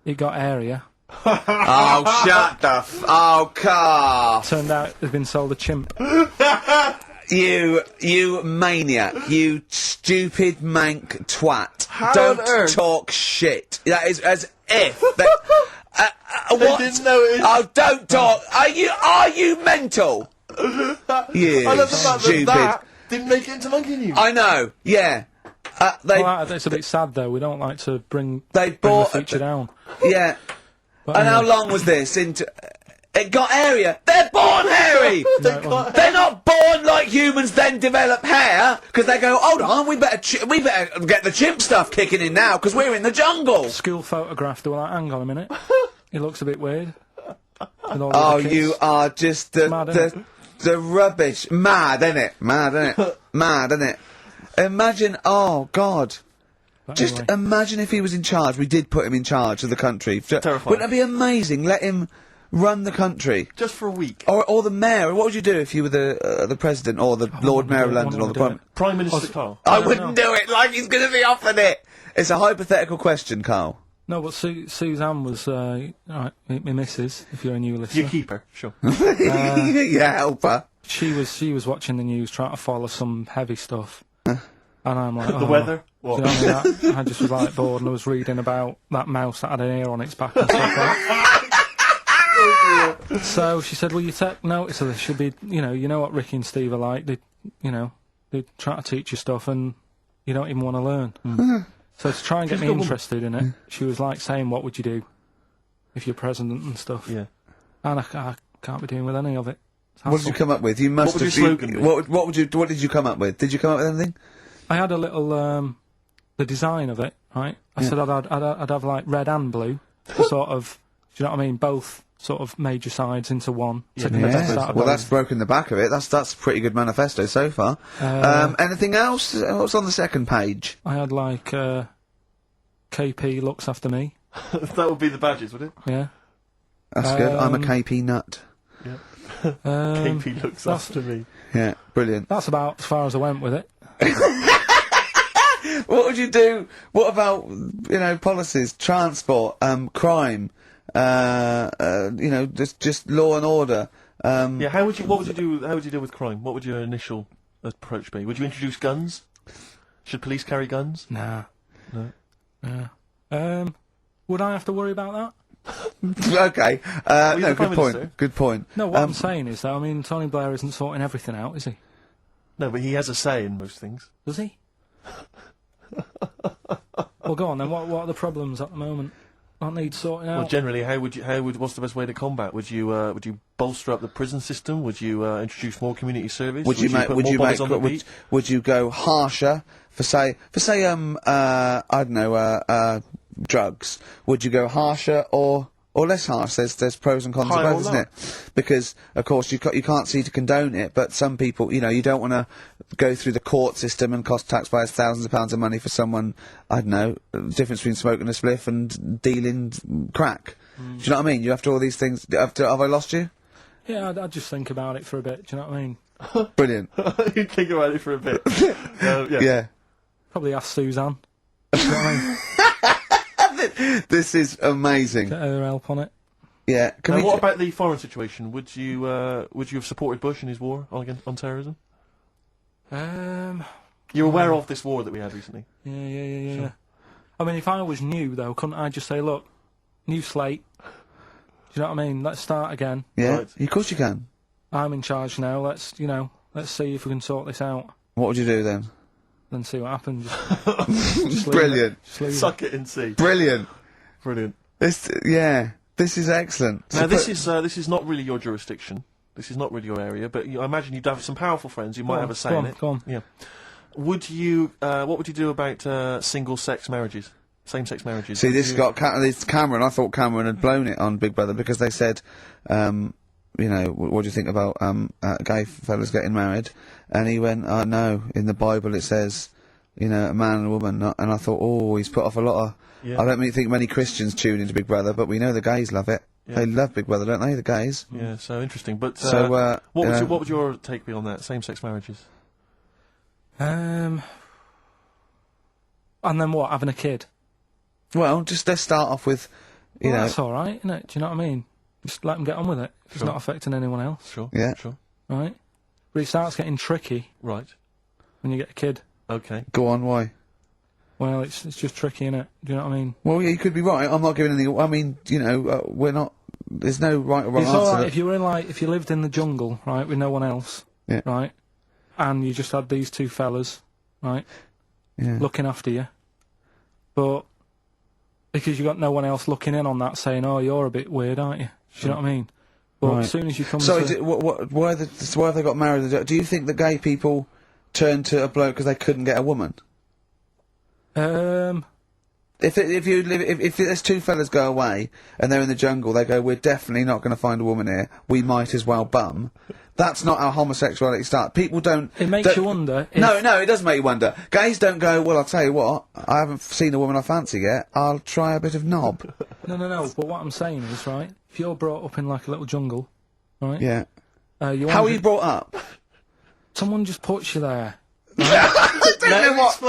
it got airier. Oh, shut the oh, Karl! Turned out they'd been sold a chimp. You maniac. You stupid mank twat. How Don't on earth? talk shit. That is as if... what? didn't notice. Oh, don't talk. Are you mental? You I love the fact stupid... that didn't make it into monkey news. I know, yeah. Well, it's a bit sad though, we don't like to bring They the bought... feature down. Yeah. But And how anyway. long was this into... It got hairier. They're born hairy! They're not born like humans then develop hair, because they go, hold on, we better get the chimp stuff kicking in now, because we're in the jungle. School photograph, they were like, hang on a minute. He looks a bit weird. With all the Oh, other kids. you are just Mad, innit? the rubbish. Mad, innit? Mad, innit? Mad, innit? Imagine, oh, God. But Just anyway. imagine if he was in charge. We did put him in charge of the country. Terrifying. Wouldn't that be amazing? Let him run the country. Just for a week. Or the mayor. What would you do if you were the president or the Lord Mayor of London or the Prime? Prime Minister Karl. I wouldn't do it like he's going to be offered it. It's a hypothetical question, Karl. No, but Suzanne was, right, my missus, if you're a new listener. Your keeper, sure. Yeah, help her. She was watching the news, trying to follow some heavy stuff. And I'm like, The weather? Do What? you know what I mean? I just was like bored and I was reading about that mouse that had an ear on its back and stuff like that. So she said, well, you take notice of this. Should be, you know what Ricky and Steve are like. They try to teach you stuff and you don't even want to learn. So to try and get me interested in it, she was like saying, what would you do if you're president and stuff? Yeah. And I can't be doing with any of it. What did you come up with? You must What would have. your slogan be? What did you come up with? Did you come up with anything? I had a little, the design of it, right? I said I'd have like red and blue, to sort of, do you know what I mean? Both sort of major sides into one. To start Well, that's broken the back of it. That's a pretty good manifesto so far. Anything else? What's on the second page? I had like, KP looks after me. That would be the badges, would it? Yeah. That's good. I'm a KP nut. KP looks after me. Yeah, brilliant. That's about as far as I went with it. What would you do? What about policies, transport, crime? Just law and order. Yeah, what would you do? How would you deal with crime? What would your initial approach be? Would you introduce guns? Should police carry guns? Nah. No. Yeah. Would I have to worry about that? Okay. you're No, the Prime good point. Minister. Good point. No, what I'm saying is that, I mean, Tony Blair isn't sorting everything out, is he? No, but he has a say in most things. Does he? Well, go on then. What are the problems at the moment? That need sorting out. Well, generally, what's the best way to combat? Would you bolster up the prison system? Would you introduce more community service? Would you put more bodies on the beat? would you go harsher for say I don't know drugs? Would you go harsher or less harsh? There's pros and cons of Higher both, or isn't lower? it? Because of course you can't see to condone it, but some people you don't want to go through the court system and cost taxpayers thousands of pounds of money for someone, I don't know, difference between smoking a spliff and dealing crack. Do you know what I mean? You have to all these things. Have I lost you? Yeah, I'd just think about it for a bit. Do you know what I mean? Brilliant. You think about it for a bit. Yeah. Probably ask Suzanne. Do you know what I mean? This is amazing. Get her help on it. Yeah. Can Now, we what about the foreign situation? Would you have supported Bush in his war on terrorism? You're aware of this war that we had recently? Yeah. I mean, if I was new, though, couldn't I just say, look, new slate, do you know what I mean? Let's start again. Yeah, Right. of course you can. I'm in charge now, let's see if we can sort this out. What would you do then? Then see what happens. Just leave Brilliant. it. Just leave Suck it and see. Brilliant. Brilliant. This is excellent. Now, So this is not really your jurisdiction. This is not really your area, but I imagine you'd have some powerful friends who might have a say in it. Go on. Yeah. Would you? What would you do about single-sex marriages, same-sex marriages? See, Would this you- got this Cameron. I thought Cameron had blown it on Big Brother because they said, what do you think about gay fellas getting married? And he went, no, in the Bible it says, a man and a woman. And I thought, oh, he's put off a lot of. Yeah. I don't really think many Christians tune into Big Brother, but we know the gays love it. Yeah. They love Big Brother, don't they? The gays. Yeah, so interesting. But So, what would your take be on that? Same-sex marriages. And then what? Having a kid? Well, just let's start off with, Well, that's all right, isn't it? Do you know what I mean? Just let them get on with it. If it's Sure. not affecting anyone else, Sure. Yeah. Sure. right? But it starts getting tricky Right. when you get a kid. Okay. Go on, why? Well, it's just tricky, innit? Do you know what I mean? Well, yeah, you could be right. I'm not giving anything. I mean, we're not. There's no right or wrong It's answer. all right if you were in if you lived in the jungle, right, with no one else, Yeah. right, and you just had these two fellas, right, Yeah. looking after you, but because you got no one else looking in on that, saying, "Oh, you're a bit weird, aren't you?" Do you know what I mean? But Right. as soon as you come So, to, why have they got married? Do you think that gay people turned to a bloke because they couldn't get a woman? if there's two fellas go away and they're in the jungle, they go, we're definitely not going to find a woman here. We might as well bum. That's not how homosexuality starts. People don't. It makes you wonder. No, it does make you wonder. Gays don't go, well, I'll tell you what, I haven't seen a woman I fancy yet. I'll try a bit of knob. No. But what I'm saying is, right, if you're brought up in like a little jungle, right? Yeah. How are you brought up? Someone just puts you there. I don't know what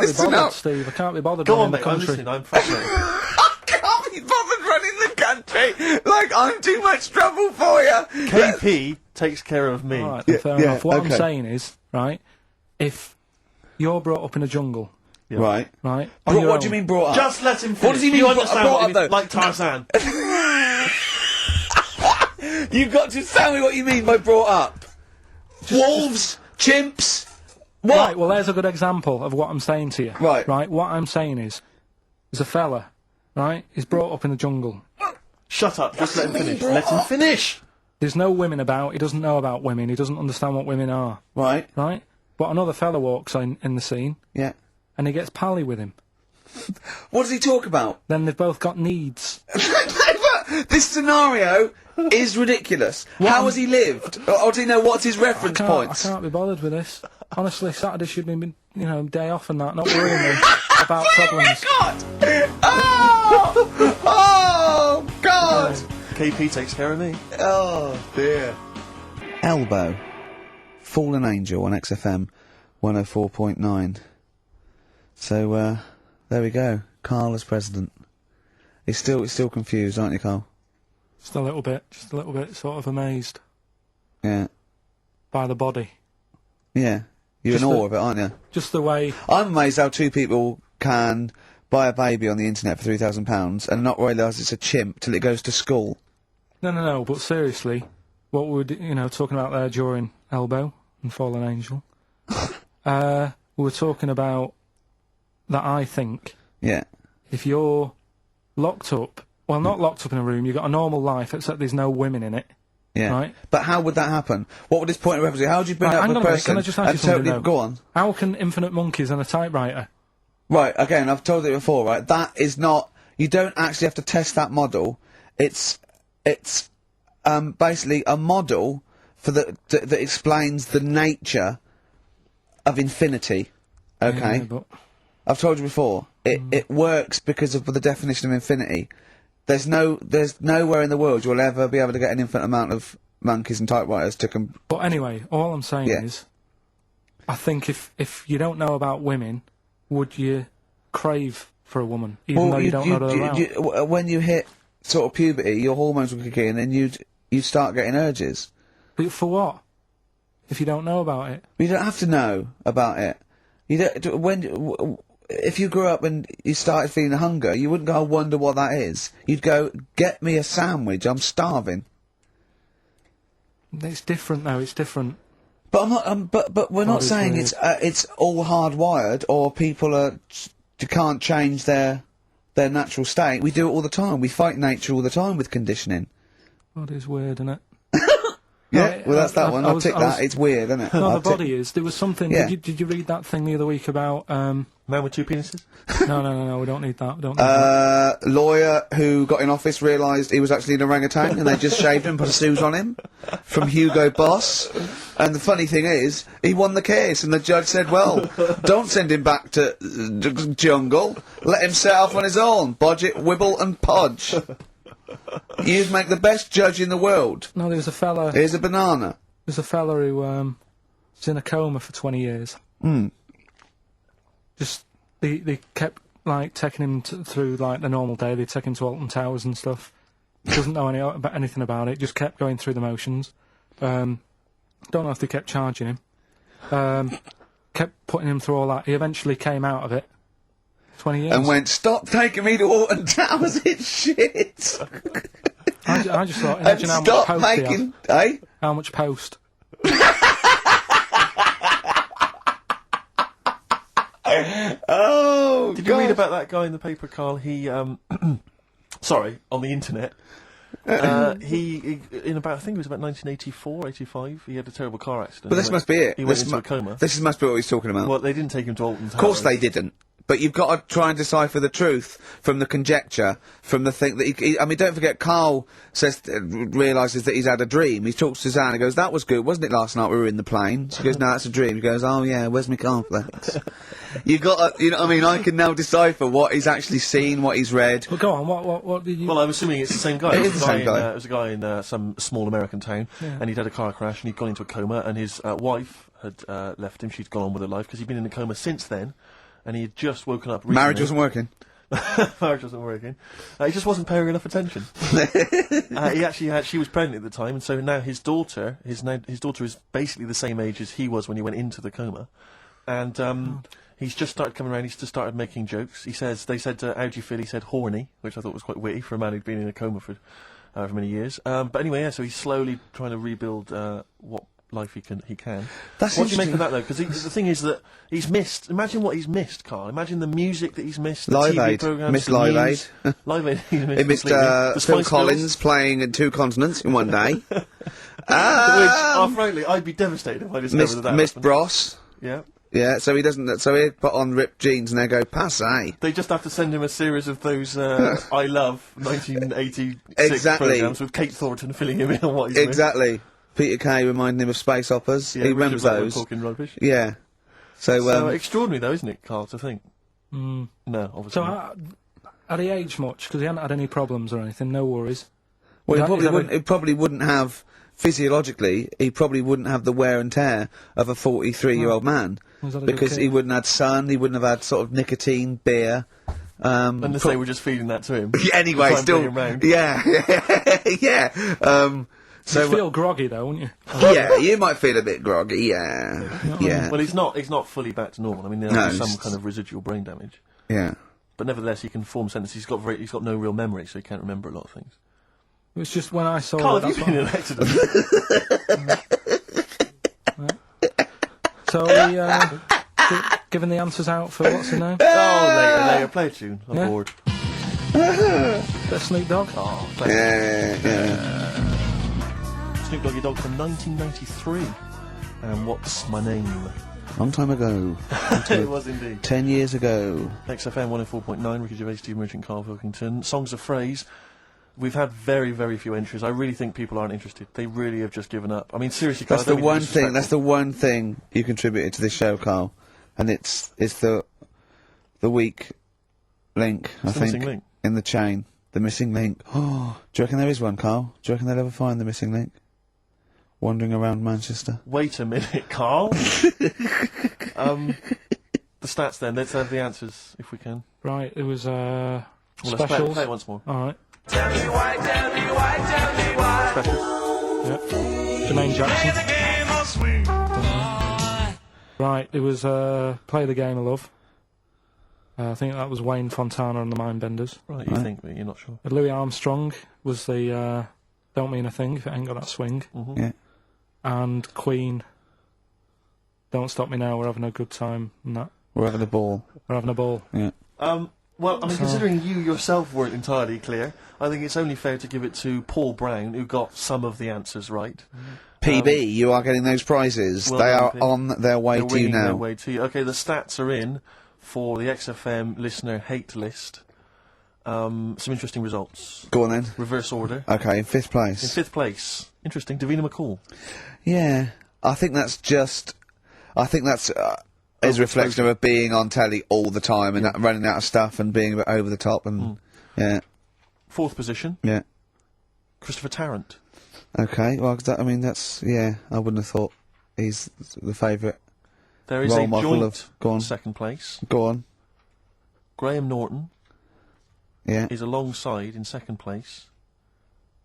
this is about. Steve. I can't be bothered. Go on, running mate. the I'm country. listening. I'm fascinated. I can't be bothered running the country. Like, I'm too much trouble for you. KP takes care of me. All right, then fair enough. What I'm saying is, right, if you're brought up in a jungle, Right. right, What do you mean brought up? Just let him finish. What does he mean You brought understand up, what he though? means, like Tarzan. You've got to tell me what you mean by brought up. Wolves, chimps. What? Right, well, there's a good example of what I'm saying to you. Right. Right, what I'm saying is, there's a fella, right, he's brought up in the jungle. Shut up. Just let him finish. Let him finish. There's no women about, he doesn't know about women, he doesn't understand what women are. Right. Right? But another fella walks in the scene, Yeah. and he gets pally with him. What does he talk about? Then they've both got needs. This scenario is ridiculous. How has he lived? Or do you know what's his reference I points? can't be bothered with this. Honestly, Saturday should be, day off and that, not worrying me about problems. God! Oh! God! KP takes care of me. Oh, dear. Elbow. Fallen Angel on XFM 104.9. So, there we go. Karl as president. He's still confused, aren't you, Karl? Just a little bit sort of amazed Yeah. by the body. Yeah. You're in Just awe of it, aren't you? Just the way... I'm amazed how two people can buy a baby on the internet for £3,000 and not realise it's a chimp till it goes to school. No, but seriously, what we were, talking about there during Elbow and Fallen Angel, we were talking about that I think Yeah. if you're locked up, well, not locked up in a room, you've got a normal life, except there's no women in it, Yeah. right? But how would that happen? What would this point of reference be? How would you bring Right, up hang a on a minute, person can I just ask you and something, totally... though? Go on. How can infinite monkeys and a typewriter... Right, again, I've told it before, right? That is not... You don't actually have to test that model. It's basically a model for that explains the nature of infinity. Okay? Yeah, but I've told you before. It works because of the definition of infinity. There's nowhere in the world you'll ever be able to get an infinite amount of monkeys and typewriters to But anyway, all I'm saying is, I think if you don't know about women, would you crave for a woman, even though you don't know her around? when you hit sort of puberty, your hormones will kick in and you'd start getting urges. But for what? If you don't know about it? You don't have to know about it. You don't, if you grew up and you started feeling hunger, you wouldn't go, I wonder what that is. You'd go, get me a sandwich, I'm starving. It's different though, it's different. But I'm not, but we're not saying it's all hardwired or people can't change their natural state. We do it all the time. We fight nature all the time with conditioning. God, it's weird, isn't it? Yeah, well that's that one. I'll tick that. It's weird, isn't it? No, the body is. There was something. Yeah. Did you read that thing the other week about? Man with two penises? No. We don't need that. We don't need that. Lawyer who got in office realised he was actually an orangutan and they just shaved him and put a suit on him from Hugo Boss. And the funny thing is, he won the case and the judge said, well, don't send him back to jungle. Let him set off on his own. Bodge it, wibble and podge. You'd make the best judge in the world. No, there was a fella. Here's a banana. There's a fella who was in a coma for 20 years. Just they kept like taking him through like the normal day. They take him to Alton Towers and stuff. Doesn't know anything about it. Just kept going through the motions. Don't know if they kept charging him. Kept putting him through all that. He eventually came out of it. 20 years. And went, stop taking me to Alton Towers, it's shit. I just thought, imagine how much stop post making, eh? How much post? Oh, Did you read about that guy in the paper, Karl? He, sorry, on the internet. He in about, I think it was about 1984, 85, he had a terrible car accident. But this must be it. He went into a coma. This must be what he's talking about. Well, they didn't take him to Alton Towers. Of course they didn't. but you've got to try and decipher the truth from the conjecture, from the thing that I mean, don't forget, Karl says, realises that he's had a dream. He talks to Suzanne and goes, that was good, wasn't it, last night we were in the plane? She goes, no, that's a dream. He goes, oh yeah, where's my cornflakes? You've got to, you know what I mean, I can now decipher what he's actually seen, what he's read. Well, go on, what did you... Well, I'm assuming it's the same guy. It is the same guy. It was a guy in some small American town, and he'd had a car crash, and he'd gone into a coma, and his wife had left him. She'd gone on with her life, because he'd been in a coma since then, and he had just woken up recently. Marriage wasn't working. Marriage wasn't working. He just wasn't paying enough attention. He actually had, she was pregnant at the time, and so now his daughter is basically the same age as he was when he went into the coma. And, he's just started coming around, he's just started making jokes. They said, how do you feel? He said, horny, which I thought was quite witty for a man who'd been in a coma for however many years. But anyway, yeah, so he's slowly trying to rebuild, what life he can. That's what do you make of that, though? Because the thing is that he's missed, imagine what he's missed, Karl. Imagine the music that he's missed, the Live TV Aid. programmes, Missed the Live news. Aid. Live Aid, he's missed He missed, completely. The Phil Spice Collins Girls, playing in 2 continents in one day. which, frankly, I'd be devastated if I discovered that Missed happened. Bros. Yeah. Yeah, so he doesn't, so he'd put on ripped jeans and they go, passe. They just have to send him a series of those I Love 1986 Exactly. programmes with Kate Thornton filling him in on what he's doing. Exactly. Peter Kay reminding him of space operas. Yeah, he Richard remembers Blackwood those. talking rubbish. Yeah. So, Extraordinary though, isn't it, Karl, to think? No, obviously So, not. had he aged much? Because he hadn't had any problems or anything, no worries. well, Is that- he probably wouldn't have, physiologically, he probably wouldn't have the wear and tear of a 43-year-old man. Was that a good Because kid? he wouldn't have had sun, he wouldn't have had sort of nicotine, beer. Unless they were just feeding that to him. Anyway, To try and still, bring him round. yeah, yeah. So, You'd feel groggy though, wouldn't you? yeah, you might feel a bit groggy, yeah. Well, he's not fully back to normal. I mean, there's some kind of residual brain damage. Yeah. But nevertheless, he can form sentences. He's got no real memory, so he can't remember a lot of things. It was just when I saw Karl, it. have you been in an accident? So we giving the answers out for what's her name? Later, play a tune. I'm Yeah. bored. Bit of Snoop Dogg. Oh, play it. Yeah. Snoop Doggy Dogg from 1993. And What's My Name? Long time ago. It was indeed. 10 years ago. XFM 104.9, Ricky Gervais, Steve Merchant, Karl Pilkington. Songs of Phrase. We've had very, very few entries. I really think people aren't interested. They really have just given up. I mean, seriously, Karl, That's I the don't mean to be one thing. That's disrespectful. the one thing you contributed to this show, Karl, and it's the weak link. I the think missing link. in the chain, the missing link. Oh, do you reckon there is one, Karl? Do you reckon they'll ever find the missing link? Wandering around Manchester. Wait a minute, Karl. The stats then. Let's have the answers if we can. Right, it was Well, let's specials. play it once more. Alright. Tell me why, tell me why, tell me why. Specials. Yep. Jermaine Jackson. The game of swing. Right, it was Play the Game of Love. I think that was Wayne Fontana and the Mindbenders. Right, you think, but you're not sure. Louis Armstrong was the Don't Mean a Thing if it ain't got that swing. Yeah. And Queen, Don't Stop Me Now, We're Having a Good Time, and that. We're having a ball. We're having a ball. Yeah. Well, I mean, considering you yourself weren't entirely clear, I think it's only fair to give it to Paul Brown, who got some of the answers right. PB, you are getting those prizes. well They done, are Pete. on their way They're to you winging their now. way to you. Okay, the stats are in for the XFM listener hate list. Some interesting results. Go on then. Reverse order. Okay, in 5th place. In 5th place, interesting, Davina McCall. Yeah, I think that's is a reflection of her being on telly all the time and running out of stuff and being a bit over the top and yeah, 4th position, yeah. Christopher Tarrant. Okay, well, I mean that's I wouldn't have thought he's the favourite. There is Role a model joint of- go on. 2nd place. Go on. Graham Norton Yeah. is alongside in 2nd place.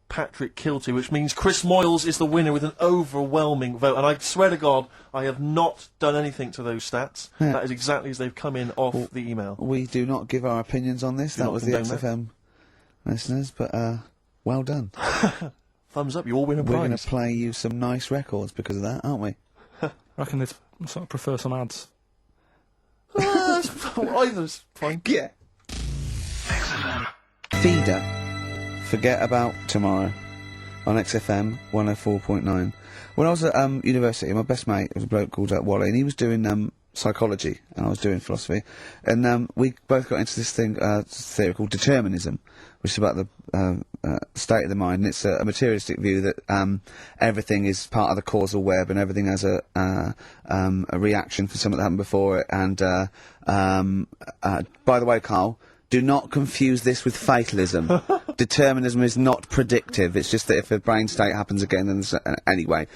Patrick Kilty, which means Chris Moyles is the winner with an overwhelming vote. And I swear to God, I have not done anything to those stats. Yeah. That is exactly as they've come in off the email. We do not give our opinions on this. Do That not was the condone that. XFM listeners, but well done. Thumbs up, you all win a We're going prize. to play you some nice records because of that, aren't we? I reckon they'd sort of prefer some ads. Either's fine. Yeah. Feeder. Forget About Tomorrow on XFM 104.9. When I was at university, my best mate was a bloke called Wally, and he was doing psychology, and I was doing philosophy, and we both got into this theory called determinism, which is about the state of the mind, and it's a materialistic view that everything is part of the causal web, and everything has a reaction for something that happened before it. And by the way, Karl, do not confuse this with fatalism. Determinism is not predictive. It's just that if a brain state happens again, then anyway,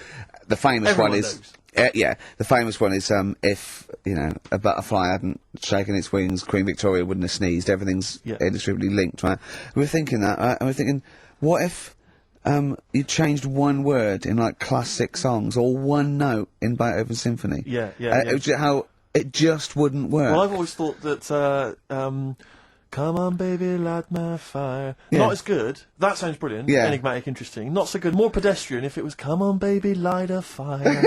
the famous Everyone one is. knows. Yeah, the famous one is, if, you know, a butterfly hadn't shaken its wings, Queen Victoria wouldn't have sneezed. Everything's inextricably linked, right? We were thinking that, right? And we were thinking, what if, you changed one word in, like, classic songs, or one note in Beethoven's symphony? How it just wouldn't work. Well, I've always thought that, come on, baby, light my fire. Not as good. That sounds brilliant. Yeah. Enigmatic, interesting. Not so good. More pedestrian if it was, come on, baby, light a fire.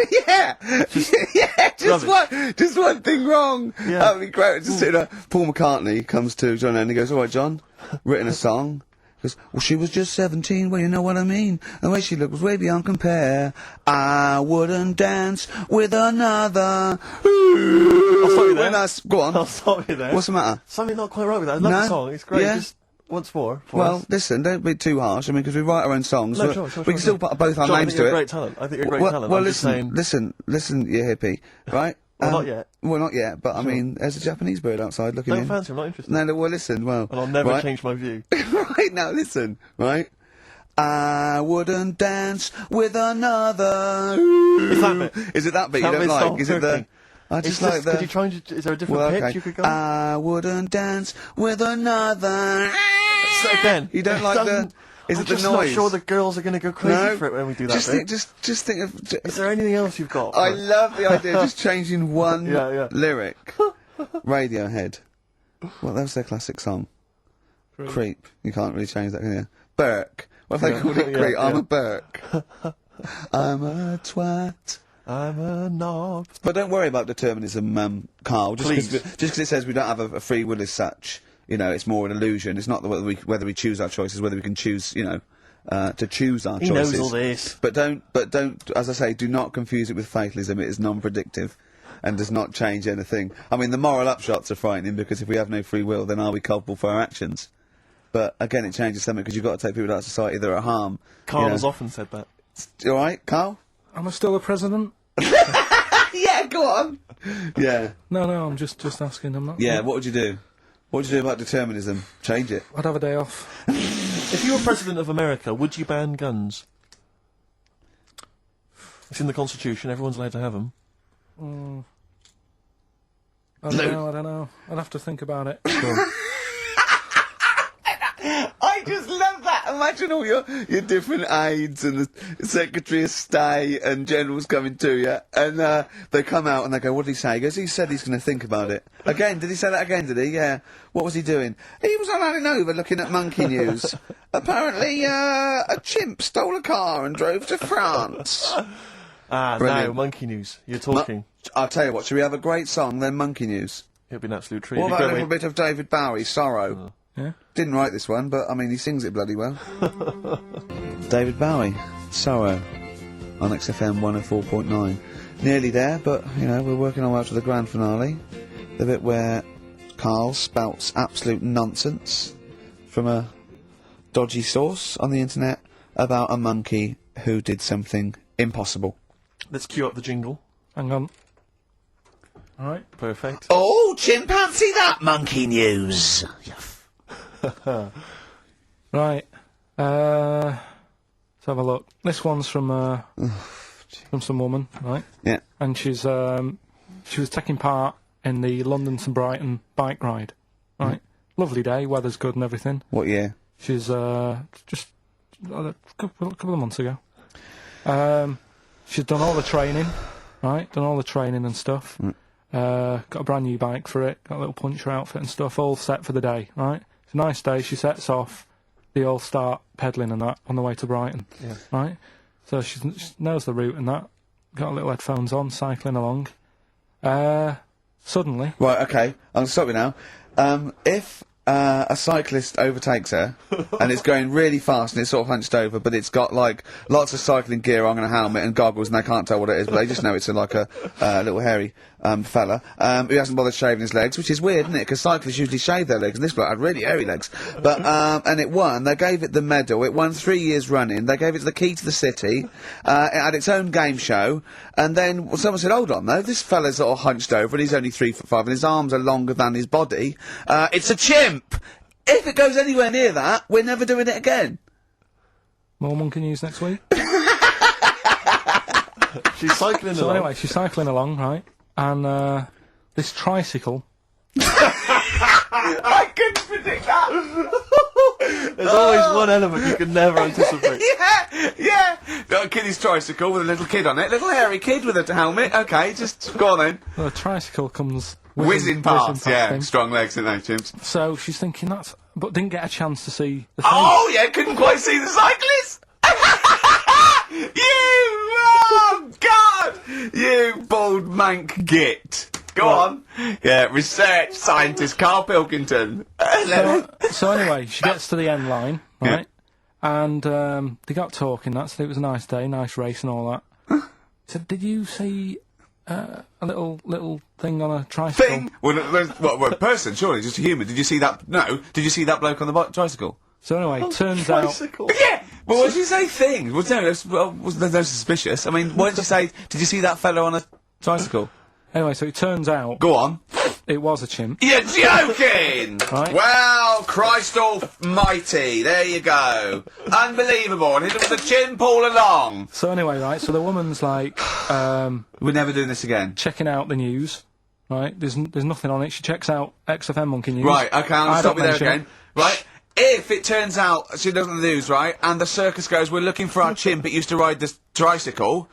Just one thing wrong. Yeah. That would be great. Just sitting there, Paul McCartney comes to John Lennon and he goes, all right, John, written a song. He goes, well, she was just 17, well, you know what I mean. And the way she looked was way beyond compare. I wouldn't dance with another. I'll stop you there. Go on. I'll stop you there. What's the matter? Something not quite right with that. I love the song. It's great. Yeah. Just once more. For Well, us. listen, don't be too harsh. I mean, because we write our own songs. No, but sure, we can still put both our John, names I think to you're it. a great talent. I think you're a great talent. Well, I'm just saying. listen, you hippie, right? Well, not yet. Well, not yet, but I mean, there's a Japanese bird outside looking Don't in. fancy him, not interested. No, well, listen, well... And I'll never right? change my view. Right, now, listen, right? I wouldn't dance with another... Is that bit? Is it that bit That you don't bit's like? not Is it the... working. I It's just like the... Could you try and... Is there a different pitch okay. you could go? I wouldn't dance with another... So again. You don't like the... Is I'm it the just noise? not sure the girls are going to go crazy No. for it when we do that Just bit. think, just think of... Is there anything else you've got? I love the idea of just changing one Yeah. lyric. Radiohead. Well, that was their classic song. Creep. You can't really change that, can you? Burke. What if they called it Creep? I'm a Burke. I'm a twat. I'm a knob. But don't worry about determinism, Karl. Please. Just because it says we don't have a free will as such, you know, it's more an illusion. It's not whether we choose our choices, whether we can choose, you know, to choose our He choices. knows all this. But don't, as I say, do not confuse it with fatalism. It is non-predictive and does not change anything. I mean, the moral upshots are frightening because if we have no free will, then are we culpable for our actions? But again, it changes something because you've got to take people out of society that are at harm. Karl you know. has often said that. All right, Karl? Am I still the president? Yeah, go on. Yeah. No, I'm just asking. I'm not. Yeah, what would you do? What would you do about determinism? Change it. I'd have a day off. If you were president of America, would you ban guns? It's in the Constitution. Everyone's allowed to have them. I don't know. I'd have to think about it. I just love that. Imagine all your different aides and the Secretary of State and generals coming to you, and they come out and they go, "What did he say?" He goes, "He said he's going to think about it." Again, did he say that again? Did he? Yeah. What was he doing? He was running over looking at monkey news. Apparently, a chimp stole a car and drove to France. Now, Brilliant. monkey news. You're talking. I'll tell you what. Should we have a great song then? Monkey news. It'll be an absolute treat. What It'd about a be little great. bit of David Bowie, Sorrow? Yeah. Didn't write this one, but I mean, he sings it bloody well. David Bowie, Sorrow, on XFM 104.9. Nearly there, but, you know, we're working our way up to the grand finale. The bit where Karl spouts absolute nonsense from a dodgy source on the internet about a monkey who did something impossible. Let's cue up the jingle. Hang on. All right. Perfect. Oh, chimpanzee, that monkey news. Right. Let's have a look. This one's from some woman, right? Yeah. And she was taking part in the London to Brighton bike ride, right? Lovely day, weather's good and everything. What year? She's just a couple of months ago. She's done all the training, right? Done all the training and stuff. Got a brand new bike for it. Got a little puncher outfit and stuff, all set for the day, right? It's a nice day. She sets off. They all start pedalling and that on the way to Brighton, right? So she knows the route and that. Got her little headphones on, cycling along. Suddenly, Right, okay, I'm going to stop you now. If a cyclist overtakes her, and it's going really fast, and it's sort of hunched over, but it's got, like, lots of cycling gear on and a helmet and goggles, and they can't tell what it is, but they just know it's like a little hairy fella who hasn't bothered shaving his legs, which is weird, isn't it? Because cyclists usually shave their legs, and this bloke had really hairy legs. But and it won. They gave it the medal. It won 3 years running. They gave it the key to the city. It had its own game show, and then someone said, "Hold on, though, this fella's sort of hunched over, and he's only 3'5", and his arms are longer than his body. It's a chimp. If it goes anywhere near that, we're never doing it again." More monkey news next week. She's cycling So along. anyway, she's cycling along, right? And this tricycle. I couldn't predict that. There's always one element you can never anticipate. Yeah. Got a kiddie's tricycle with a little kid on it, little hairy kid with a helmet. Okay, just go on then. The tricycle comes Whizzing past, yeah. him. Strong legs, in those chimps. So she's thinking that's, but didn't get a chance to see the face. Oh, yeah, couldn't quite see the cyclist. Oh, God! You bald mank git. Go on. Yeah, research scientist Karl Pilkington. So anyway, she gets to the end line, right? And they got talking. That said it was a nice day, nice race and all that. Said, "Did you see a little thing on a tricycle?" Thing? Well, a person, surely, just a human. Did you see that? No. Did you see that bloke on the tricycle? So anyway, turns out. Tricycle. Yeah! Well, what did you say thing? Well, no, there's no suspicious. I mean, what did you say? Did you see that fellow on a tricycle? Anyway, so it turns out Go on. it was a chimp. You're joking! Right. Well, Christ almighty, there you go. Unbelievable, and it was a chimp all along. So anyway, right, so the woman's like, We're never doing this again. checking out the news, right? There's nothing on it. She checks out XFM Monkey News. Right, okay, I'll I stop don't you there mention again. it. Right, if it turns out she doesn't the news, right, and the circus goes, we're looking for our chimp, it used to ride this tricycle,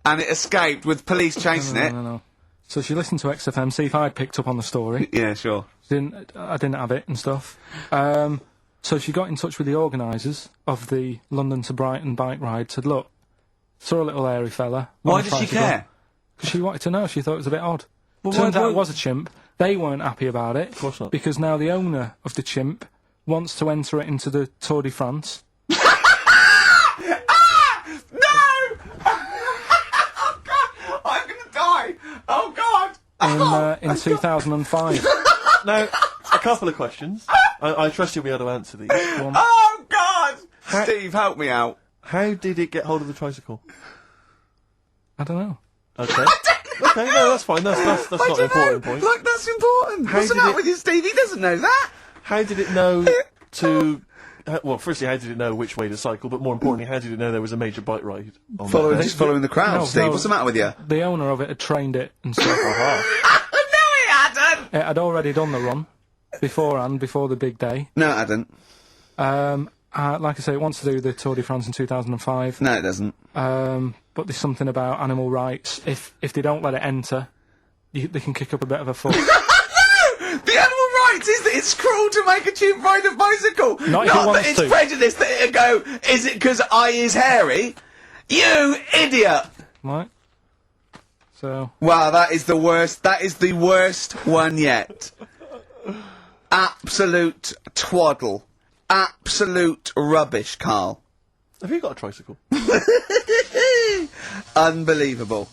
and it escaped with police chasing it. No. So she listened to XFM, see if I'd picked up on the story. Yeah, sure. I didn't have it and stuff. So she got in touch with the organisers of the London to Brighton bike ride, said, "Look, saw a little hairy fella." Why did she care? Because she wanted to know, she thought it was a bit odd. Well, Turns why- out it was a chimp. They weren't happy about it. Of course not. Because now the owner of the chimp wants to enter it into the Tour de France. No! Oh, God! I'm gonna die! Oh, God! In 2005. Now, a couple of questions. I trust you'll be able to answer these. One, Oh, God! Steve, help me out. how did it get hold of the tricycle? I don't know. Okay. Okay, no, that's fine. That's not an important point. Like, that's important. What's the did matter it- with you, Steve? He doesn't know that. How did it know to... well, firstly, how did it know which way to cycle? But more importantly, how did it know there was a major bike ride on that? Just following the crowd, No, Steve. no. What's the matter with you? The owner of it had trained it and stuff. No, he hadn't! It had already done the run beforehand, before the big day. No, it hadn't. Like I say, it wants to do the Tour de France in 2005. No, it doesn't. But there's something about animal rights. If they don't let it enter, they can kick up a bit of a fuss. The animal rights is that it's cruel to make a chimp ride a bicycle. Not if it that wants it's to. prejudice that it'll go, is it because I is hairy? You idiot! Right? So, Wow, that is the worst. That is the worst one yet. Absolute twaddle. Absolute rubbish, Karl. Have you got a tricycle? Unbelievable.